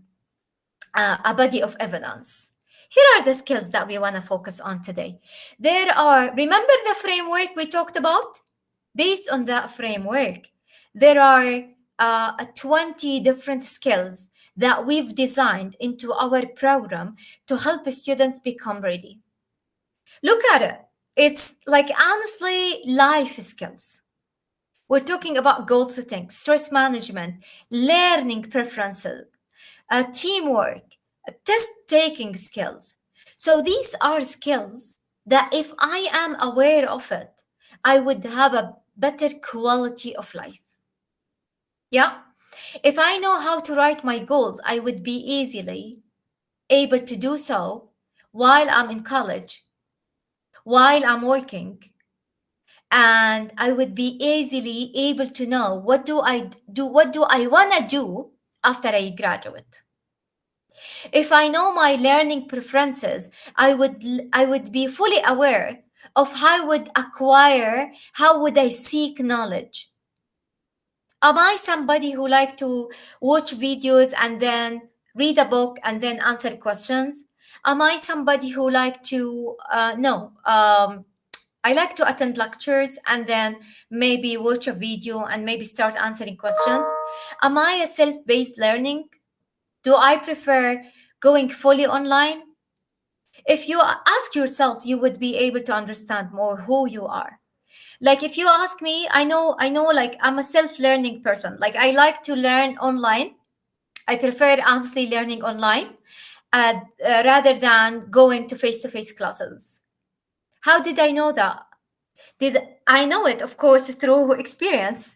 body of evidence. Here are the skills that we want to focus on today. Remember the framework we talked about? Based on that framework, there are 20 different skills that we've designed into our program to help students become ready. Look at it. It's like, honestly, life skills. We're talking about goal setting, stress management, learning preferences, teamwork, test-taking skills. So these are skills that if I am aware of it, I would have a better quality of life. Yeah. If I know how to write my goals, I would be easily able to do so while I'm in college, while I'm working, and I would be easily able to know what do I want to do after I graduate. If I know my learning preferences, I would be fully aware of how would I seek knowledge. Am I somebody who like to watch videos and then read a book and then answer questions? Am I somebody who like to no? I like to attend lectures and then maybe watch a video and maybe start answering questions. Am I a self-paced learning? Do I prefer going fully online? If you ask yourself, you would be able to understand more who you are. Like if you ask me, I know like I'm a self-learning person. Like I like to learn online. I prefer honestly learning online rather than going to face-to-face classes. How did I know that? I know it, of course, through experience.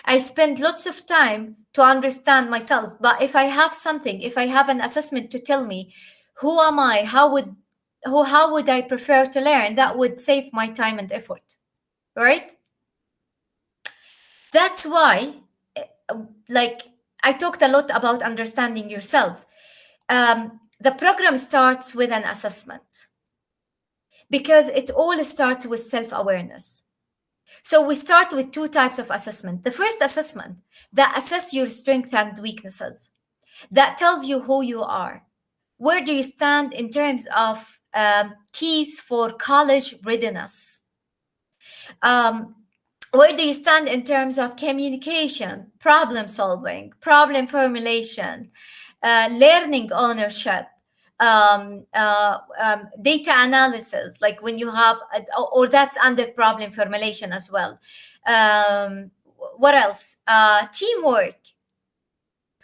I spend lots of time to understand myself. But if I have an assessment to tell me who am I, how would I prefer to learn, that would save my time and effort, right? That's why, like I talked a lot about understanding yourself. The program starts with an assessment because it all starts with self-awareness. So we start with two types of assessment. The first assessment that assess your strengths and weaknesses, that tells you who you are. Where do you stand in terms of keys for college readiness? Where do you stand in terms of communication, problem solving, problem formulation, learning ownership, data analysis, like when you have, or that's under problem formulation as well. What else? Teamwork.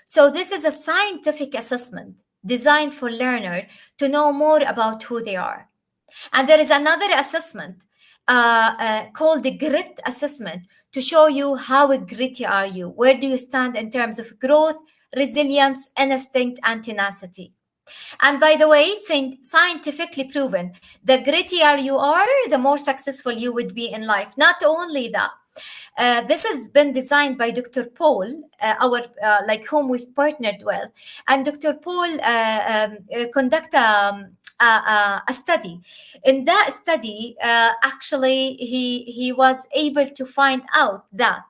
So this is a scientific assessment designed for learner to know more about who they are. And there is another assessment called the grit assessment to show you how gritty are you. Where do you stand in terms of growth, resilience, instinct, and tenacity? And by the way, scientifically proven, the grittier you are, the more successful you would be in life. Not only that, this has been designed by Dr. Paul, like whom we've partnered with, and Dr. Paul conducted a study. In that study, actually, he was able to find out that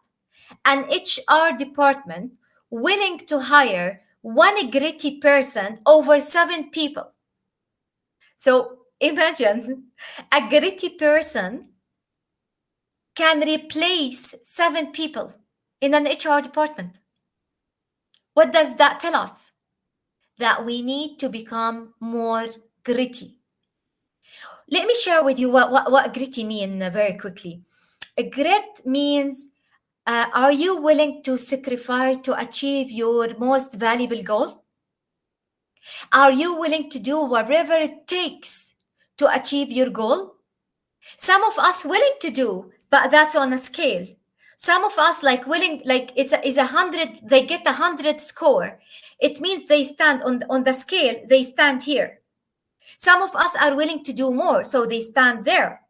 an HR department willing to hire one gritty person over 7 people. So imagine a gritty person can replace 7 people in an HR department. What does that tell us? That we need to become more gritty. Let me share with you what gritty mean very quickly. Grit means, are you willing to sacrifice to achieve your most valuable goal? Are you willing to do whatever it takes to achieve your goal? Some of us willing to do, but that's on a scale. Some of us like willing, like it's a 100, they get 100 score. It means they stand on the scale, they stand here. Some of us are willing to do more, so they stand there.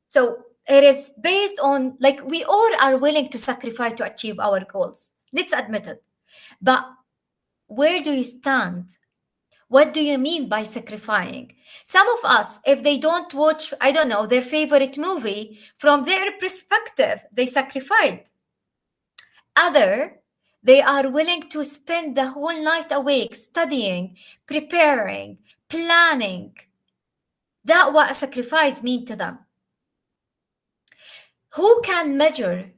So it is based on, like, we all are willing to sacrifice to achieve our goals. Let's admit it. But where do you stand? What do you mean by sacrificing? Some of us, if they don't watch, I don't know, their favorite movie, from their perspective, they sacrificed. Other, they are willing to spend the whole night awake studying, preparing, planning. That's what sacrifice means to them. Who can measure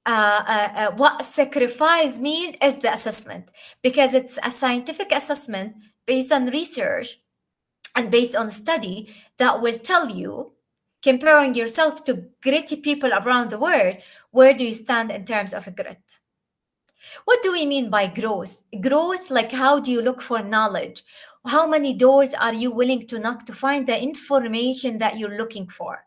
what sacrifice means is the assessment, because it's a scientific assessment based on research and based on study that will tell you, comparing yourself to gritty people around the world, where do you stand in terms of grit? What do we mean by growth? Growth, like, how do you look for knowledge? How many doors are you willing to knock to find the information that you're looking for?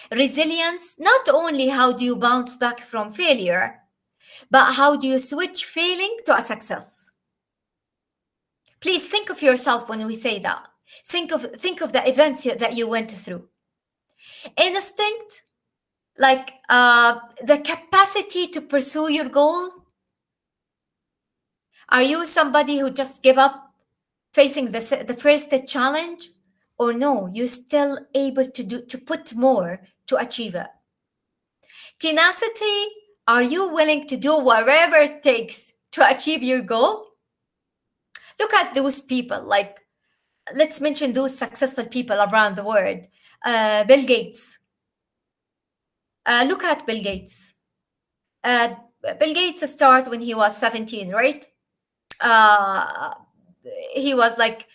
Resilience, not only how do you bounce back from failure, but how do you switch failing to a success? Please think of yourself when we say that. Think of the events that you went through. Instinct, like the capacity to pursue your goal. Are you somebody who just give up facing the first challenge? Or no, you're still able to put more to achieve it? Tenacity, are you willing to do whatever it takes to achieve your goal? Look at those people, like, let's mention those successful people around the world. Bill Gates. Look at Bill Gates. Bill Gates started when he was 17, right? He was like,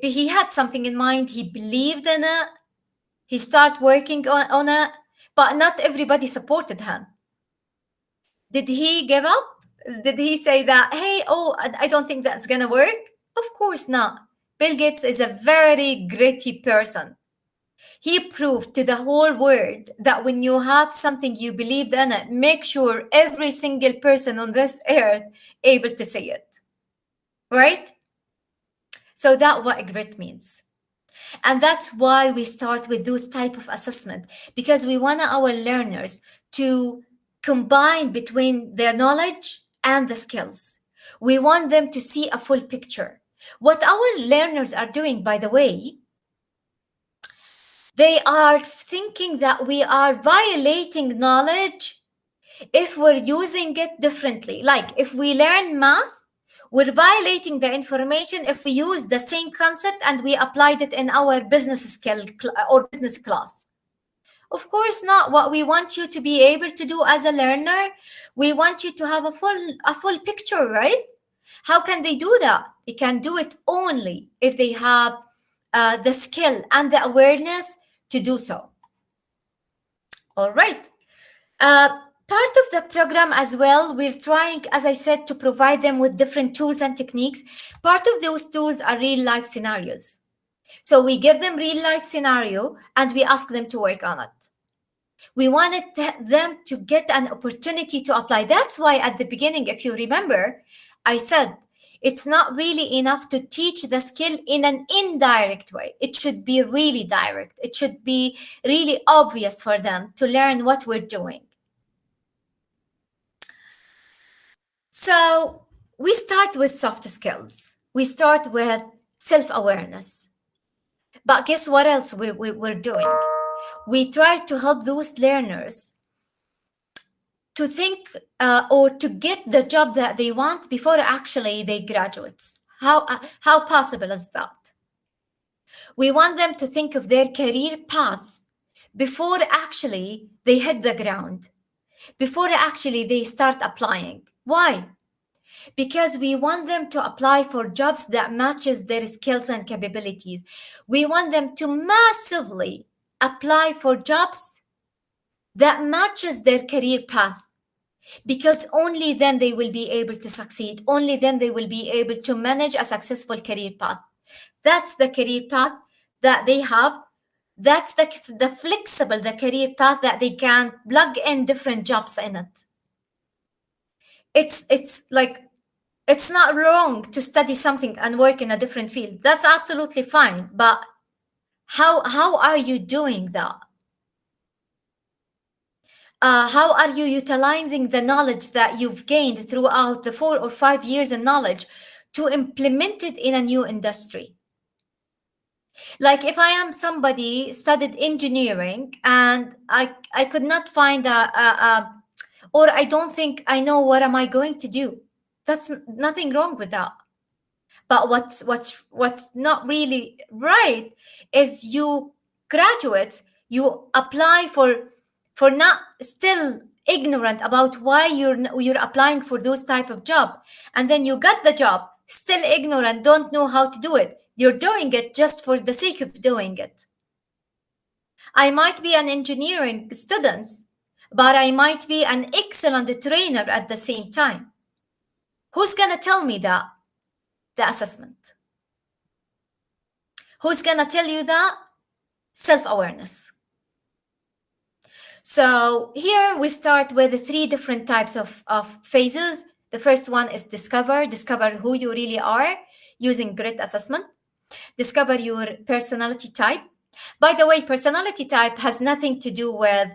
he had something in mind. He believed in it. He started working on it, but not everybody supported him. Did he give up? Did he say that, hey, I don't think that's going to work? Of course not. Bill Gates is a very gritty person. He proved to the whole world that when you have something you believed in it, make sure every single person on this earth able to say it. Right? So that's what grit means. And that's why we start with those type of assessment, because we want our learners to combine between their knowledge and the skills. We want them to see a full picture. What our learners are doing, by the way, they are thinking that we are violating knowledge if we're using it differently. Like, if we learn math, we're violating the information if we use the same concept and we applied it in our business skill or business class. Of course not. What we want you to be able to do as a learner, we want you to have a full picture, right? How can they do that? They can do it only if they have the skill and the awareness to do so. All right. Part of the program as well, we're trying, as I said, to provide them with different tools and techniques. Part of those tools are real life scenarios. So we give them real life scenario and we ask them to work on it. We wanted them to get an opportunity to apply. That's why at the beginning, if you remember, I said, it's not really enough to teach the skill in an indirect way. It should be really direct. It should be really obvious for them to learn what we're doing. So we start with soft skills. We start with self-awareness. But guess what else we're doing? We try to help those learners to think or to get the job that they want before actually they graduate. How possible is that? We want them to think of their career path before actually they hit the ground, before actually they start applying. Why? Because we want them to apply for jobs that matches their skills and capabilities. We want them to massively apply for jobs that matches their career path, because only then they will be able to succeed. Only then they will be able to manage a successful career path. That's the career path that they have. That's the flexible, the career path that they can plug in different jobs in it. It's like, it's not wrong to study something and work in a different field. That's absolutely fine. But how are you doing that? How are you utilizing the knowledge that you've gained throughout the 4 or 5 years in knowledge to implement it in a new industry? Like if I am somebody studied engineering and I could not find or I don't think I know what am I going to do. That's nothing wrong with that. But what's not really right is you graduates, you apply for not still ignorant about why you're applying for those type of job, and then you got the job still ignorant, don't know how to do it. You're doing it just for the sake of doing it. I might be an engineering student, but I might be an excellent trainer at the same time. Who's gonna tell me that? The assessment. Who's gonna tell you that? Self-awareness. So here we start with the 3 different types of phases. The first one is discover who you really are using grit assessment. Discover your personality type. By the way, personality type has nothing to do with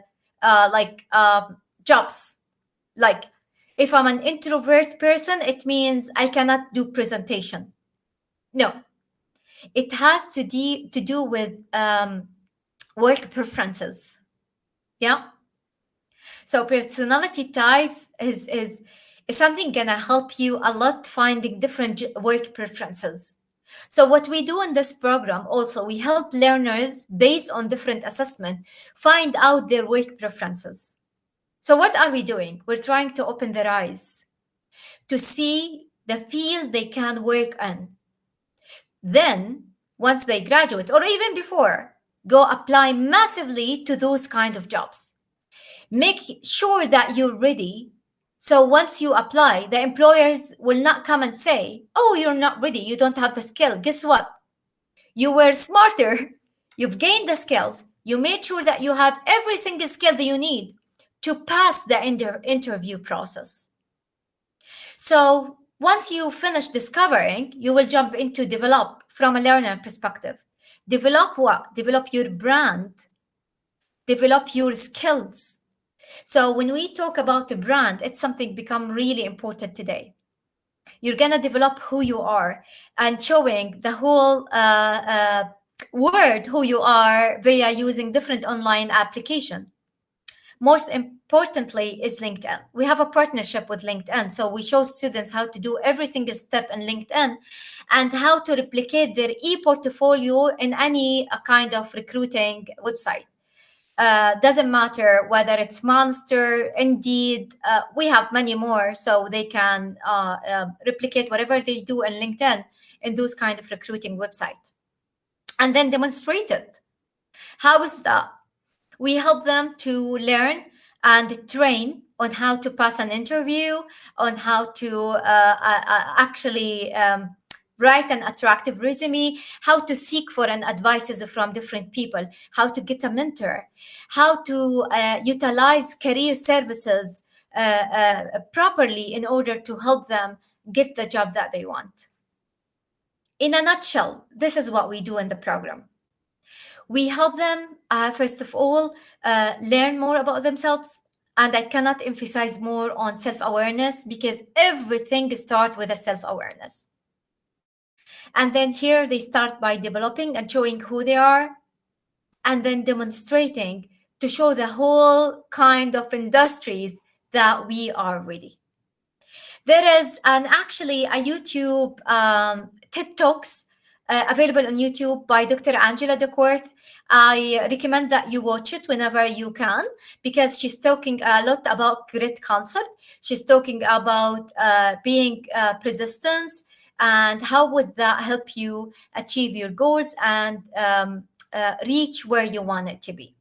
jobs. Like if I'm an introvert person, it means I cannot do presentation. No, it has to do with work preferences. Yeah. So personality types is something gonna help you a lot finding different work preferences. So what we do in this program also, we help learners based on different assessment find out their work preferences. So what are we doing? We're trying to open their eyes to see the field they can work in. Then once they graduate or even before, go apply massively to those kind of jobs. Make sure that you're ready. So once you apply, the employers will not come and say, oh, you're not ready, you don't have the skill. Guess what? You were smarter, you've gained the skills, you made sure that you have every single skill that you need to pass the interview process. So once you finish discovering, you will jump into develop from a learner perspective. Develop what? Develop your brand, develop your skills. So when we talk about the brand, it's something become really important today. You're gonna develop who you are and showing the whole world who you are via using different online application. Most importantly is LinkedIn. We have a partnership with LinkedIn. So we show students how to do every single step in LinkedIn and how to replicate their e-portfolio in any kind of recruiting website. Doesn't matter whether it's Monster, Indeed, we have many more, so they can replicate whatever they do in LinkedIn in those kind of recruiting websites. And then demonstrate it. How is that? We help them to learn and train on how to pass an interview, on how to actually write an attractive resume, how to seek for an advices from different people, how to get a mentor, how to utilize career services properly in order to help them get the job that they want. In a nutshell, this is what we do in the program. We help them, first of all, learn more about themselves. And I cannot emphasize more on self-awareness because everything starts with a self-awareness. And then here they start by developing and showing who they are, and then demonstrating to show the whole kind of industries that we are ready. There is actually a YouTube TED Talks available on YouTube by Dr. Angela Duckworth. I recommend that you watch it whenever you can because she's talking a lot about grit concept. She's talking about being persistence and how would that help you achieve your goals and reach where you want it to be.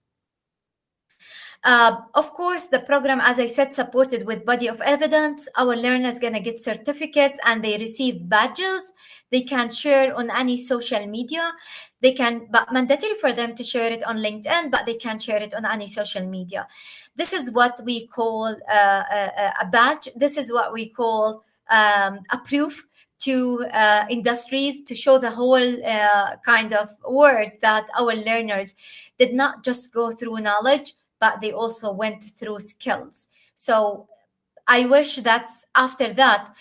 Of course, the program, as I said, supported with body of evidence. Our learners gonna get certificates and they receive badges. They can share on any social media. They can, but mandatory for them to share it on LinkedIn, but they can share it on any social media. This is what we call a badge. This is what we call a proof to industries to show the whole kind of word that our learners did not just go through knowledge, but they also went through skills. So I wish that after that,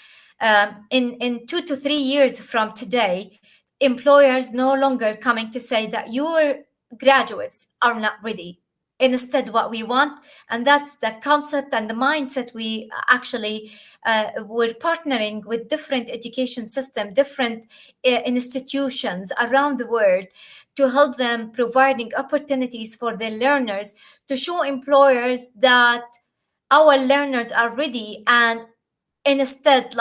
in 2 to 3 years from today, employers no longer coming to say that your graduates are not ready. Instead, what we want, and that's the concept and the mindset we actually we're partnering with different education system, different institutions around the world to help them providing opportunities for their learners to show employers that our learners are ready, and instead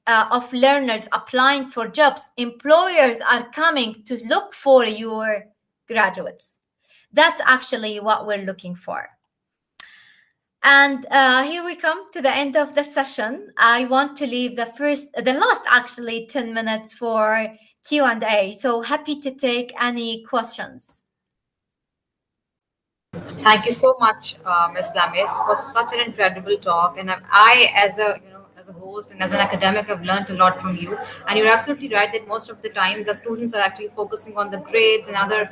of learners applying for jobs, employers are coming to look for your graduates. That's actually what we're looking for. And here we come to the end of the session. I want to leave the last actually 10 minutes for Q&A. So happy to take any questions. Thank you so much, Ms. Lamis, for such an incredible talk. And I, as a as a host and as an academic, have learned a lot from you. And you're absolutely right that most of the times the students are actually focusing on the grades and other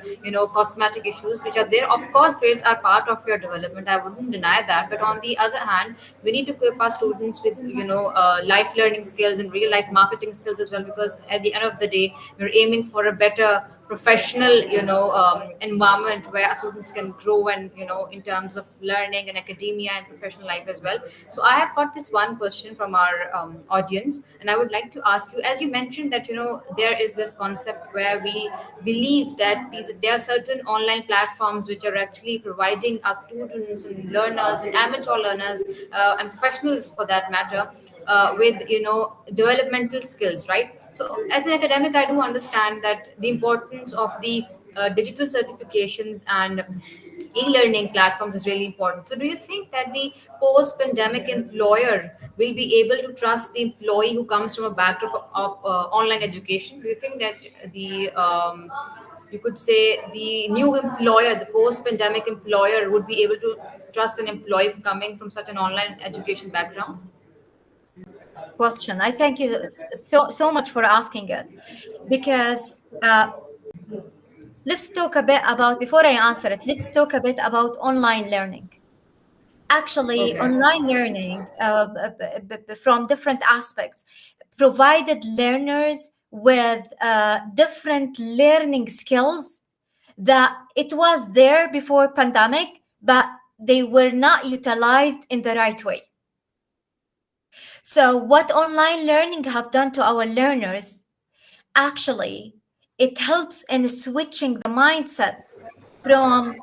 cosmetic issues which are there. Of course, grades are part of your development. I wouldn't deny that. But on the other hand, we need to equip our students with life learning skills and real life marketing skills as well. Because at the end of the day, we're aiming for a better professional environment where our students can grow and in terms of learning and academia and professional life as well. So I have got this one question from our audience, and I would like to ask you, as you mentioned that there is this concept where we believe that there are certain online platforms which are actually providing our students and learners and amateur learners and professionals for that matter with developmental skills, right? So as an academic, I do understand that the importance of the digital certifications and e-learning platforms is really important. So do you think that the post-pandemic employer will be able to trust the employee who comes from a background of online education? Do you think that the you could say the new employer, the post-pandemic employer, would be able to trust an employee coming from such an online education background? Question. I thank you so much for asking it, because let's talk a bit about, before I answer it, let's talk a bit about online learning. Actually, Okay. online learning from different aspects provided learners with different learning skills that it was there before pandemic, but they were not utilized in the right way. So what online learning have done to our learners, actually, it helps in switching the mindset from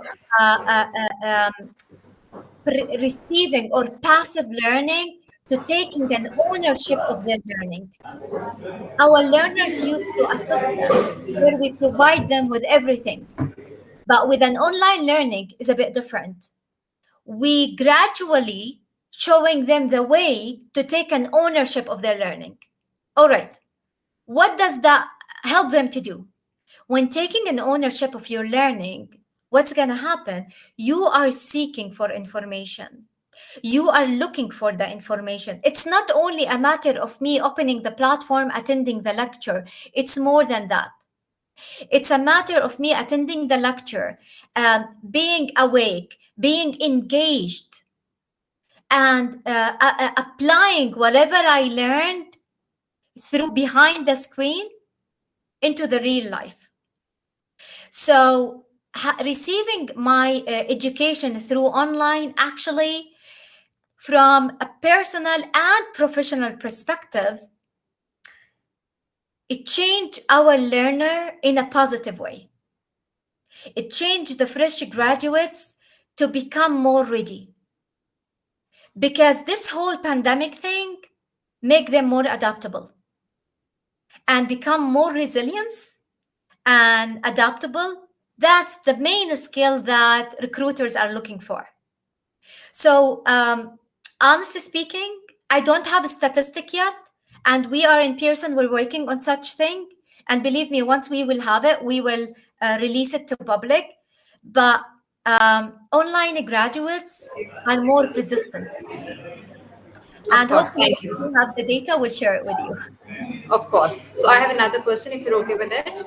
receiving or passive learning to taking an ownership of their learning. Our learners used to a system where we provide them with everything, but with an online learning is a bit different. We gradually showing them the way to take an ownership of their learning. All right, what does that help them to do? When taking an ownership of your learning, what's going to happen? You are seeking for information. You are looking for the information. It's not only a matter of me opening the platform, attending the lecture. It's more than that. It's a matter of me attending the lecture, being awake, being engaged, and applying whatever I learned through behind the screen into the real life. So receiving my education through online, actually, from a personal and professional perspective, it changed our learner in a positive way. It changed the fresh graduates to become more ready. Because this whole pandemic thing make them more adaptable and become more resilient and adaptable. That's the main skill that recruiters are looking for. So, honestly speaking, I don't have a statistic yet, and we are in Pearson. We're working on such thing, and believe me, once we will have it, we will release it to public. But online graduates are more persistent, Of and course, hopefully, thank if we you. have the data, we'll share it with you. Of course. So I have another question if you're okay with it.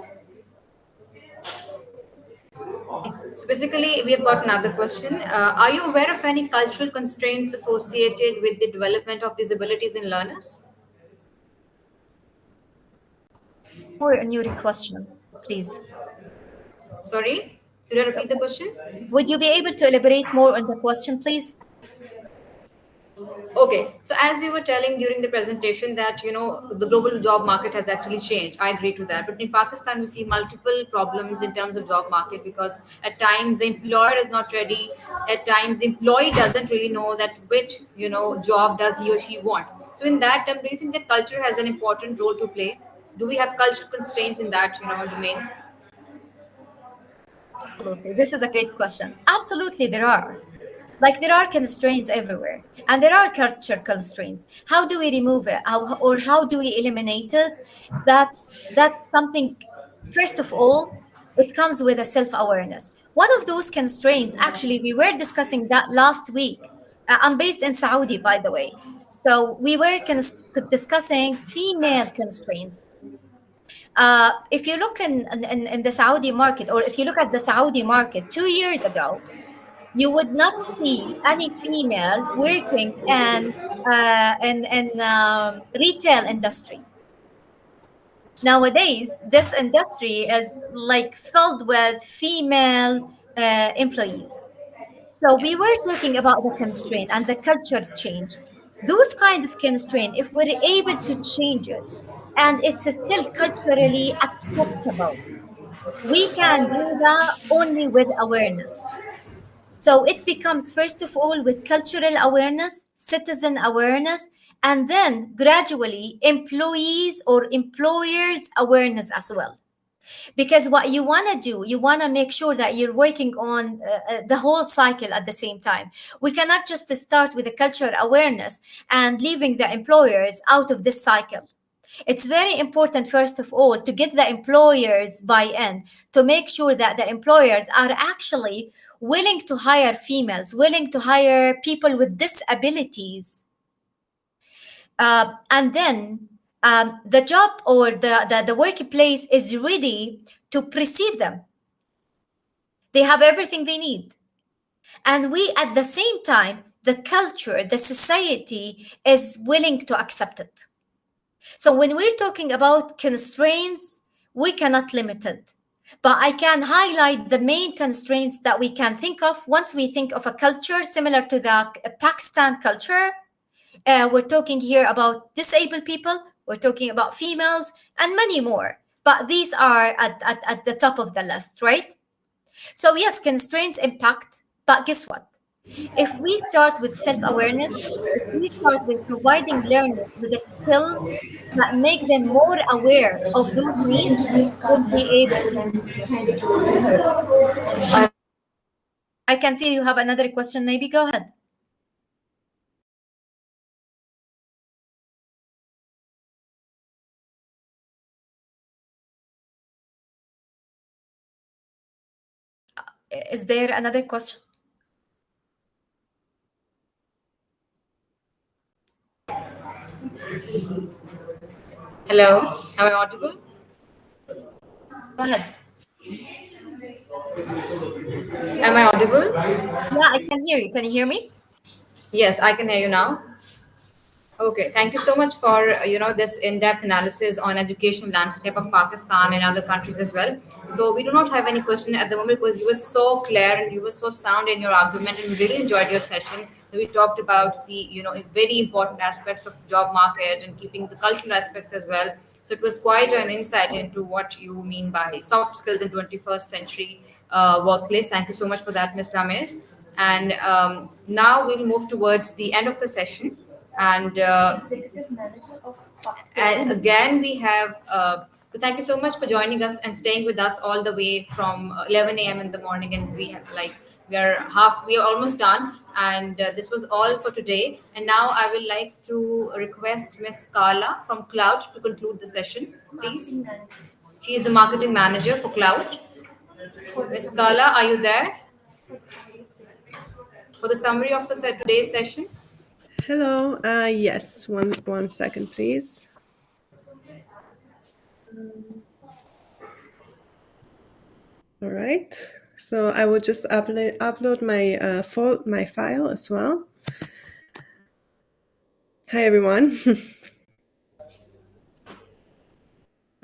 So basically, we have got another question. Are you aware of any cultural constraints associated with the development of these abilities in learners? More on your question, please. Sorry, could you repeat the question? Would you be able to elaborate more on the question, please? Okay, so as you were telling during the presentation that the global job market has actually changed, I agree to that. But in Pakistan, we see multiple problems in terms of job market because at times the employer is not ready. At times the employee doesn't really know that which job does he or she want. So in that term, do you think that culture has an important role to play? Do we have cultural constraints in that domain? Absolutely. This is a great question. Absolutely, there are. Like there are constraints everywhere, and there are culture constraints. How do we remove it, or how do we eliminate it? That's something. First of all, it comes with a self-awareness. One of those constraints, actually, we were discussing that last week. I'm based in Saudi, by the way, so we were discussing female constraints. If you look in the Saudi market, or if you look at the Saudi market 2 years ago, you would not see any female working in retail industry. Nowadays, this industry is like filled with female employees. So we were talking about the constraint and the culture change. Those kind of constraint, if we're able to change it, and it's still culturally acceptable, we can do that only with awareness. So it becomes, first of all, with cultural awareness, citizen awareness, and then gradually employees or employers' awareness as well. Because what you want to do, you want to make sure that you're working on the whole cycle at the same time. We cannot just start with the cultural awareness and leaving the employers out of this cycle. It's very important, first of all, to get the employers buy-in, to make sure that the employers are actually willing to hire females, willing to hire people with disabilities. And then the job or the workplace is ready to perceive them. They have everything they need. And we, at the same time, the culture, the society is willing to accept it. So when we're talking about constraints, we cannot limit it. But I can highlight the main constraints that we can think of once we think of a culture similar to the Pakistan culture. We're talking here about disabled people, we're talking about females, and many more. But these are at the top of the list, right? So, yes, constraints impact, but guess what? If we start with self awareness, if we start with providing learners with the skills that make them more aware of those needs, we'll be able to Hand it over to her. I can see you have another question. Maybe go ahead. Is there another question? Hello, am I audible? Go ahead. Am I audible? Yeah, I can hear you. Can you hear me? Yes, I can hear you now. Okay, thank you so much for this in-depth analysis on education landscape of Pakistan and other countries as well. So we do not have any question at the moment because you were so clear and you were so sound in your argument, and we really enjoyed your session. We talked about the very important aspects of job market and keeping the cultural aspects as well. So it was quite an insight into what you mean by soft skills in 21st century workplace. Thank you so much for that, Ms. Dames. And now we'll move towards the end of the session. And Executive Manager of and again we have so thank you so much for joining us and staying with us all the way from 11 a.m. in the morning, and we have We are almost done, and this was all for today. And now I will like to request Miss Carla from Cloud to conclude the session, please. She is the marketing manager for Cloud. Miss Carla, are you there for the summary of the today's session? Hello. Yes. One second, please. All right. So I will just upload my file as well. Hi everyone.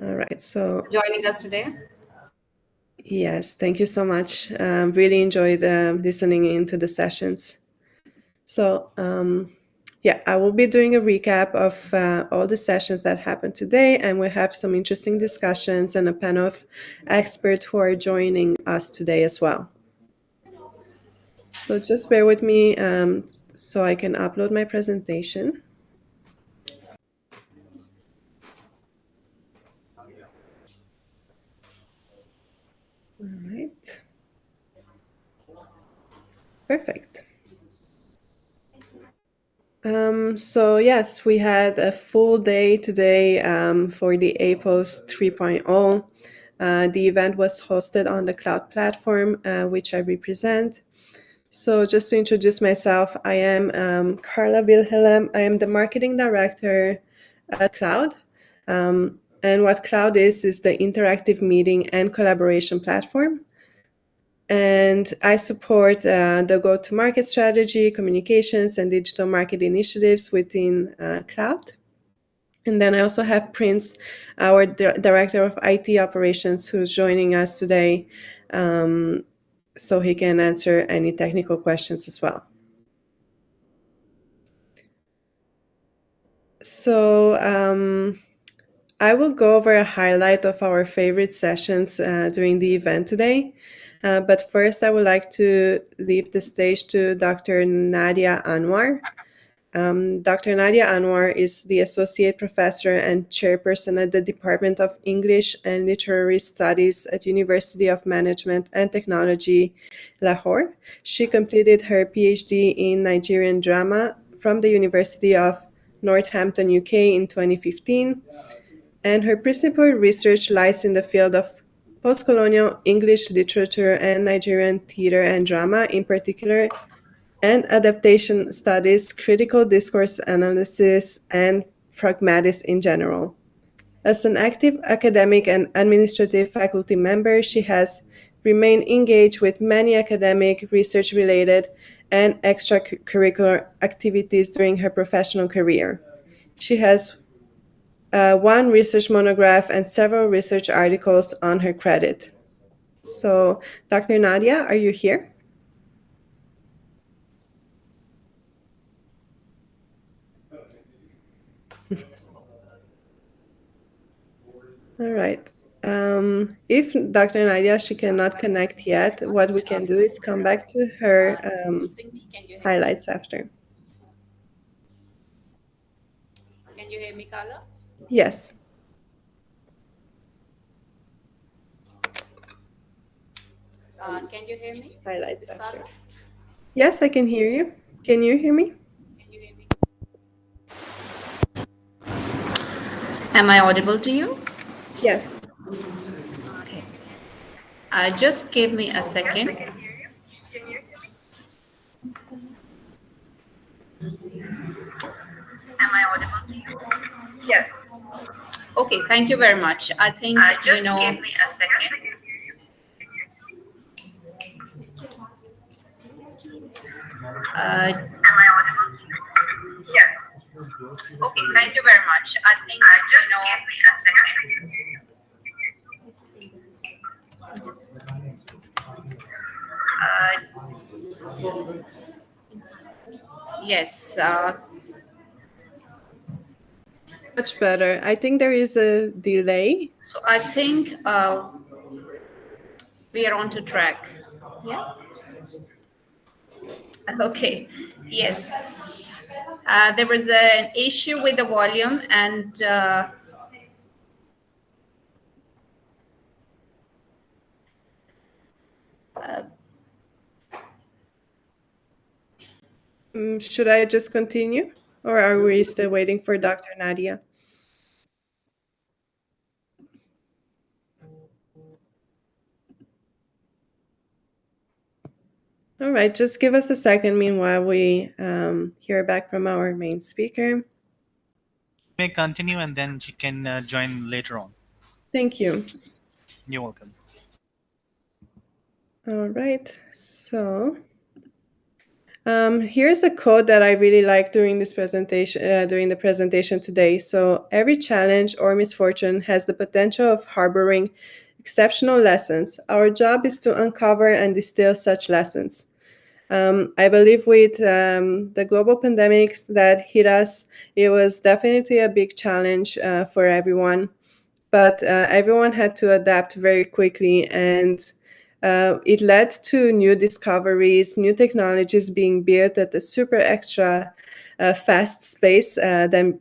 All right. So Joining us today. yes, thank you so much. Really enjoyed listening into the sessions. So yeah, I will be doing a recap of all the sessions that happened today, and we'll have some interesting discussions and a panel of experts who are joining us today as well. So just bear with me so I can upload my presentation. All right. Perfect. So yes, we had a full day today for the Apoes 3.0. The event was hosted on the cloud platform, which I represent. So just to introduce myself, I am Carla Wilhelm. I am the marketing director at Cloud. And what Cloud is the interactive meeting and collaboration platform. And I support the go-to-market strategy, communications, and digital market initiatives within Cloud. And then I also have Prince, our director of IT operations, who's joining us today, so he can answer any technical questions as well. So I will go over a highlight of our favorite sessions during the event today. But first, I would like to leave the stage to Dr. Nadia Anwar. Dr. Nadia Anwar is the Associate Professor and Chairperson at the Department of English and Literary Studies at University of Management and Technology, Lahore. She completed her PhD in Nigerian drama from the University of Northampton, UK in 2015. And her principal research lies in the field of post-colonial English literature and Nigerian theater and drama in particular, and adaptation studies, critical discourse analysis, and pragmatics in general. As an active academic and administrative faculty member, she has remained engaged with many academic, research-related, and extracurricular activities during her professional career. She has one research monograph and several research articles on her credit. So, Dr. Nadia, are you here? All right. If Dr. Nadia, she cannot connect yet, what we can do is come back to her highlights after. Can you hear me, Carla? Yes. Can you hear me? Highlights after. Yes, I can hear you. Can you hear me? Am I audible to you? Yes. Okay. Just give me a second. Am I audible to you? Yes. Okay, thank you very much. I think, Just give me a second. Am I audible to you? Yes. Okay, thank you very much. I think, Just give me a second. Yes. Much better. I think there is a delay. So I think we are on to track. Yeah. Okay. Yes. There was an issue with the volume, and Should I just continue, or are we still waiting for Dr. Nadia? All right, just give us a second meanwhile we hear back from our main speaker. May continue and then she can join later on. Thank you. You're welcome. All right, so here's a quote that I really like during this presentation, during the presentation today. So every challenge or misfortune has the potential of harboring exceptional lessons. Our job is to uncover and distill such lessons. I believe with the global pandemics that hit us, it was definitely a big challenge for everyone. But everyone had to adapt very quickly, and it led to new discoveries, new technologies being built at a super extra fast pace than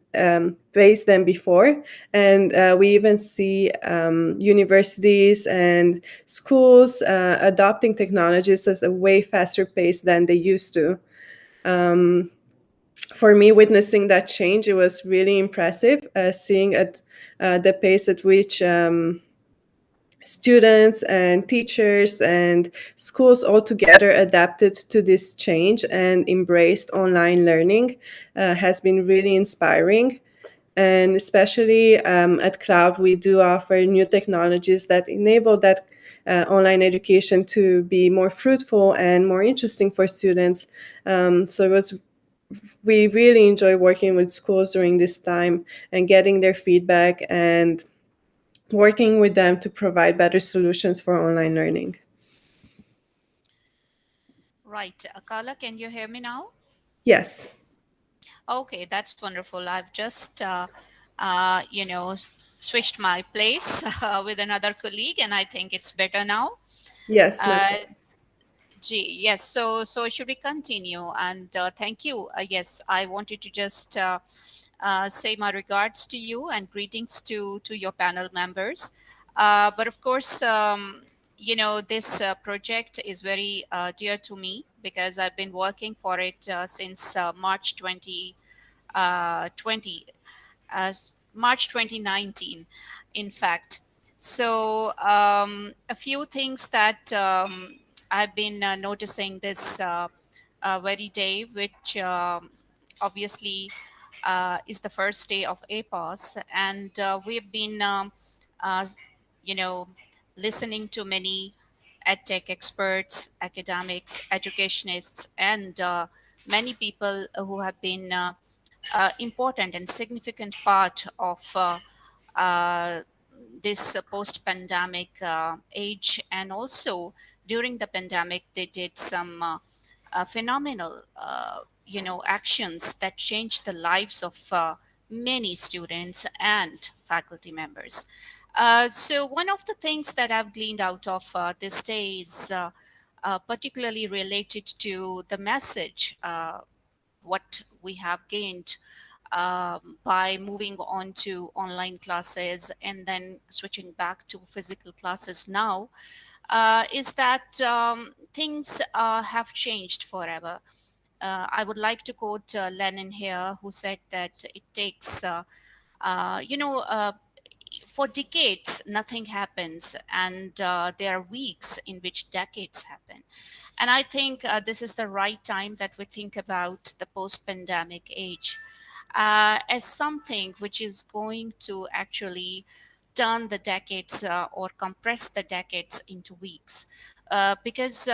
before. And we even see universities and schools adopting technologies at a way faster pace than they used to. For me, witnessing that change, it was really impressive, seeing at the pace at which students and teachers and schools all together adapted to this change and embraced online learning has been really inspiring. And especially at Cloud, we do offer new technologies that enable that online education to be more fruitful and more interesting for students. We really enjoy working with schools during this time and getting their feedback and working with them to provide better solutions for online learning. Right. Akala, can you hear me now? Yes. Okay, that's wonderful. I've just, switched my place with another colleague, and I think it's better now. Yes. Yes. So should we continue? And thank you. Yes, I wanted to just say my regards to you and greetings to your panel members. But of course, this project is very dear to me because I've been working for it since March 2020, March 2019, in fact. So a few things that I've been noticing this very day, which obviously is the first day of Apoes, and we've been, uh, you know, listening to many edtech experts, academics, educationists, and many people who have been important and significant part of uh, this post-pandemic age. And also during the pandemic, they did some phenomenal, actions that changed the lives of many students and faculty members. So one of the things that I've gleaned out of this day is particularly related to the message, what we have gained by moving on to online classes and then switching back to physical classes now, is that things have changed forever. I would like to quote Lenin here, who said that it takes, for decades, nothing happens, and there are weeks in which decades happen. And I think this is the right time that we think about the post pandemic age as something which is going to actually turn the decades or compress the decades into weeks. Because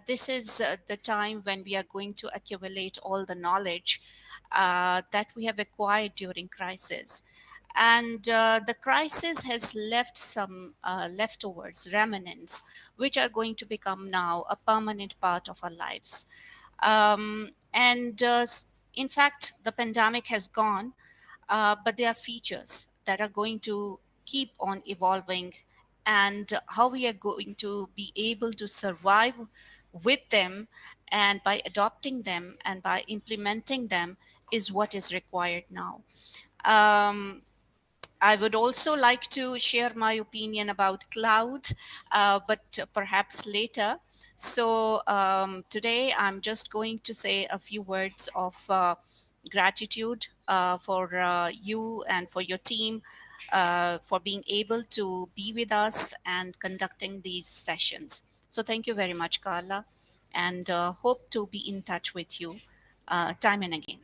this is the time when we are going to accumulate all the knowledge that we have acquired during crisis. And the crisis has left some leftovers, remnants, which are going to become now a permanent part of our lives. And in fact, the pandemic has gone, but there are features that are going to keep on evolving, and how we are going to be able to survive with them and by adopting them and by implementing them is what is required now. Um, I would also like to share my opinion about cloud, but perhaps later. So today I'm just going to say a few words of gratitude for you and for your team for being able to be with us and conducting these sessions. So thank you very much, Carla, and hope to be in touch with you time and again.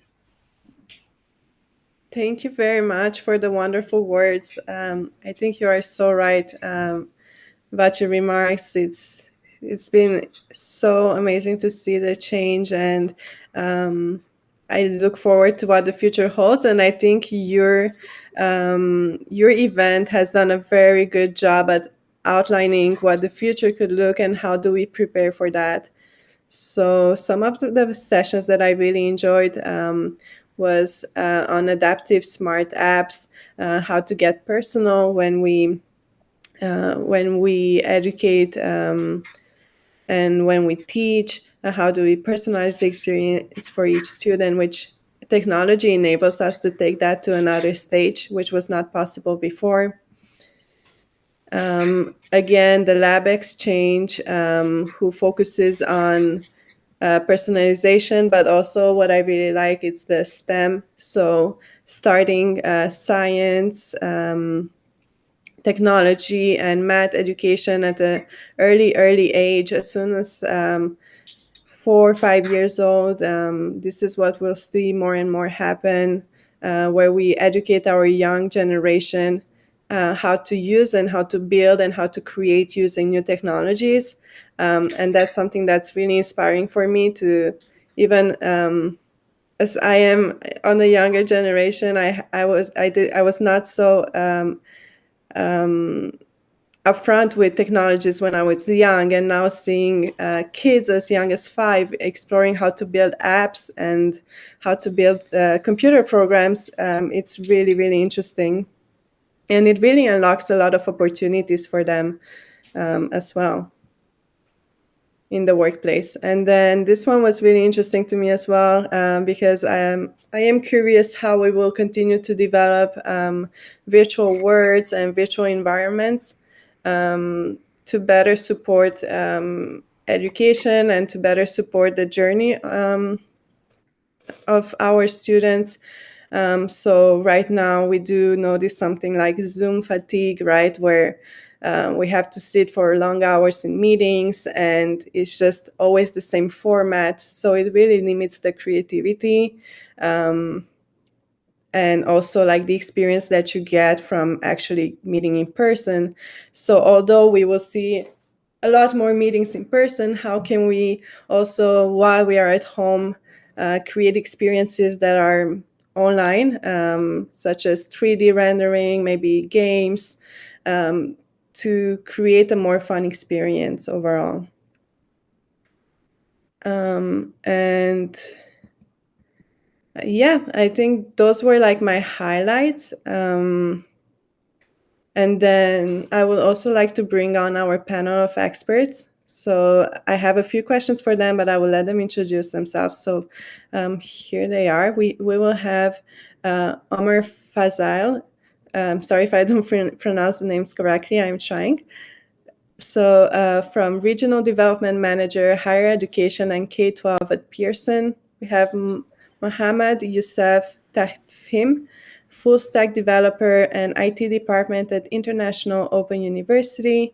Thank you very much for the wonderful words. I think you are so right about your remarks. It's been so amazing to see the change, and I look forward to what the future holds. And I think your event has done a very good job at outlining what the future could look and how do we prepare for that. So some of the sessions that I really enjoyed was on adaptive smart apps, how to get personal when we educate and when we teach, how do we personalize the experience for each student, which technology enables us to take that to another stage, which was not possible before. Again, the lab exchange, who focuses on personalization, but also what I really like, it's the STEM. So starting science, technology, and math education at an early age, as soon as 4 or 5 years old. This is what we'll see more and more happen, where we educate our young generation how to use and how to build and how to create using new technologies. And that's something that's really inspiring for me to even as I am on the younger generation. I was not so upfront with technologies when I was young, and now seeing kids as young as 5 exploring how to build apps and how to build computer programs, it's really, really interesting. And it really unlocks a lot of opportunities for them as well in the workplace. And then this one was really interesting to me as well, because I am curious how we will continue to develop virtual worlds and virtual environments to better support education and to better support the journey of our students. So right now we do notice something like Zoom fatigue, right? Where we have to sit for long hours in meetings and it's just always the same format. So it really limits the creativity. And also like the experience that you get from actually meeting in person. So although we will see a lot more meetings in person, how can we also, while we are at home, create experiences that are online, such as 3D rendering, maybe games, to create a more fun experience overall. And yeah, I think those were like my highlights. And then I would also like to bring on our panel of experts. So I have a few questions for them, but I will let them introduce themselves. So here they are. We will have Omar Fazal. Sorry if I don't pronounce the names correctly. I'm trying. So from Regional Development Manager, Higher Education and K-12 at Pearson, we have Mohammad Youssef Tafhim, Full Stack Developer and IT Department at International Open University.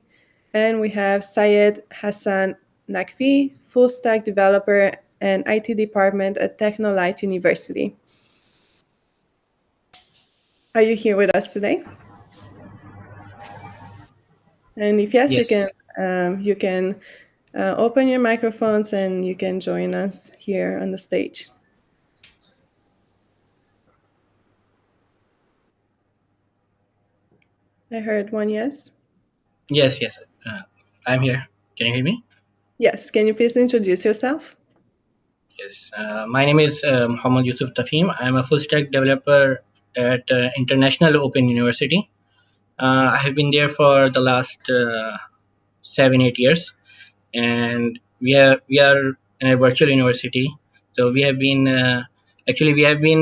And we have Syed Hassan Nakvi, Full Stack Developer and IT Department at Technolight University. Are you here with us today? And if yes, Yes. you can open your microphones and you can join us here on the stage. I heard one yes. Yes, yes. I'm here. Can you hear me? Yes. Can you please introduce yourself? Yes. My name is Mohammad Yusuf Tafim. I'm a full stack developer at International Open University. I have been there for the last 7-8 years, and we are in a virtual university. So we have been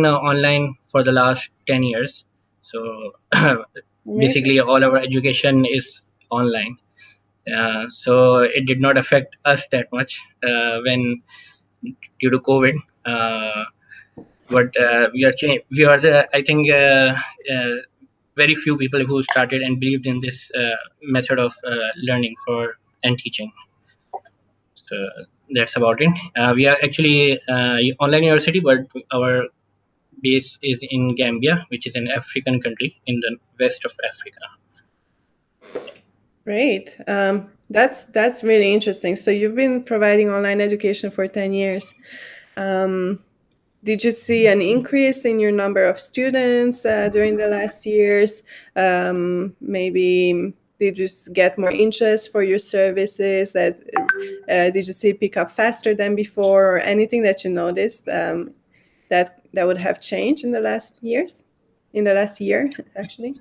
online for the last 10 years. So Amazing. basically, all our education is online. So it did not affect us that much when due to COVID. But we are the, I think, very few people who started and believed in this method of learning for and teaching. So that's about it. We are actually online university, but our base is in Gambia, which is an African country in the west of Africa. Great. That's really interesting. So you've been providing online education for 10 years. Um, did you see an increase in your number of students during the last years? Maybe did you get more interest for your services? Did you see it pick up faster than before, or anything that you noticed that would have changed in the last years? In the last year, actually.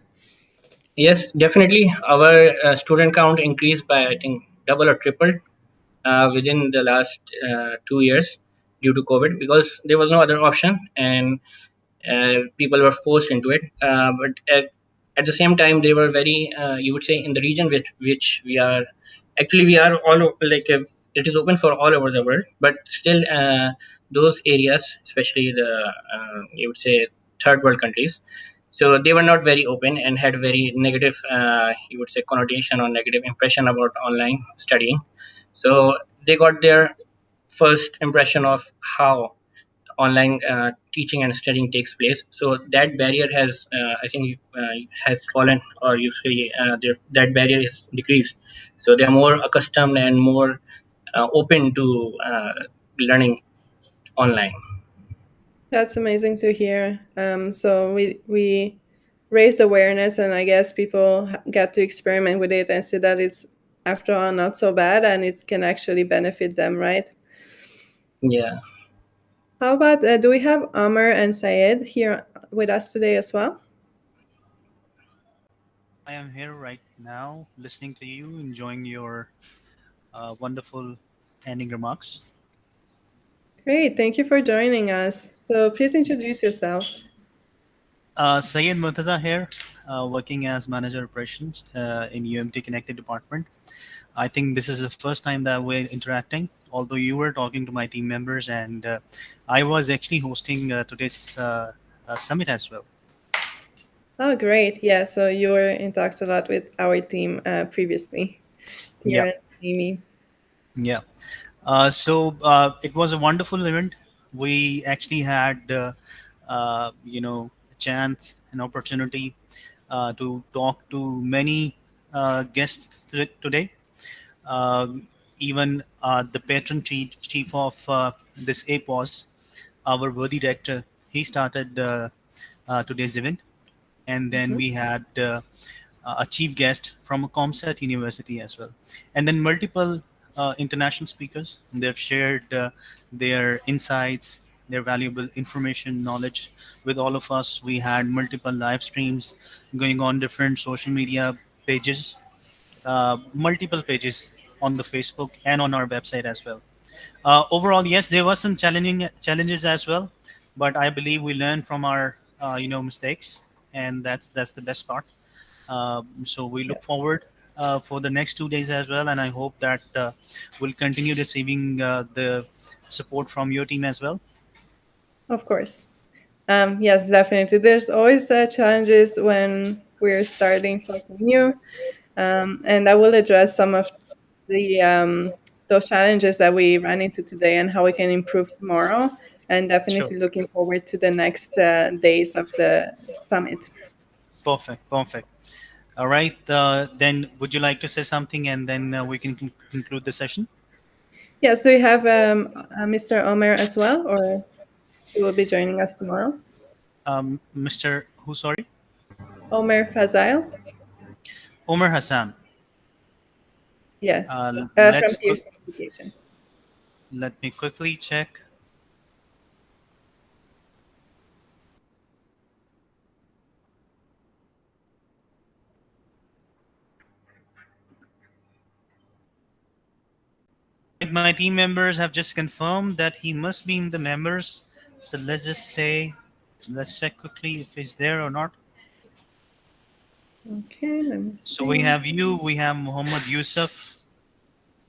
Yes, definitely. Our student count increased by, I think, double or triple within the last 2 years due to COVID, because there was no other option and people were forced into it. At the same time, they were very, you would say, in the region which we are. Actually, we are like it is open for all over the world, but still, those areas, especially the you would say third world countries, so they were not very open and had very negative, you would say, connotation or negative impression about online studying. So they got their first impression of how online teaching and studying takes place. So that barrier has, I think, has fallen, or you say that barrier is decreased. So they are more accustomed and more open to learning online. That's amazing to hear. So we raised awareness, and I guess people get to experiment with it and see that it's, after all, not so bad, and it can actually benefit them, right? Yeah. How about do we have Amr and Syed here with us today as well? I am here right now, listening to you, enjoying your wonderful ending remarks. Great, thank you for joining us. So please introduce yourself. Sayed Murtaza here, working as manager operations in UMT Connected department. I think this is the first time that we're interacting, although you were talking to my team members, and I was actually hosting today's summit as well. Oh, great. Yeah, so you were in talks a lot with our team previously, Yeah, Pierre and Amy. yeah. It was a wonderful event. We actually had, a chance, an opportunity to talk to many guests today. Even the patron chief of this Apoes, our worthy director, he started today's event. And then Mhm. we had a chief guest from a ComSat university as well. And then multiple international speakers. They've shared their insights, their valuable information, knowledge with all of us. We had multiple live streams going on different social media pages, multiple pages on the Facebook and on our website as well. Overall, yes, there was some challenging challenges as well, but I believe we learned from our mistakes, and that's the best part. So we Yeah, look forward for the next 2 days as well, and I hope that we'll continue receiving the support from your team as well. of course. Yes, definitely. There's always challenges when we're starting something new, and I will address some of the those challenges that we ran into today and how we can improve tomorrow. And Sure. definitely looking forward to the next days of the summit. Perfect. Perfect. All right. Then, would you like to say something, and then we can conclude the session? Yes, do you have Mr. Omer as well, or he will be joining us tomorrow? Mr. Who? Sorry, Omer Fazail? Omar Hassan. Yes, from Let's quick. Pearson Education. Let me quickly check. Right, my team members have just confirmed that he must be in the members. So let's just say, so let's check quickly if he's there or not. Okay, let me see. So we have you, we have Muhammad Yusuf,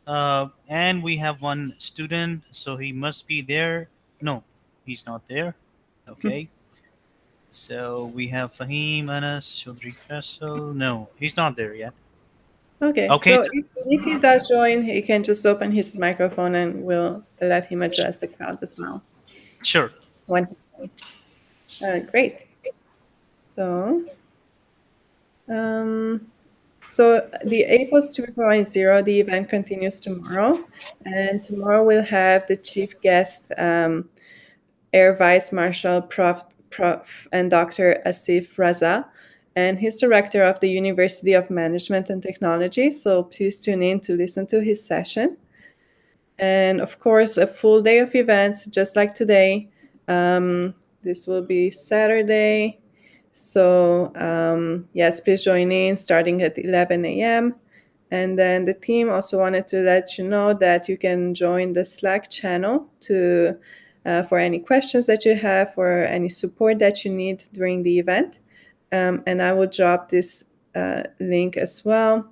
and we have one student, so he must be there. No, he's not there. Okay. So we have Fahim, Anas, Chaudhry Faisal. No, he's not there yet. Okay, Okay. so if he does join, he can just open his microphone and we'll let him address the crowd as well. Sure. When he joins. Great. So, the Apoes 2.0, the event continues tomorrow, and tomorrow we'll have the chief guest, Air Vice Marshal Prof. and Dr. Asif Raza, and he's director of the University of Management and Technology. So please tune in to listen to his session. And of course, a full day of events, just like today. This will be Saturday. So yes, please join in starting at 11 a.m. And then the team also wanted to let you know that you can join the Slack channel to for any questions that you have or any support that you need during the event. And I will drop this link as well.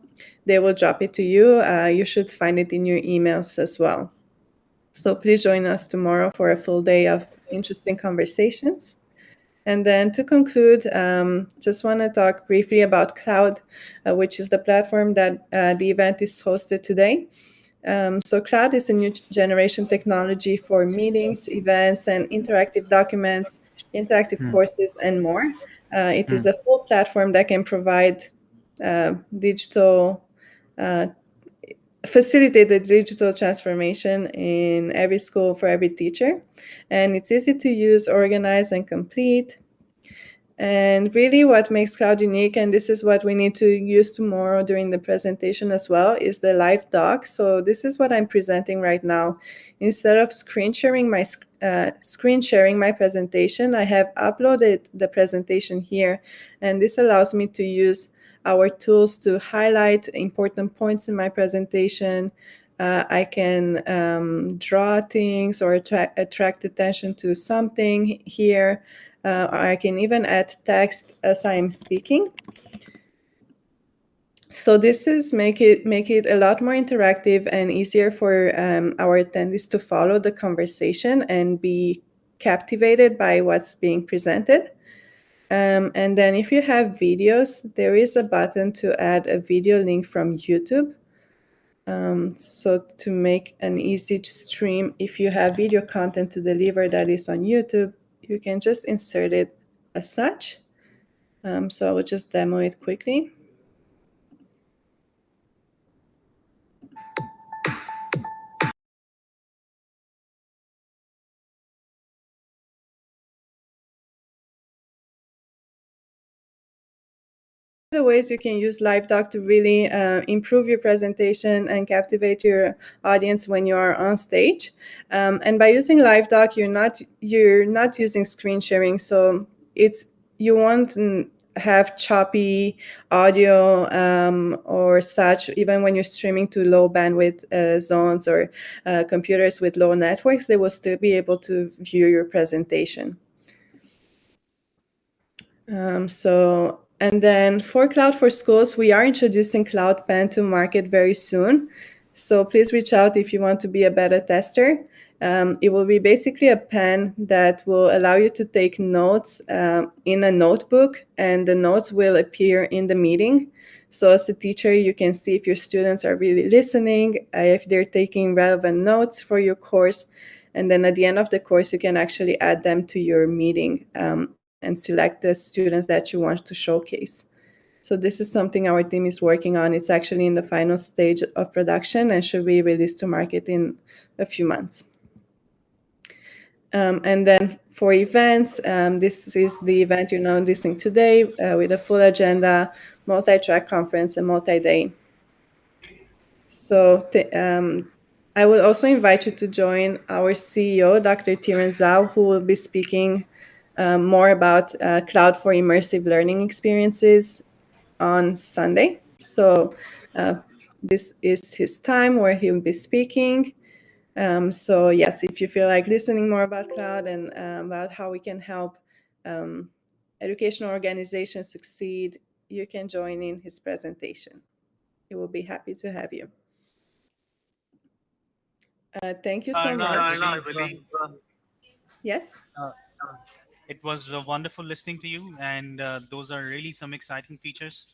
They will drop it to you. You should find it in your emails as well. So please join us tomorrow for a full day of interesting conversations. And then to conclude, just want to talk briefly about Cloud, which is the platform that the event is hosted today. So Cloud is a new generation technology for meetings, events, and interactive documents, interactive courses, and more. It is a full platform that can provide facilitate the digital transformation in every school for every teacher. And it's easy to use, organize, and complete. And really what makes Cloud unique, and this is what we need to use tomorrow during the presentation as well, is the live doc. So this is what I'm presenting right now. Instead of screen sharing my presentation, I have uploaded the presentation here. And this allows me to use our tools to highlight important points in my presentation. I can draw things or attract attention to something here. I can even add text as I'm speaking. So this is make it a lot more interactive and easier for our attendees to follow the conversation and be captivated by what's being presented. And then if you have videos, there is a button to add a video link from YouTube. So to make an easy stream, if you have video content to deliver that is on YouTube, you can just insert it as such. So I will just demo it quickly. The ways you can use LiveDoc to really improve your presentation and captivate your audience when you are on stage. And by using LiveDoc, you're not using screen sharing, so you won't have choppy audio or such. Even when you're streaming to low bandwidth zones or computers with low networks, they will still be able to view your presentation. And then for Cloud for Schools, we are introducing Cloud Pen to market very soon. So please reach out if you want to be a beta tester. It will be basically a pen that will allow you to take notes in a notebook, and the notes will appear in the meeting. So as a teacher, you can see if your students are really listening, if they're taking relevant notes for your course. And then at the end of the course, you can actually add them to your meeting and select the students that you want to showcase. So this is something our team is working on. It's actually in the final stage of production and should be released to market in a few months. And then for events, this is the event you're now listening today with a full agenda, multi-track conference, and multi-day. So I will also invite you to join our CEO, Dr. Tiran Zhao, who will be speaking more about cloud for immersive learning experiences on Sunday. So this is his time where he'll be speaking. So yes, if you feel like listening more about cloud and about how we can help educational organizations succeed you can join in his presentation. He will be happy to have you. Thank you so much. I believe, Yes. it was wonderful listening to you, and those are really some exciting features.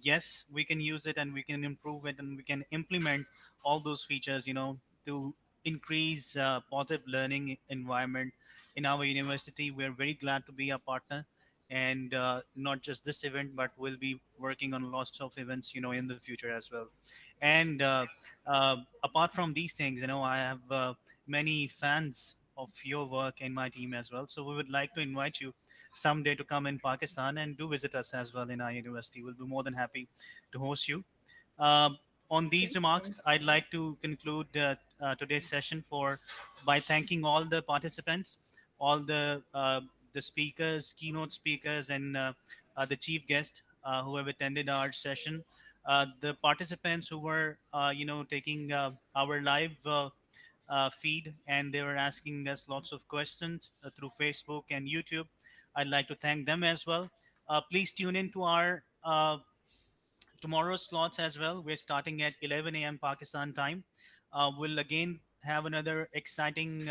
Yes, we can use it, and we can improve it, and we can implement all those features, to increase positive learning environment in our university. We're very glad to be a partner, and not just this event, but we'll be working on lots of events, in the future as well. And apart from these things, I have many fans of your work in my team as well. So we would like to invite you someday to come in Pakistan and do visit us as well in our university. We'll be more than happy to host you. Um, on these remarks, I'd like to conclude today's session by thanking all the participants, all the speakers, keynote speakers, and the chief guest who have attended our session. The participants who were, taking our live feed, and they were asking us lots of questions through Facebook and YouTube. I'd like to thank them as well. Please tune in to our tomorrow's slots as well. We're starting at 11 a.m. Pakistan time. We'll again have another exciting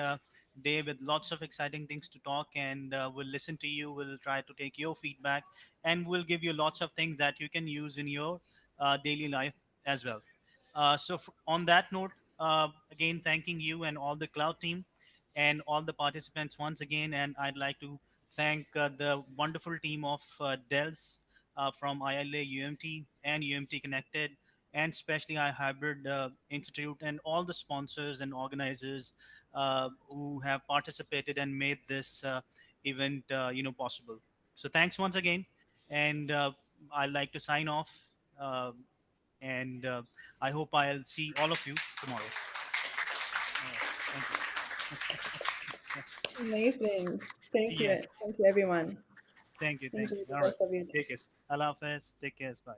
day with lots of exciting things to talk, and we'll listen to you. We'll try to take your feedback, and we'll give you lots of things that you can use in your daily life as well. On that note, again, thanking you and all the Cloud team and all the participants once again. And I'd like to thank the wonderful team of Dells from ILA UMT and UMT Connected, and especially our Hybrid Institute, and all the sponsors and organizers who have participated and made this event possible. So thanks once again, and I'd like to sign off. And I hope I'll see all of you tomorrow. Thank you. Amazing. Thank you. Yes. Thank you, everyone. Thank you. Enjoy the All right. rest of your day. Take care. Allah Hafiz. Take care. Bye.